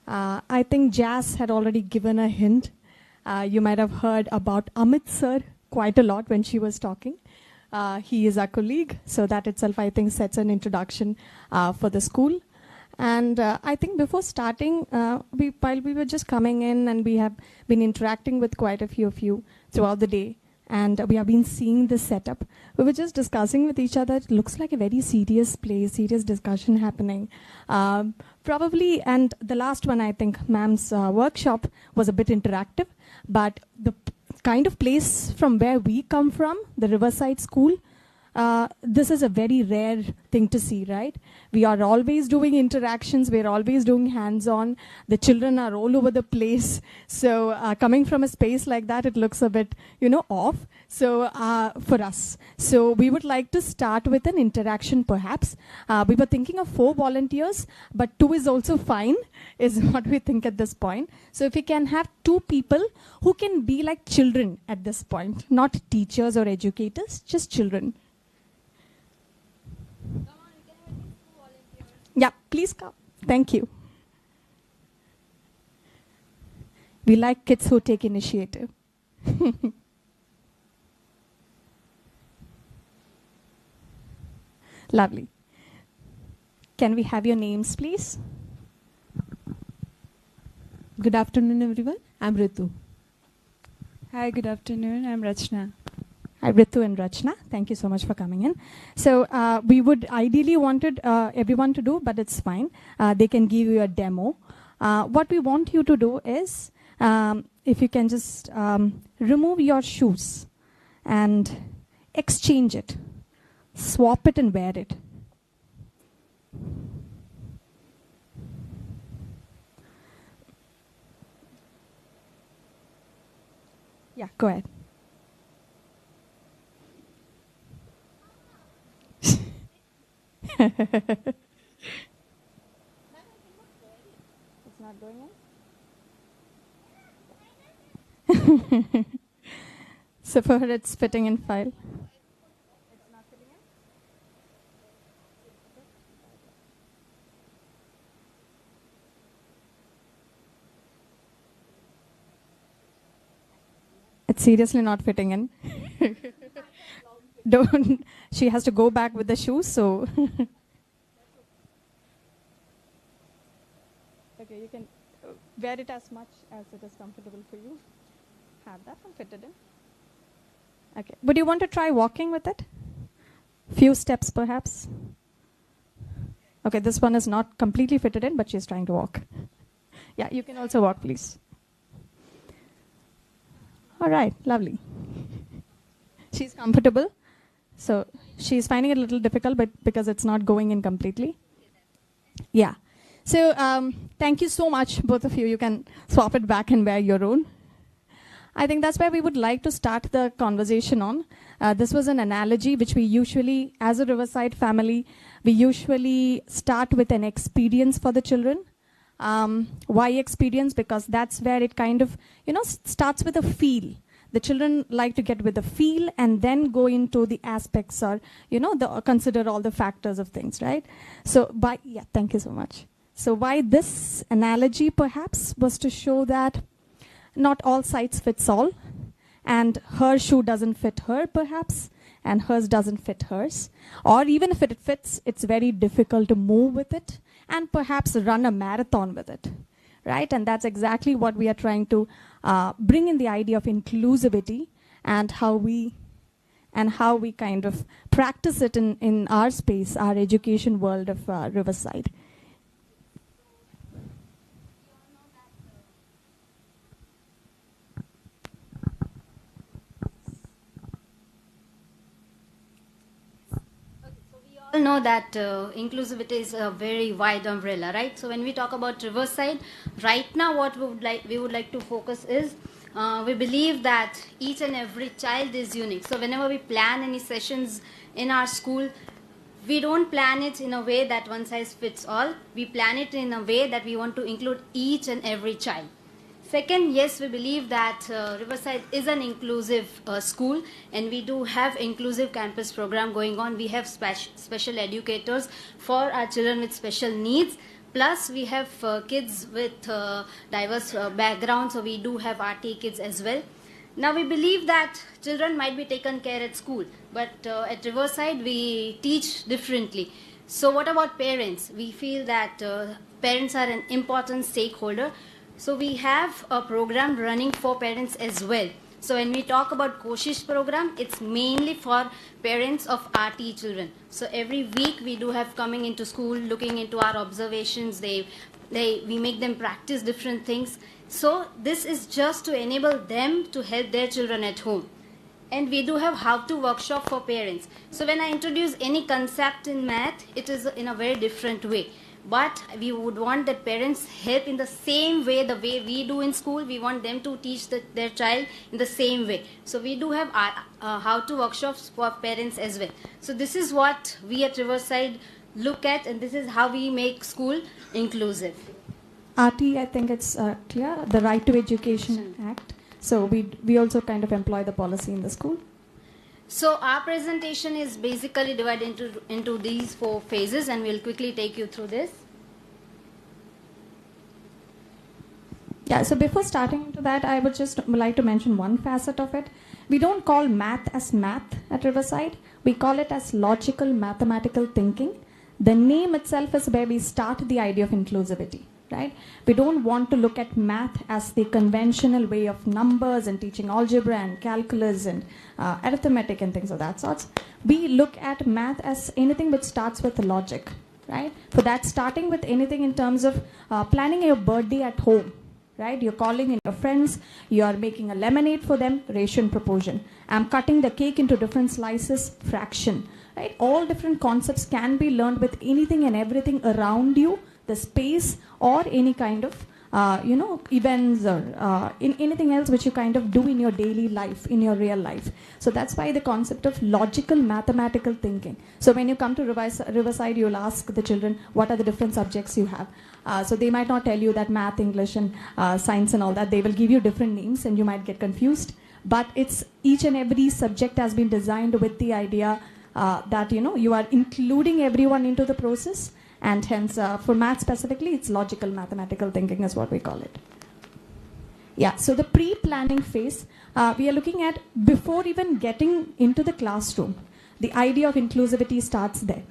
I think Jazz had already given a hint. You might have heard about Amit sir quite a lot when she was talking. He is our colleague, so that itself I think sets an introduction for the school. And I think before starting, while we were just coming in and we have been interacting with quite a few of you throughout the day, and we have been seeing this setup, we were just discussing with each other, it looks like a very serious place, serious discussion happening. Probably, and the last one, I think, ma'am's workshop was a bit interactive, but the kind of place from where we come from, the Riverside School, this is a very rare thing to see, right? We are always doing interactions. We're always doing hands-on. The children are all over the place. So coming from a space like that, it looks a bit, off. So for us. So we would like to start with an interaction, perhaps. We were thinking of 4 volunteers, but 2 is also fine, is what we think at this point. So if we can have 2 people who can be like children at this point, not teachers or educators, just children. Yeah, please come. Thank you. We like kids who take initiative. Lovely. Can we have your names, please? Good afternoon, everyone. I'm Ritu. Hi, good afternoon. I'm Rachna. Hi, Ritu and Rachna. Thank you so much for coming in. So we would ideally wanted everyone to do, but it's fine. They can give you a demo. What we want you to do is, if you can just remove your shoes and exchange it. Swap it and wear it. Yeah, go ahead. It's not going in? So for her, it's fitting in file. It's not fitting in? It's seriously not fitting in. Don't. She has to go back with the shoes, so. Okay, you can wear it as much as it is comfortable for you. Have that one fitted in. Okay. Would you want to try walking with it? Few steps, perhaps. Okay, this one is not completely fitted in, but she's trying to walk. Yeah, you can also walk, please. All right, lovely. She's comfortable. So she's finding it a little difficult, but because it's not going in completely. Yeah. So thank you so much, both of you. You can swap it back and wear your own. I think that's where we would like to start the conversation on. This was an analogy which we usually, as a Riverside family, we usually start with an experience for the children. Why experience? Because that's where it kind of, starts with a feel. The children like to get with the feel and then go into the aspects or, consider all the factors of things, right? So thank you so much. So why this analogy perhaps was to show that not all size fits all, and her shoe doesn't fit her perhaps, and hers doesn't fit hers. Or even if it fits, it's very difficult to move with it and perhaps run a marathon with it, right? And that's exactly what we are trying to bring in, the idea of inclusivity and how we kind of practice it in our space, our education world of Riverside. all know that inclusivity is a very wide umbrella, right? So when we talk about Riverside, right now what we would like to focus is we believe that each and every child is unique. So whenever we plan any sessions in our school, we don't plan it in a way that one size fits all. We plan it in a way that we want to include each and every child. Second, yes, we believe that Riverside is an inclusive school, and we do have inclusive campus program going on. We have special educators for our children with special needs. Plus, we have kids with diverse backgrounds, so we do have RT kids as well. Now, we believe that children might be taken care at school, but at Riverside, we teach differently. So what about parents? We feel that parents are an important stakeholder. So we have a program running for parents as well. So when we talk about Koshish program, it's mainly for parents of RT children. So every week we do have coming into school, looking into our observations. We make them practice different things. So this is just to enable them to help their children at home. And we do have how-to workshop for parents. So when I introduce any concept in math, it is in a very different way. But we would want that parents help in the same way, the way we do in school. We want them to teach their child in the same way. So we do have how-to workshops for parents as well. So this is what we at Riverside look at, and this is how we make school inclusive. RT, I think it's the Right to Education Act. So we also kind of employ the policy in the school. So our presentation is basically divided into these 4 phases, and we'll quickly take you through this. Yeah, so before starting into that, I would just like to mention one facet of it. We don't call math as math at Riverside. We call it as logical mathematical thinking. The name itself is where we start the idea of inclusivity. Right? We don't want to look at math as the conventional way of numbers and teaching algebra and calculus and arithmetic and things of that sort. We look at math as anything which starts with logic, right? For that, starting with anything in terms of planning your birthday at home, right? You're calling in your friends, you're making a lemonade for them, ratio and proportion. I'm cutting the cake into different slices, fraction, right? All different concepts can be learned with anything and everything around you, the space, or any kind of events or in anything else which you kind of do in your daily life, in your real life. So that's why the concept of logical mathematical thinking. So when you come to Riverside, you'll ask the children what are the different subjects you have. So they might not tell you that math, English and science and all that. They will give you different names and you might get confused. But it's each and every subject has been designed with the idea that you are including everyone into the process. And hence, for math specifically, it's logical mathematical thinking is what we call it. Yeah, so the pre-planning phase, we are looking at before even getting into the classroom. The idea of inclusivity starts there.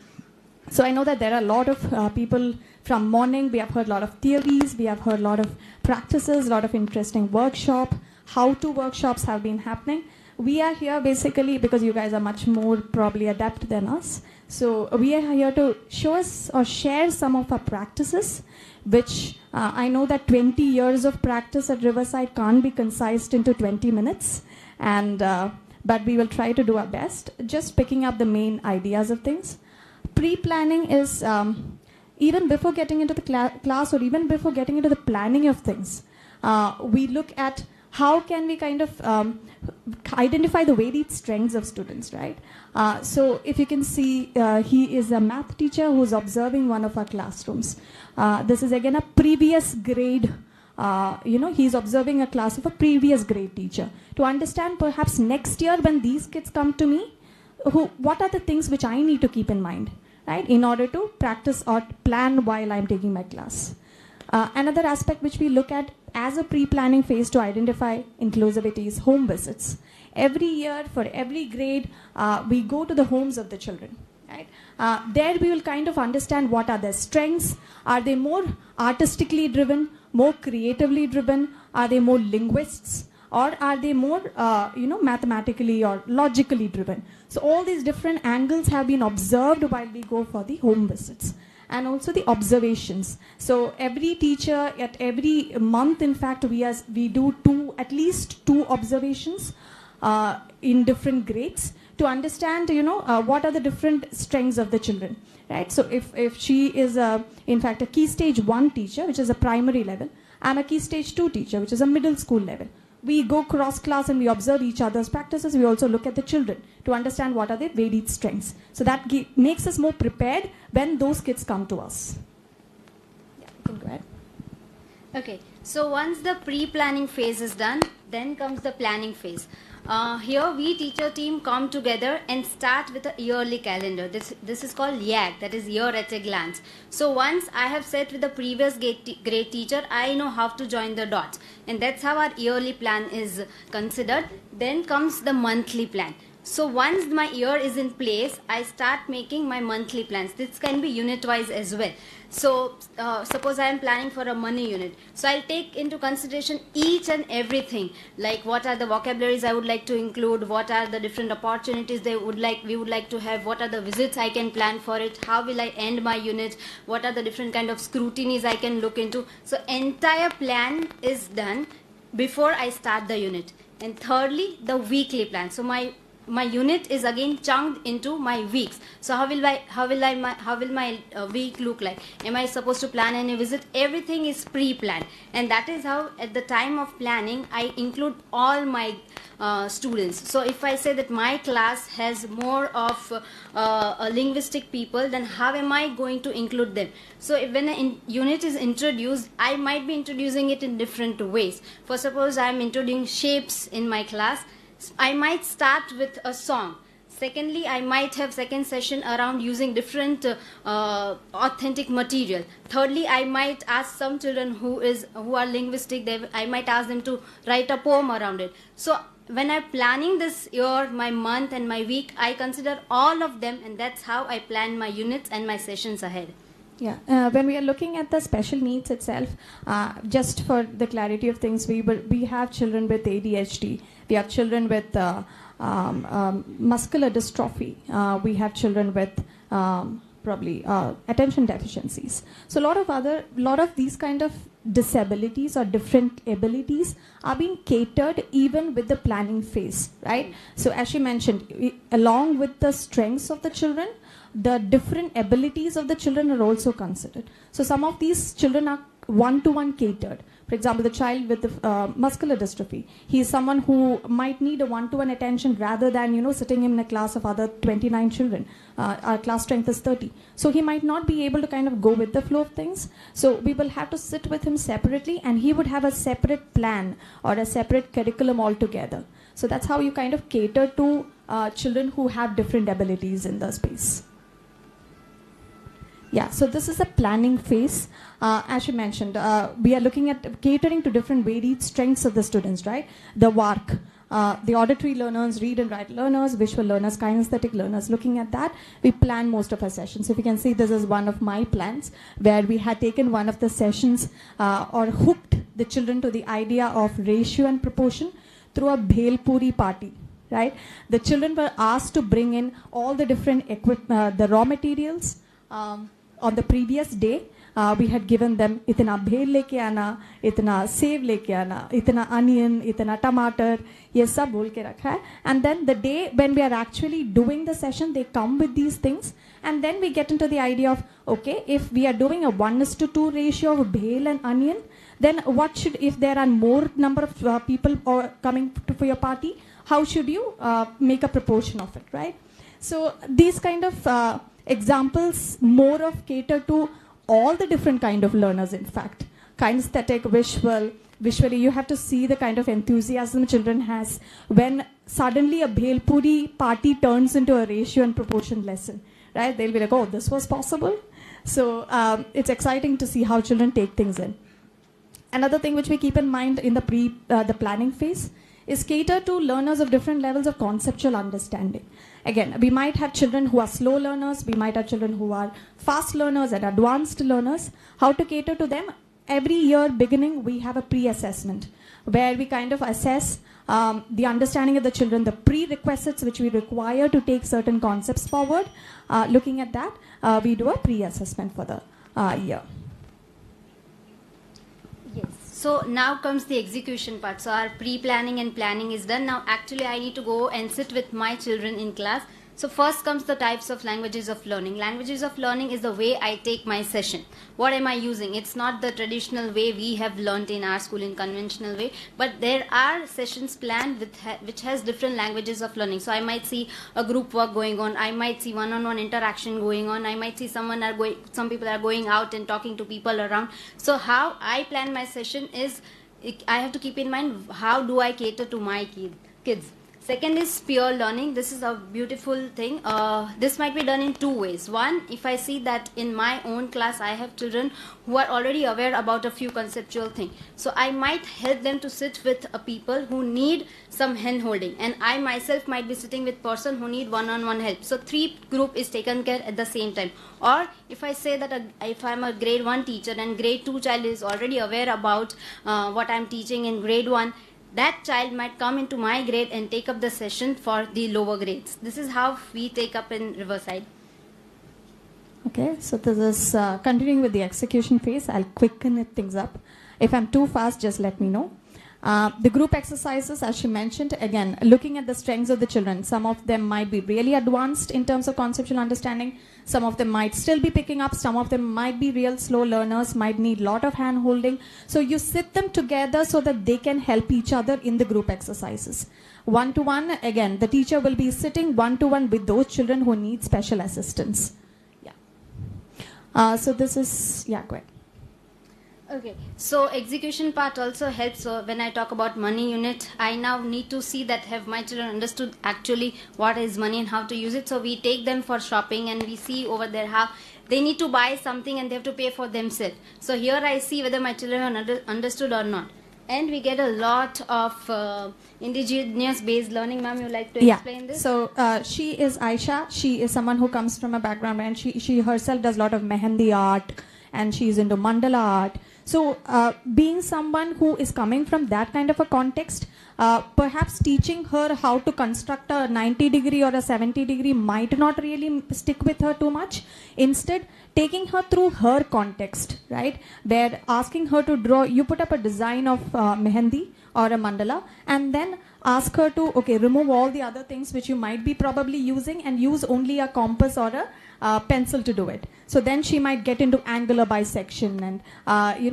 So I know that there are a lot of people from morning. We have heard a lot of theories. We have heard a lot of practices, a lot of interesting workshops. How-to workshops have been happening. We are here basically because you guys are much more probably adept than us. So we are here to show us or share some of our practices, which I know that 20 years of practice at Riverside can't be concised into 20 minutes. And but we will try to do our best, just picking up the main ideas of things. Pre-planning is even before getting into the class or even before getting into the planning of things, we look at how can we kind of identify the varied strengths of students, right? So if you can see, he is a math teacher who's observing one of our classrooms. This is again a previous grade, he's observing a class of a previous grade teacher to understand perhaps next year when these kids come to me, what are the things which I need to keep in mind, right, in order to practice or plan while I'm taking my class. Another aspect which we look at as a pre-planning phase to identify inclusivity is home visits. Every year for every grade, we go to the homes of the children. Right? There we will kind of understand what are their strengths. Are they more artistically driven, more creatively driven? Are they more linguists? Or are they more, mathematically or logically driven? So all these different angles have been observed while we go for the home visits. And also the observations. So every teacher at every month, in fact, we do at least two observations in different grades to understand, what are the different strengths of the children, right? So if she is, in fact, a Key Stage 1 teacher, which is a primary level, I'm a Key Stage 2 teacher, which is a middle school level. We go cross-class and we observe each other's practices. We also look at the children to understand what are their varied strengths. So that makes us more prepared when those kids come to us. Yeah, you can go ahead. Okay, so once the pre-planning phase is done, then comes the planning phase. Here we teacher team come together and start with a yearly calendar. This is called YAG, that is year at a glance. So once I have set with the previous grade teacher, I know how to join the dots. And that's how our yearly plan is considered. Then comes the monthly plan. So once my year is in place, I start making my monthly plans. This can be unit-wise as well. So suppose I am planning for a money unit. So I'll take into consideration each and everything, like what are the vocabularies I would like to include, what are the different opportunities we would like to have, what are the visits I can plan for it, how will I end my unit, what are the different kind of scrutinies I can look into. So entire plan is done before I start the unit. And thirdly, the weekly plan. So my unit is again chunked into my weeks. So how will my week look like? Am I supposed to plan any visit? Everything is pre-planned, and that is how at the time of planning I include all my students. So if I say that my class has more of linguistic people, then how am I going to include them? So when a unit is introduced, I might be introducing it in different ways. For suppose I am introducing shapes in my class, I might start with a song. Secondly, I might have second session around using different authentic material. Thirdly, I might ask some children who are linguistic, I might ask them to write a poem around it. So when I'm planning this year, my month and my week, I consider all of them, and that's how I plan my units and my sessions ahead. Yeah, when we are looking at the special needs itself, just for the clarity of things, we have children with ADHD, we have children with muscular dystrophy, we have children with probably attention deficiencies. So a lot of these kind of disabilities or different abilities are being catered even with the planning phase, right? So as she mentioned, along with the strengths of the children, the different abilities of the children are also considered. So some of these children are one-to-one catered. For example, the child with the muscular dystrophy, he is someone who might need a one-to-one attention rather than, sitting in a class of other 29 children. Our class strength is 30. So he might not be able to kind of go with the flow of things. So we will have to sit with him separately, and he would have a separate plan or a separate curriculum altogether. So that's how you kind of cater to children who have different abilities in the space. Yeah, so this is a planning phase. As you mentioned, we are looking at catering to different varied strengths of the students, right? The work, the auditory learners, read and write learners, visual learners, kinesthetic learners. Looking at that, we plan most of our sessions. If you can see, this is one of my plans where we had taken one of the sessions or hooked the children to the idea of ratio and proportion through a bhel puri party. Right? The children were asked to bring in all the different the raw materials, on the previous day, we had given them itna bhel leke aana, itna sev leke aana, itna onion, itna tomato, ye sab bol ke rakha hai. And then the day when we are actually doing the session, they come with these things. And then we get into the idea of, okay, if we are doing a 1:2 ratio of bhel and onion, then what should, if there are more number of people coming for your party, how should you make a proportion of it, right? So these kind of examples more of cater to all the different kind of learners, in fact. Kinesthetic, visually you have to see the kind of enthusiasm children has when suddenly a bhel puri party turns into a ratio and proportion lesson, right? They'll be like, oh, this was possible. So it's exciting to see how children take things in. Another thing which we keep in mind in the planning phase is cater to learners of different levels of conceptual understanding. Again, we might have children who are slow learners, we might have children who are fast learners and advanced learners. How to cater to them? Every year beginning, we have a pre-assessment where we kind of assess the understanding of the children, the prerequisites which we require to take certain concepts forward. Looking at that, we do a pre-assessment for the year. Yes. So now comes the execution part. So our pre-planning and planning is done. Now actually I need to go and sit with my children in class. So first comes the types of languages of learning. Languages of learning is the way I take my session. What am I using? It's not the traditional way we have learned in our school in conventional way, but there are sessions planned which has different languages of learning. So I might see a group work going on. I might see one-on-one interaction going on. I might see some people are going out and talking to people around. So how I plan my session is, I have to keep in mind how do I cater to my kids. Second is peer learning. This is a beautiful thing. This might be done in two ways. One, if I see that in my own class I have children who are already aware about a few conceptual things. So I might help them to sit with people who need some hand holding. And I myself might be sitting with person who need one-on-one help. So 3 group is taken care at the same time. Or if I say that if I'm a grade 1 teacher and grade 2 child is already aware about what I'm teaching in grade 1, that child might come into my grade and take up the session for the lower grades. This is how we take up in Riverside. Okay, so this is continuing with the execution phase. I'll quicken things up. If I'm too fast, just let me know. The group exercises, as she mentioned, again, looking at the strengths of the children. Some of them might be really advanced in terms of conceptual understanding. Some of them might still be picking up. Some of them might be real slow learners, might need a lot of hand holding. So you sit them together so that they can help each other in the group exercises. One-to-one, again, the teacher will be sitting one-to-one with those children who need special assistance. Yeah. So this is, yeah, go ahead. Okay, so execution part also helps. So when I talk about money unit, I now need to see that have my children understood actually what is money and how to use it. So we take them for shopping and we see over there how they need to buy something and they have to pay for themselves. So here I see whether my children have understood or not. And we get a lot of indigenous based learning. Ma'am, you like to explain this? So she is Aisha. She is someone who comes from a background and she herself does a lot of mehendi art and she's into mandala art. So being someone who is coming from that kind of a context, perhaps teaching her how to construct a 90-degree or a 70-degree might not really stick with her too much. Instead, taking her through her context, right? Where asking her to draw, you put up a design of mehendi or a mandala and then ask her to, okay, remove all the other things which you might be probably using and use only a compass or a pencil to do it. So then she might get into angular bisection and,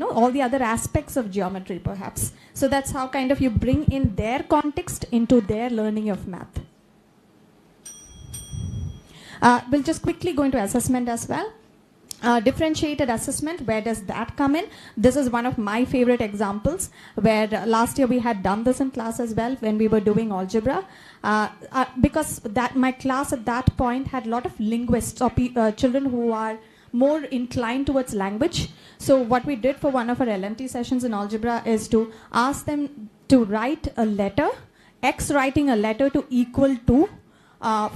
all the other aspects of geometry perhaps. So that's how kind of you bring in their context into their learning of math. We'll just quickly go into assessment as well. Differentiated assessment, where does that come in? This is one of my favorite examples where last year we had done this in class as well when we were doing algebra. Because my class at that point had a lot of linguists or children who are more inclined towards language. So what we did for one of our LMT sessions in algebra is to ask them to write a letter, X writing a letter to equal to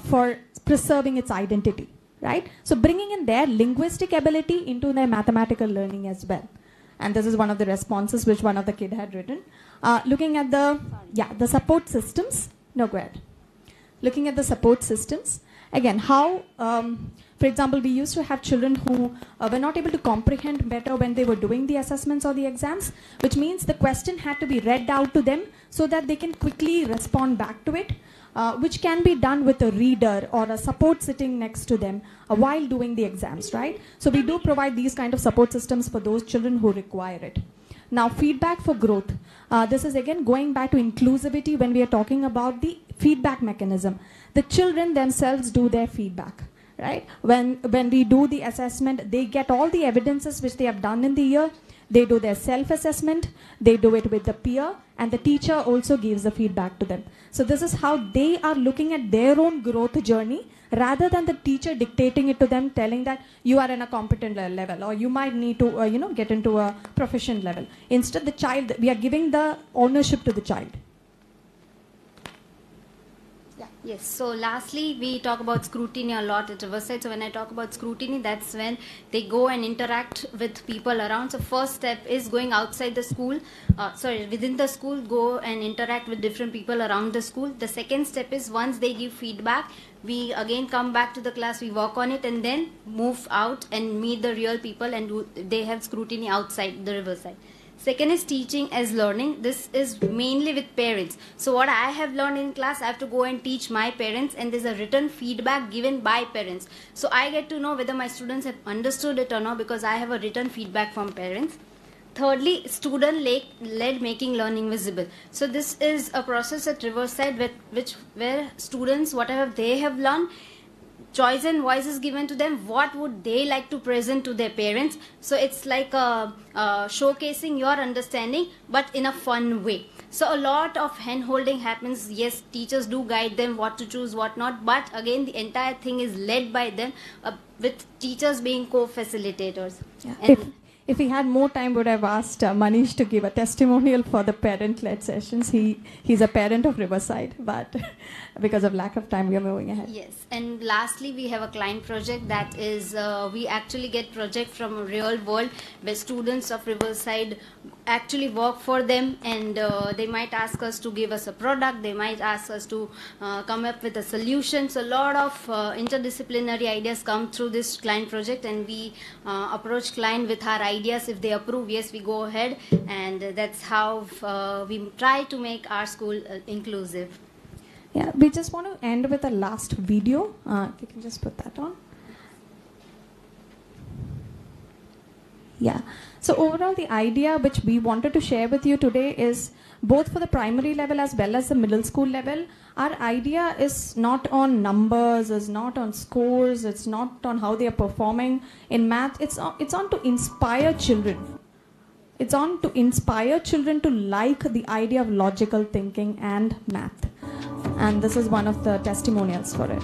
for preserving its identity. Right? So bringing in their linguistic ability into their mathematical learning as well. And this is one of the responses which one of the kid had written. Looking at the support systems. No, go ahead. Looking at the support systems. Again, how For example, we used to have children who were not able to comprehend better when they were doing the assessments or the exams, which means the question had to be read out to them so that they can quickly respond back to it, which can be done with a reader or a support sitting next to them while doing the exams, right? So we do provide these kind of support systems for those children who require it. Now, feedback for growth. This is again going back to inclusivity when we are talking about the feedback mechanism. The children themselves do their feedback, right? When we do the assessment, they get all the evidences which they have done in the year. They do their self-assessment, they do it with the peer, and the teacher also gives the feedback to them. So this is how they are looking at their own growth journey rather than the teacher dictating it to them, telling that you are in a competent level or you might need to get into a proficient level. Instead, the child, we are giving the ownership to the child. Yes, so lastly, we talk about scrutiny a lot at Riverside. So when I talk about scrutiny, that's when they go and interact with people around. So first step is going outside the school, within the school, go and interact with different people around the school. The second step is once they give feedback, we again come back to the class, we work on it and then move out and meet the real people and they have scrutiny outside the Riverside. Second is teaching as learning. This is mainly with parents. So what I have learned in class, I have to go and teach my parents, and there's a written feedback given by parents. So I get to know whether my students have understood it or not because I have a written feedback from parents. Thirdly, student-led making learning visible. So this is a process at Riverside where students, whatever they have learned, choice and voice is given to them. What would they like to present to their parents? So it's like showcasing your understanding, but in a fun way. So a lot of hand-holding happens. Yes, teachers do guide them what to choose, what not. But again, the entire thing is led by them, with teachers being co-facilitators. Yeah. If we had more time, would have asked Manish to give a testimonial for the parent-led sessions. He's a parent of Riverside, but because of lack of time, we are moving ahead. Yes, and lastly, we have a client project that is, we actually get project from a real world where students of Riverside actually work for them, and they might ask us to give us a product, they might ask us to come up with a solution. So a lot of interdisciplinary ideas come through this client project, and we approach client with our ideas. If they approve, yes, we go ahead, and that's how we try to make our school inclusive. Yeah, we just want to end with a last video. If you can just put that on. Yeah. So overall, the idea which we wanted to share with you today is both for the primary level as well as the middle school level. Our idea is not on numbers, is not on scores, it's not on how they are performing in math. It's on to inspire children. It's on to inspire children to like the idea of logical thinking and math. And this is one of the testimonials for it.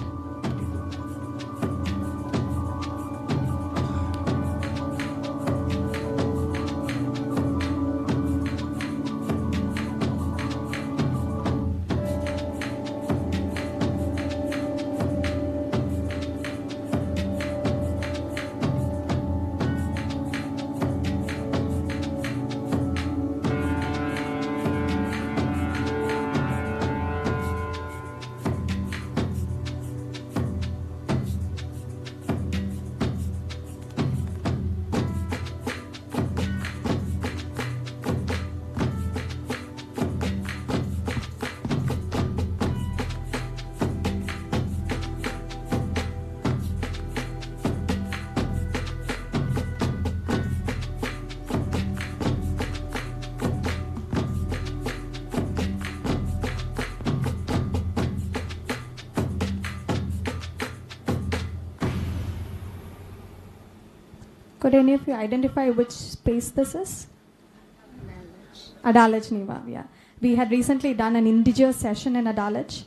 Could any of you identify which space this is? Adalaj Niva, yeah. We had recently done an indigenous session in Adalaj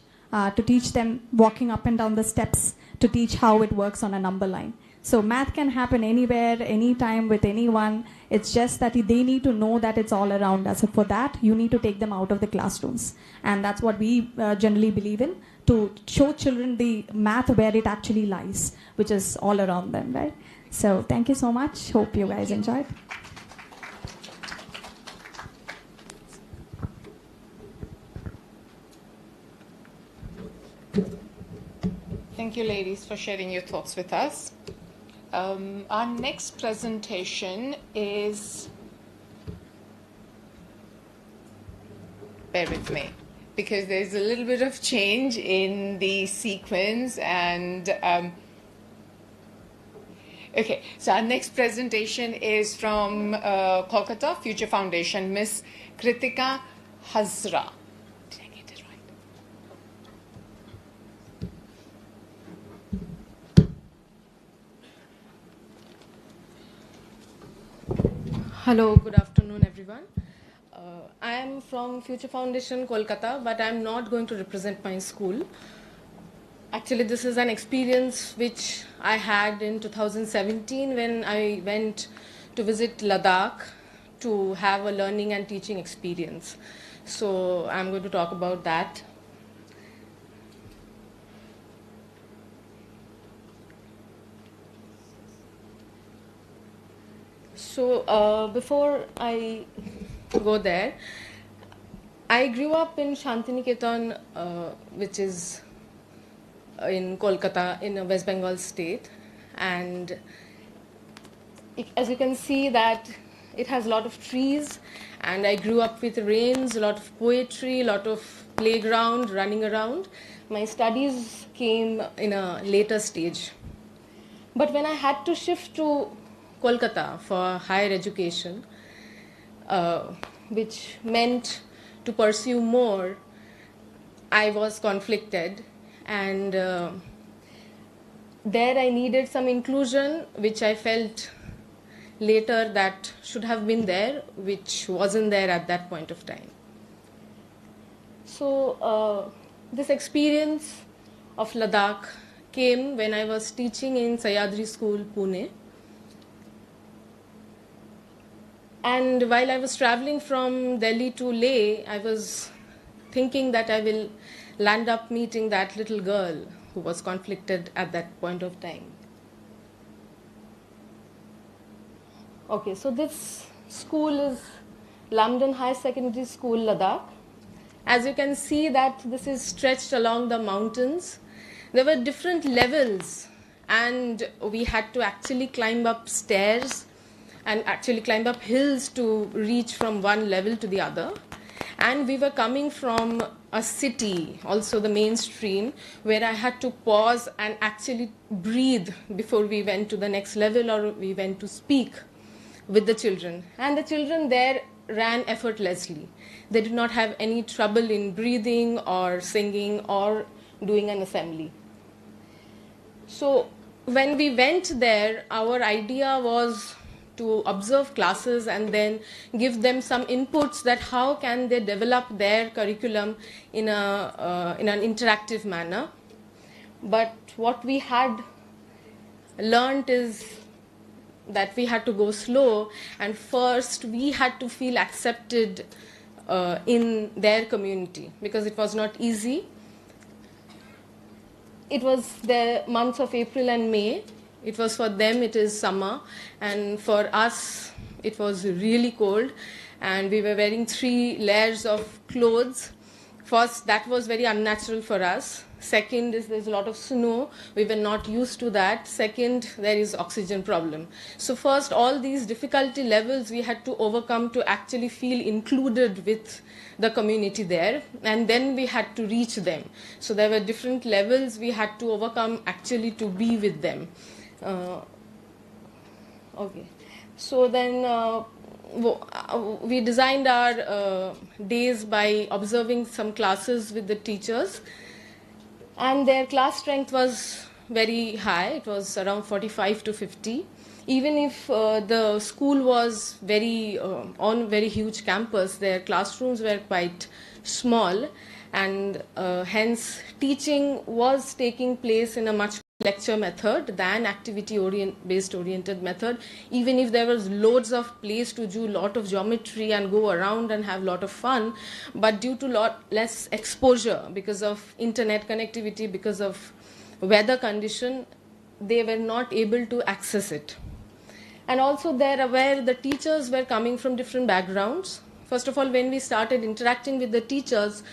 to teach them walking up and down the steps to teach how it works on a number line. So math can happen anywhere, anytime, with anyone. It's just that they need to know that it's all around us. So for that, you need to take them out of the classrooms. And that's what we generally believe in, to show children the math where it actually lies, which is all around them, right? So thank you so much. Hope you guys enjoyed. Thank you, ladies, for sharing your thoughts with us. Our next presentation is, bear with me, because there's a little bit of change in the sequence and okay, so our next presentation is from Kolkata Future Foundation, Miss Kritika Hazra. Did I get it right? Hello, good afternoon, everyone. I am from Future Foundation, Kolkata, but I am not going to represent my school. Actually, this is an experience which I had in 2017 when I went to visit Ladakh to have a learning and teaching experience. So I'm going to talk about that. So before I go there, I grew up in Shantiniketan, which is in Kolkata, in West Bengal state, and as you can see that it has a lot of trees, and I grew up with rains, a lot of poetry, a lot of playground, running around. My studies came in a later stage. But when I had to shift to Kolkata for higher education, which meant to pursue more, I was conflicted, and there I needed some inclusion, which I felt later that should have been there, which wasn't there at that point of time. So this experience of Ladakh came when I was teaching in Sahyadri School, Pune. And while I was traveling from Delhi to Leh, I was thinking that I will land up meeting that little girl who was conflicted at that point of time. Okay, so this school is Lamden High Secondary School, Ladakh. As you can see that this is stretched along the mountains. There were different levels, and we had to actually climb up stairs and actually climb up hills to reach from one level to the other. And we were coming from a city, also the mainstream, where I had to pause and actually breathe before we went to the next level or we went to speak with the children. And the children there ran effortlessly. They did not have any trouble in breathing or singing or doing an assembly. So when we went there, our idea was to observe classes and then give them some inputs that how can they develop their curriculum in an interactive manner. But what we had learned is that we had to go slow, and first we had to feel accepted in their community, because it was not easy. It was the months of April and May. It was for them, it is summer, and for us, it was really cold, and we were wearing 3 layers of clothes. First, that was very unnatural for us. Second is there's a lot of snow. We were not used to that. Second, there is oxygen problem. So first, all these difficulty levels we had to overcome to actually feel included with the community there, and then we had to reach them. So there were different levels we had to overcome actually to be with them. Okay, so then we designed our days by observing some classes with the teachers, and their class strength was very high. It was around 45 to 50. Even if the school was on very huge campus, their classrooms were quite small, and hence teaching was taking place in a much lecture method than activity-based oriented method, even if there was loads of place to do lot of geometry and go around and have lot of fun, but due to lot less exposure because of internet connectivity, because of weather condition, they were not able to access it. And also there where the teachers were coming from different backgrounds. First of all, when we started interacting with the teachers,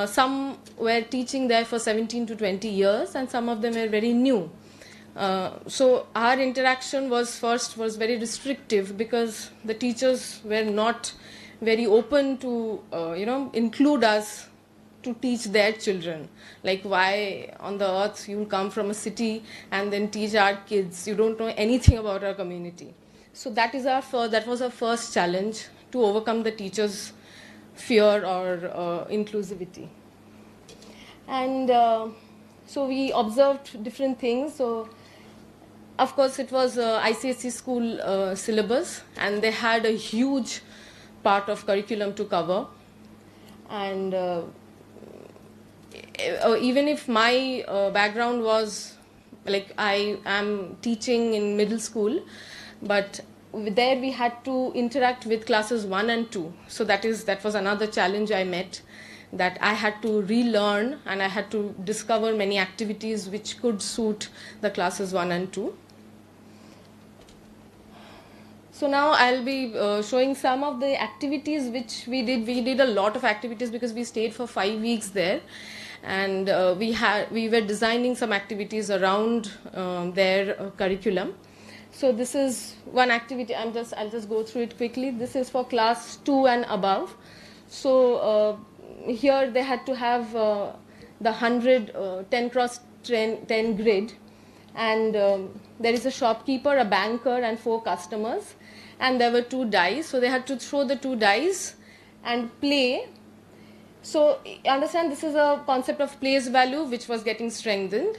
some were teaching there for 17 to 20 years, and some of them were very new. So our interaction was very restrictive because the teachers were not very open to include us to teach their children. Like, why on the earth you will come from a city and then teach our kids? You don't know anything about our community. So that was our first challenge, to overcome the teachers' fear or inclusivity. And so we observed different things. So of course it was ICSE school syllabus, and they had a huge part of curriculum to cover. And even if my background was like, I am teaching in middle school, but there we had to interact with classes 1 and 2. So that was another challenge I met, that I had to relearn and I had to discover many activities which could suit the classes 1 and 2. So now I'll be showing some of the activities which we did. We did a lot of activities because we stayed for 5 weeks there, and we were designing some activities around their curriculum. So this is one activity. I'll just go through it quickly. This is for class 2 and above. So here they had to have the 100 10 cross 10 grid, and there is a shopkeeper, a banker, and 4 customers, and there were 2 dice. So they had to throw the 2 dice and play. So understand, this is a concept of place value which was getting strengthened.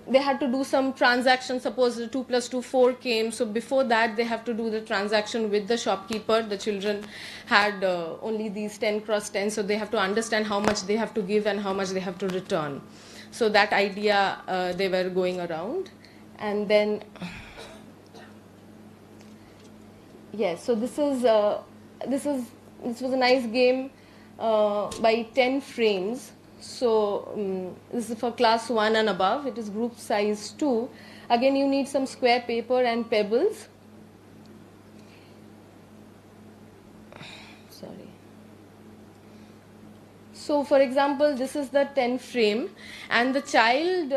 They had to do some transaction. Suppose 2 plus 2, 4 came. So before that, they have to do the transaction with the shopkeeper. The children had only these 10 cross 10, so they have to understand how much they have to give and how much they have to return. So that idea they were going around. And then, yes, so this was a nice game by 10 frames. So this is for class 1 and above. It is group size 2. Again, you need some square paper and pebbles. Sorry. So for example, this is the 10 frame, and the child,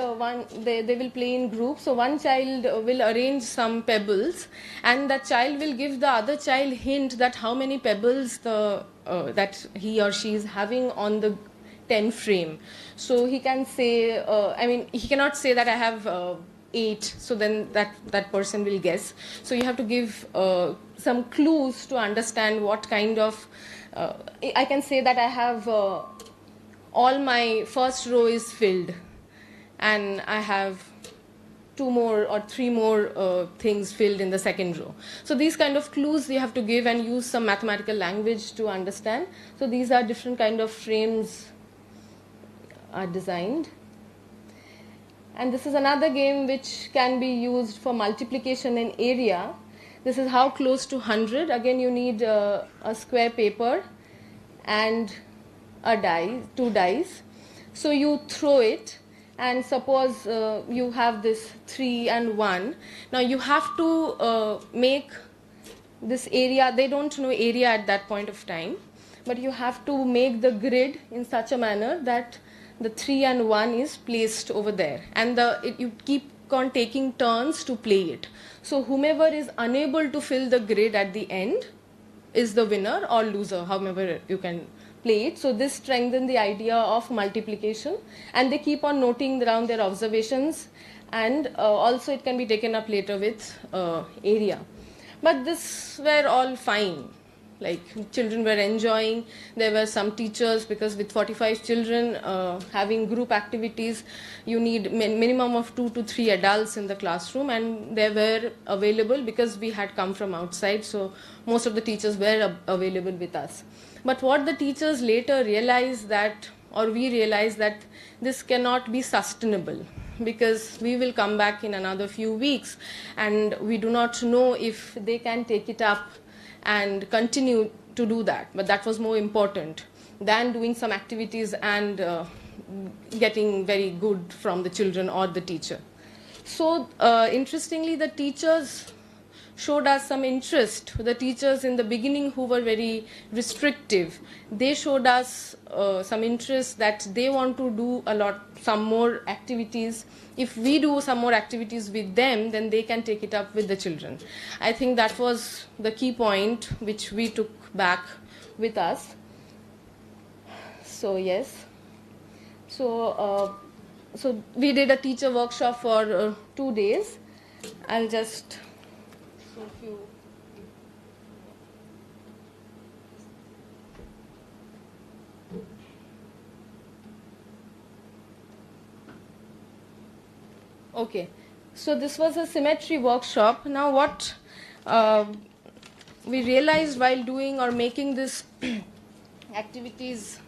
they will play in groups. So one child will arrange some pebbles, and that child will give the other child hint that how many pebbles that he or she is having on the 10 frame. So he can say, he cannot say that I have 8, so then that person will guess. So you have to give some clues to understand what kind of, I can say that I have, all my first row is filled, and I have 2 more or 3 more things filled in the second row. So these kind of clues you have to give and use some mathematical language to understand. So these are different kind of frames are designed. And this is another game which can be used for multiplication in area. This is how close to 100. Again, you need a square paper and a die, 2 dice. So you throw it, and suppose you have this 3 and 1. Now you have to make this area. They don't know area at that point of time, but you have to make the grid in such a manner that the 3 and 1 is placed over there, and you keep on taking turns to play it. So whomever is unable to fill the grid at the end is the winner or loser, however you can play it. So this strengthens the idea of multiplication, and they keep on noting down their observations, and also it can be taken up later with area. But this were all fine. Like, children were enjoying. There were some teachers, because with 45 children having group activities, you need minimum of 2 to 3 adults in the classroom, and they were available because we had come from outside. So most of the teachers were available with us. But what the teachers later realized we realized that this cannot be sustainable, because we will come back in another few weeks, and we do not know if they can take it up and continue to do that. But that was more important than doing some activities and getting very good from the children or the teacher. So interestingly, the teachers showed us some interest. The teachers in the beginning who were very restrictive, they showed us some interest that they want to do some more activities. If we do some more activities with them, then they can take it up with the children. I think that was the key point which we took back with us. So yes. So we did a teacher workshop for 2 days. I'll just show you. Okay, so this was a symmetry workshop. Now what we realized while doing or making this activities,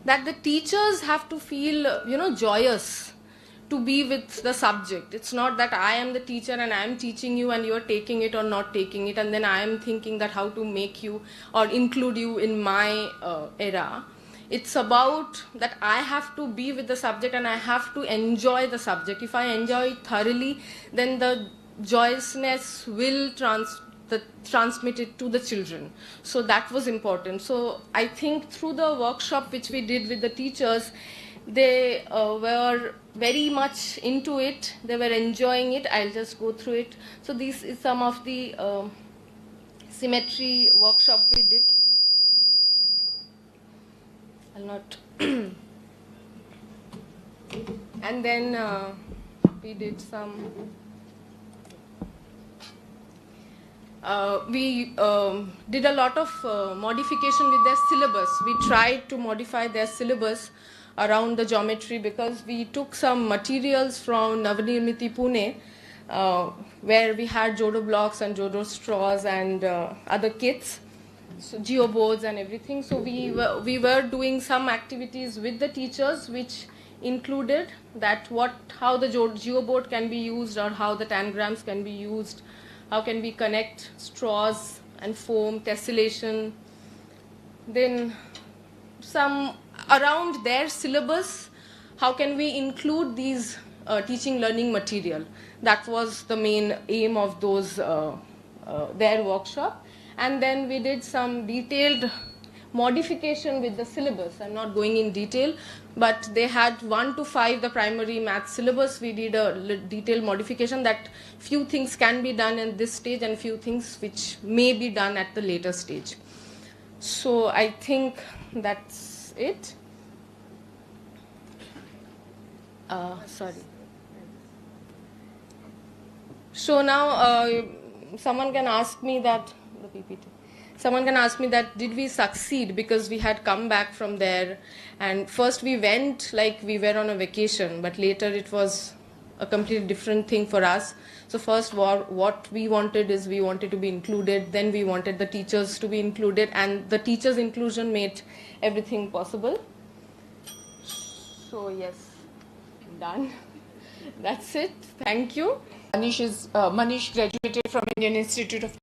that the teachers have to feel, joyous to be with the subject. It's not that I am the teacher and I am teaching you and you are taking it or not taking it, and then I am thinking that how to make you or include you in my era. It's about that I have to be with the subject and I have to enjoy the subject. If I enjoy it thoroughly, then the joyousness will transmit it to the children. So that was important. So I think through the workshop which we did with the teachers, they were very much into it. They were enjoying it. I'll just go through it. So this is some of the symmetry workshop we did. I'll not. And then we did some. We did a lot of modification with their syllabus. We tried to modify their syllabus around the geometry because we took some materials from Navnirmiti Pune, where we had Jodo blocks and Jodo straws and other kits, so geoboards and everything. So we were doing some activities with the teachers which included that how the geoboard can be used or how the tangrams can be used. How can we connect straws and foam, tessellation. Then some around their syllabus, how can we include these teaching learning material. That was the main aim of those their workshop. And then we did some detailed modification with the syllabus. I'm not going in detail, but they had 1 to 5 the primary math syllabus. We did a detailed modification that few things can be done in this stage and few things which may be done at the later stage. So I think that's it. Sorry. So now someone can ask me that, the PPT. Someone can ask me that did we succeed because we had come back from there, and first we went like we were on a vacation, but later it was a completely different thing for us. So first what we wanted is we wanted to be included, then we wanted the teachers to be included, and the teachers' inclusion made everything possible. So yes, done. That's it. Thank you. Manish graduated from Indian Institute of Engineering.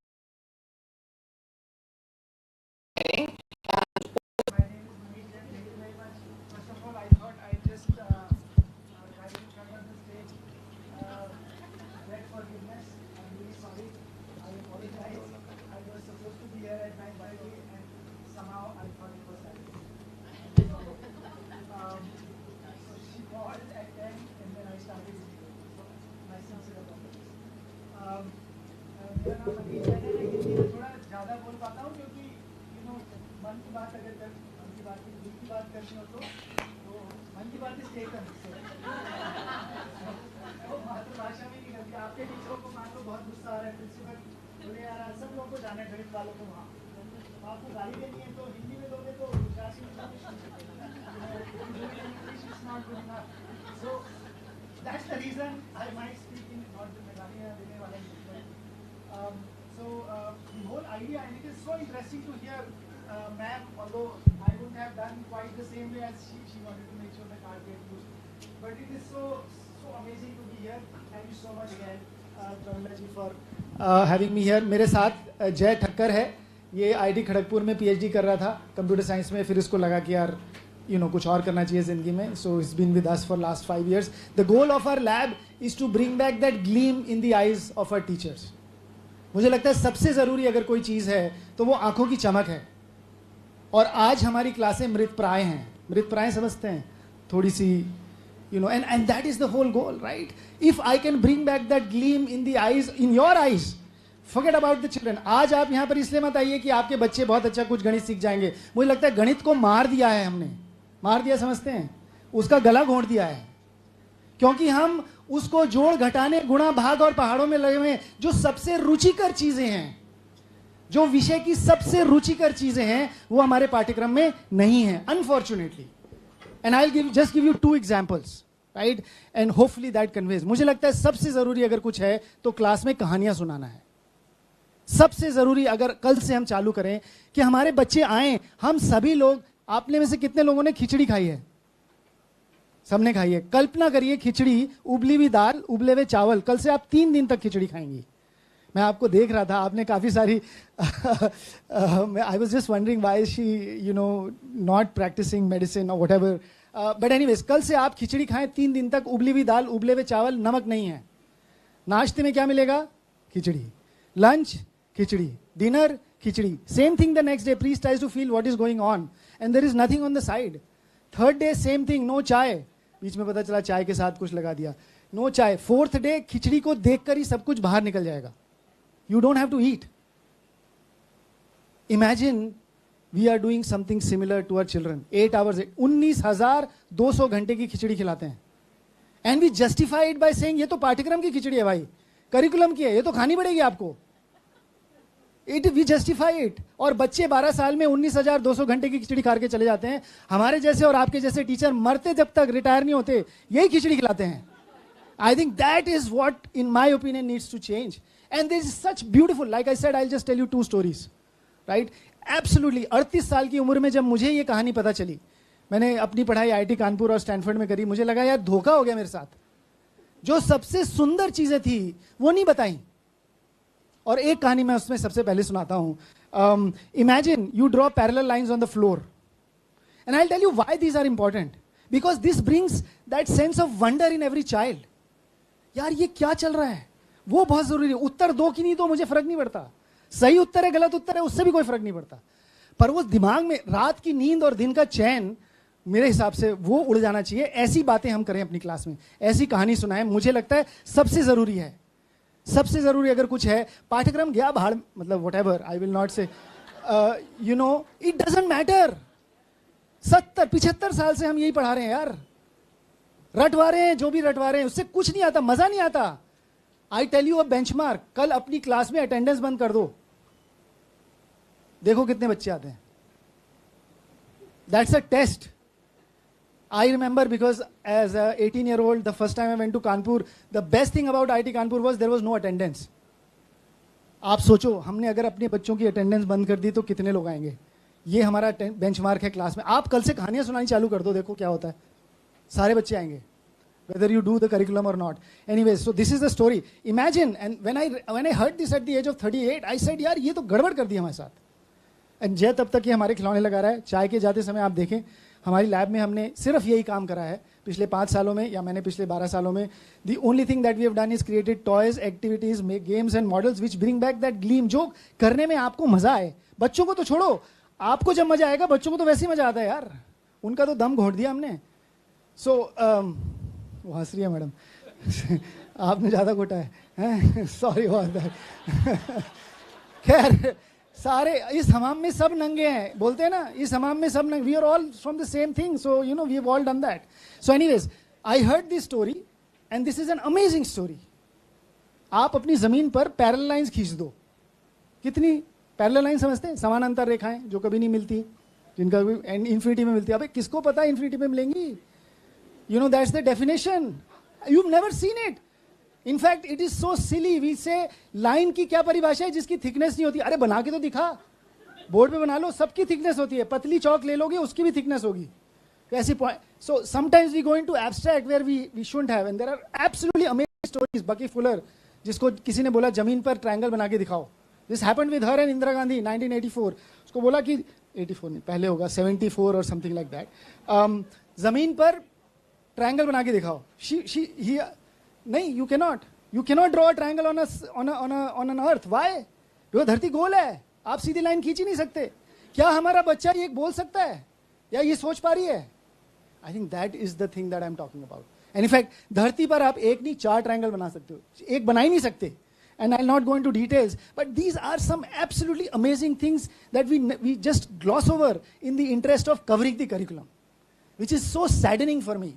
So that's the reason I might speak in not the Meghalaya. The whole idea, and it is so interesting to hear ma'am, although I wouldn't have done quite the same way as she wanted to make sure the card get used. But it is so amazing to be here. Thank you so much again, Pramji ji, for having me here. मेरे साथ जय ठक्कर है, ये IT Kharagpur में PhD कर रहा था computer science में, फिर इसको लगा कि यार कुछ और करना चाहिए ज़िंदगी में. So he's been with us for last 5 years. The goal of our lab is to bring back that gleam in the eyes of our teachers. मुझे लगता है सबसे ज़रूरी अगर कोई चीज़ है तो वो आंखों की चमक है. और आज हमारी क्लासें मृत प्राय हैं. मृत प्राय समझते हैं, थोड़ी सी and that is the whole goal, right? If I can bring back that gleam in the eyes, in your eyes, forget about the children. आज आप यहाँ पर इसलिए मत आइए कि आपके बच्चे बहुत अच्छा कुछ गणित सीख जाएंगे. मुझे लगता है गणित को मार दिया है हमने. मार दिया समझते हैं, उसका गला घोंट दिया है, क्योंकि हम उसको जोड़ घटाने गुणा भाग और पहाड़ों में लगे हुए हैं. जो सबसे रुचिकर चीजें हैं, जो विषय की सबसे रुचिकर चीजें हैं, वो हमारे पाठ्यक्रम में नहीं है, unfortunately. And I will just give you 2 examples, right? And hopefully that conveys. मुझे लगता है सबसे जरूरी अगर कुछ है तो क्लास में कहानियां सुनाना है. सबसे जरूरी अगर कल से हम चालू करें कि हमारे बच्चे आए. हम सभी लोग, आपने में से कितने लोगों ने खिचड़ी खाई है? सबने खाई है. कल्पना करिए खिचड़ी, उबली हुई दाल, उबले हुए चावल. कल से आप 3 दिन तक खिचड़ी खाएंगी. मैं आपको देख रहा था, आपने काफी सारी I was just wondering why she not practicing medicine और व्हाटएवर. बट एनीवेज, कल से आप खिचड़ी खाएं 3 दिन तक. उबली हुई दाल, उबले हुए चावल, नमक नहीं है. नाश्ते में क्या मिलेगा? Khichdi. Lunch khichdi, dinner khichdi. Same thing the next day. Please try to feel what is going on and there is nothing on the side. Third day same thing, no chai. बीच में पता चला चाय के साथ कुछ लगा दिया, नो चाय. फोर्थ डे खिचड़ी को देखकर ही सब कुछ बाहर निकल जाएगा. You don't have to eat. Imagine we are doing something similar to our children. 8 hours, 19,200 घंटे की खिचड़ी खिलाते हैं. And we justify it by saying ये तो पाठ्यक्रम की खिचड़ी है भाई, करिकुलम की है, ये तो खानी पड़ेगी आपको. We justify it. और बच्चे 12 साल में 19,200 घंटे की खिचड़ी खा के चले जाते हैं. हमारे जैसे और आपके जैसे टीचर मरते जब तक रिटायर नहीं होते, यही खिचड़ी खिलाते हैं. I think that is what, in my opinion, needs to change. And this is such beautiful, like I said, I'll just tell you 2 stories, right? Absolutely. 38 साल की उम्र में जब मुझे ये कहानी पता चली, मैंने अपनी पढ़ाई IIT कानपुर और स्टैनफोर्ड में करी. मुझे लगा यार धोखा हो गया मेरे साथ. जो सबसे सुंदर चीजें थी वो नहीं बताई. और एक कहानी मैं उसमें सबसे पहले सुनाता हूं. Imagine you draw parallel lines on the floor, and I'll tell you why these are important. Because this brings that sense of wonder in every child. यार ये क्या चल रहा है, वो बहुत जरूरी है. उत्तर दो कि नहीं दो मुझे फर्क नहीं पड़ता. सही उत्तर है, गलत उत्तर है, उससे भी कोई फर्क नहीं पड़ता. पर वो दिमाग में रात की नींद और दिन का चैन, मेरे हिसाब से वो उड़ जाना चाहिए. ऐसी बातें हम करें अपनी क्लास में, ऐसी कहानी सुनाएं. मुझे लगता है सबसे जरूरी है. सबसे जरूरी अगर कुछ है, पाठ्यक्रम गया बाहर, मतलब व्हाटएवर, आई विल नॉट से, इट डजंट मैटर. 70-75 साल से हम यही पढ़ा रहे हैं यार. रटवा रहे हैं, जो भी रटवा रहे हैं, उससे कुछ नहीं आता, मजा नहीं आता. I tell you a benchmark, कल अपनी क्लास में अटेंडेंस बंद कर दो, देखो कितने बच्चे आते हैं. That's a test. I remember because as a 18-year-old the first time I went to Kanpur, the best thing about IIT Kanpur was there was no attendance. आप सोचो, हमने अगर अपने बच्चों की अटेंडेंस बंद कर दी तो कितने लोग आएंगे. ये हमारा बेंचमार्क है क्लास में. आप कल से कहानियां सुनानी चालू कर दो, देखो क्या होता है. सारे बच्चे आएंगे, whether you do the curriculum or not. Anyways, so this is the story. Imagine, and when I heard this at the age of 38, I said, यार ये तो गड़बड़ कर दी हमारे साथ. And जय तब तक ये हमारे खिलौने लगा रहा है. चाय के जाते समय आप देखें, हमारी लैब में हमने सिर्फ यही काम करा है पिछले 5 सालों में, या मैंने पिछले 12 सालों में. The only thing that we have done is created toys, activities, make games and models which bring back that gleam. जो करने में आपको मजा आए. बच्चों को तो छोड़ो, आपको जब मजा आएगा, बच्चों को तो वैसे ही मजा आता है यार. उनका तो दम घोट दिया हमने. So वो हंस रही है मैडम. आपने ज्यादा घोटा है, सॉरी बहुत दैट. खैर, सारे इस हमाम में सब नंगे हैं, बोलते हैं ना, इस हमाम में सब नंगे. We are all from the same thing, so we have all done that. So anyways, I heard this story and this is an amazing story. आप अपनी जमीन पर पैरेलल लाइंस खींच दो. कितनी पैरेलल लाइन समझते हैं? समानांतर रेखाएं जो कभी नहीं मिलती, जिनका इन्फिनिटी में मिलती है. अबे किसको पता इन्फिनिटी में मिलेंगी? That's the definition. You've never seen it. In fact, it is so silly. We say line की क्या परिभाषा है जिसकी thickness नहीं होती? अरे बना के तो दिखा, बोर्ड पे बना लो, सबकी thickness होती है. पतली चौक ले लोगे, उसकी भी thickness होगी. ऐसी point. So sometimes we go into abstract where we shouldn't have. And there are absolutely amazing stories. Bucky Fuller, जिसको किसी ने बोला जमीन पर ट्रायंगल बना के दिखाओ. This happened with her and Indira Gandhi, 1984. उसको बोला कि 84 नहीं, पहले होगा 74 और समथिंग लाइक दैट. जमीन पर ट्रायंगल बना के दिखाओ. नहीं, you cannot draw a triangle on an earth. Why? Because धरती गोल है, आप सीधी लाइन खींच ही नहीं सकते. क्या हमारा बच्चा ये बोल सकता है या ये सोच पा रही है? I think that is the thing that I am talking about. And in fact धरती पर आप एक नहीं 4 ट्रायंगल बना सकते हो, एक बना ही नहीं सकते. And I'll not go into details, but these are some absolutely amazing things that we just gloss over in the interest of covering the curriculum, which is so saddening for me,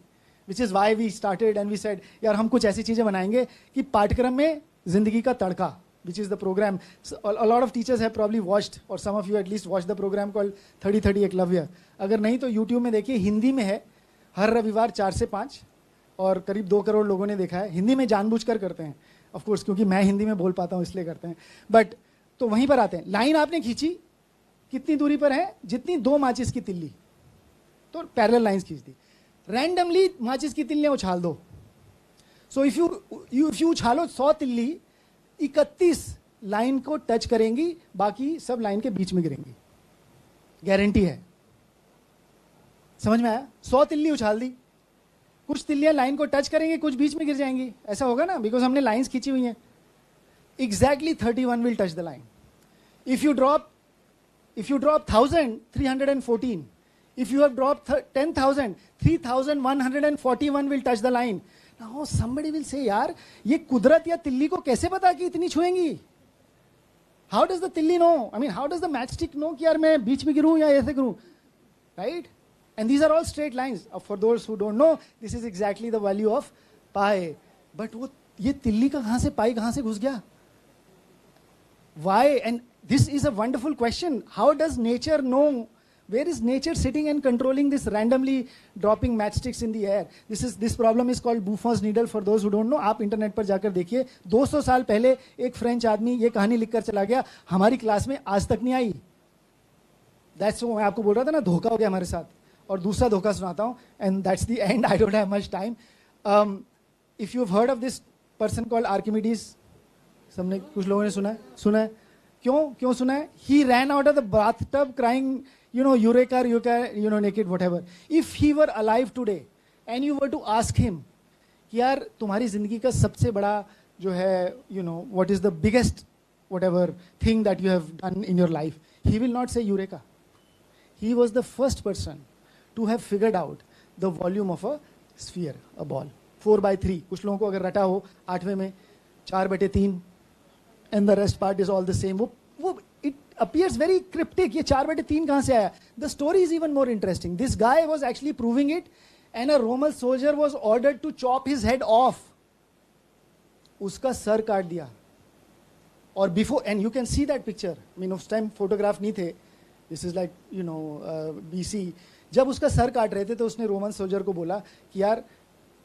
which is why we started and we said, यार हम कुछ ऐसी चीजें बनाएंगे कि पाठ्यक्रम में जिंदगी का तड़का, which is the program. So, a lot of teachers have probably watched, or some of you at least watched the program called 30-30 Eklavya. अगर नहीं तो YouTube में देखिए, हिंदी में है, हर रविवार 4 से 5, और करीब 2 करोड़ लोगों ने देखा है. हिंदी में जानबूझकर करते हैं, ऑफ कोर्स, क्योंकि मैं हिंदी में बोल पाता हूँ इसलिए करते हैं. बट तो वहीं पर आते हैं. लाइन आपने खींची, कितनी दूरी पर है? जितनी 2 माचिस की तिल्ली, तो पैरेलल लाइंस खींच दी. रैंडमली माचिस की तिल्लियां उछाल दो. सो इफ यू उछालो 100 तिल्ली, 31 लाइन को टच करेंगी, बाकी सब लाइन के बीच में गिरेंगी. गारंटी है. समझ में आया? 100 तिल्ली उछाल दी, कुछ तिल्लियां लाइन को टच करेंगे, कुछ बीच में गिर जाएंगी. ऐसा होगा ना, बिकॉज हमने लाइंस खींची हुई हैं. Exactly 31 will touch the line. If you drop 1314, if you have dropped 10,000, 3,141 will touch the line. Now somebody will say, यार ये कुदरत या तिल्ली को कैसे पता कि इतनी छुएंगी? How does the तिल्ली know? I mean, how does the matchstick know कि यार मैं बीच में गिरूं या ऐसे गिरूं? Right? And these are all straight lines. For those who don't know, this is exactly the value of pi. But वो ये तिल्ली का कहाँ से पाई कहाँ से घुस गया? Why? And this is a wonderful question. How does nature know? Where is nature sitting and controlling this randomly dropping matchsticks in the air? This problem is called Buffon's needle. For those who don't know, आप internet पर जाकर देखिए. 200 साल पहले एक French आदमी ये कहानी लिखकर चला गया, हमारी क्लास में आज तक नहीं आई. That's वो मैं आपको बोल रहा था ना, धोखा हो गया हमारे साथ. और दूसरा धोखा सुनाता हूँ, and that's the end. I don't have much time. If you've heard of this person called Archimedes, सबने कुछ लोगों ने सुना है? क्यों सुना है? He ran out of the bathtub crying, eureka, naked, whatever. If he were alive today and you were to ask him कि यार तुम्हारी जिंदगी का सबसे बड़ा जो है, what is the biggest whatever thing that you have done in your life, he will not say eureka. He was the first person to have figured out the volume of a sphere, a ball. 4/3. कुछ लोगों को अगर रटा हो 8वें में 4/3, and the rest part is all the same. It appears very cryptic. ये 4/3 कहाँ से आया? The story is even more interesting. This guy was actually proving it, and a Roman soldier was ordered to chop his head off. उसका sir काट दिया. और before, and you can see that picture. I mean, उस time photograph नहीं थे. This is like, BC. जब उसका sir काट रहे थे तो उसने रोमन सोल्जर को बोला कि यार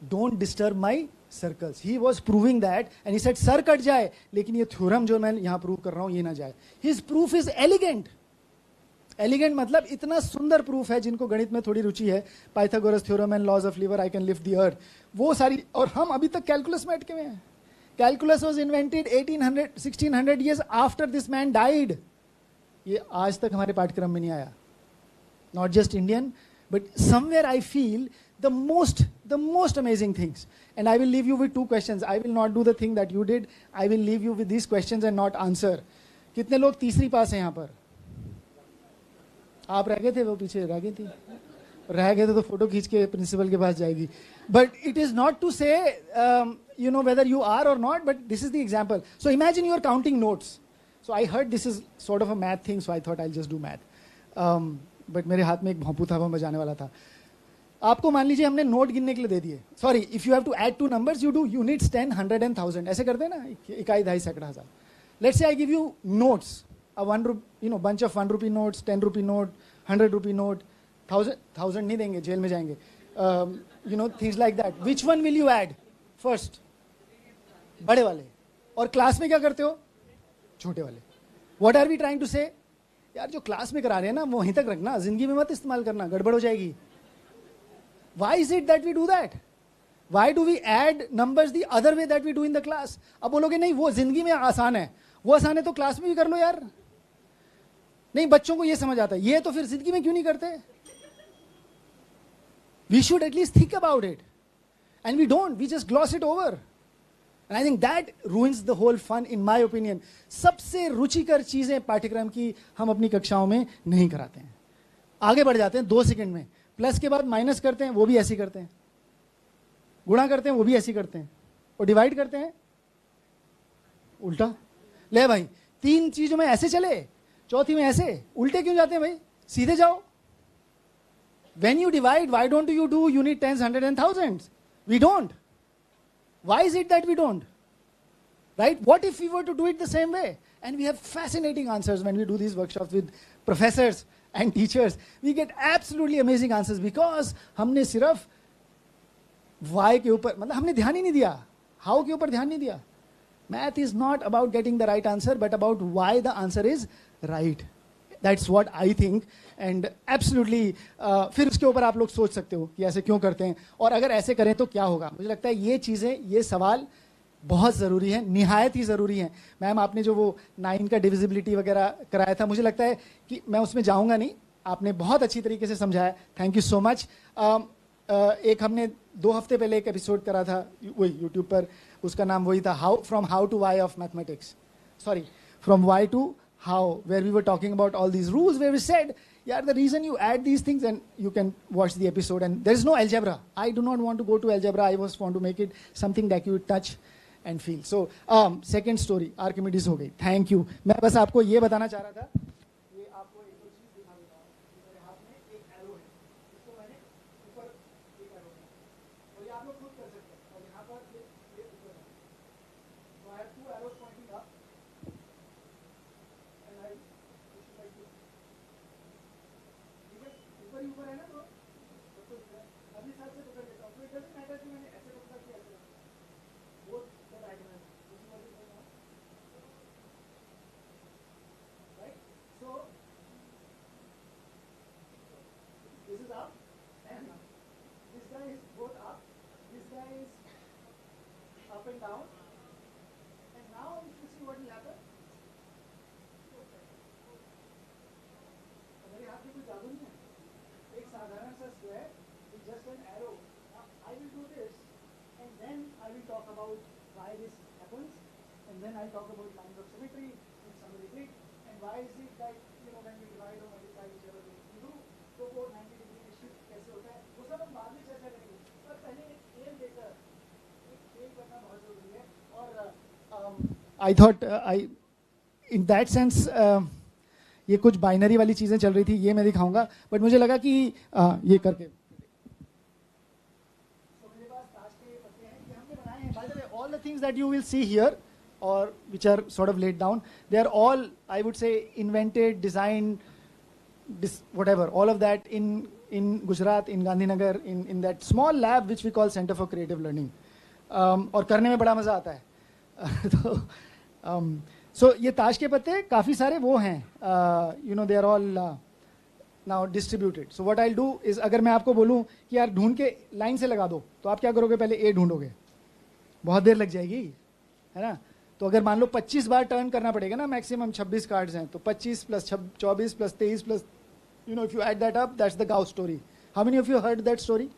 don't disturb my circles. He was proving that, and he said sir cut जाए लेकिन ये थ्योरम जो मैं यहाँ प्रूव कर रहा हूँ ये ना जाए. His proof is elegant. Elegant मतलब इतना सुंदर प्रूफ है. जिनको गणित में थोड़ी रुचि है, Pythagoras theorem and laws of lever, I can lift the earth, वो सारी. और हम अभी तक कैलकुलस में अटके हुए हैं. Calculus was invented 1600 years after this man died. ये आज तक हमारे पाठ्यक्रम में नहीं आया. Not just Indian, but somewhere I feel the most amazing things. And I will leave you with 2 questions. I will not do the thing that you did. I will leave you with these questions and not answer. कितने लोग तीसरी पास हैं यहाँ पर? आप रह गए थे, वो पीछे रह गई थी. रह गए थे तो फोटो खींच के प्रिंसिपल के पास जाएगी. But it is not to say, whether you are or not, but this is the example. So imagine you are counting notes. So I heard this is sort of a math thing, so I thought I'll just do math. But मेरे हाथ में एक भोंपू था, वो बजाने वाला था. आपको मान लीजिए हमने नोट गिनने के लिए दे दिए. Sorry, if you have to add 2 numbers, you do units 10, 100 and 1000. ऐसे करते हैं ना, इकाई, दहाई, सैकड़ा, हजार. Let's say I give you notes, a bunch of 1 rupee notes, 10 rupee note, 100 rupee note, 1000 नहीं देंगे, जेल में जाएंगे. Things like that. Which one will you add first? बड़े वाले. और क्लास में क्या करते हो? छोटे वाले. What are we trying to say? यार जो क्लास में करा रहे हैं ना वो वहीं तक रखना, जिंदगी में मत इस्तेमाल करना, गड़बड़ हो जाएगी. Why is it that we do that? Why do we add numbers the other way that we do in the class? अब बोलोगे नहीं वो जिंदगी में आसान है, वो आसान है तो क्लास में भी कर लो यार. नहीं, बच्चों को ये समझ आता है, ये तो फिर जिंदगी में क्यों नहीं करते? We should at least think about it. And we don't, we just gloss it over. And I think that ruins the whole fun, in my opinion. सबसे रुचिकर चीजें पाठ्यक्रम की हम अपनी कक्षाओं में नहीं कराते हैं. आगे बढ़ जाते हैं 2 सेकंड में. प्लस के बाद माइनस करते हैं, वो भी ऐसे करते हैं. गुणा करते हैं, वो भी ऐसे करते हैं. और डिवाइड करते हैं उल्टा. ले भाई, 3 चीजों में ऐसे चले, चौथी में ऐसे. उल्टे क्यों जाते हैं भाई? सीधे जाओ. When you divide, why don't you do unit tens, hundred and thousands? We don't. Why is it that we don't? Right? What if we were to do it the same way? And we have fascinating answers when we do these workshops with professors and teachers. We get absolutely amazing answers because हमने सिर्फ why के ऊपर, मतलब हमने ध्यान ही नहीं दिया. How के ऊपर ध्यान नहीं दिया. Math is not about getting the right answer, but about why the answer is right. That's what I think. And absolutely, फिर उसके ऊपर आप लोग सोच सकते हो कि ऐसे क्यों करते हैं और अगर ऐसे करें तो क्या होगा. मुझे लगता है ये चीज़ें, ये सवाल बहुत ज़रूरी है, निहायत ही ज़रूरी है. मैम, आपने जो वो 9 का डिविजिबिलिटी वगैरह कराया था, मुझे लगता है कि मैं उसमें जाऊँगा नहीं. आपने बहुत अच्छी तरीके से समझाया. Thank you so much. एक हमने 2 हफ्ते पहले एक एपिसोड करा था वही यूट्यूब पर, उसका नाम वही था, from how to why of mathematics. Sorry, from why to how, where we were talking about all these rules, where we said, yeah, the reason you add these things, and you can watch the episode, and there is no algebra. I do not want to go to algebra. I just want to make it something that you touch and feel. So, second story, Archimedes हो गई. Thank you. मैं बस आपको ये बताना चाह रहा था. ये आपको एक दो चीज दिखा देता हूँ. मेरे हाथ में एक एरो है. इसको मैंने ऊपर एक एरो है. और ये आप लोग खुद कर सकते हैं. और यहाँ पर ये ऊपर है. So I have 2 arrows pointing up. ऊपर है ना, तो अभी साथ से पकड़ लेता हूँ. तो इट डजंट मैटर कि मैंने ऐसे पकड़ा कि ऐसे पकड़ा. वो the diagonal, right. So this is up and this guy is both up, this guy is up and down. And now if you see what will happen, मेरे हाथ में कोई जादू नहीं है. एक साधारण सा square with just an arrow. Now I will do this, and then I will talk about why this happens, and then I'll talk about lines of symmetry if somebody did, and why is it that when we divide or multiply whichever way we do, तो वो 90 degree में shift कैसे होता है, वो सब हम बाद में चर्चा करेंगे. पर पहले एक खेल देकर एक खेल करना बहुत जरूरी है. और I thought in that sense ये कुछ बाइनरी वाली चीजें चल रही थी, ये मैं दिखाऊंगा. बट मुझे लगा कि ये करके मेरे पास ताश के पत्ते हैं, ये हमने बनाए हैं. By the way, all the things that you will see here और which are sort of laid down, they are all, I would say, invented, designed, whatever, all of that in Gujarat, in Gandhinagar, in that small lab which we call centre for creative learning. और करने में बड़ा मजा आता है. तो सो ये ताश के पत्ते काफ़ी सारे वो हैं, they are all now distributed. So what I do is, अगर मैं आपको बोलूं कि यार ढूंढ के लाइन से लगा दो, तो आप क्या करोगे? पहले ए ढूंढोगे, बहुत देर लग जाएगी, है ना. तो अगर मान लो 25 बार टर्न करना पड़ेगा ना, मैक्सिमम 26 कार्ड्स हैं, तो 25 plus 24 plus 23 plus, if you add that up, that's the Gauss story. How many of you heard that story?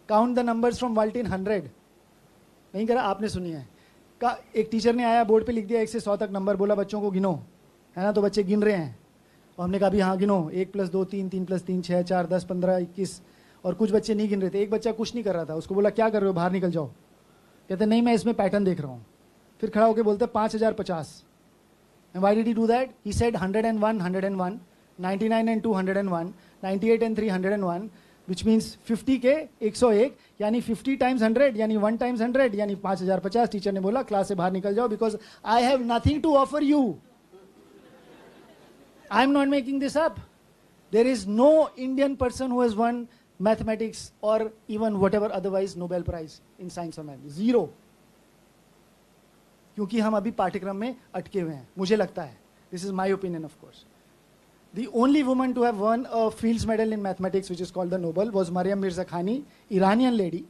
Count the numbers from 1 till 100. नहीं करा? आपने सुनी है. एक टीचर ने आया, बोर्ड पे लिख दिया 1 से 100 तक नंबर, बोला बच्चों को गिनो, है ना. तो बच्चे गिन रहे हैं और हमने कहा भी हाँ गिनो, 1 + 2 3, 3 + 3 6, 4 10 15 21. और कुछ बच्चे नहीं गिन रहे थे. एक बच्चा कुछ नहीं कर रहा था, उसको बोला क्या कर रहे हो, बाहर निकल जाओ. कहते नहीं, मैं इसमें पैटर्न देख रहा हूँ. फिर खड़ा होकर बोलते 5050. Why did he do that? He said 101 101, 99 and 201, 98 and 301, which means 50 के 101, यानी 50 times 100, यानी 1 times 100, यानी 5050. टीचर ने बोला क्लास से बाहर निकल जाओ, because I have nothing to offer you. I am not making this up. There is no Indian person who has won mathematics और even whatever otherwise Nobel prize in science और math. 0. क्योंकि हम अभी पाठ्यक्रम में अटके हुए हैं, मुझे लगता है. This is my opinion, of course. The only woman to have won a Fields Medal in mathematics, which is called the Nobel, was Maryam Mirza Khani, Iranian lady.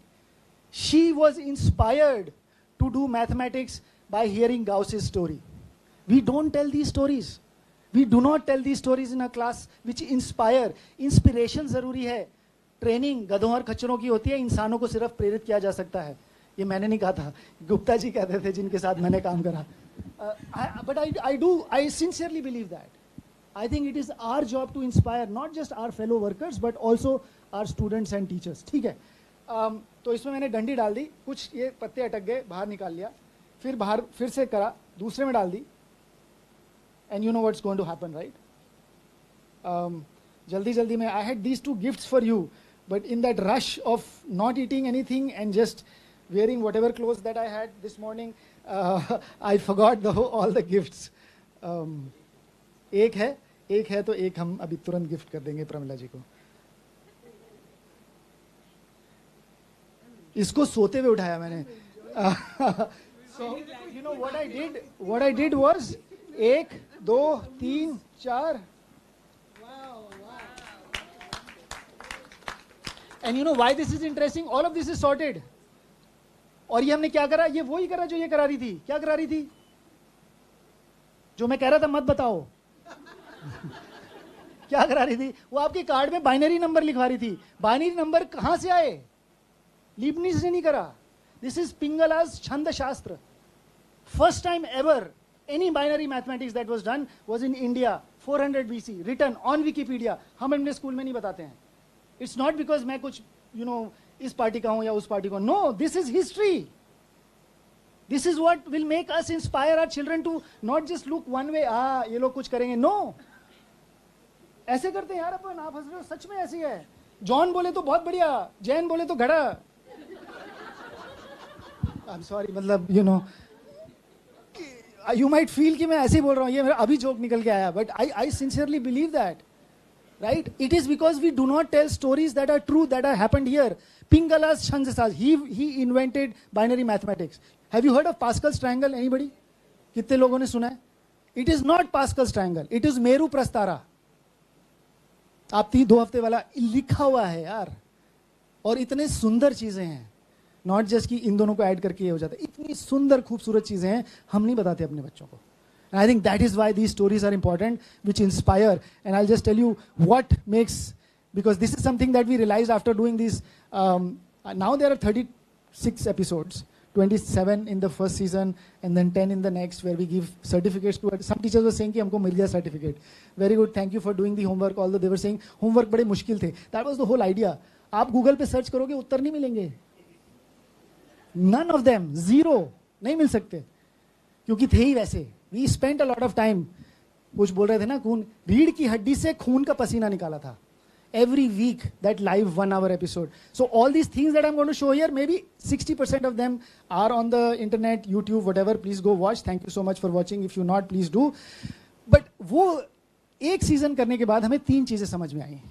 She was inspired to do mathematics by hearing Gauss's story. We don't tell these stories. We do not tell these stories in a class which inspire. Inspiration जरूरी है. Training गधों और खच्चरों की होती है, इंसानों को सिर्फ प्रेरित किया जा सकता है. ये मैंने नहीं कहा था, गुप्ता जी कहते थे जिनके साथ मैंने काम करा. But I sincerely believe that. I think it is our job to inspire not just our fellow workers but also our students and teachers. ठीक है. तो इसमें मैंने डंडी डाल दी, कुछ ये पत्ते अटक गए, बाहर निकाल लिया, फिर बाहर फिर से करा, दूसरे में डाल दी. And you know what's going to happen, right? जल्दी जल्दी में I had these two gifts for you, but in that rush of not eating anything and just wearing whatever clothes that I had this morning, I forgot all the gifts. एक है तो एक हम अभी तुरंत गिफ्ट कर देंगे प्रमिला जी को. इसको सोते हुए उठाया मैंने. So you know what I did was 1 2 3 4. And you know why this is interesting? All of this is sorted. और ये हमने क्या करा? ये वही करा जो ये करा रही थी. क्या करा रही थी? जो मैं कह रहा था मत बताओ. क्या करा रही थी? वो आपके कार्ड में बाइनरी नंबर लिखवा रही थी. बाइनरी नंबर कहां से आए? लीबनिज ने नहीं करा. This is Pingala's छंद शास्त्र. First time ever any binary mathematics that was done was in India, 400 BC, written on Wikipedia. हम अपने स्कूल में नहीं बताते हैं. It's not because मैं कुछ इस पार्टी का हूं या उस पार्टी का. No, this is history. This is what will make us inspire our children to not just look one way. ये लोग कुछ करेंगे. No. ऐसे करते हैं यार अपन. आप हंस रहे हो, सच में ऐसी है. जॉन बोले तो बहुत बढ़िया, जैन बोले तो घड़ा. I'm sorry, मतलब you might feel कि मैं ऐसे ही बोल रहा हूँ, ये मेरा अभी जोक निकल के आया, but I sincerely believe that, right? It is because we do not tell stories that are true, that have happened here. Pingala's Chandrasas, he invented binary mathematics. Have you heard of Pascal's triangle? Anybody? कितने लोगों ने सुना है? It is not Pascal's triangle. It is Meru प्रस्तारा. आप 2 हफ्ते वाला लिखा हुआ है यार. और इतने सुंदर चीजें हैं. नॉट जस्ट कि इन दोनों को ऐड करके ये हो जाता है. इतनी सुंदर खूबसूरत चीजें हैं, हम नहीं बताते अपने बच्चों को. And I think that is why these stories are important, which inspire. And I'll just tell you what makes, because this is something that we realized after doing these. Now there are 36 episodes, 27 in the first season, and then 10 in the next, where we give certificates to it. Some teachers were saying कि हमको मिल गया certificate. Very good, thank you for doing the homework. Although they were saying homework बड़े मुश्किल थे. That was the whole idea. आप Google पे search करोगे, उत्तर नहीं मिलेंगे. None of them, 0, नहीं मिल सकते, क्योंकि थे ही वैसे. We spent a lot of time. कुछ बोल रहे थे ना, खून, रीढ़ की हड्डी से खून का पसीना निकाला था. Every week, that live 1-hour episode. So all these things that I'm going to show here, maybe 60% of them are on the internet, YouTube, whatever. Please go watch. Thank you so much for watching. If you not, please do. But वो एक season करने के बाद हमें 3 चीजें समझ में आई.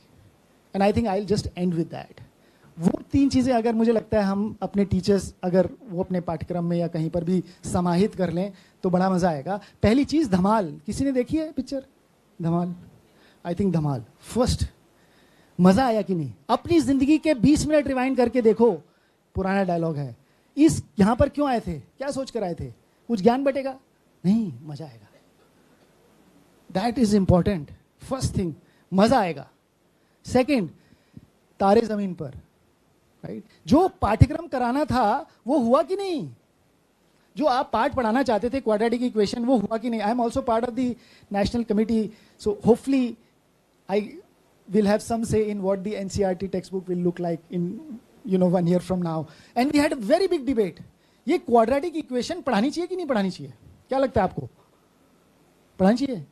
And I think I'll just end with that. वो 3 चीजें अगर मुझे लगता है हम अपने टीचर्स अगर वो अपने पाठ्यक्रम में या कहीं पर भी समाहित कर लें तो बड़ा मजा आएगा. पहली चीज धमाल. किसी ने देखी है picture Dhamaal? I think Dhamaal first. मजा आया कि नहीं? अपनी जिंदगी के 20 मिनट रिवाइंड करके देखो. पुराना डायलॉग है. इस यहां पर क्यों आए थे? क्या सोच कर आए थे? कुछ ज्ञान बटेगा? नहीं, मजा आएगा. That is important. First thing, मजा आएगा. सेकेंड, तारे जमीन पर. राइट? जो पाठ्यक्रम कराना था वो हुआ कि नहीं? जो आप पाठ पढ़ाना चाहते थे, क्वाड्रेटिक इक्वेशन, वो हुआ कि नहीं? I am also part of the national committee, so hopefully I will have some say in what the NCERT textbook will look like in 1 year from now. And we had a very big debate. ये quadratic equation पढ़ानी चाहिए कि नहीं पढ़ानी चाहिए? क्या लगता है आपको? पढ़ानी चाहिए?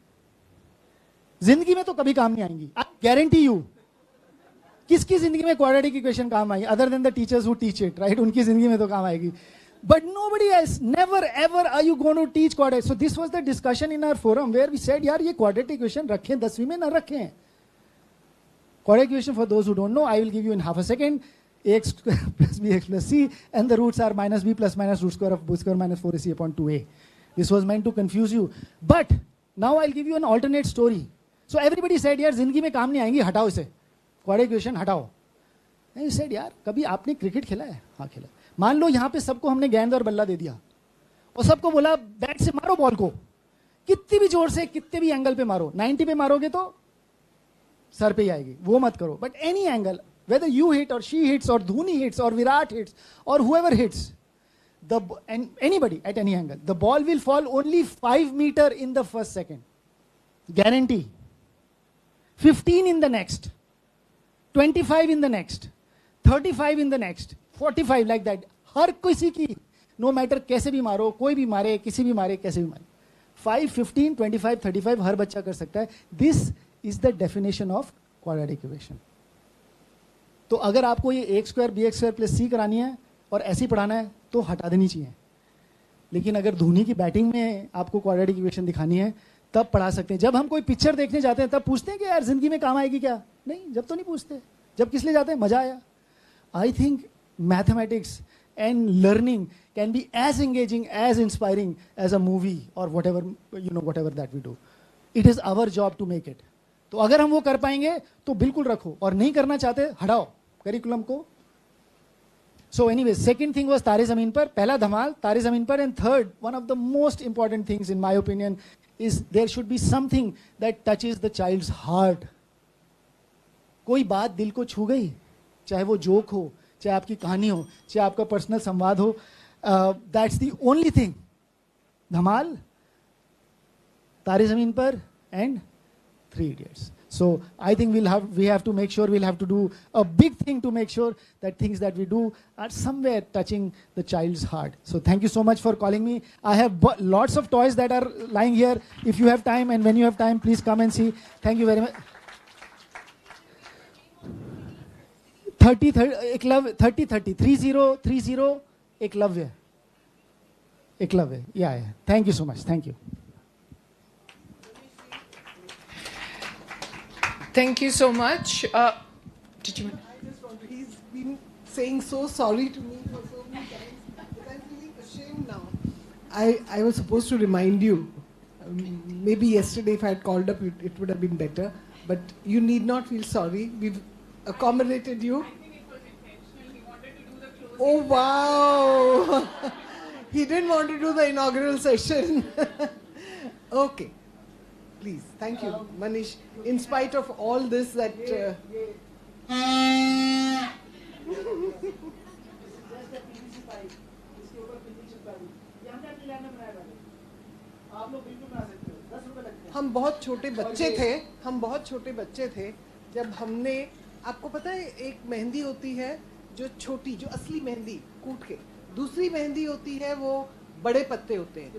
जिंदगी में तो कभी काम नहीं आएंगी. I guarantee you. किसकी जिंदगी में quadratic equation काम आएगी? Other than the teachers who teach it, right? उनकी जिंदगी में तो काम आएगी. But nobody else. Never ever are you going to teach quadratic. So this was the discussion in our forum where we said, यार ये quadratic equation रखें 10वीं में, ना रखें. Quadratic equation, for those who don't know, I will give you in half a second. Ax square plus bx plus c, and the roots are minus b plus minus root square of b square minus 4ac upon 2a. This was meant to confuse you. But now I'll give you an alternate story. So everybody said, यार जिंदगी में काम नहीं आएंगी, हटाओ इसे. Quadratic equation हटाओ. And you said, यार कभी आपने क्रिकेट खेला है? हाँ खेला. मान लो यहाँ पे सबको हमने गेंद और बल्ला दे दिया और सबको बोला बैट से मारो बॉल को. कितनी भी जोर से कितने भी एंगल पे मारो, 90 पे मारोगे तो सर पे ही आएगी, वो मत करो. But any angle, whether you hit or she hits or Dhoni hits or Virat hits or whoever hits, and anybody at any angle, the ball will fall only 5 meter in the first second. Guarantee. 15 in the next, 25 in the next, 35 in the next, 45 like that. हर किसी की, no matter कैसे भी मारो, कोई भी मारे, किसी भी मारे, कैसे भी मारे, 5, 15, 25, 35 हर बच्चा कर सकता है. This is the definition of quadratic equation. तो अगर आपको ये a square bx square plus c करानी है और ऐसे ही पढ़ाना है तो हटा देनी चाहिए. लेकिन अगर धोनी की बैटिंग में आपको क्वाड्रेटिक इक्वेशन दिखानी है तब पढ़ा सकते हैं. जब हम कोई पिक्चर देखने जाते हैं तब पूछते हैं कि यार जिंदगी में काम आएगी क्या? नहीं, जब तो नहीं पूछते. जब किस लिए जाते हैं? मजा आया. I think mathematics and learning can be as engaging, as inspiring as a movie or whatever, whatever that we do. It is our job to make it. तो अगर हम वो कर पाएंगे तो बिल्कुल रखो, और नहीं करना चाहते हटाओ करिकुलम को. So anyway, second thing was तारे ज़मीन पर. पहला धमाल तारे ज़मीन पर. And third, one of the most important things in my opinion is there should be something that touches the child's heart. कोई बात दिल को छू गई, चाहे वो जोक हो, चाहे आपकी कहानी हो, चाहे आपका पर्सनल संवाद हो, दैट्स द ओनली थिंग. धमाल, तारे ज़मीन पर and 3 Idiots. So I think we have to make sure, we'll have to do a big thing to make sure that things that we do are somewhere touching the child's heart. So thank you so much for calling me. I have lots of toys that are lying here. If you have time and when you have time, please come and see. Thank you very much. 30 Eklavya. Yeah. Thank you so much. Thank you. Thank you so much. Did you? I just want to, he's been saying so sorry to me for so many times that I'm feeling ashamed now. I was supposed to remind you. Maybe yesterday if I had called up, it would have been better. But you need not feel sorry. We've accommodated you. Oh, wow. He didn't want to do the inaugural session. Okay. Please. Thank you, Manish. In spite of all this that... हम बहुत छोटे बच्चे थे जब हमने, आपको पता है एक मेहंदी होती है जो छोटी, जो असली मेहंदी कूट के, दूसरी मेहंदी होती है वो बड़े पत्ते होते हैं,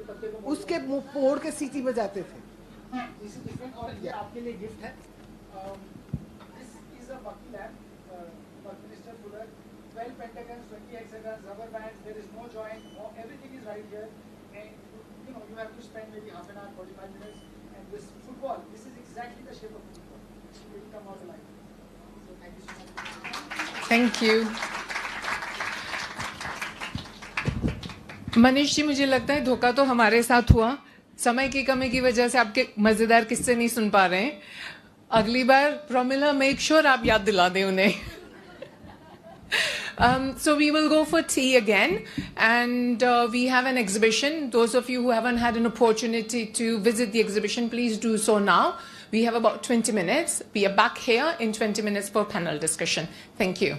उसके मुंह पोड़ के सीटी बजाते थे. और ये आपके लिए गिफ्ट है. This is a bucky lamp, Buckminster Fuller, 12 pentagons, 20 hexagons, rubber bands. There is no joint. Everything is right here, and you have to spend maybe half an hour, 45 minutes. And this football, this is exactly the shape of football. It will come out alive. So thank you so much. Thank you. Manish ji, मुझे लगता है धोखा तो हमारे साथ हुआ. समय की कमी की वजह से आपके मजेदार किस्से नहीं सुन पा रहे हैं. अगली बार प्रोमिला मेक श्योर आप याद दिला दें उन्हें. So we will go for tea again, and we have an exhibition. Those of you who haven't had an opportunity to visit the exhibition, please do so now. We have about 20 minutes. We are back here in 20 minutes for panel discussion. Thank you.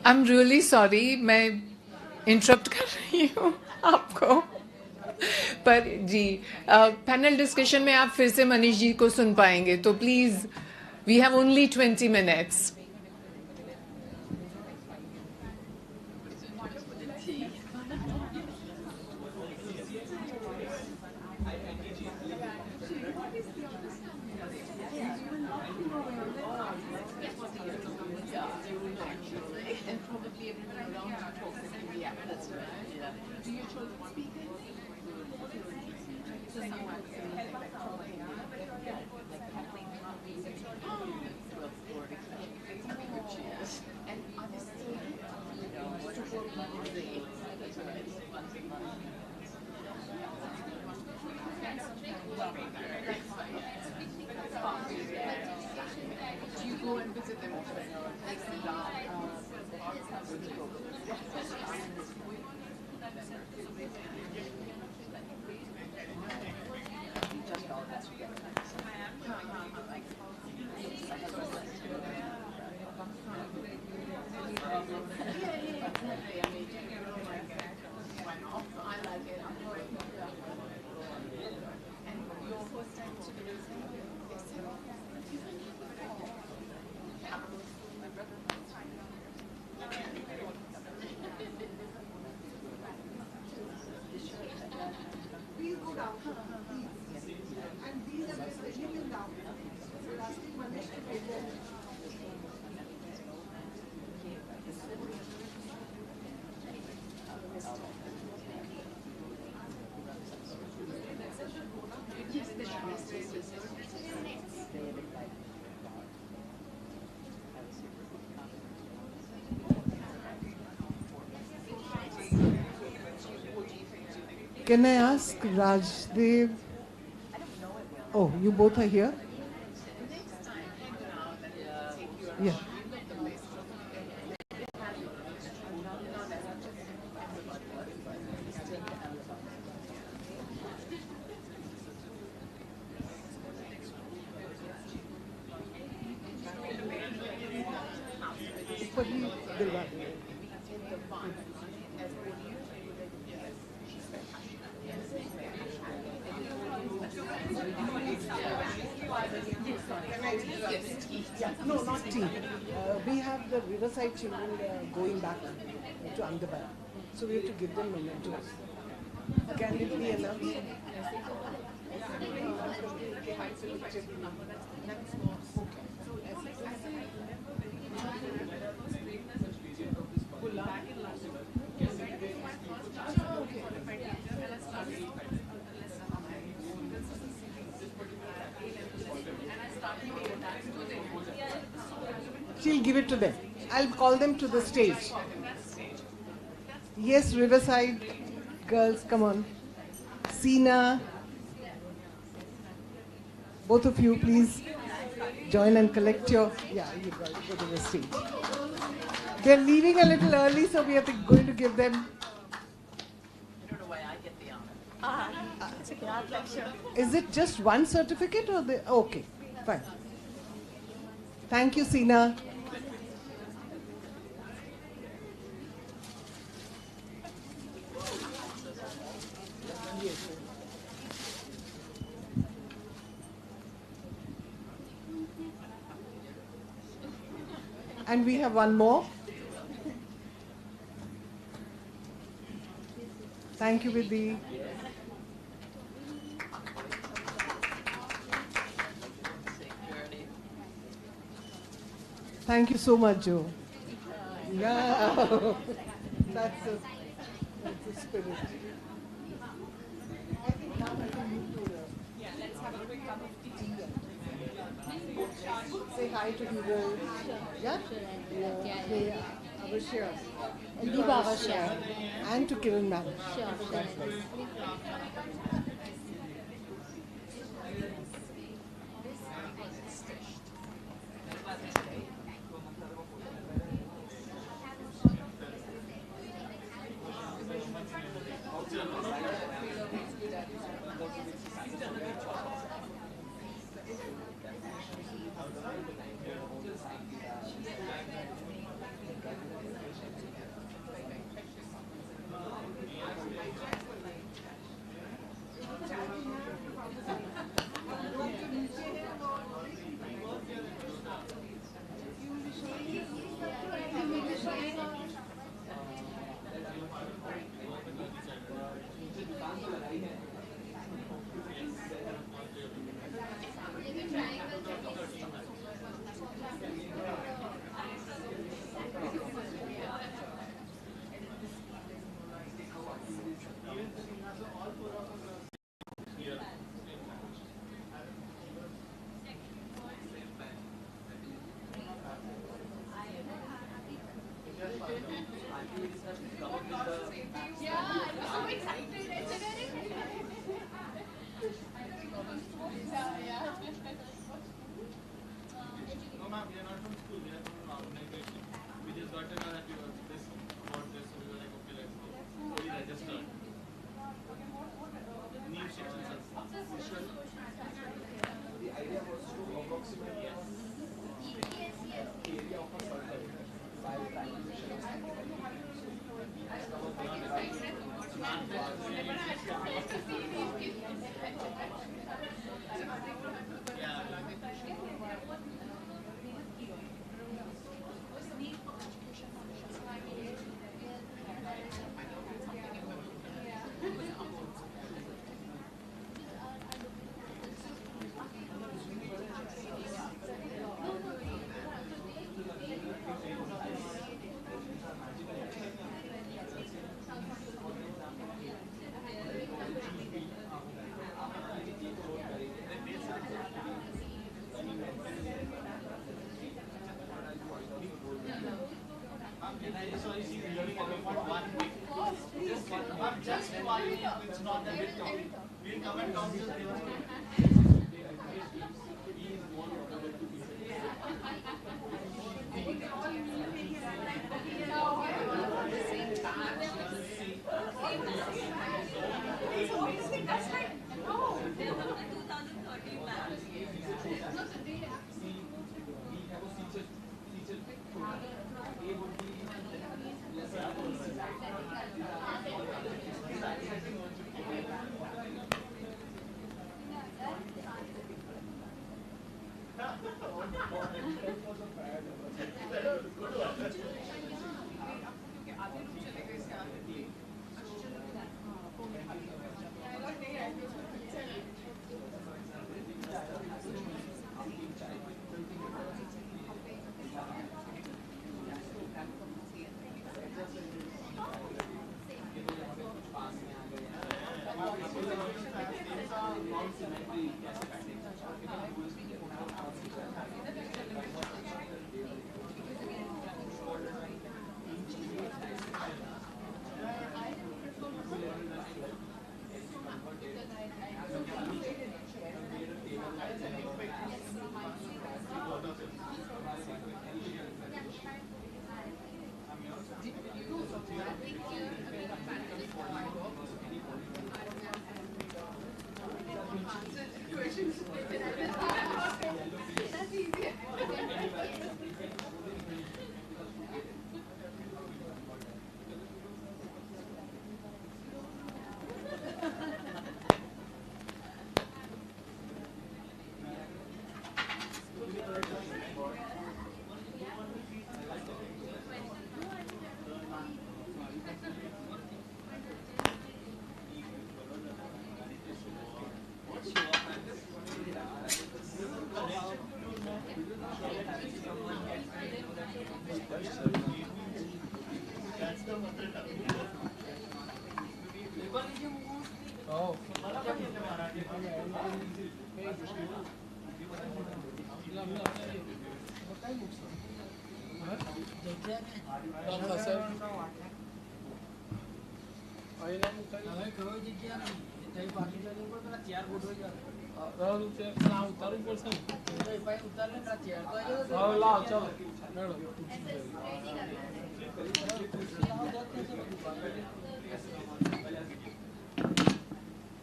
I'm really sorry, मैं interrupt कर रही हूँ आपको, पर जी panel discussion में आप फिर से मनीष जी को सुन पाएंगे, तो please we have only 20 minutes. Can I ask Rajdev? Oh, you both are here? Yeah. No, not tea. We have the Riverside children going back to Ahmedabad. So we have to give them mementos. Can it be announced? She'll give it to them. I'll call them to the stage. Yes, Riverside girls, come on. Sina, both of you, please join and collect your. Yeah, you go to the stage. They're leaving a little early, so we are going to give them. I don't know why I get the honor. It's okay, I'll lecture. Is it just one certificate or the? Okay, fine. Thank you, Sina. And we have one more. Thank you, Vidhi. Thank you so much, Joe. Yeah, that's a spirit. I think now I can move to the. Yeah, let's have a quick cup of tea. Say hi to people. Yeah? Yeah. Avashya. Deepa Avashya. And to Kiran ma'am. Sure.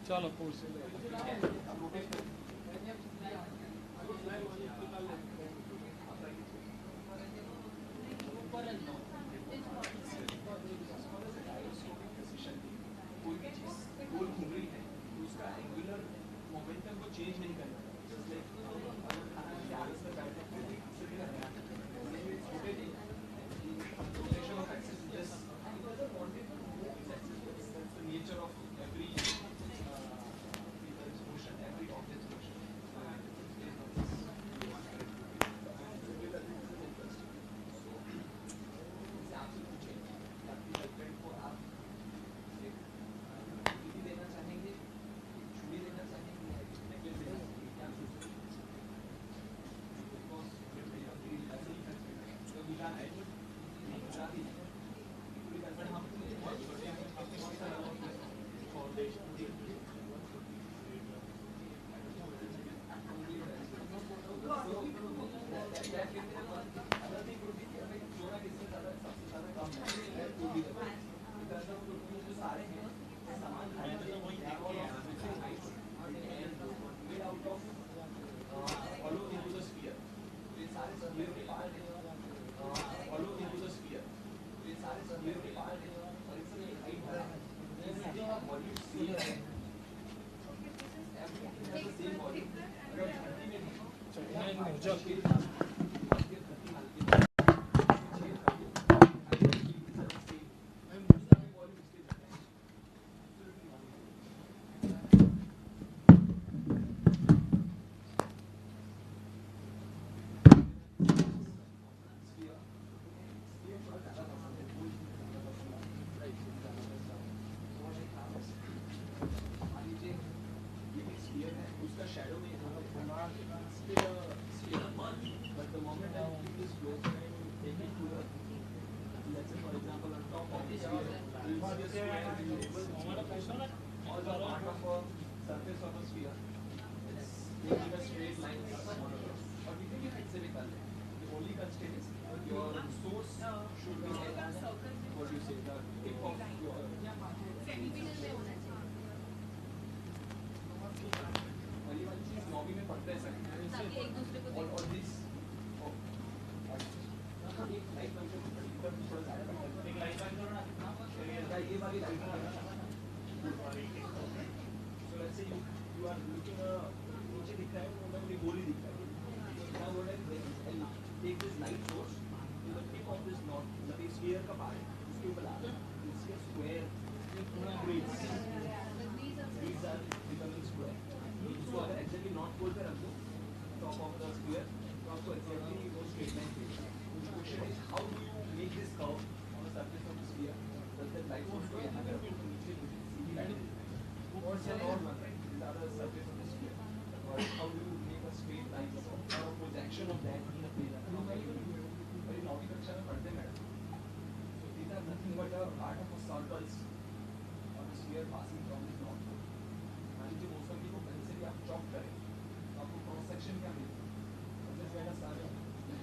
चलो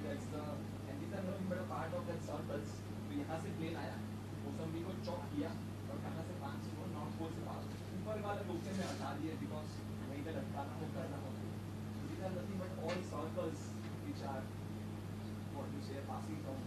That's the किया और कहाँ से 5 को north pole से पास ऊपर वाला लोके में हटा दिया बिकॉज वहीं पे लटकाना हो करना होता है. So these are nothing but all circles which are what you say passing from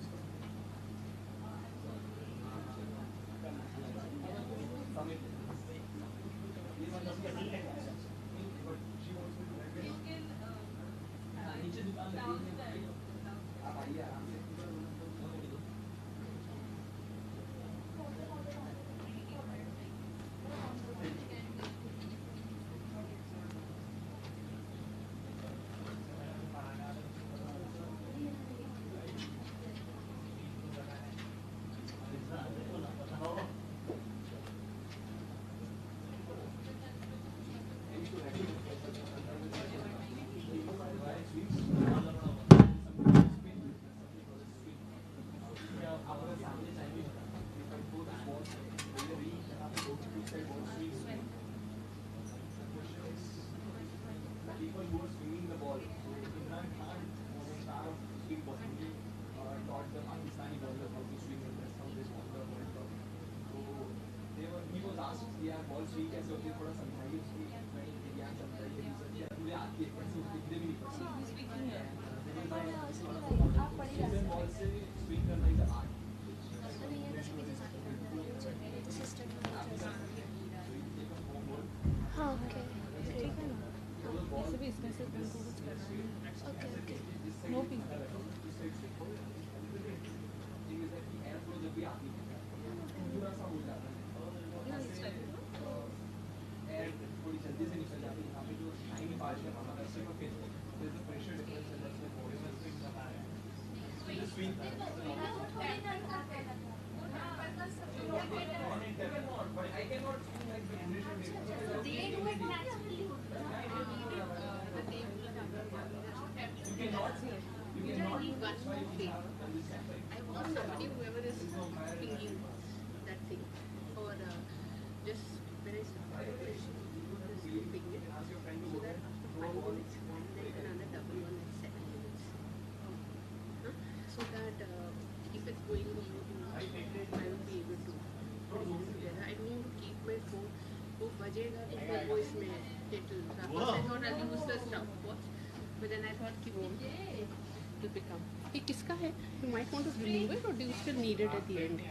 You might want to remove it, or do you still need it at the end?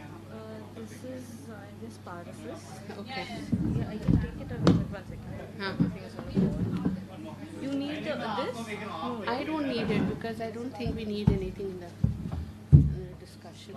This is this part of this. Okay. Yeah, I can take it away. 1 second. You need this? No, I don't need it because I don't think we need anything in the discussion.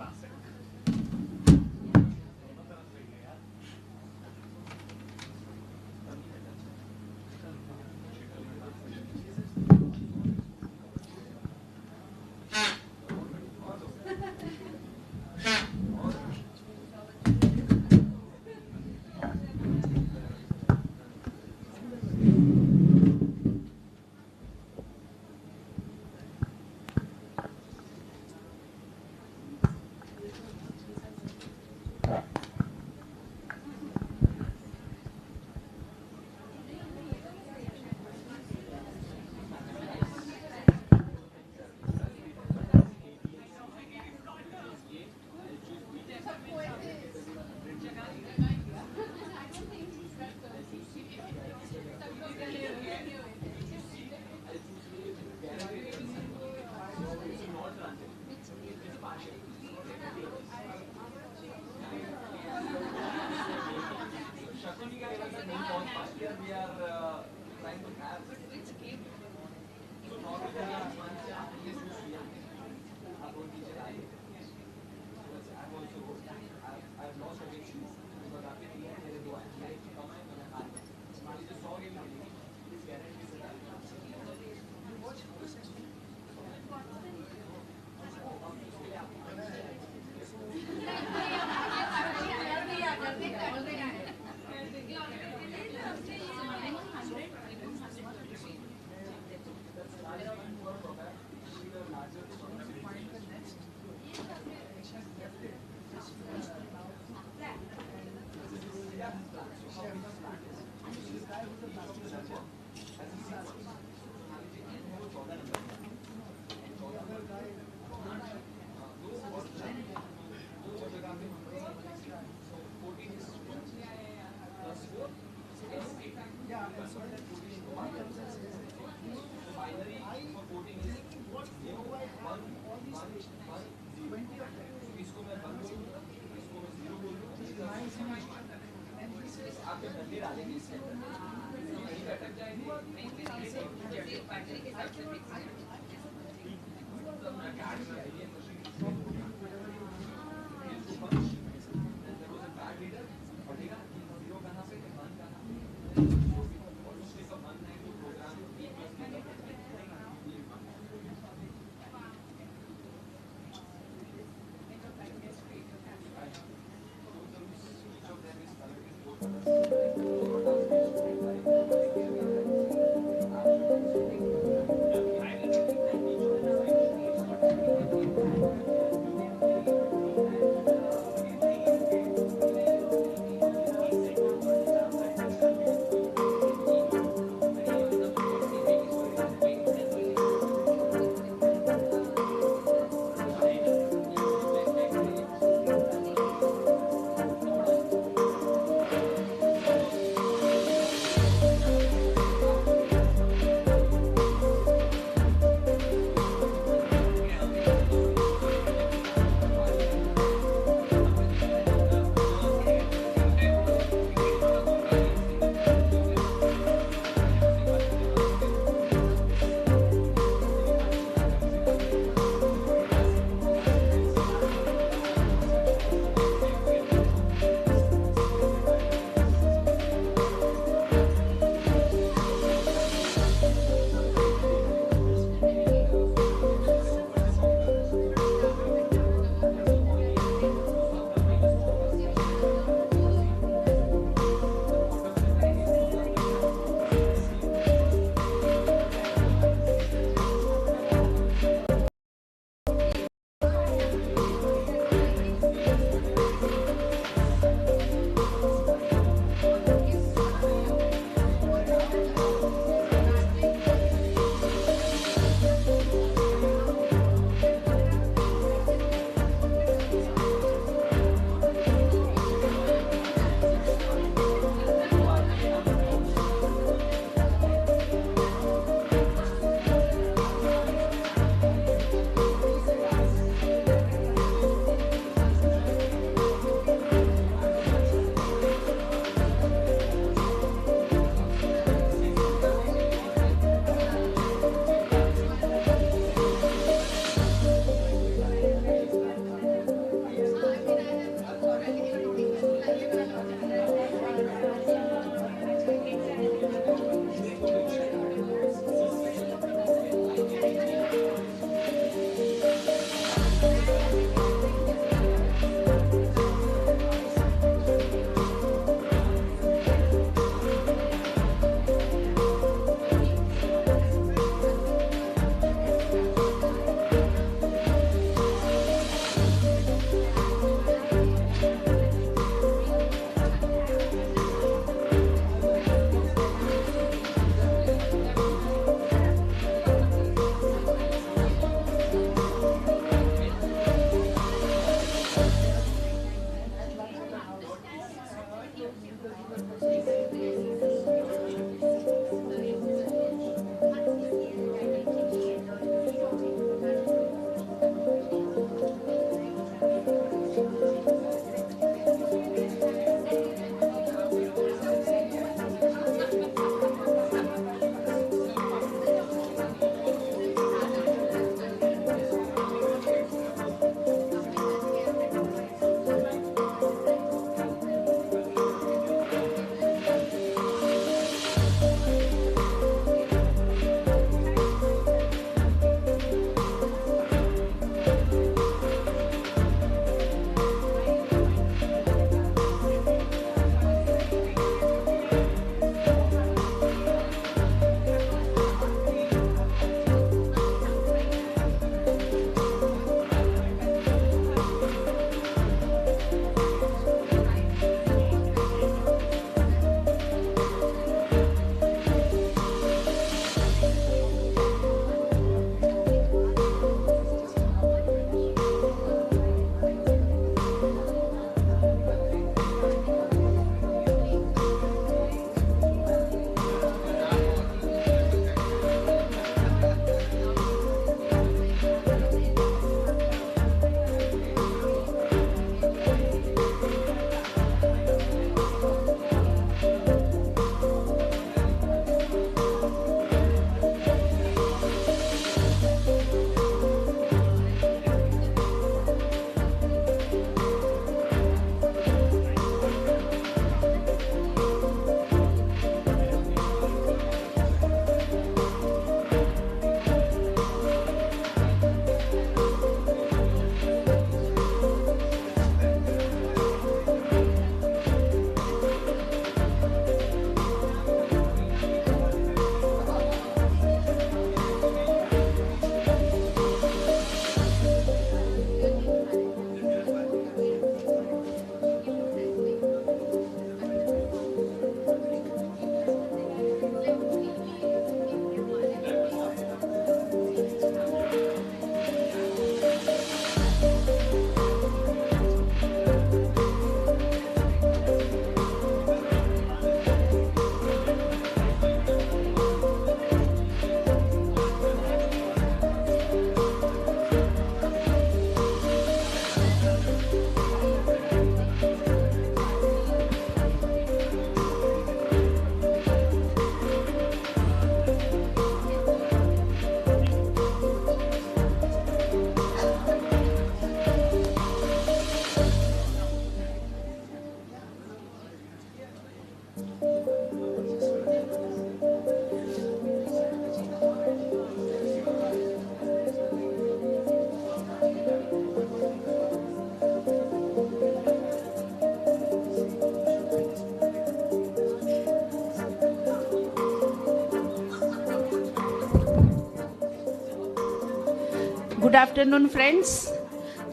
Good afternoon friends.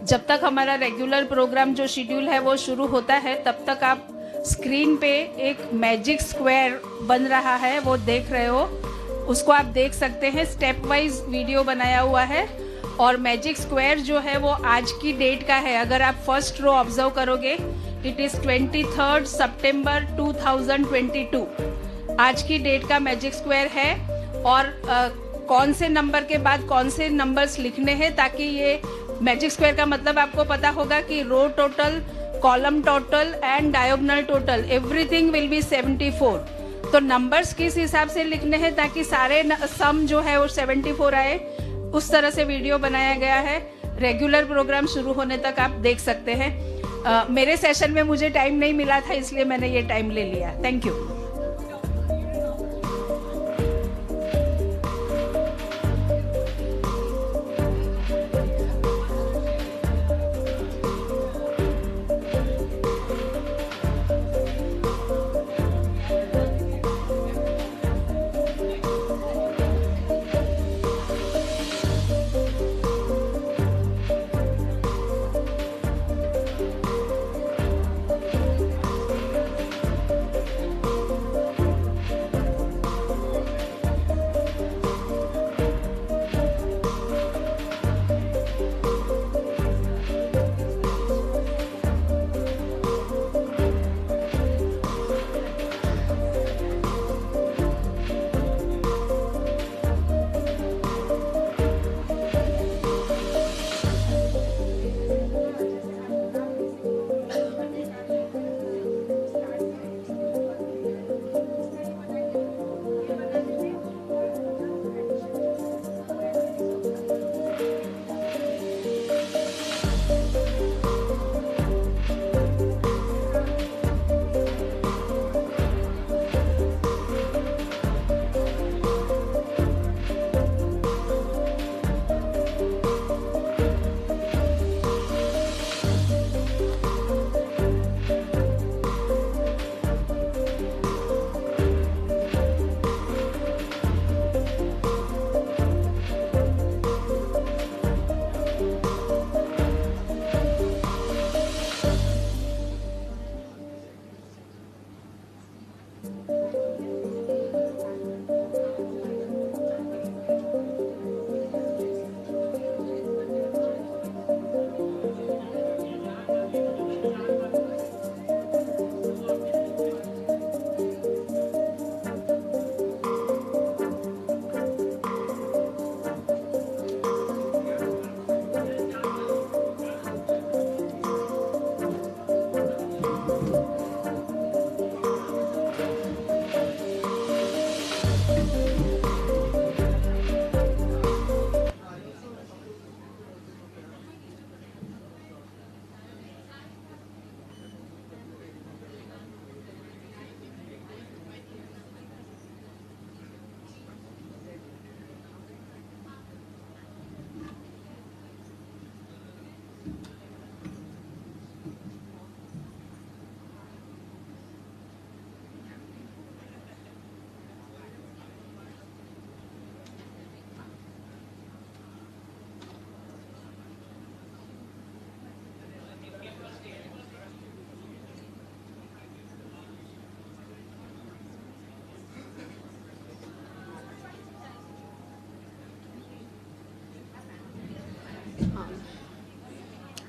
जब तक हमारा regular programme जो schedule है वो शुरू होता है, तब तक आप स्क्रीन पे एक मैजिक स्क्वायर बन रहा है वो देख रहे हो, उसको आप देख सकते हैं। स्टेप वाइज वीडियो बनाया हुआ है और मैजिक स्क्वायर जो है वो आज की डेट का है। अगर आप फर्स्ट रो ऑब्जर्व करोगे, इट इज़ 23 सितंबर 2022 आज की डेट का मैजिक स्क्वायर है। और कौन से नंबर के बाद कौन से नंबर्स लिखने हैं, ताकि ये मैजिक स्क्वायर का मतलब आपको पता होगा कि row total, column total and diagonal total everything will be 74। तो नंबर्स किस हिसाब से लिखने हैं ताकि सारे सम जो है वो 74 आए, उस तरह से वीडियो बनाया गया है। रेगुलर प्रोग्राम शुरू होने तक आप देख सकते हैं। मेरे सेशन में मुझे टाइम नहीं मिला था, इसलिए मैंने ये टाइम ले लिया। Thank you.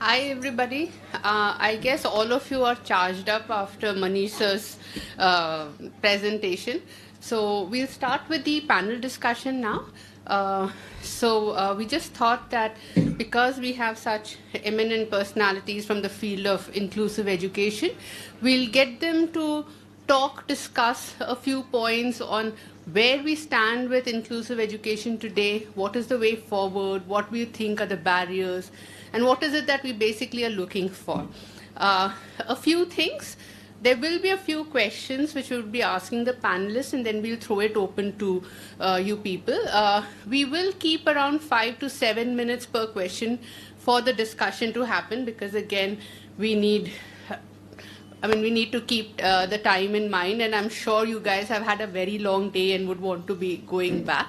Hi everybody. I guess all of you are charged up after Manisha's presentation. So we'll start with the panel discussion now. We just thought that because we have such eminent personalities from the field of inclusive education, we'll get them to talk, discuss a few points on where we stand with inclusive education today, what is the way forward, what we think are the barriers, and what is it that we basically are looking for. A few things. There will be a few questions which we'll be asking the panelists, and then we'll throw it open to you people. We will keep around 5 to 7 minutes per question for the discussion to happen, because again, we need to keep the time in mind, and I'm sure you guys have had a very long day and would want to be going back.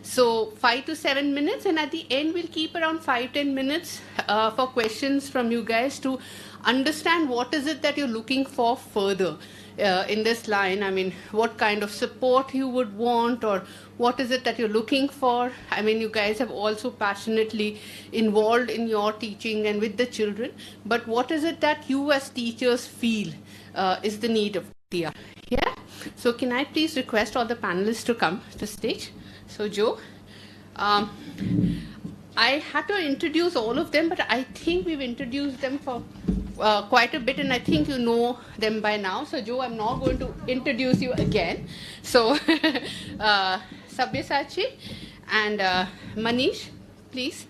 So 5 to 7 minutes, and at the end we'll keep around 5-10 minutes for questions from you guys to understand what is it that you're looking for further in this line. I mean, what kind of support you would want, or what is it that you're looking for? I mean, you guys have also passionately involved in your teaching and with the children, but what is it that you as teachers feel is the need of TR? Yeah? So can I please request all the panelists to come to the stage? So Joe, I had to introduce all of them, but I think we've introduced them for quite a bit, and I think you know them by now. So Joe, I'm not going to introduce you again. So Sabyasachi and Manish, please.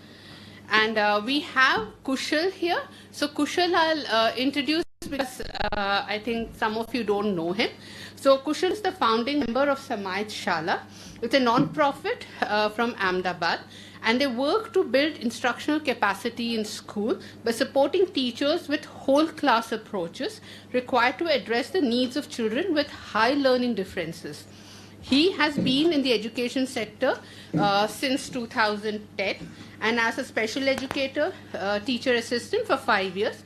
And we have Kushal here. So Kushal I'll introduce because I think some of you don't know him. So Kushal is the founding member of Samayat Shala. It's a non-profit from Ahmedabad, and they work to build instructional capacity in school by supporting teachers with whole class approaches required to address the needs of children with high learning differences. He has been in the education sector since 2010, and as a special educator, teacher assistant for 5 years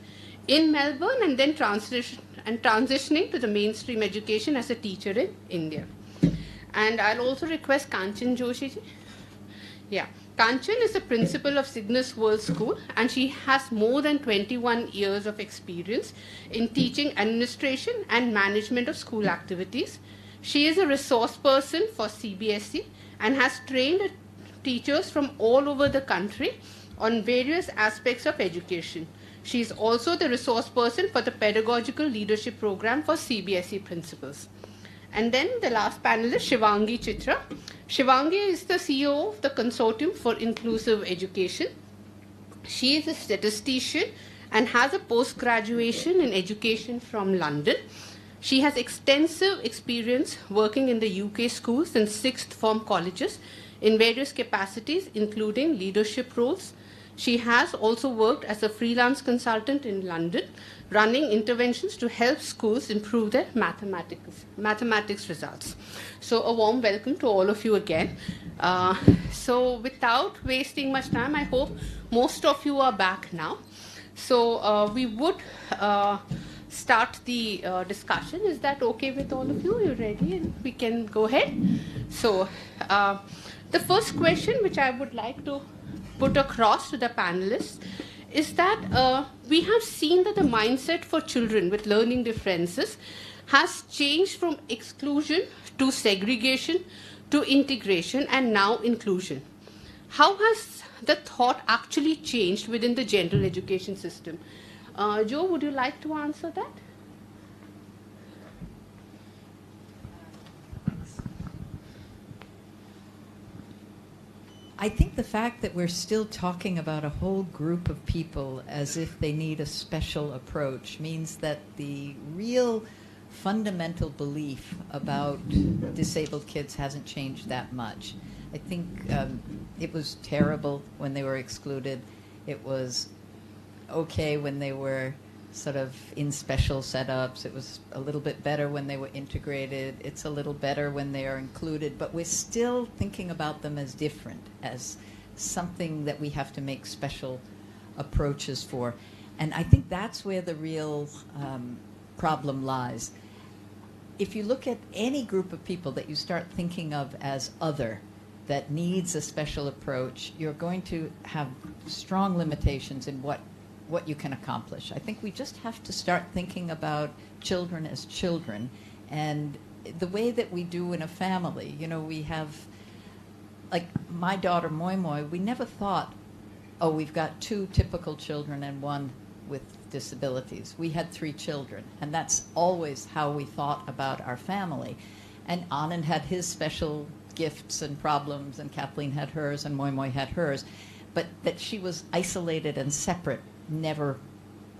in Melbourne, and then transitioning to the mainstream education as a teacher in India. And I'll also request Kanchan Joshi ji. Yeah. Kanchan is the principal of Cygnus World School, and she has more than 21 years of experience in teaching administration and management of school activities. She is a resource person for CBSE and has trained teachers from all over the country on various aspects of education. She is also the resource person for the Pedagogical Leadership Program for CBSE principals. And then the last panelist, Shivangi Chitra. Shivangi is the CEO of the Consortium for Inclusive Education. She is a statistician and has a post-graduation in education from London. She has extensive experience working in the UK schools and sixth form colleges in various capacities, including leadership roles. She has also worked as a freelance consultant in London, running interventions to help schools improve their mathematics results. So a warm welcome to all of you again. So without wasting much time, I hope most of you are back now. So we would start the discussion. Is that okay with all of you? You're ready and we can go ahead? So the first question which I would like to put across to the panelists is that we have seen that the mindset for children with learning differences has changed from exclusion to segregation to integration and now inclusion. How has the thought actually changed within the general education system? Joe, would you like to answer that? I think the fact that we're still talking about a whole group of people as if they need a special approach means that the real fundamental belief about disabled kids hasn't changed that much. I think it was terrible when they were excluded. It was okay when they were sort of in special setups. It was a little bit better when they were integrated. It's a little better when they are included, but we're still thinking about them as different, as something that we have to make special approaches for. And I think that's where the real problem lies. If you look at any group of people that you start thinking of as other, that needs a special approach, you're going to have strong limitations in what you can accomplish. I think we just have to start thinking about children as children, and the way that we do in a family. You know, we have, like my daughter Moi Moi, we never thought, oh, we've got 2 typical children and 1 with disabilities. We had 3 children, and that's always how we thought about our family. And Anand had his special gifts and problems, and Kathleen had hers, and Moi Moi had hers, but that she was isolated and separate never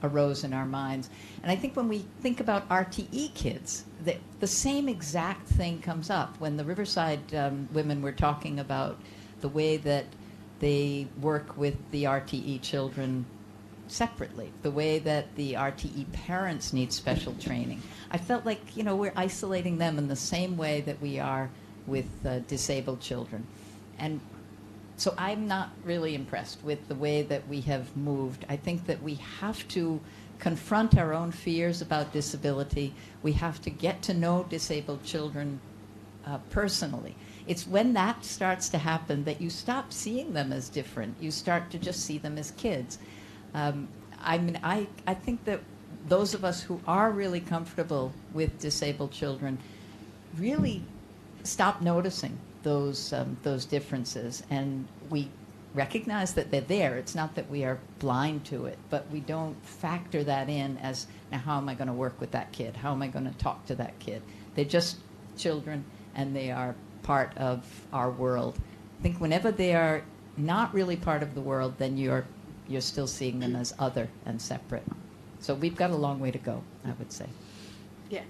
arose in our minds. And I think when we think about RTE kids, the same exact thing comes up. When the Riverside women were talking about the way that they work with the RTE children separately, the way that the RTE parents need special training, I felt like, you know, we're isolating them in the same way that we are with disabled children. And so I'm not really impressed with the way that we have moved. I think that we have to confront our own fears about disability. We have to get to know disabled children personally. It's when that starts to happen that you stop seeing them as different. You start to just see them as kids. I think that those of us who are really comfortable with disabled children really stop noticing those differences, and we recognize that they're there. It's not that we are blind to it, but we don't factor that in as, now how am I going to work with that kid? How am I going to talk to that kid? They're just children, and they are part of our world. I think whenever they are not really part of the world, then you're still seeing them as other and separate. So we've got a long way to go, I would say. Yeah.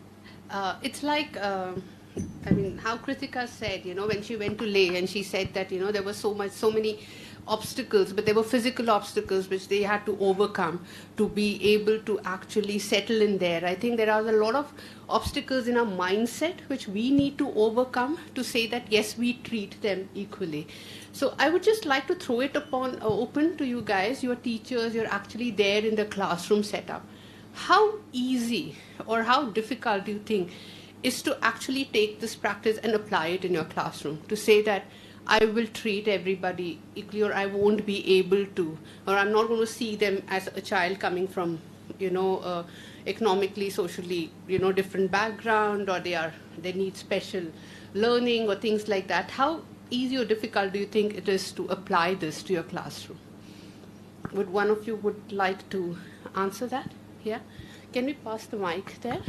It's like, I mean, how Kritika said, when she went to Leh, and she said that, there were so many obstacles, but there were physical obstacles which they had to overcome to be able to actually settle in there. I think there are a lot of obstacles in our mindset which we need to overcome to say that, yes, we treat them equally. So I would just like to throw it open to you guys, your teachers, you're actually there in the classroom setup. How easy or how difficult do you think is to actually take this practice and apply it in your classroom, to say that I will treat everybody equally, or I won't be able to, or I'm not going to see them as a child coming from, economically, socially, different background, or they need special learning or things like that. How easy or difficult do you think it is to apply this to your classroom? Would one of you would like to answer that? Yeah? Can we pass the mic there?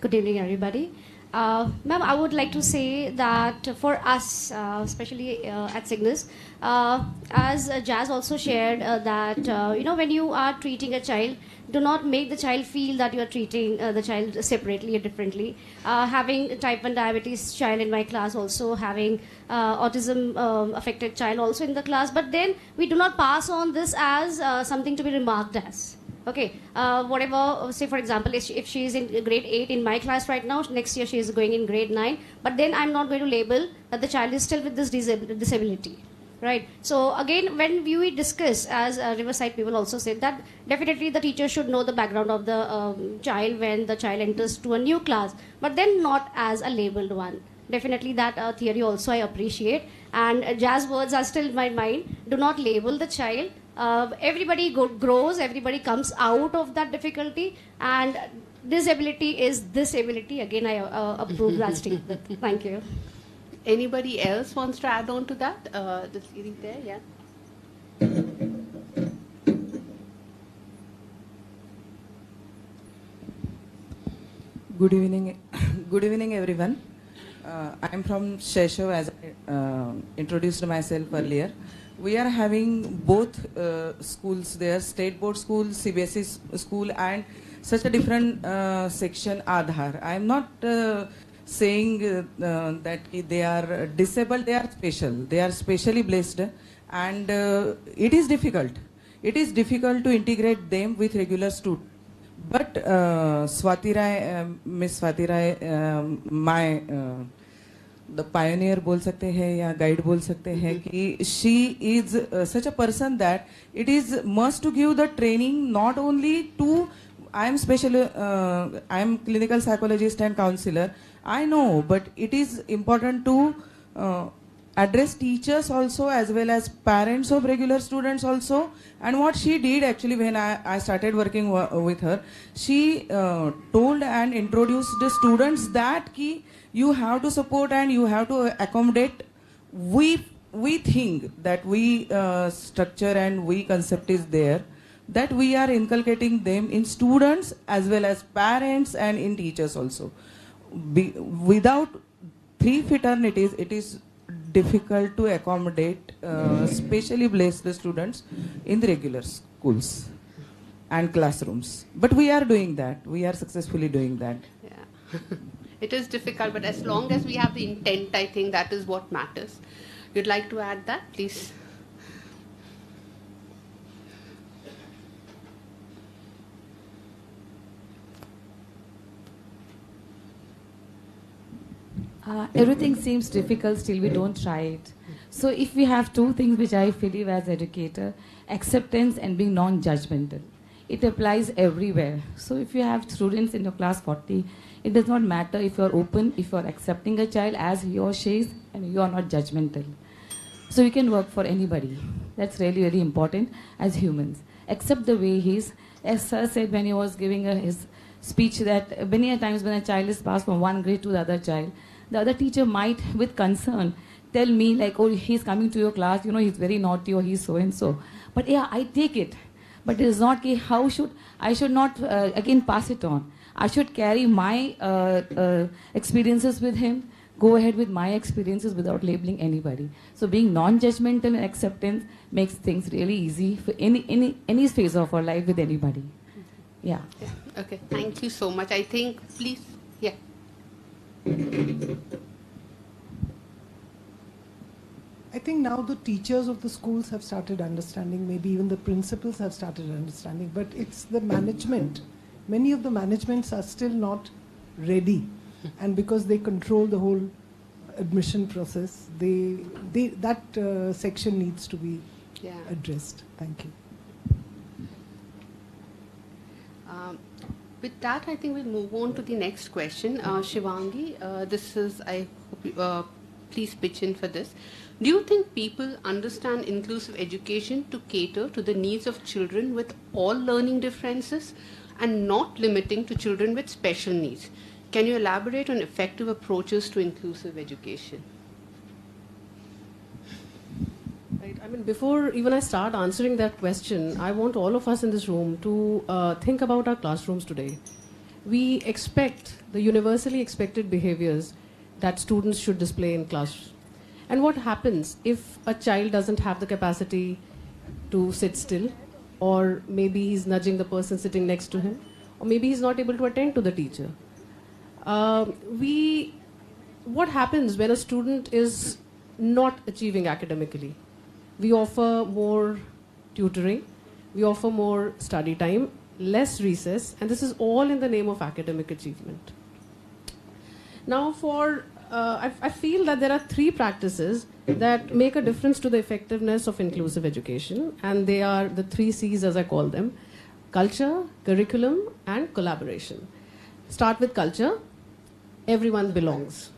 Good evening, everybody. Ma'am, I would like to say that for us, especially at Cygnus, as Jazz also shared that, when you are treating a child, do not make the child feel that you are treating the child separately or differently. Having type 1 diabetes child in my class, also having autism affected child also in the class, but then we do not pass on this as something to be remarked as. Okay, whatever, say for example, if she is in grade 8 in my class right now, next year she is going in grade 9, but then I'm not going to label that the child is still with this disability, right? So again, when we discuss, as Riverside people also said, that definitely the teacher should know the background of the child when the child enters to a new class, but then not as a labeled one. Definitely that theory also I appreciate, and Jazz words are still in my mind. Do not label the child. Everybody grows, everybody comes out of that difficulty, and disability is disability. Again, I approve that statement. Thank you. Anybody else wants to add on to that? This lady there, yeah. Good evening, good evening, everyone. I am from Sheshav, as I introduced myself earlier. We are having both schools there, state board school, CBSE school, and such a different section, Aadhaar. I am not saying that they are disabled, they are special. They are specially blessed, and it is difficult. It is difficult to integrate them with regular students. But Swati Rai, Miss Swati Rai, the pioneer बोल सकते हैं या guide बोल सकते हैं कि she is such a person that it is must to give the training not only to I am clinical psychologist and counselor, I know, but it is important to address teachers also as well as parents of regular students also. And what she did actually when I started working with her, she told and introduced the students that you have to support and you have to accommodate. We think that we structure and we concept is there, that we are inculcating them in students as well as parents and in teachers also. Without three fraternities, it is difficult to accommodate specially blessed students in the regular schools and classrooms. But we are doing that. We are successfully doing that. Yeah. It is difficult, but as long as we have the intent, I think that is what matters. You'd like to add that, please? Everything seems difficult till we don't try it. So if we have two things which I believe as educator, acceptance and being non-judgmental. It applies everywhere. So if you have students in your class 40, it does not matter if you're open, if you're accepting a child as he or she is, and you are not judgmental. So you can work for anybody. That's really, really important as humans. Accept the way he is. As Sir said when he was giving his speech, that many a times when a child is passed from one grade to the other teacher might, with concern, tell me like, oh, he's coming to your class, you know, he's very naughty or he's so and so. But yeah, I take it. But it is not, I should not again pass it on. I should carry my experiences with him, go ahead with my experiences without labeling anybody. So being non-judgmental and acceptance makes things really easy for any phase of our life with anybody. Yeah. Okay, thank you so much. I think, please, yeah. I think now the teachers of the schools have started understanding, maybe even the principals have started understanding, but it's the management. Many of the managements are still not ready, and because they control the whole admission process, that section needs to be addressed. Thank you. With that, I think we'll move on to the next question. Shivangi, this is, I hope please pitch in for this. Do you think people understand inclusive education to cater to the needs of children with all learning differences and not limiting to children with special needs? Can you elaborate on effective approaches to inclusive education? Right. I mean, before even I start answering that question, I want all of us in this room to think about our classrooms today. We expect the universally expected behaviors that students should display in class. And what happens if a child doesn't have the capacity to sit still, or maybe he's nudging the person sitting next to him, or maybe he's not able to attend to the teacher? What happens when a student is not achieving academically? We offer more tutoring, we offer more study time, less recess, and this is all in the name of academic achievement. Now I feel that there are three practices that make a difference to the effectiveness of inclusive education, and they are the 3 C's as I call them: culture, curriculum, and collaboration. Start with culture. Everyone belongs.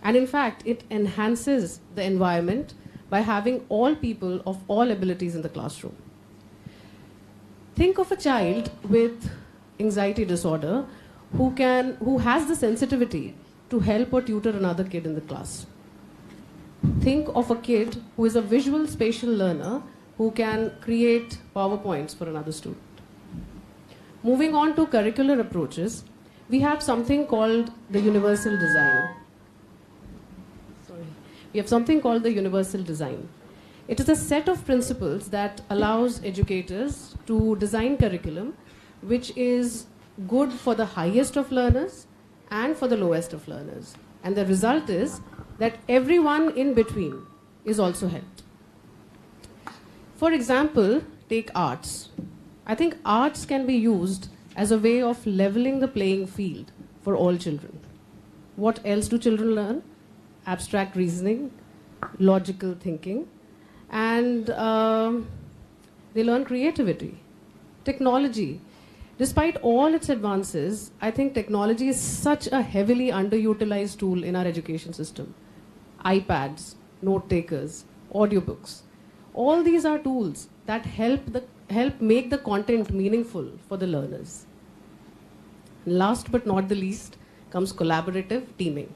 And in fact, it enhances the environment by having all people of all abilities in the classroom. Think of a child with anxiety disorder who has the sensitivity to help or tutor another kid in the class. Think of a kid who is a visual spatial learner who can create PowerPoints for another student. Moving on to curricular approaches, we have something called the universal design. We have something called the universal design. It is a set of principles that allows educators to design curriculum which is good for the highest of learners and for the lowest of learners. And the result is that everyone in between is also helped. For example, take arts. I think arts can be used as a way of leveling the playing field for all children. What else do children learn? Abstract reasoning, logical thinking, and they learn creativity. Technology. Despite all its advances, I think technology is such a heavily underutilized tool in our education system. iPads, note takers, audiobooks. All these are tools that help make the content meaningful for the learners. Last but not the least comes collaborative teaming.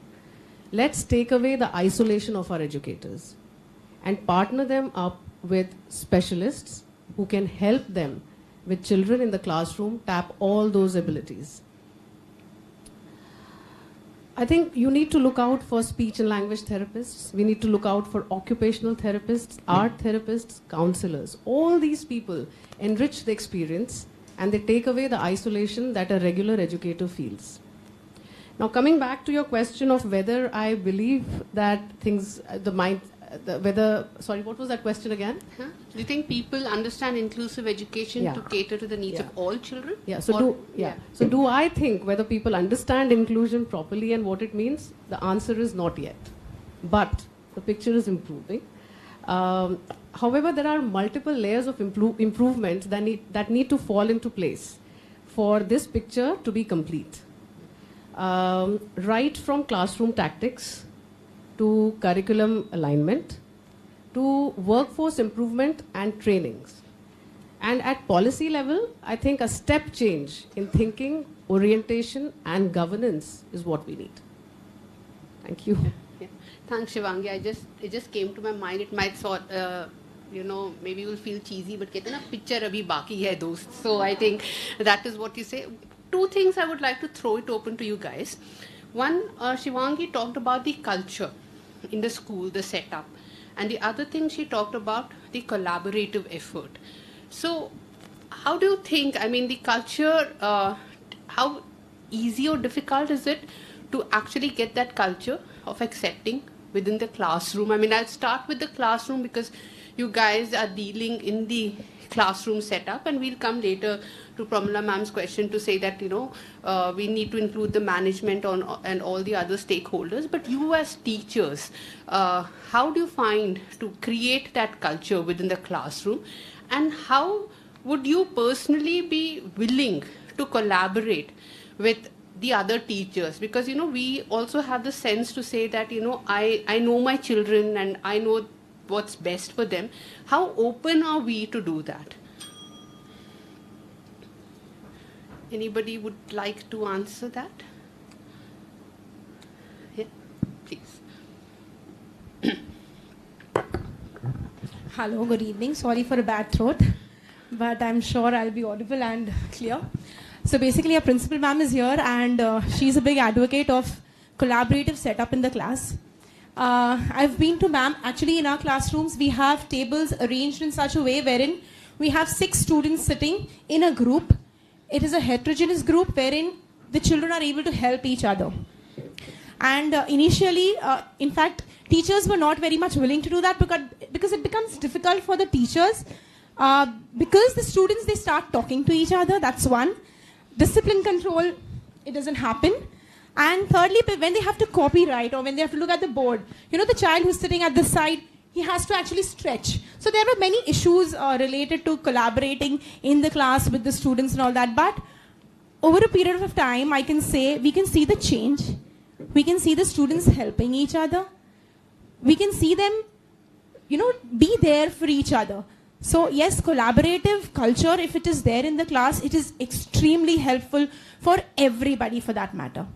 Let's take away the isolation of our educators and partner them up with specialists who can help them with children in the classroom tap all those abilities. I think you need to look out for speech and language therapists. We need to look out for occupational therapists, art therapists, counselors. All these people enrich the experience and they take away the isolation that a regular educator feels. Now, coming back to your question of whether I believe that Sorry, what was that question again? Huh? Do you think people understand inclusive education to cater to the needs of all children? Yeah. So do I think whether people understand inclusion properly and what it means? The answer is not yet, but the picture is improving. However, there are multiple layers of improvements that need to fall into place for this picture to be complete. Right from classroom tactics to curriculum alignment to workforce improvement and trainings. And at policy level, I think a step change in thinking, orientation, and governance is what we need. Thank you. Yeah. Thanks, Shivangi. It just came to my mind. It might maybe you'll feel cheesy, but कहते हैं ना picture अभी बाकी है दोस्त. So I think that is what you say. Two things I would like to throw it open to you guys. One, Shivangi talked about the culture in the school, the setup. And the other thing she talked about, the collaborative effort. So how do you think, the culture, how easy or difficult is it to actually get that culture of accepting within the classroom? I'll start with the classroom because you guys are dealing in the classroom setup, and we'll come later to Pramila ma'am's question to say that, we need to include the management and all the other stakeholders. But you as teachers, how do you find to create that culture within the classroom? And how would you personally be willing to collaborate with the other teachers? Because, we also have the sense to say that, I know my children and I know what's best for them. How open are we to do that? Anybody would like to answer that? Yeah, please. Hello, good evening. Sorry for a bad throat, but I'm sure I'll be audible and clear. So basically, our principal ma'am is here, and she's a big advocate of collaborative setup in the class. I've been to ma'am. Actually, in our classrooms, we have tables arranged in such a way wherein we have 6 students sitting in a group. It is a heterogeneous group wherein the children are able to help each other. And initially, in fact, teachers were not very much willing to do that because it becomes difficult for the teachers because the students, they start talking to each other. That's one. Discipline control, it doesn't happen. And thirdly, when they have to copyright or when they have to look at the board, the child who's sitting at the side, he has to actually stretch. So there are many issues related to collaborating in the class with the students and all that. But over a period of time, I can say we can see the change. We can see the students helping each other. We can see them, be there for each other. So yes, collaborative culture, if it is there in the class, it is extremely helpful for everybody for that matter.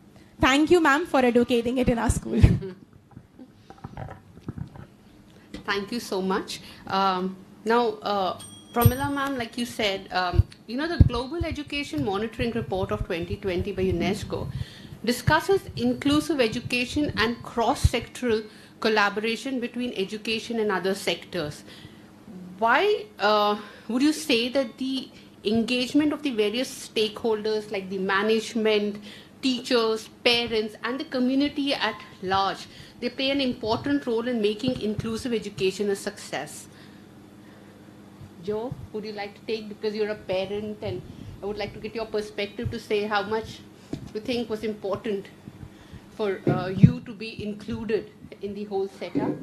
Thank you, ma'am, for educating it in our school. Thank you so much. Now, Pramila ma'am, like you said, the Global Education Monitoring Report of 2020 by UNESCO discusses inclusive education and cross-sectoral collaboration between education and other sectors. Why would you say that the engagement of the various stakeholders like the management, teachers, parents, and the community at large, they play an important role in making inclusive education a success? Joe, would you like to take, because you're a parent, and I would like to get your perspective to say how much you think was important for you to be included in the whole setup?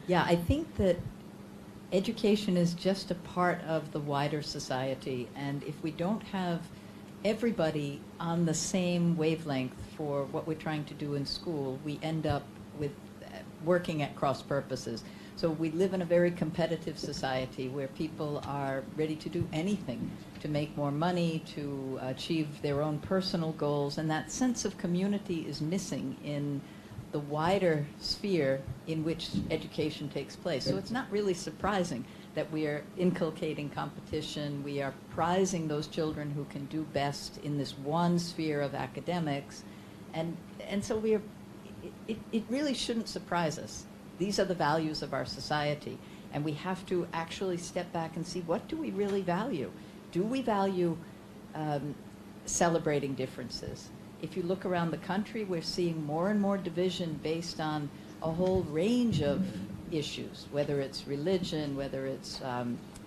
Yeah, I think that education is just a part of the wider society, and if we don't have everybody on the same wavelength for what we're trying to do in school, we end up with working at cross purposes. So we live in a very competitive society where people are ready to do anything to make more money, to achieve their own personal goals, and that sense of community is missing in the wider sphere in which education takes place. So it's not really surprising that we are inculcating competition, we are prizing those children who can do best in this one sphere of academics, and so it really shouldn't surprise us. These are the values of our society, and we have to actually step back and see, what do we really value? Do we value celebrating differences? if you look around the country, we're seeing more and more division based on a whole range of issues, whether it's religion, whether it's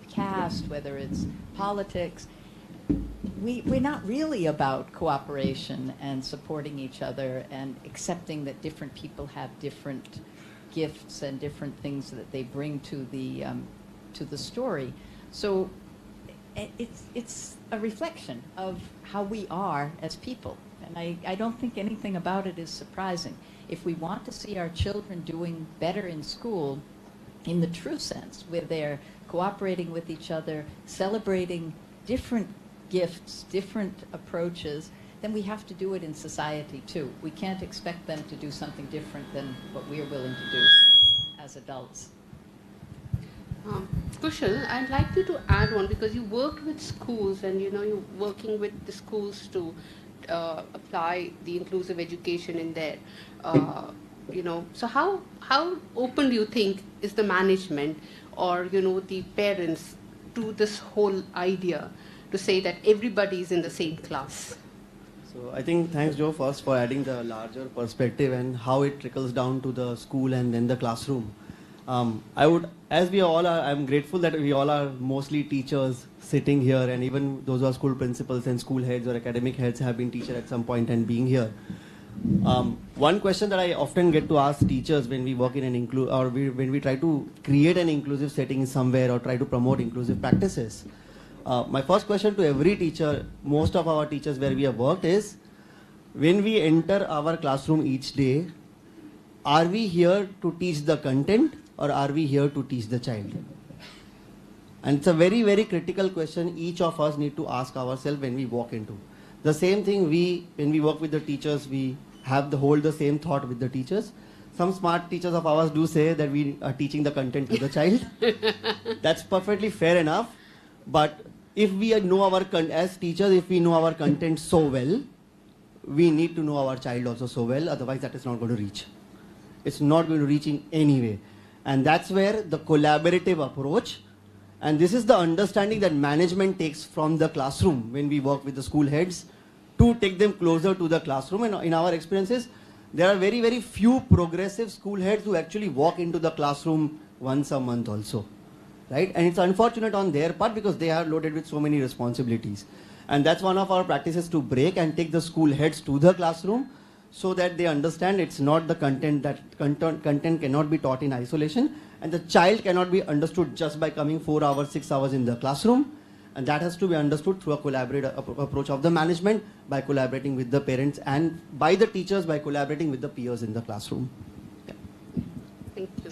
caste, whether it's politics. We're not really about cooperation and supporting each other and accepting that different people have different gifts and different things that they bring to the story. So it's a reflection of how we are as people. And I don't think anything about it is surprising. If we want to see our children doing better in school, in the true sense, where they're cooperating with each other, celebrating different gifts, different approaches, then we have to do it in society too. We can't expect them to do something different than what we're willing to do as adults. Kushal, I'd like you to add on, because you worked with schools and you're working with the schools to apply the inclusive education in there. So how open do you think is the management or the parents to this whole idea to say that everybody is in the same class? So I think thanks Joe first for adding the larger perspective and how it trickles down to the school and then the classroom. I'm grateful that we all are mostly teachers sitting here, and even those who are school principals and school heads or academic heads have been teachers at some point and being here. One question that I often get to ask teachers when we work in an when we try to create an inclusive setting somewhere or try to promote inclusive practices. My first question to every teacher, most of our teachers where we have worked, is when we enter our classroom each day, are we here to teach the content or are we here to teach the child? And it's a very, very critical question each of us need to ask ourselves when we walk into. The same thing when we work with the teachers, we hold the same thought with the teachers. Some smart teachers of ours do say that we are teaching the content to the child. That's perfectly fair enough. But if we know as teachers, if we know our content so well, we need to know our child also so well, otherwise that is not going to reach. It's not going to reach in any way. And that's where the collaborative approach, and this is the understanding that management takes from the classroom when we work with the school heads to take them closer to the classroom. And in our experiences, there are very, very few progressive school heads who actually walk into the classroom once a month also. Right? And it's unfortunate on their part because they are loaded with so many responsibilities. And that's one of our practices, to break and take the school heads to the classroom so that they understand it's not the content, that content cannot be taught in isolation, and the child cannot be understood just by coming 4 hours, 6 hours in the classroom. And that has to be understood through a collaborative approach of the management, by collaborating with the parents, and by the teachers by collaborating with the peers in the classroom. Yeah. Thank you.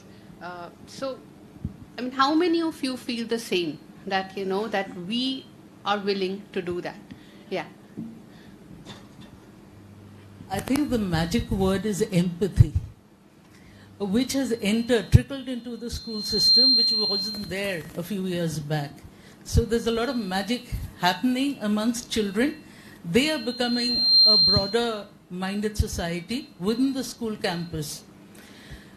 How many of you feel the same, that that we are willing to do that? Yeah. I think the magic word is empathy, which has trickled into the school system, which wasn't there a few years back. So there's a lot of magic happening amongst children. They are becoming a broader minded society within the school campus.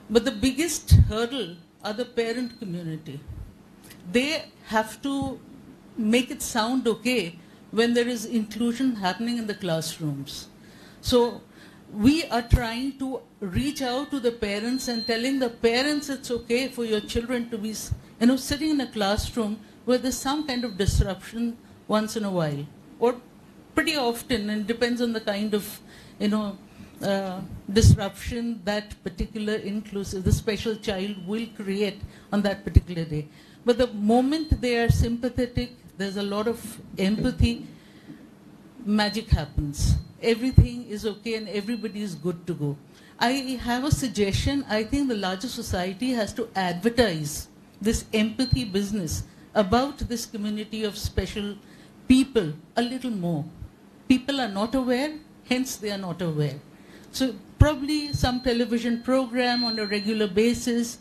But the biggest hurdle are the parent community. They have to make it sound okay when there is inclusion happening in the classrooms. So we are trying to reach out to the parents and telling the parents it's okay for your children to be sitting in a classroom where there's some kind of disruption once in a while, or pretty often, and depends on the kind of disruption that particular the special child will create on that particular day. But the moment they are sympathetic, there's a lot of empathy, magic happens. Everything is okay and everybody is good to go. I have a suggestion. I think the larger society has to advertise this empathy business about this community of special people a little more. People are not aware, hence they are not aware. So probably some television program on a regular basis.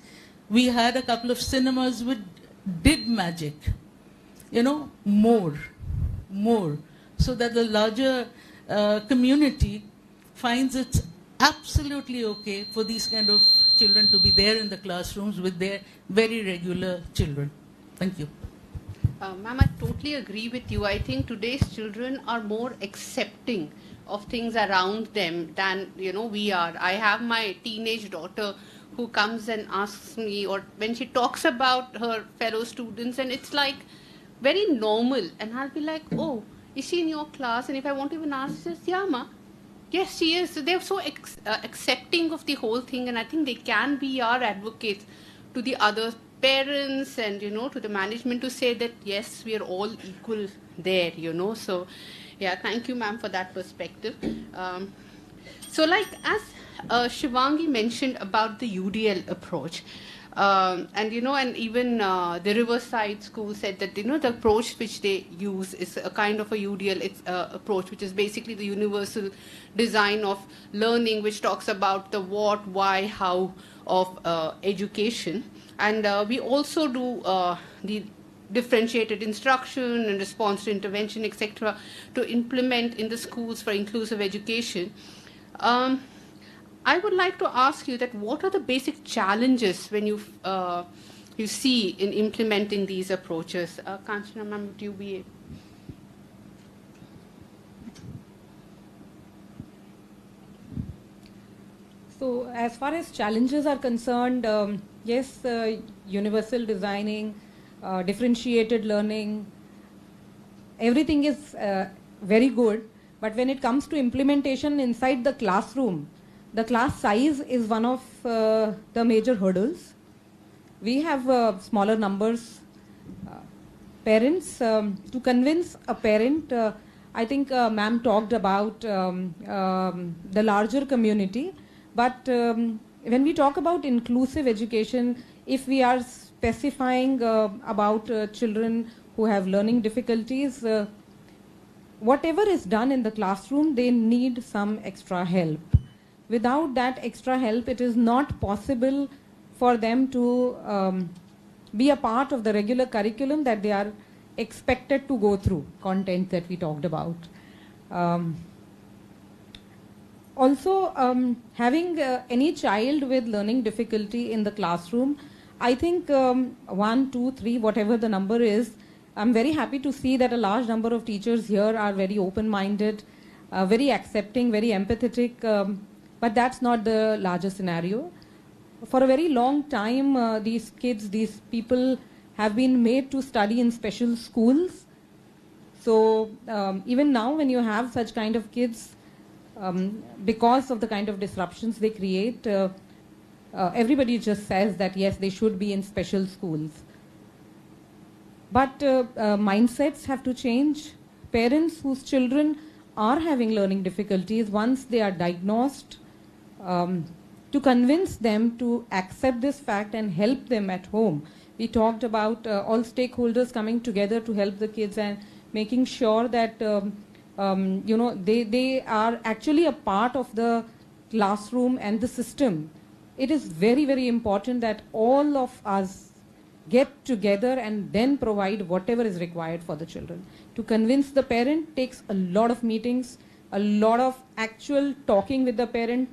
We had a couple of cinemas which did magic, more, so that the larger community finds it's absolutely okay for these kind of children to be there in the classrooms with their very regular children. Thank you. Ma'am, I totally agree with you. I think today's children are more accepting of things around them than, we are. I have my teenage daughter who comes and asks me, or when she talks about her fellow students, and it's like very normal, and I'll be like, oh, is she in your class? And if I won't even ask, she says, yeah, ma. Yes, she is. So they're so accepting of the whole thing, and I think they can be our advocates to the other parents and, to the management to say that, yes, we are all equal there, So, yeah, thank you, ma'am, for that perspective. So, like, as Shivangi mentioned about the UDL approach, and even the Riverside School said that the approach which they use is a kind of a UDL approach, which is basically the universal design of learning, which talks about the what, why, how of education. And we also do the differentiated instruction and response to intervention, etc., to implement in the schools for inclusive education. I would like to ask you that what are the basic challenges when you see in implementing these approaches? Kanchana ma'am, would you be? So as far as challenges are concerned, yes, universal designing, differentiated learning, everything is very good. But when it comes to implementation inside the classroom, the class size is one of the major hurdles. We have smaller numbers. Parents, to convince a parent, I think ma'am talked about the larger community. But when we talk about inclusive education, if we are specifying about children who have learning difficulties, whatever is done in the classroom, they need some extra help. Without that extra help, it is not possible for them to be a part of the regular curriculum that they are expected to go through, content that we talked about. Also, having any child with learning difficulty in the classroom, I think 1, 2, 3, whatever the number is, I'm very happy to see that a large number of teachers here are very open-minded, very accepting, very empathetic, but that's not the larger scenario. For a very long time, these kids, these people have been made to study in special schools. So even now when you have such kind of kids, because of the kind of disruptions they create, everybody just says that yes, they should be in special schools. But mindsets have to change. Parents whose children are having learning difficulties, once they are diagnosed, to convince them to accept this fact and help them at home. We talked about all stakeholders coming together to help the kids and making sure that they are actually a part of the classroom and the system. It is very, very important that all of us get together and then provide whatever is required for the children. To convince the parent takes a lot of meetings, a lot of actual talking with the parent.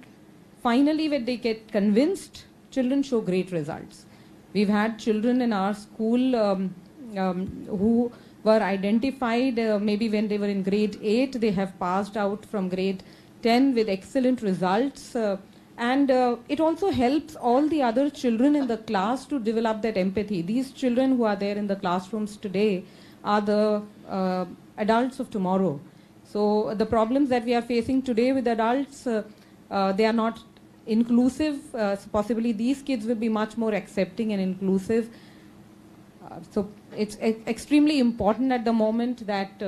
Finally, when they get convinced, children show great results. We've had children in our school who were identified maybe when they were in grade 8, they have passed out from grade 10 with excellent results. And it also helps all the other children in the class to develop that empathy. These children who are there in the classrooms today are the adults of tomorrow. So the problems that we are facing today with adults, they are not inclusive. So possibly these kids will be much more accepting and inclusive. So it's extremely important at the moment that,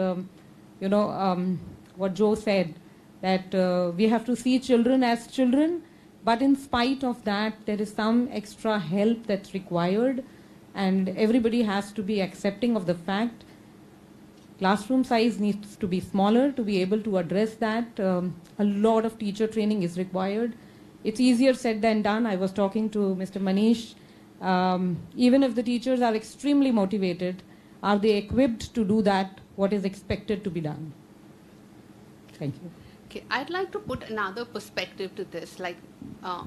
what Joe said, that we have to see children as children, but in spite of that, there is some extra help that's required, and everybody has to be accepting of the fact. Classroom size needs to be smaller to be able to address that. A lot of teacher training is required. It's easier said than done. I was talking to Mr. Manish. Even if the teachers are extremely motivated, are they equipped to do that, what is expected to be done? Thank you. Okay, I'd like to put another perspective to this. Like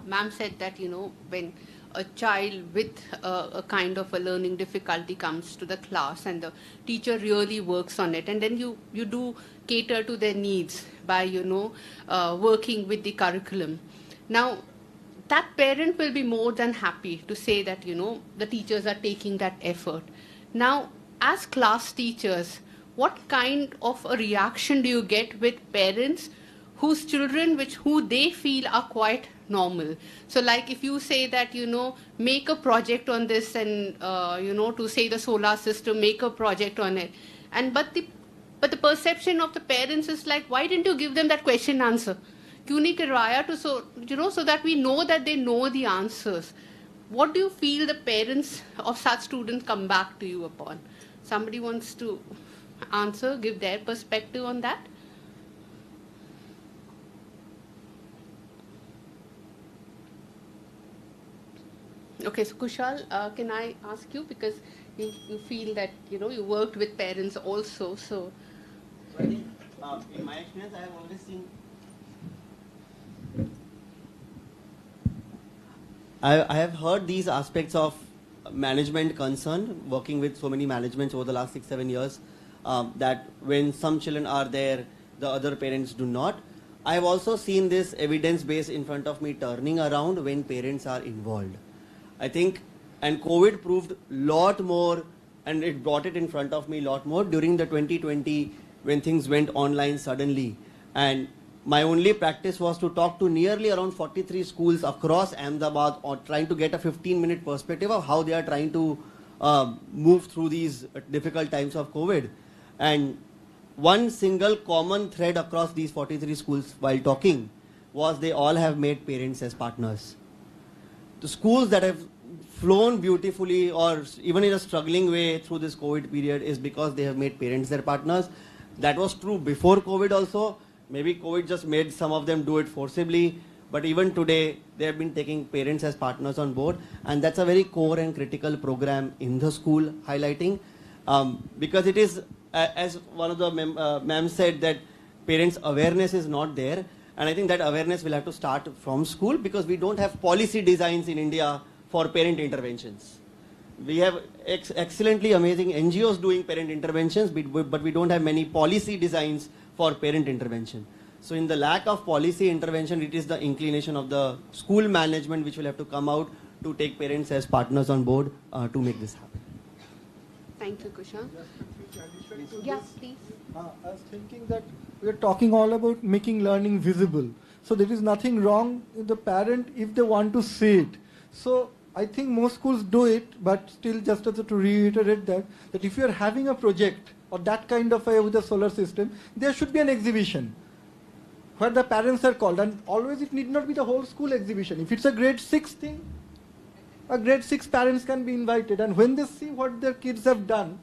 ma'am said that, when a child with a kind of a learning difficulty comes to the class and the teacher really works on it, and then you do cater to their needs by, working with the curriculum. Now, that parent will be more than happy to say that, the teachers are taking that effort. Now, as class teachers, what kind of a reaction do you get with parents whose children, who they feel are quite normal? So like if you say that, make a project on this and, to say the solar system, make a project on it. But the perception of the parents is like, why didn't you give them that question answer? क्यों नहीं करवाया to so that we know that they know the answers. What do you feel the parents of such students come back to you upon? Somebody wants to answer, give their perspective on that? Okay, so Kushal, can I ask you, because you feel that you worked with parents also, so. I think in my experience, I have always seen. I have heard these aspects of management concern, working with so many managements over the last 6-7 years, that when some children are there, the other parents do not. I have also seen this evidence base in front of me turning around when parents are involved. I think, and COVID proved lot more, and it brought it in front of me a lot more during the 2020 when things went online suddenly. And my only practice was to talk to nearly around 43 schools across Ahmedabad, or trying to get a 15-minute perspective of how they are trying to move through these difficult times of COVID. And one single common thread across these 43 schools while talking was they all have made parents as partners. The schools that have flown beautifully, or even in a struggling way through this COVID period, is because they have made parents their partners. That was true before COVID also. Maybe COVID just made some of them do it forcibly, but even today they have been taking parents as partners on board, and that's a very core and critical program in the school, highlighting, because it is, as one of the ma'am said, that parents' awareness is not there, and I think that awareness will have to start from school, because we don't have policy designs in India for parent interventions. We have excellently amazing NGOs doing parent interventions, but we don't have many policy designs for parent intervention. So in the lack of policy intervention, it is the inclination of the school management which will have to come out to take parents as partners on board to make this happen. Thank you, Kushal. Yeah, please. I was thinking that we are talking all about making learning visible. So there is nothing wrong with the parent if they want to see it. So I think most schools do it, but still just to reiterate that if you are having a project or that kind of with a solar system, there should be an exhibition where the parents are called, and always it need not be the whole school exhibition. If it's a grade 6 thing, a grade 6 parents can be invited, and when they see what their kids have done,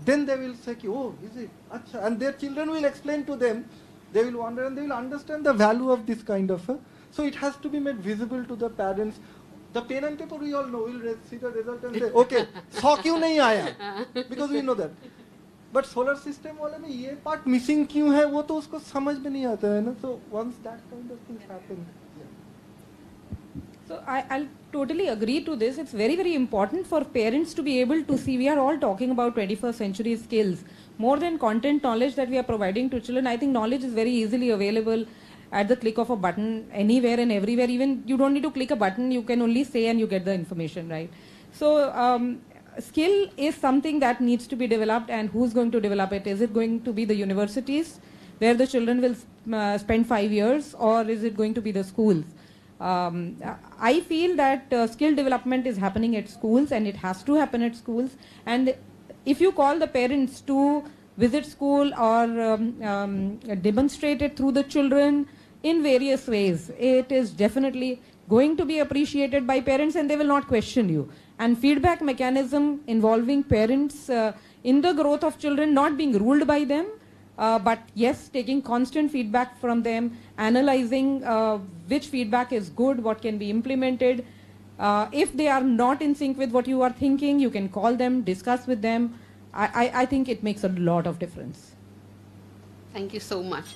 then they will say, oh, is it? Achha. And their children will explain to them, they will wonder and they will understand the value of this kind of. So it has to be made visible to the parents. The pen and paper we all know, we'll see the result and say, okay, 100 क्यों नहीं आया? Because we know that. But solar system वाले में ये part missing क्यों है? वो तो उसको समझ में नहीं आता है ना. So once that kind of things happen. So I'll totally agree to this. It's very, very important for parents to be able to see. We are all talking about 21st century skills. More than content knowledge that we are providing to children, I think knowledge is very easily available at the click of a button anywhere and everywhere. Even you don't need to click a button, you can only say and you get the information, right? So skill is something that needs to be developed, and who's going to develop it? Is it going to be the universities where the children will spend 5 years, or is it going to be the schools? I feel that skill development is happening at schools, and it has to happen at schools. And if you call the parents to visit school or demonstrate it through the children in various ways, it is definitely going to be appreciated by parents, and they will not question you. And feedback mechanism involving parents in the growth of children, not being ruled by them, but yes, taking constant feedback from them, analyzing which feedback is good, what can be implemented. If they are not in sync with what you are thinking, you can call them, discuss with them. I think it makes a lot of difference. Thank you so much.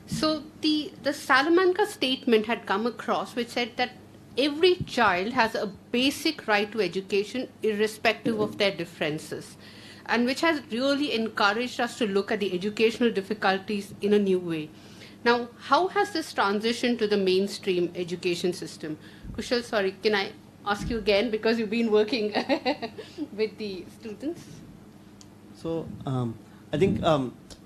So the Salamanca statement had come across, which said that every child has a basic right to education irrespective of their differences, and which has really encouraged us to look at the educational difficulties in a new way. Now, how has this transitioned to the mainstream education system? Kushal, sorry, can I ask you again, because you've been working with the students? So I think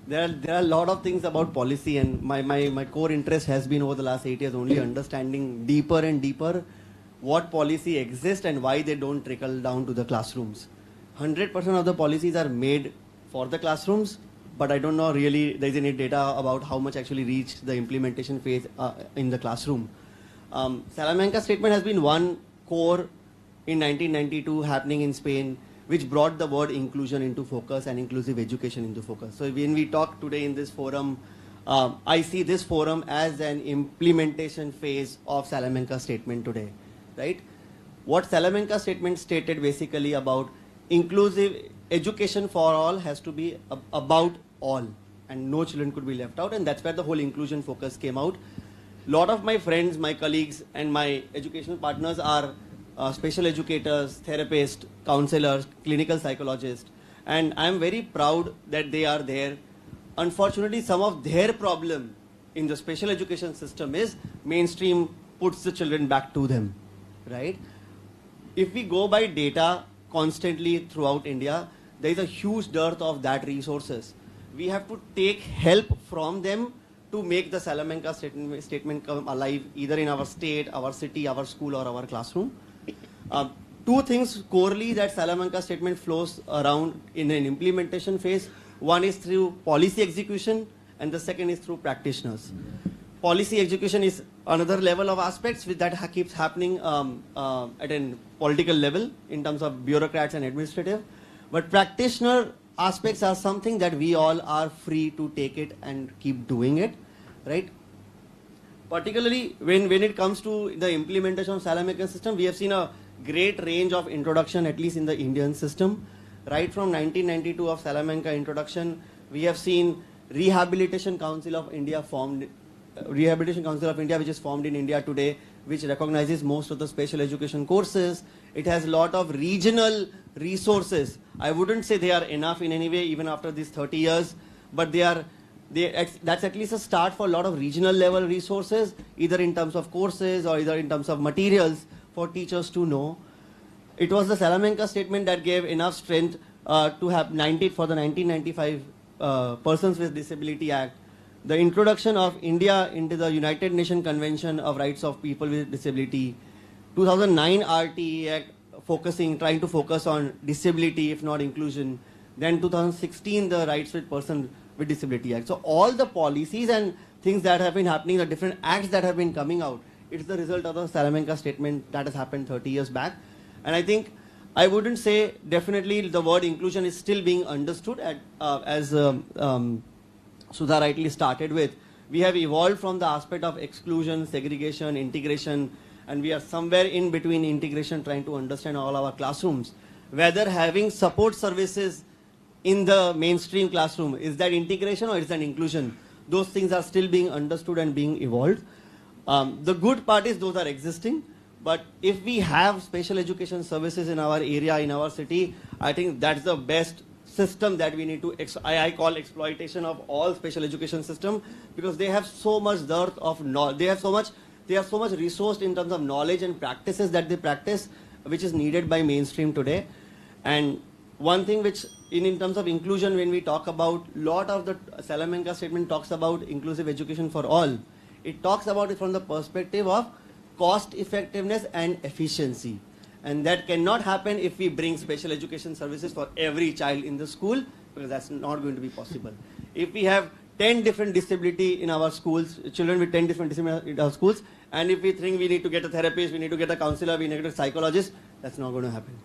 there are a lot of things about policy, and my core interest has been over the last 8 years only understanding deeper and deeper what policy exists and why they don't trickle down to the classrooms. 100% of the policies are made for the classrooms, but I don't know really there's any data about how much actually reached the implementation phase in the classroom. Salamanca statement has been one core in 1992 happening in Spain, which brought the word inclusion into focus and inclusive education into focus. So when we talk today in this forum, I see this forum as an implementation phase of Salamanca statement today, right? What Salamanca statement stated basically about inclusive education for all has to be about all, and no children could be left out, and that's where the whole inclusion focus came out. Lot of my friends, my colleagues, and my educational partners are special educators, therapists, counselors, clinical psychologists, and I'm very proud that they are there. Unfortunately, some of their problem in the special education system is mainstream puts the children back to them, right? If we go by data constantly throughout India, there is a huge dearth of that resources. We have to take help from them to make the Salamanca statement come alive, either in our state, our city, our school, or our classroom. Two things corely that Salamanca statement flows around in an implementation phase. One is through policy execution, and the second is through practitioners. Policy execution is another level of aspects that keeps happening at a political level in terms of bureaucrats and administrative. But practitioner aspects are something that we all are free to take it and keep doing it, right? Particularly when it comes to the implementation of Salamanca system, we have seen a great range of introduction, at least in the Indian system. Right from 1992 of Salamanca introduction, we have seen Rehabilitation Council of India formed, Rehabilitation Council of India, which is formed in India today, which recognizes most of the special education courses. It has a lot of regional resources. I wouldn't say they are enough in any way, even after these 30 years, but that's at least a start for a lot of regional level resources, either in terms of courses or either in terms of materials for teachers to know. It was the Salamanca statement that gave enough strength to have for the 1995 Persons with Disability Act, the introduction of India into the United Nations Convention of Rights of People with Disability, 2009 RTE Act trying to focus on disability if not inclusion, then 2016 the Rights with Person with Disability Act. So all the policies and things that have been happening, the different acts that have been coming out, it's the result of the Salamanca statement that has happened 30 years back. And I think I wouldn't say definitely the word inclusion is still being understood as Sudha rightly started with. We have evolved from the aspect of exclusion, segregation, integration, and we are somewhere in between integration, trying to understand all our classrooms. Whether having support services in the mainstream classroom, is that integration or is that inclusion? Those things are still being understood and being evolved. The good part is those are existing, but if we have special education services in our area, in our city, I think that's the best system that we need to, I call exploitation of all special education system, because they have so much dearth of knowledge, they are so much resourced in terms of knowledge and practices that they practice, which is needed by mainstream today. And one thing which in terms of inclusion, when we talk about, lot of the Salamanca statement talks about inclusive education for all. It talks about it from the perspective of cost effectiveness and efficiency. And that cannot happen if we bring special education services for every child in the school, because that's not going to be possible. If we have 10 different disability in our schools, children with 10 different disability in our schools, and if we think we need to get a therapist, we need to get a counselor, we need to get a psychologist, that's not going to happen.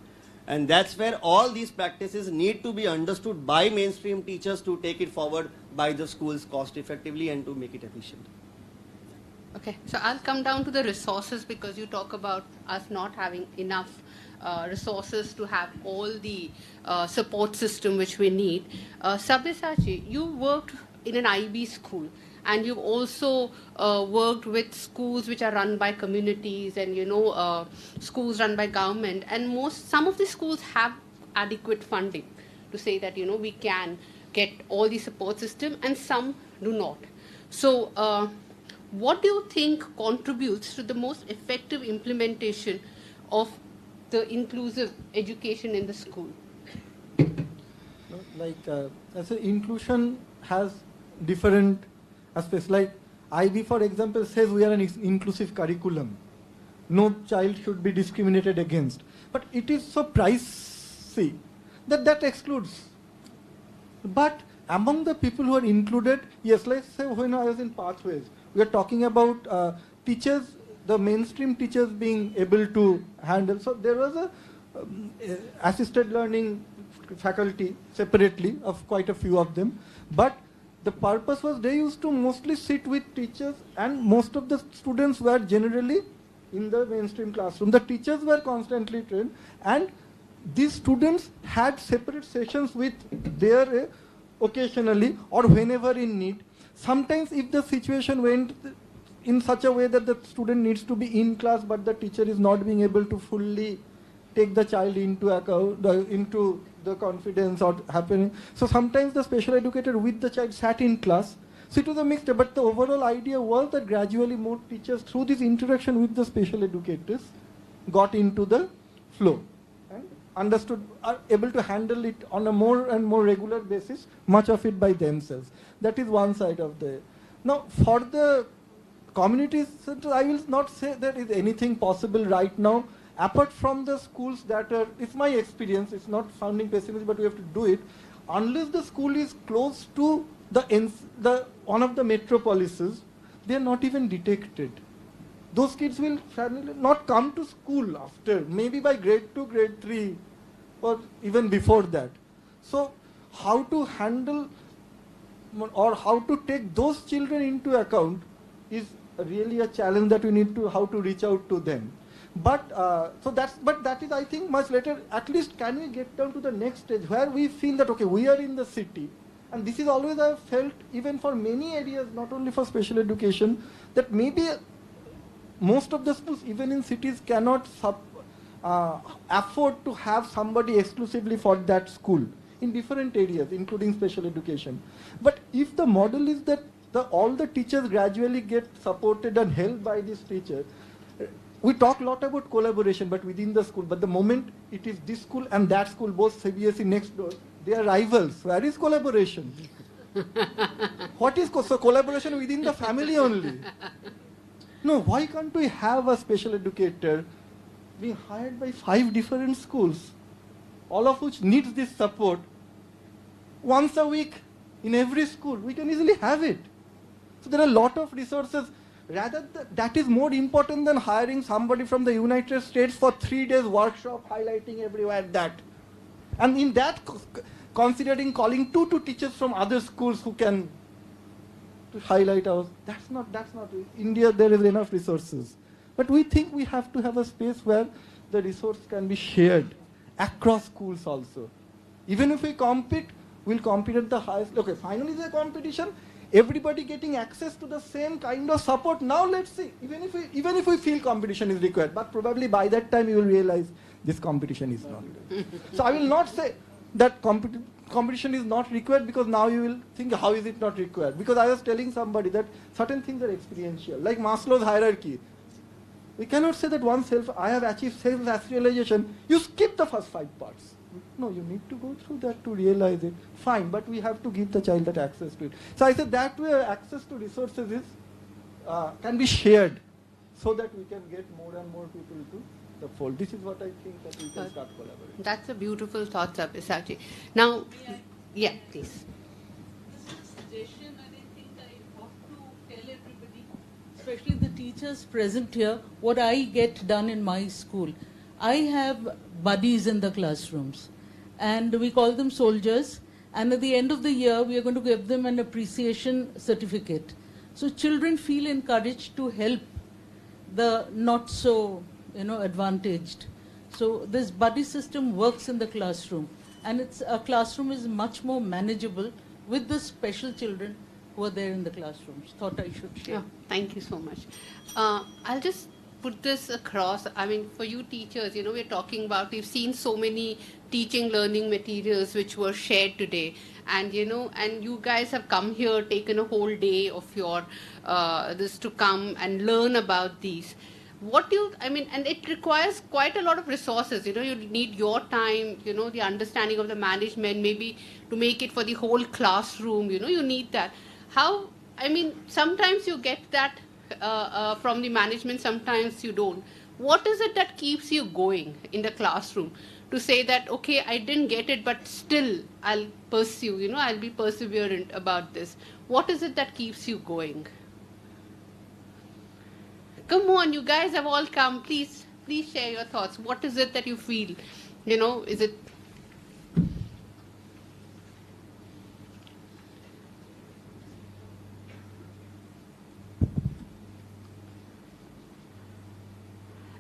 And that's where all these practices need to be understood by mainstream teachers to take it forward by the schools cost effectively and to make it efficient. Okay, so I'll come down to the resources, because you talk about us not having enough resources to have all the support system which we need. Sabyasachi, you worked in an IB school, and you've also worked with schools which are run by communities and schools run by government, and some of the schools have adequate funding to say that we can get all the support system, and some do not. So what do you think contributes to the most effective implementation of the inclusive education in the school? As an inclusion has different aspects. Like IB, for example, says we are an inclusive curriculum. No child should be discriminated against. But it is so pricey that excludes. But among the people who are included, yes, let's say when I was in Pathways, we are talking about teachers, the mainstream teachers being able to handle. So there was a assisted learning faculty separately of quite a few of them. But the purpose was they used to mostly sit with teachers, and most of the students were generally in the mainstream classroom. The teachers were constantly trained, and these students had separate sessions with their occasionally or whenever in need. Sometimes if the situation went in such a way that the student needs to be in class but the teacher is not being able to fully take the child into account, into the confidence or happening. So sometimes the special educator with the child sat in class. So it was a mixture, but the overall idea was that gradually more teachers through this interaction with the special educators got into the flow and understood, are able to handle it on a more and more regular basis, much of it by themselves. That is one side of the... Now for the communities, I will not say there is anything possible right now apart from the schools that are, it's my experience, it's not sounding pessimistic, but we have to do it. Unless the school is close to the one of the metropolises, they are not even detected. Those kids will not come to school after, maybe by grade 2, grade 3, or even before that. So how to handle or how to take those children into account is really a challenge that we need to, how to reach out to them. But that is, I think, much later. At least can we get down to the next stage where we feel that, okay, we are in the city. And this is always I have felt, even for many areas, not only for special education, that maybe most of the schools, even in cities, cannot afford to have somebody exclusively for that school in different areas, including special education. But if the model is that all the teachers gradually get supported and helped by this teacher, we talk a lot about collaboration, but within the school. But the moment it is this school and that school, both CBSE next door, they are rivals. Where is collaboration? What is collaboration within the family only? No, why can't we have a special educator being hired by 5 different schools, all of which needs this support, once a week in every school? We can easily have it. So there are a lot of resources. Rather, that is more important than hiring somebody from the United States for 3 days workshop highlighting everywhere that. And in that, considering calling two teachers from other schools who can to highlight ours, that's not it. India, there is enough resources. But we think we have to have a space where the resource can be shared across schools also. Even if we compete, we'll compete at the highest. Okay, finally the competition, everybody getting access to the same kind of support. Now let's see, even if we feel competition is required, but probably by that time you will realize this competition is not good. So I will not say that competition is not required, because now you will think, how is it not required? Because I was telling somebody that certain things are experiential, like Maslow's hierarchy. We cannot say that I have achieved self-actualization, you skip the first 5 parts. No, you need to go through that to realize it. Fine, but we have to give the child that access to it. So I said that way access to resources is can be shared, so that we can get more and more people to the fold. This is what I think that we can start collaborating. That's a beautiful thought, Sabyasachi. Now, yeah, please. This is a suggestion, and I think I ought to tell everybody, especially the teachers present here, what I get done in my school. I have buddies in the classrooms, and we call them soldiers, and at the end of the year we are going to give them an appreciation certificate. So children feel encouraged to help the not so advantaged. So this buddy system works in the classroom, and a classroom is much more manageable with the special children who are there in the classrooms. Thought I should share. Yeah, thank you so much. I'll just put this across. I mean, for you teachers, you know, we're talking about, we've seen so many teaching, learning materials which were shared today. And, you know, and you guys have come here, taken a whole day of your, this to come and learn about these. What do you, I mean, and it requires quite a lot of resources, you know, you need your time, you know, the understanding of the management, maybe to make it for the whole classroom, you know, you need that. How, I mean, sometimes you get that from the management, sometimes you don't. What is it that keeps you going in the classroom to say that, okay, I didn't get it, but still I'll pursue, you know, I'll be perseverant about this. What is it that keeps you going? Come on, you guys have all come. Please share your thoughts. What is it that you feel? You know, is it...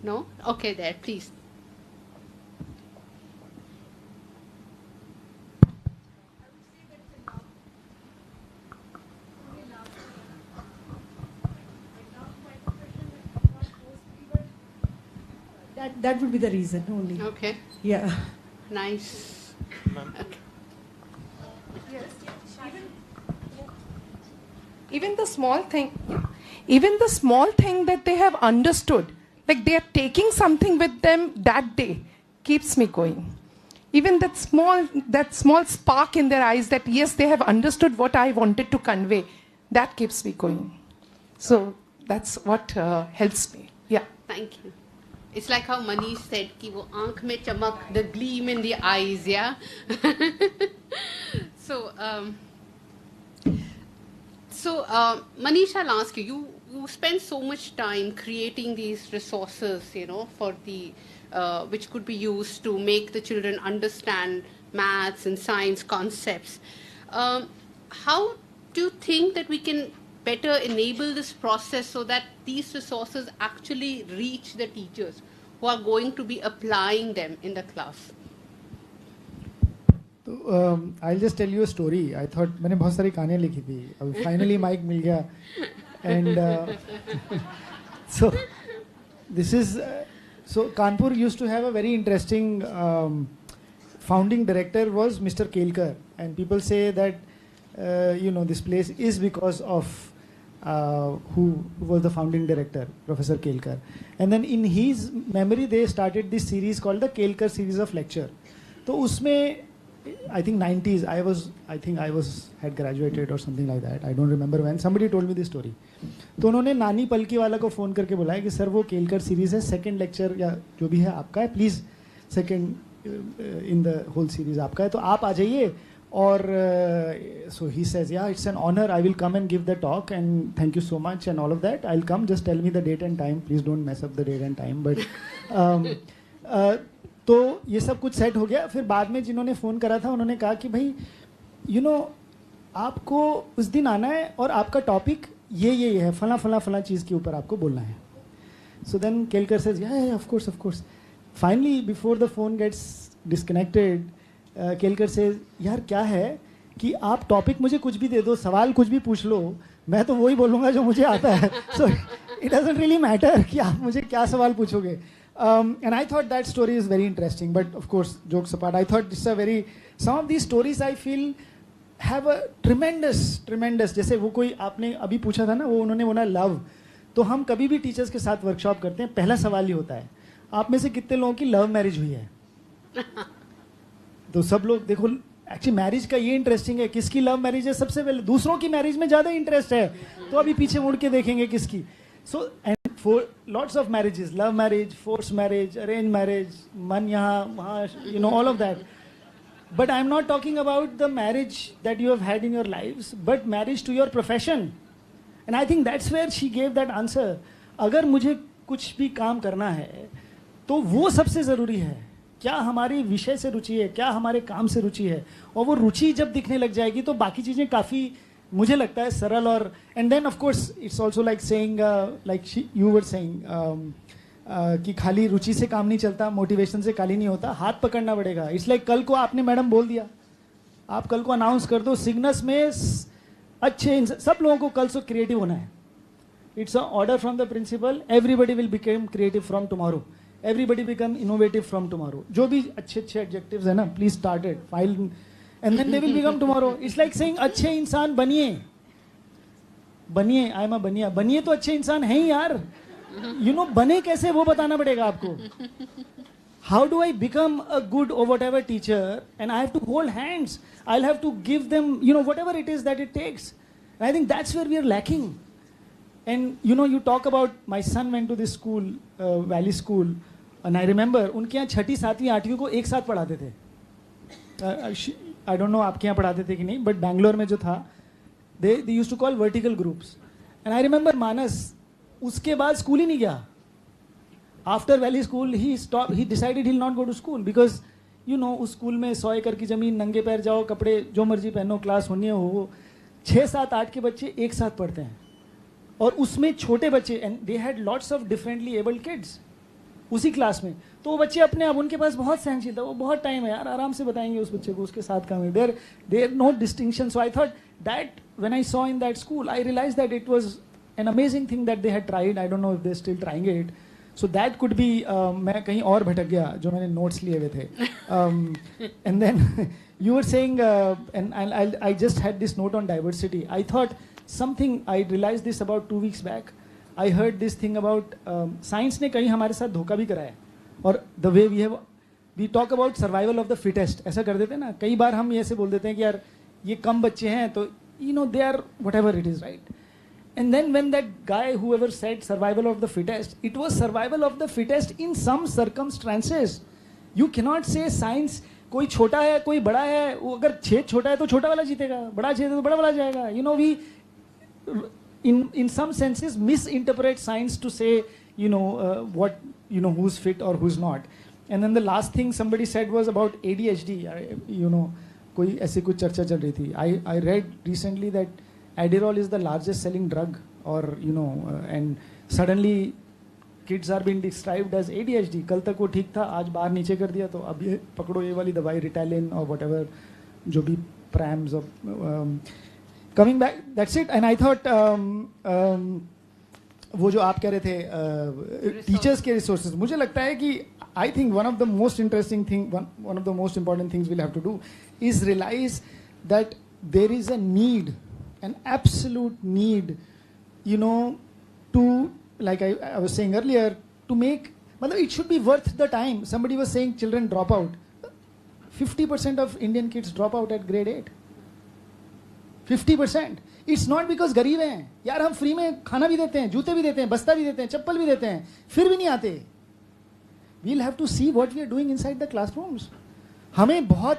No? Okay, there, please. That would be the reason only. Okay. Yeah. Nice. Okay. Even the small thing that they have understood, like they are taking something with them that day, keeps me going. Even that small spark in their eyes that yes, they have understood what I wanted to convey, that keeps me going. So that's what helps me. Yeah. Thank you. It's like how Manish said, ki wo aankh mein chamak, the gleam in the eyes, yeah? So Manish, I'll ask you, you spend so much time creating these resources, you know, for the, which could be used to make the children understand maths and science concepts. How do you think that we can better enable this process so that these resources actually reach the teachers who are going to be applying them in the class? तो I'll just tell you a story. I thought मैंने बहुत सारी कहानियाँ लिखी थी. अब finally mic मिल गया. And so this is so Kanpur used to have a very interesting founding director was Mr. Kelkar, and people say that you know, this place is because of who was the founding director, Professor Kelkar. And then in his memory they started this series called the Kelkar series of lecture. तो उसमें I think 90s, I had graduated or something like that. I don't remember when. Somebody told me this story. तो उन्होंने नानी पलकी वाला को phone करके बुलाया कि सर वो केलकर सीरीज़ है, सेकंड लेक्चर या जो भी है आपका है, please second in the whole series आपका है, तो आप आ जाइए. और so he says, yeah, it's an honor. I will come and give the talk and thank you so much and all of that. I'll come. Just tell me the date and time. Please don't mess up the date and time. But तो ये सब कुछ set हो गया. फिर बाद में जिन्होंने फ़ोन करा था उन्होंने कहा कि भाई यू नो आपको उस दिन आना है और आपका टॉपिक ये है, फला चीज़ के ऊपर आपको बोलना है. So then Kelkar says yeah of course. Finally before the phone gets disconnected, Kelkar says यार क्या है कि आप टॉपिक मुझे कुछ भी दे दो, सवाल कुछ भी पूछ लो, मैं तो वही बोलूँगा जो मुझे आता है. So it doesn't really matter कि आप मुझे क्या सवाल पूछोगे. And I thought that story is very interesting, but of course, jokes apart, I thought this is some of these stories I feel have a tremendous, जैसे वो कोई आपने अभी पूछा था ना, वो उन्होंने बोला love. तो हम कभी भी टीचर्स के साथ वर्कशॉप करते हैं, पहला सवाल ही होता है, आप में से कितने लोगों की लव मैरिज हुई है? तो सब लोग देखो, एक्चुअली मैरिज का ये इंटरेस्टिंग है, किसकी लव मैरिज है सबसे पहले, दूसरों की मैरिज में ज़्यादा इंटरेस्ट है, तो अभी पीछे मुड़ के देखेंगे किसकी. So and for lots of marriages, love marriage, forced marriage, arranged marriage, man yahan, wahan, you know, all of that. But I'm not talking about the marriage that you have had in your lives, but marriage to your profession. And I think that's where she gave that answer. अगर मुझे कुछ भी काम करना है, तो वो सबसे ज़रूरी है. क्या हमारी विषय से रुचि है, क्या हमारे काम से रुचि है, और वो रुचि जब दिखने लग जाएगी तो बाकी चीज़ें काफ़ी मुझे लगता है सरल. और and then of course it's also like saying like you were saying कि खाली रुचि से काम नहीं चलता, मोटिवेशन से खाली नहीं होता, हाथ पकड़ना पड़ेगा. इट्स लाइक कल को आपने मैडम बोल दिया, आप कल को अनाउंस कर दो सिग्नस में अच्छे सब लोगों को कल से क्रिएटिव होना है. It's an order from the principal. Everybody will become creative from tomorrow. Everybody become innovative from tomorrow. जो भी अच्छे adjectives है ना, please start it, file, and then they will become tomorrow. It's like saying अच्छे इंसान बनिए. I am a बनिया. बनिए तो अच्छे इंसान हैं ही यार. You know बने कैसे वो बताना पड़ेगा आपको. How do I become a good or whatever teacher? And I have to hold hands. I'll have to give them, whatever it is that it takes. And I think that's where we are lacking. And you talk about my son went to this school, Valley School, and I remember उनके यहाँ 6ठी 7वीं 8वीं को एक साथ पढ़ाते थे. I don't know आपके यहाँ पढ़ाते थे कि नहीं, but Bangalore में जो था, they used to call vertical groups. And I remember Manas उसके बाद स्कूल ही नहीं गया. After Valley School, he stopped. He decided he'll not go to school because उस स्कूल में 100 एकड़ की जमीन, नंगे पैर जाओ, कपड़े जो मर्जी पहनो, क्लास होनी हो, 6, 7, 8 के बच्चे एक साथ पढ़ते हैं. और उसमें छोटे बच्चे, and they had lots of differently abled kids उसी क्लास में. तो वो बच्चे अपने आप, उनके पास बहुत सहनशीलता, वो बहुत टाइम है यार, आराम से बताएंगे उस बच्चे को, उसके साथ काम है. There no distinction. So I thought that when I saw in that school, I realize that it was an amazing thing that they had tried. I don't know if they still trying it. So that could be, मैं कहीं और भटक गया जो मैंने notes लिए हुए थे. And then you were saying, and I just had this note on diversity. I thought something, I realized this about 2 weeks back. I heard this thing about science ने कहीं हमारे साथ धोखा भी कराया. और the way we talk about survival of the fittest, ऐसा कर देते हैं ना. कई बार हम ऐसे बोल देते हैं कि यार ये कम बच्चे हैं तो they are whatever it is, right? And then when that guy, whoever said survival of the fittest, it was survival of the fittest in some circumstances. You cannot say science कोई छोटा है कोई बड़ा है, वो अगर छेद छोटा है तो छोटा वाला जीतेगा, बड़ा छेद है तो बड़ा वाला जाएगा. We in some senses misinterpret science to say what who's fit or who's not. And then the last thing somebody said was about ADHD. कोई ऐसी कुछ चर्चा चल रही थी. I read recently that Adderall is the largest selling drug, or and suddenly kids are being described as ADHD. कल तक वो ठीक था, आज बाहर नीचे कर दिया, तो अब ये पकड़ो ये वाली दवाई, Ritalin or whatever, जो भी prams or coming back, that's it. And I thought वो जो आप कह रहे थे टीचर्स के रिसोर्सेज, मुझे लगता है कि I think one of the most interesting thing, one of the most important things we'll have to do is realize that there is a need, an absolute need, to, like I was saying earlier, to make, it should be worth the time. Somebody was saying children drop out. 50% of Indian kids drop out at grade 8. 50%. It's not because गरीब हैं यार, हम free में खाना भी देते हैं, जूते भी देते हैं, बस्ता भी देते हैं, चप्पल भी देते हैं, फिर भी नहीं आते. We'll have to see what we are doing inside the classrooms. हमें बहुत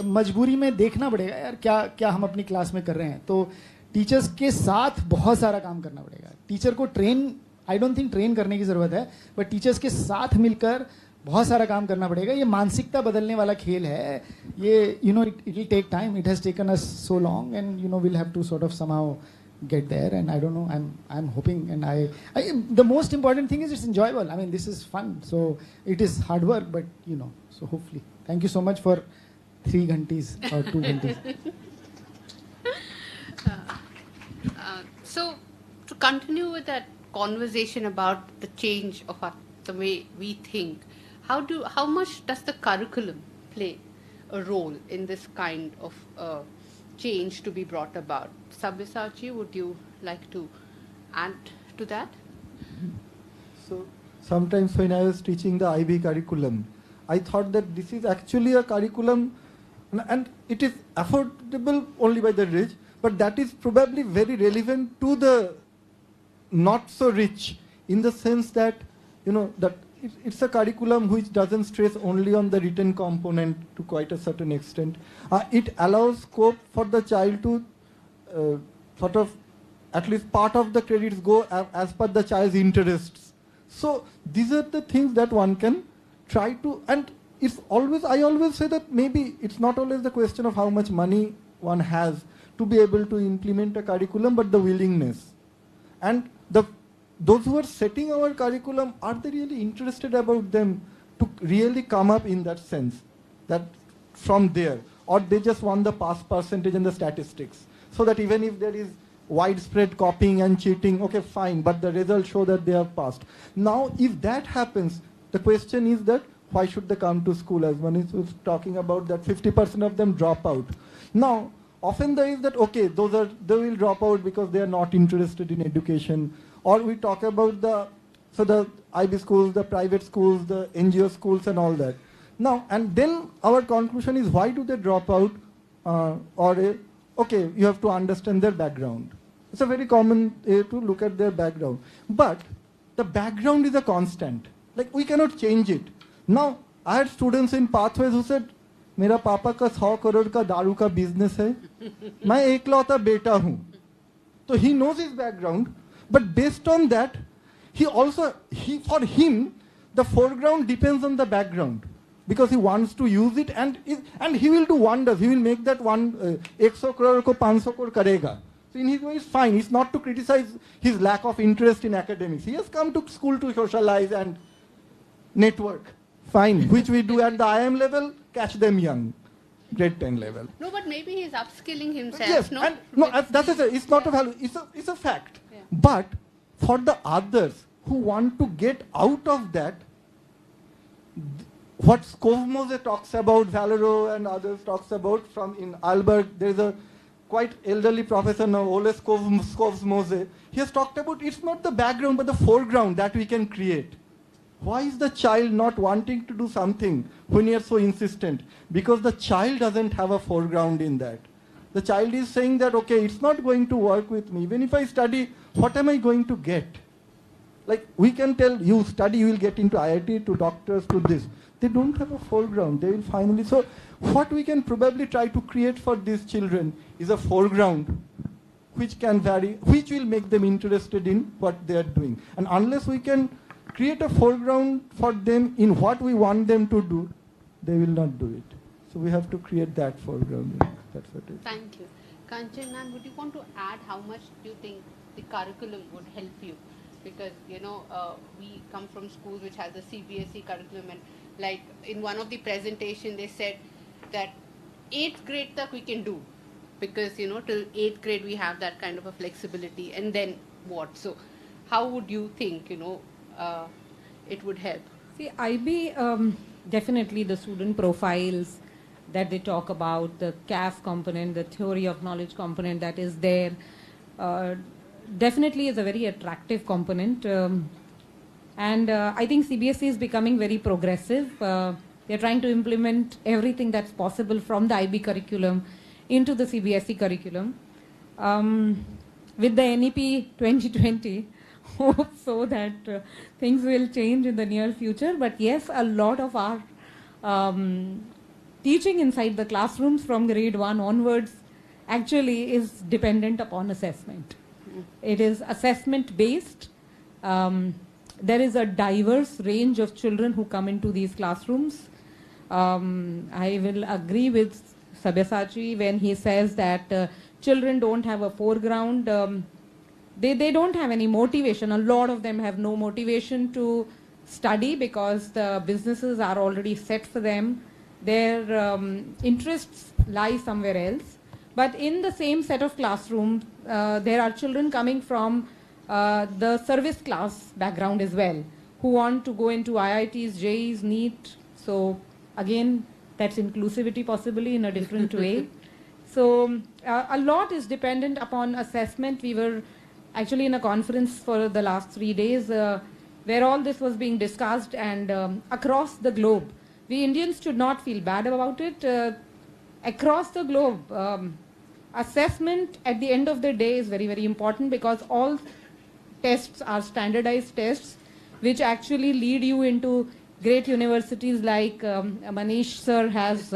मजबूरी में देखना पड़ेगा यार क्या हम अपनी क्लास में कर रहे हैं. तो टीचर्स के साथ बहुत सारा काम करना पड़ेगा. टीचर को आई डोंट थिंक ट्रेन करने की जरूरत है, बट टीचर्स के साथ मिलकर बहुत सारा काम करना पड़ेगा. ये मानसिकता बदलने वाला खेल है. ये it will take time. It has taken us so long, and we'll have to sort of somehow get there. And I don't know, I'm hoping, and I the most important thing is it's enjoyable. I mean, this is fun. So it is hard work, but so hopefully. Thank you so much for 3 ghantis or 2 ghantis. So to continue with that conversation about the change of the way we think, how much does the curriculum play a role in this kind of change to be brought about? Sabyasachi, would you like to add to that? So sometimes when I was teaching the IB curriculum, I thought that this is actually a curriculum, and it is affordable only by the rich, but that is probably very relevant to the not so rich, in the sense that that it's a curriculum which doesn't stress only on the written component to quite a certain extent. It allows scope for the child to sort of, at least part of the credits go as per the child's interests. So these are the things that one can try to, and I always say that maybe it's not always the question of how much money one has to be able to implement a curriculum, but the willingness. And those who are setting our curriculum, are they really interested about them to really come up in that sense, that from there, or they just want the pass percentage and the statistics? so that even if there is widespread copying and cheating, okay, fine, but the results show that they have passed. Now, if that happens, the question is that why should they come to school? As Manish was talking about that 50% of them drop out. Now, often there is that, okay, they will drop out because they are not interested in education. Or we talk about the IB schools, the private schools, the NGO schools and all that. Now, and then our conclusion is, why do they drop out? Okay, you have to understand their background. It's a very common way to look at their background. But the background is a constant. Like, we cannot change it. Now, I had students in Pathways who said, मेरा पापा का 100 करोड़ का दारू का business है, मैं एकलौता बेटा हूँ. So he knows his background, but based on that, for him, the foreground depends on the background, because he wants to use it, and he will do wonders. He will make that 100 crore ko 500 crore karega. So in his way, it's fine. It's not to criticize his lack of interest in academics. He has come to school to socialize and network. Fine, which we do at the IM level, catch them young, grade 10 level. No, but maybe he's upskilling himself. Yes, no? and no, it's not a value, it's a fact. Yeah. But for the others who want to get out of that, what Skovmose talks about, Valero and others talks about from in Albert, there's a quite elderly professor now, Ole Skovmose. He has talked about it's not the background but the foreground that we can create. Why is the child not wanting to do something when you are so insistent? Because the child doesn't have a foreground in that. The child is saying that, okay, it's not going to work with me. Even if I study, what am I going to get? Like, we can tell you study, you will get into IIT, to doctors, to this. They don't have a foreground. They will finally. So what we can probably try to create for these children is a foreground which can vary, which will make them interested in what they are doing. And unless we can create a foreground for them in what we want them to do, they will not do it. So we have to create that foreground. That's what it is. Thank you. Kanchan, ma'am, would you want to add how much do you think the curriculum would help you? Because, we come from schools which has a CBSE curriculum, and like in one of the presentation they said that 8th grade tak we can do, because, till 8th grade we have that kind of a flexibility, and then what? So how would you think, it would help? See, IB, definitely the student profiles that they talk about, the CAF component, the theory of knowledge component that is there, definitely is a very attractive component. And I think CBSE is becoming very progressive. They're trying to implement everything that's possible from the IB curriculum into the CBSE curriculum. With the NEP 2020, hope so that things will change in the near future. But yes, a lot of our teaching inside the classrooms from grade 1 onwards actually is dependent upon assessment. It is assessment based. There is a diverse range of children who come into these classrooms. I will agree with Sabyasachi when he says that children don't have a foreground. They don't have any motivation. A lot of them have no motivation to study because the businesses are already set for them. Their interests lie somewhere else. But in the same set of classrooms, there are children coming from the service class background as well, who want to go into IITs, JEEs, NEET. So again, that's inclusivity possibly in a different way. So a lot is dependent upon assessment. We were actually in a conference for the last 3 days where all this was being discussed, and across the globe. We Indians should not feel bad about it. Across the globe, assessment at the end of the day is very, very important, because all tests are standardized tests which actually lead you into great universities like Manish sir has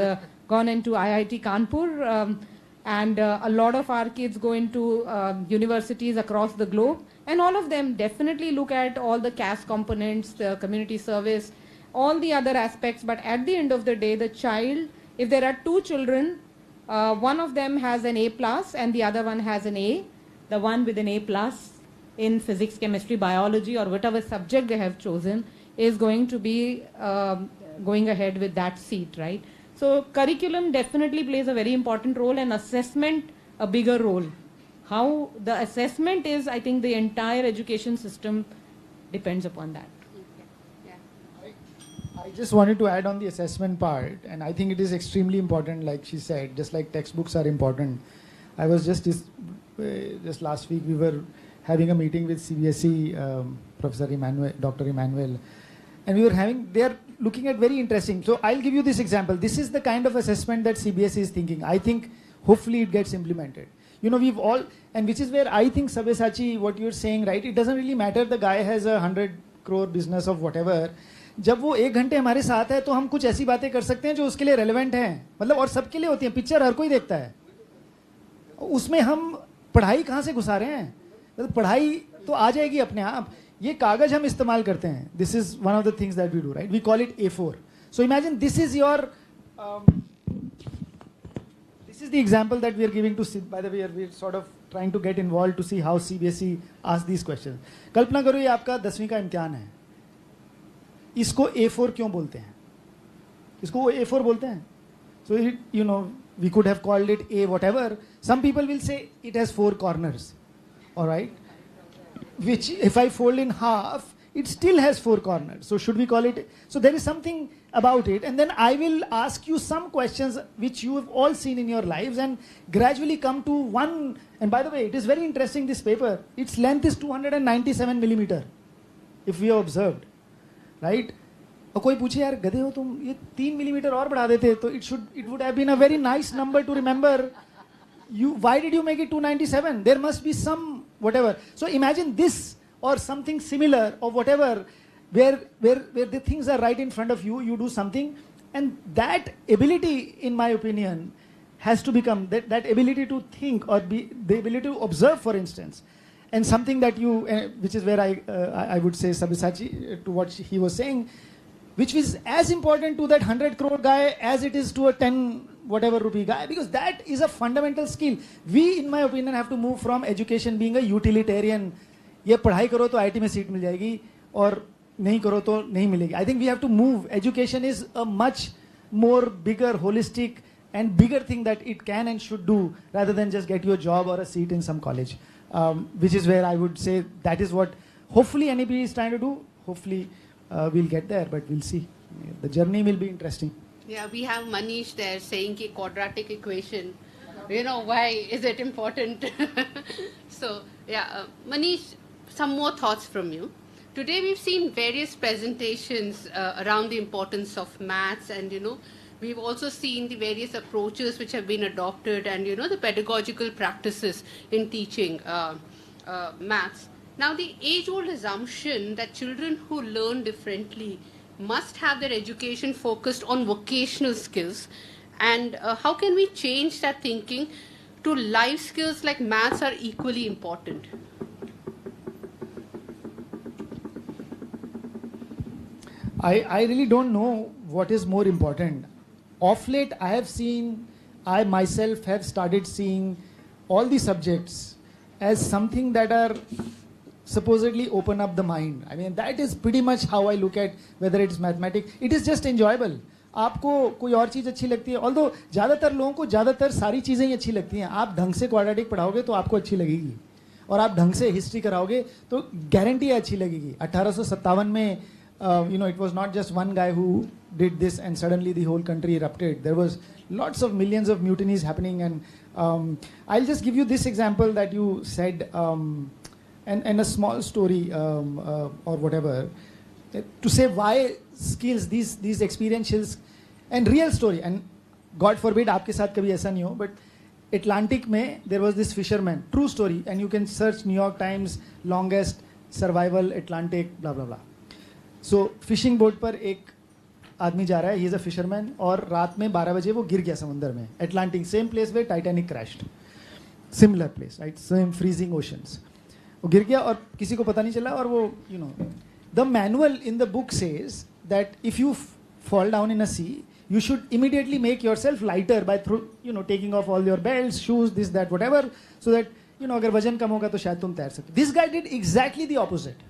gone into IIT Kanpur, and a lot of our kids go into universities across the globe, and all of them definitely look at all the CAS components, the community service, all the other aspects. But at the end of the day, the child, if there are 2 children, one of them has an A plus and the other one has an A, the one with an A plus in physics, chemistry, biology, or whatever subject they have chosen is going to be going ahead with that seat, right? So curriculum definitely plays a very important role, and assessment a bigger role. How the assessment is, I think the entire education system depends upon that. I just wanted to add on the assessment part, and I think it is extremely important, like she said, just like textbooks are important. I was just last week, we were having a meeting with CBSE, Professor Emmanuel, Dr. Emmanuel, and they are looking at very interesting. So I'll give you this example. This is the kind of assessment that CBSE is thinking. I think hopefully it gets implemented. You know, we've all, and which is where I think Sabyasachi, what you're saying, right, it doesn't really matter the guy has 100 crore business of whatever. जब वो 1 घंटे हमारे साथ है तो हम कुछ ऐसी बातें कर सकते हैं जो उसके लिए रेलेवेंट हैं, मतलब और सबके लिए होती हैं. पिक्चर हर कोई देखता है, उसमें हम पढ़ाई कहाँ से घुसा रहे हैं? मतलब पढ़ाई तो आ जाएगी अपने आप. ये कागज हम इस्तेमाल करते हैं. This is one of the things that we do, right? We call it A4. So imagine this is your this is the example that we are giving to, by the way, we are sort of trying to get involved to see how CBSE asks these questions. कल्पना करो ये आपका 10वीं का इम्तिहान है. इसको A4 क्यों बोलते हैं? इसको वो A4 बोलते हैं. So it, you know, we could have called it A whatever. Some people will say it has 4 corners. All right? Which if I fold in half, it still has 4 corners. So should we call it? So there is something about it. And then I will ask you some questions which you have all seen in your lives and gradually come to one. And by the way, it is very interesting, this paper. Its length is 297 millimeter, if we have observed. Right? और कोई पूछे यार गधे हो तुम, ये 3 millimetre और बढ़ा देते तो it would have been a very nice number to remember. Why did you make it 297? There must be some whatever. So imagine this or something similar or whatever, where the things are right in front of you, you do something, and that ability, in my opinion, has to become that ability to think or the ability to observe, for instance. And something that you, which is where I would say Sabyasachi, to what he was saying, which is as important to that 100 crore guy as it is to a 10 whatever rupee guy, because that is a fundamental skill. We, in my opinion, have to move from education being a utilitarian, ये पढ़ाई करो तो IIT में seat मिल जाएगी और नहीं करो तो नहीं मिलेगी. I think we have to move. Education is a much more bigger, holistic and bigger thing that it can and should do rather than just get you a job or a seat in some college. Which is where I would say that is what hopefully anybody is trying to do. Hopefully we'll get there, but we'll see. The journey will be interesting. Yeah, we have Manish there saying ki quadratic equation. You know, why is it important? So, yeah, Manish, some more thoughts from you. Today we've seen various presentations around the importance of maths, and, you know, we've also seen the various approaches which have been adopted and, you know, the pedagogical practices in teaching maths. Now, the age-old assumption that children who learn differently must have their education focused on vocational skills, and how can we change that thinking to life skills like maths are equally important? I really don't know what is more important. Of late, I myself have started seeing all the subjects as something that are supposedly open up the mind. I mean, that is pretty much how I look at whether it's mathematics. It is just enjoyable. आपको कोई और चीज़ अच्छी लगती है, although ज़्यादातर लोगों को ज़्यादातर सारी चीज़ें ही अच्छी लगती हैं. आप ढंग से क्वाड्रेटिक पढ़ाओगे तो आपको अच्छी लगेगी, और आप ढंग से हिस्ट्री कराओगे तो गारंटी है अच्छी लगेगी. 1857 में you know, it was not just one guy who did this and suddenly the whole country erupted. There was lots of millions of mutinies happening, and I'll just give you this example that you said, and a small story or whatever, to say why skills, these experientials and real story, and God forbid आपके साथ कभी ऐसा नहीं हो, but Atlantic में there was this fisherman, true story, and you can search New York Times longest survival Atlantic blah blah blah. So fishing boat पर एक आदमी जा रहा है, ही इज अ फिशरमैन, और रात में 12 बजे वो गिर गया समुद्र में. Atlantic, same place way Titanic crashed, similar place, right, same freezing oceans. वो गिर गया और किसी को पता नहीं चला, और वो, you know, the manual in the book says that if you fall down in a sea, you should immediately make yourself lighter by through, you know, taking off all your belts, shoes, this, that, whatever, so that, you know, अगर वजन कम होगा तो शायद तुम तैर सकते. This guy did exactly the opposite.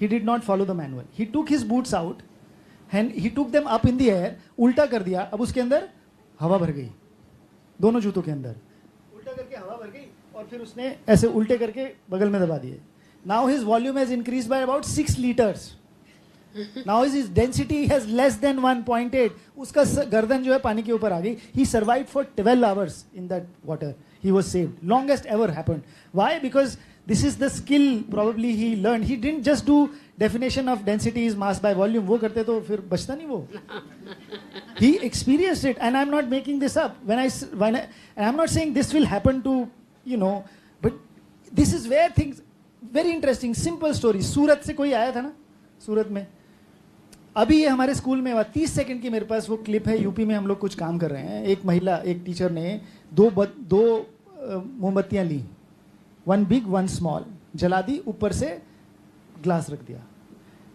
He did not follow the manual. He took his boots out and he took them up in the air, उल्टा कर दिया. अब उसके अंदर हवा भर गई, दोनों जूतों के अंदर. उल्टा करके और फिर उसने ऐसे उल्टे करके बगल में दबा दिए. Now his volume has increased by about 6 liters. Now his density has less than 1.8. उसका गर्दन जो है पानी के ऊपर आ गई. He survived for 12 hours in that water. He was saved. Longest ever happened. Why? Because this is the skill probably he learned. He didn't just do definition of density is mass by volume. वो करते तो फिर बचता नहीं वो. He experienced it, and I'm not making this up. And I'm not saying this will happen to, but this is where things, very interesting, simple story. सूरत से कोई आया था ना, सूरत में. अभी ये हमारे स्कूल में हुआ. 30 सेकंड की मेरे पास वो क्लिप है. यूपी में हम लोग कुछ काम कर रहे हैं. एक महिला, एक टीचर ने दो मोमबत्तियां ली, 1 big 1 small, जला दी, ऊपर से ग्लास रख दिया.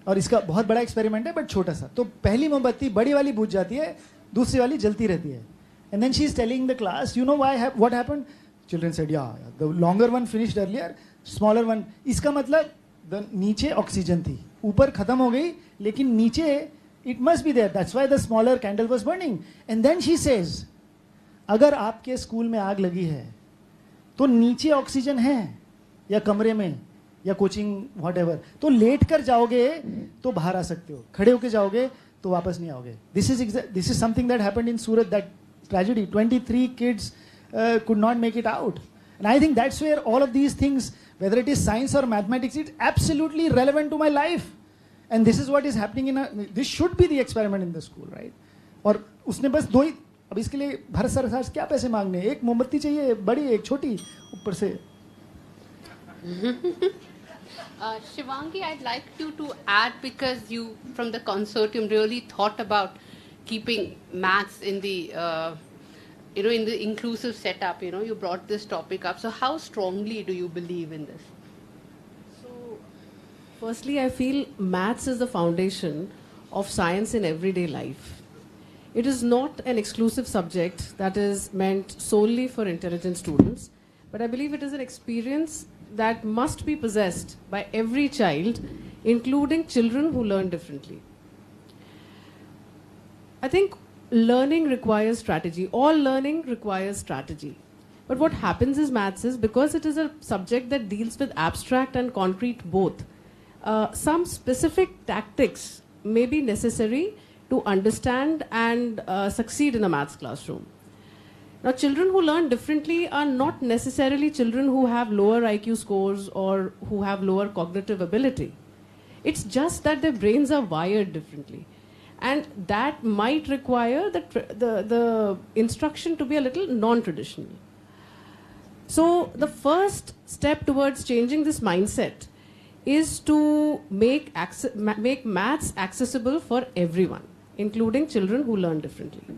और इसका बहुत बड़ा एक्सपेरिमेंट है बट छोटा सा. तो पहली मोमबत्ती बड़ी वाली बुझ जाती है, दूसरी वाली जलती रहती है. And then she is telling the class, you know what happened? Children said, yeah the longer one finished earlier, smaller one. इसका मतलब नीचे ऑक्सीजन थी, ऊपर खत्म हो गई, लेकिन नीचे it must be there. That's why the smaller candle was burning. And then she says, अगर आपके स्कूल में आग लगी है तो नीचे ऑक्सीजन है या कमरे में या कोचिंग व्हाटएवर, तो लेट कर जाओगे तो बाहर आ सकते हो, खड़े होके जाओगे तो वापस नहीं आओगे. This is something that happened in Surat, that tragedy. 23 kids could not make it out. And I think that's where all of these things, whether it is science or mathematics, it's absolutely relevant to my life. And this is what is happening this should be the experiment in the school, right? और उसने बस दो ही, अब इसके लिए भारत सरकार क्या पैसे मांगने? एक मोमबत्ती चाहिए, बड़ी, एक छोटी, ऊपर से. Shivangi, I'd like you to add, because you, from the Consortium, really thought about keeping maths in the, in the inclusive setup. You brought this topic up. So how strongly do you believe in this? So, firstly, I feel maths is the foundation of science in everyday life. It is not an exclusive subject that is meant solely for intelligent students, but I believe it is an experience that must be possessed by every child, including children who learn differently. I think learning requires strategy. All learning requires strategy. But what happens is maths is, because it is a subject that deals with abstract and concrete both, some specific tactics may be necessary to understand and succeed in a maths classroom. Now, children who learn differently are not necessarily children who have lower IQ scores or who have lower cognitive ability. It's just that their brains are wired differently. And that might require the instruction to be a little non-traditional. So the first step towards changing this mindset is to make maths accessible for everyone, including children who learn differently.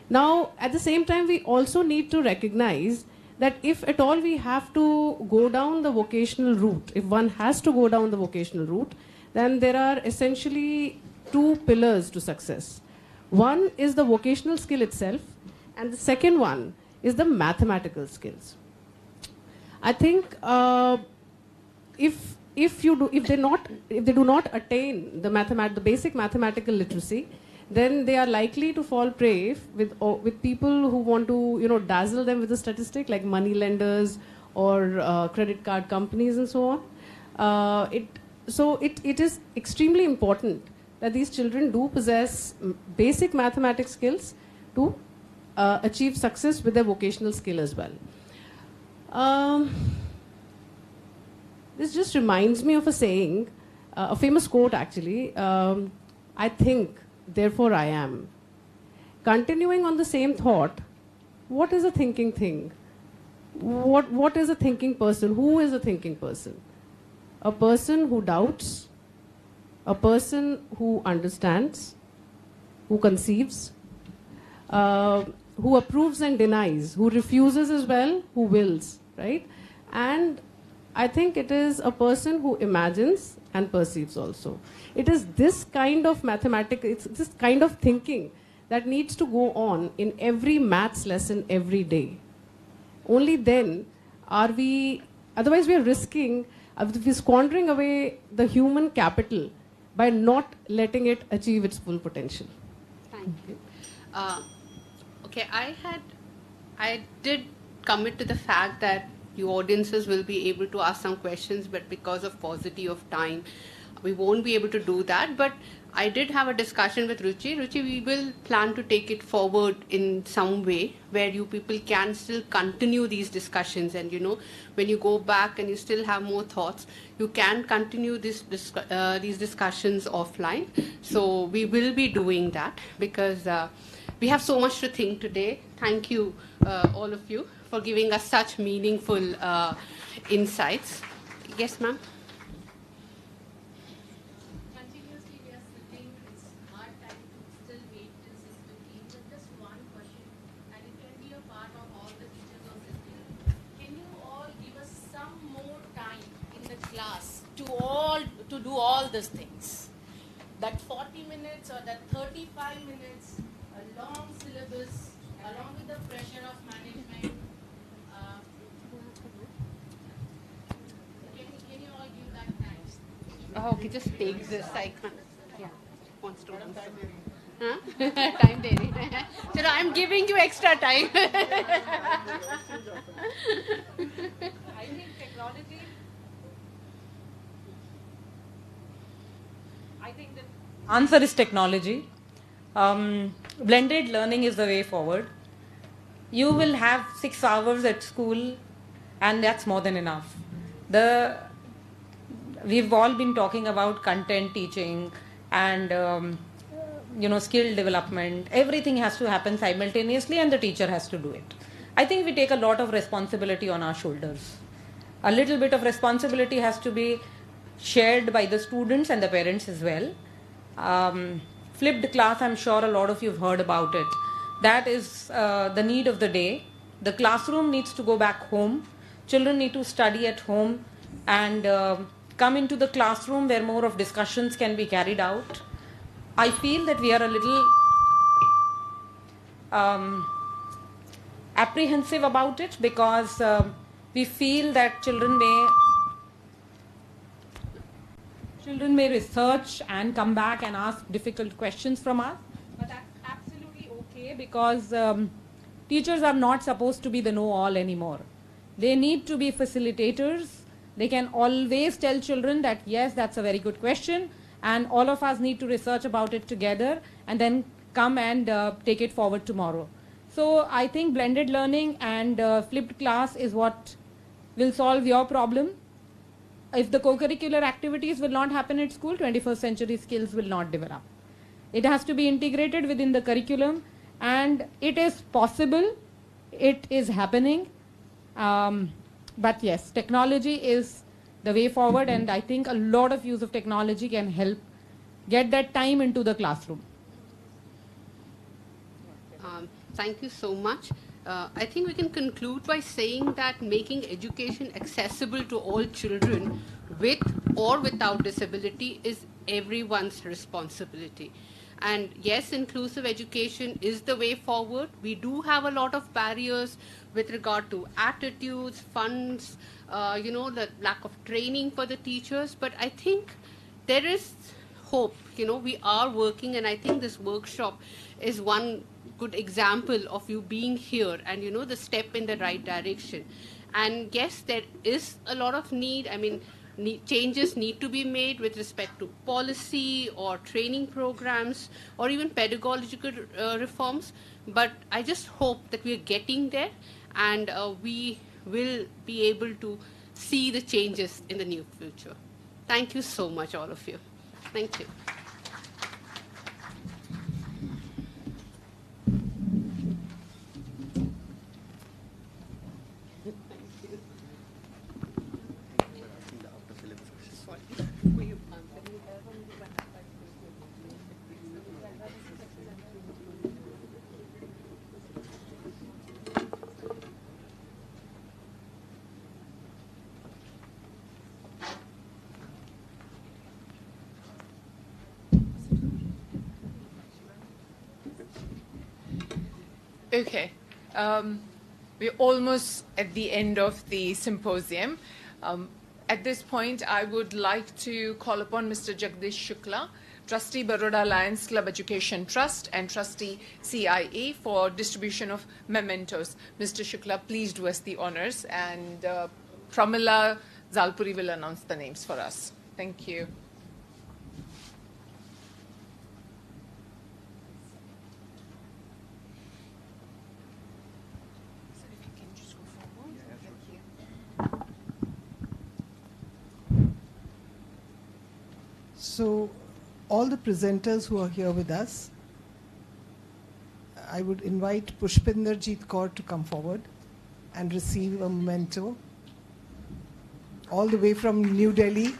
Now, at the same time, we also need to recognize that if at all we have to go down the vocational route, if one has to go down the vocational route, then there are essentially 2 pillars to success. One is the vocational skill itself, and the second one is the mathematical skills. I think if they do not attain the basic mathematical literacy, then they are likely to fall prey with people who want to dazzle them with a statistic, like money lenders or credit card companies and so on. It is extremely important that these children do possess basic mathematics skills to achieve success with their vocational skill as well. This just reminds me of a saying, a famous quote actually. I think, therefore I am. Continuing on the same thought, what is a thinking thing? What is a thinking person? Who is a thinking person? A person who doubts, a person who understands, who conceives, who approves and denies, who refuses as well, who wills, right? And I think it is a person who imagines and perceives also. It is this kind of it's this kind of thinking that needs to go on in every maths lesson every day. Only then are we, otherwise we are risking, we're squandering away the human capital by not letting it achieve its full potential. Thank you. Okay, I did commit to the fact that the audiences will be able to ask some questions, but because of paucity of time, we won't be able to do that. But I did have a discussion with Ruchi. Ruchi, we will plan to take it forward in some way where you people can still continue these discussions. And, you know, when you go back and you still have more thoughts, you can continue these discussions offline. So we will be doing that because we have so much to think today. Thank you, all of you, for giving us such meaningful insights. Yes, ma'am? To do all these things. That 40 minutes or that 35 minutes, a long syllabus, along with the pressure of management. Can you all give that time? Oh, okay, just take this. I can't. Yeah. Wants to. Huh? Time daily. So I'm giving you extra time. I think technology. I think the answer is technology. Blended learning is the way forward. You will have 6 hours at school, and that's more than enough. We've all been talking about content teaching and skill development. Everything has to happen simultaneously, and the teacher has to do it. I think we take a lot of responsibility on our shoulders. A little bit of responsibility has to be shared by the students and the parents as well. Flipped class, I'm sure a lot of you have heard about it. That is the need of the day. The classroom needs to go back home. Children need to study at home and come into the classroom where more of discussions can be carried out. I feel that we are a little apprehensive about it because we feel that children may research and come back and ask difficult questions from us, but that's absolutely okay because teachers are not supposed to be the know-all anymore. They need to be facilitators. They can always tell children that yes, that's a very good question, and all of us need to research about it together and then come and take it forward tomorrow. So I think blended learning and flipped class is what will solve your problem. If the co-curricular activities will not happen at school, 21st century skills will not develop. It has to be integrated within the curriculum, and it is possible, it is happening. But yes, technology is the way forward, and I think a lot of use of technology can help get that time into the classroom. Thank you so much. I think we can conclude by saying that making education accessible to all children with or without disability is everyone's responsibility. And yes, inclusive education is the way forward. We do have a lot of barriers with regard to attitudes, funds, the lack of training for the teachers. But I think there is hope. We are working, and I think this workshop is one good example of you being here and, the step in the right direction. And yes, there is a lot of need. I mean, changes need to be made with respect to policy or training programs or even pedagogical reforms. But I just hope that we are getting there and we will be able to see the changes in the near future. Thank you so much, all of you. Thank you. Okay, we're almost at the end of the symposium. At this point, I would like to call upon Mr. Jagdish Shukla Trustee Baroda Lions Club Education Trust, and Trustee CIA for distribution of mementos. Mr. Shukla, please do us the honors, and Pramila Zalpuri will announce the names for us. Thank you. So, all the presenters who are here with us, I would invite Pushpinder Jeet Kaur to come forward and receive a memento, all the way from New Delhi.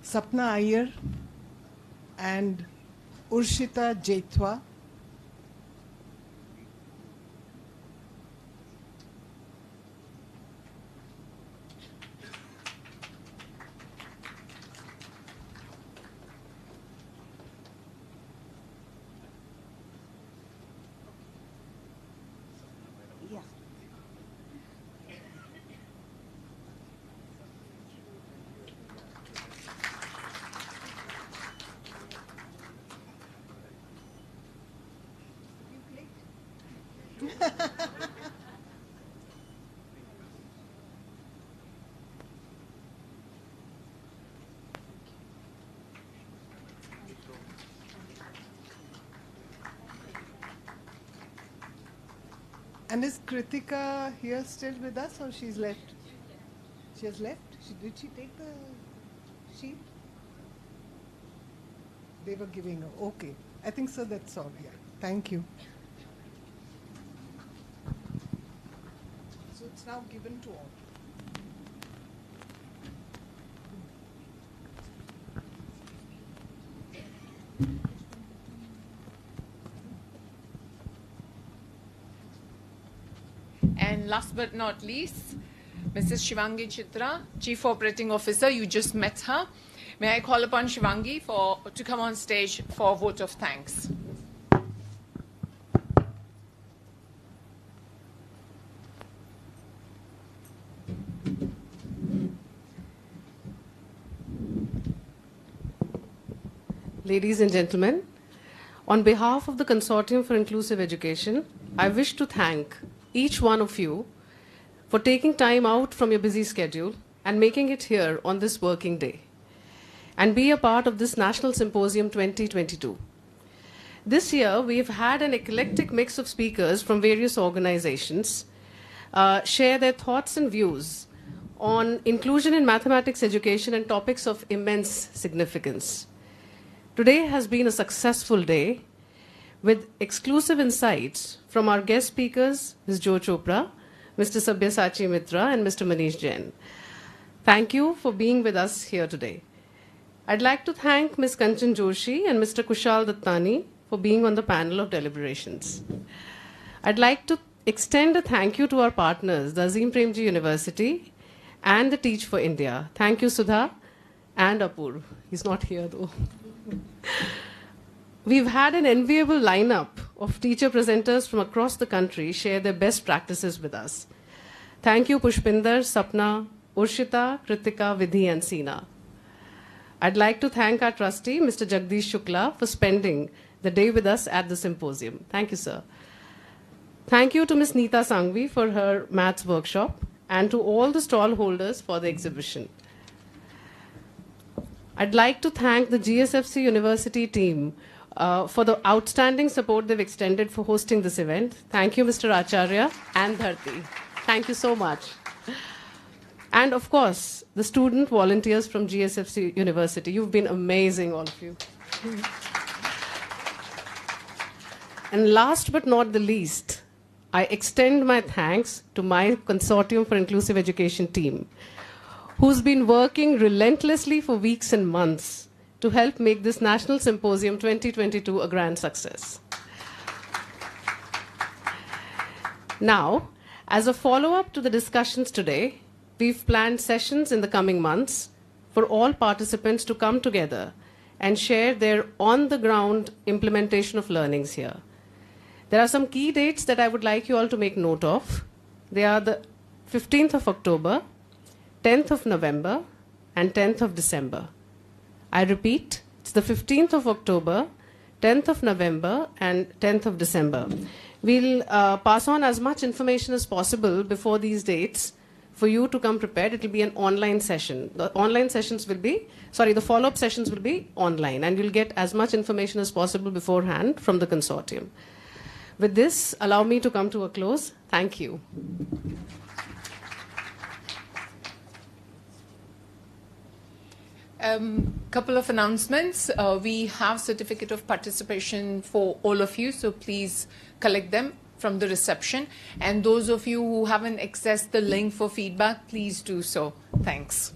Sapna Iyer and Urshita Jaithwa. And is Kritika here still with us, or she's left? She has left? Did she take the sheet? They were giving her. Okay. I think so, that's all. Yeah. Thank you. So it's now given to all. And last but not least, Mrs. Shivangi Chitra, Chief Operating Officer. You just met her. May I call upon Shivangi to come on stage for a vote of thanks. Ladies and gentlemen, on behalf of the Consortium for Inclusive Education, I wish to thank each one of you for taking time out from your busy schedule and making it here on this working day and be a part of this National Symposium 2022. This year, we've had an eclectic mix of speakers from various organizations share their thoughts and views on inclusion in mathematics education and topics of immense significance. Today has been a successful day with exclusive insights from our guest speakers, Ms. Jo Chopra, Mr. Sabyasachi Mitra, and Mr. Manish Jain. Thank you for being with us here today. I'd like to thank Ms. Kanchan Joshi and Mr. Kushal Dattani for being on the panel of deliberations. I'd like to extend a thank you to our partners, the Azim Premji University and the Teach for India. Thank you, Sudha and Apur. He's not here though. We've had an enviable lineup of teacher presenters from across the country share their best practices with us. Thank you, Pushpinder, Sapna, Urshita, Kritika, Vidhi, and Seena. I'd like to thank our trustee, Mr. Jagdish Shukla, for spending the day with us at the symposium. Thank you, sir. Thank you to Ms. Neeta Sangvi for her maths workshop and to all the stall holders for the exhibition. I'd like to thank the GSFC University team for the outstanding support they've extended for hosting this event. Thank you, Mr. Acharya and Dharti. Thank you so much. And of course, the student volunteers from GSFC University. You've been amazing, all of you. And last but not the least, I extend my thanks to my Consortium for Inclusive Education team, who's been working relentlessly for weeks and months to help make this National Symposium 2022 a grand success. Now, as a follow-up to the discussions today, we've planned sessions in the coming months for all participants to come together and share their on-the-ground implementation of learnings here. There are some key dates that I would like you all to make note of. They are the 15th of October, 10th of November, and 10th of December. I repeat, it's the 15th of October, 10th of November, and 10th of December. We'll pass on as much information as possible before these dates for you to come prepared. It will be an online session. The follow-up sessions will be online, and you'll get as much information as possible beforehand from the consortium. With this, allow me to come to a close. Thank you. Couple of announcements. We have certificate of participation for all of you, so please collect them from the reception. And those of you who haven't accessed the link for feedback, please do so. Thanks.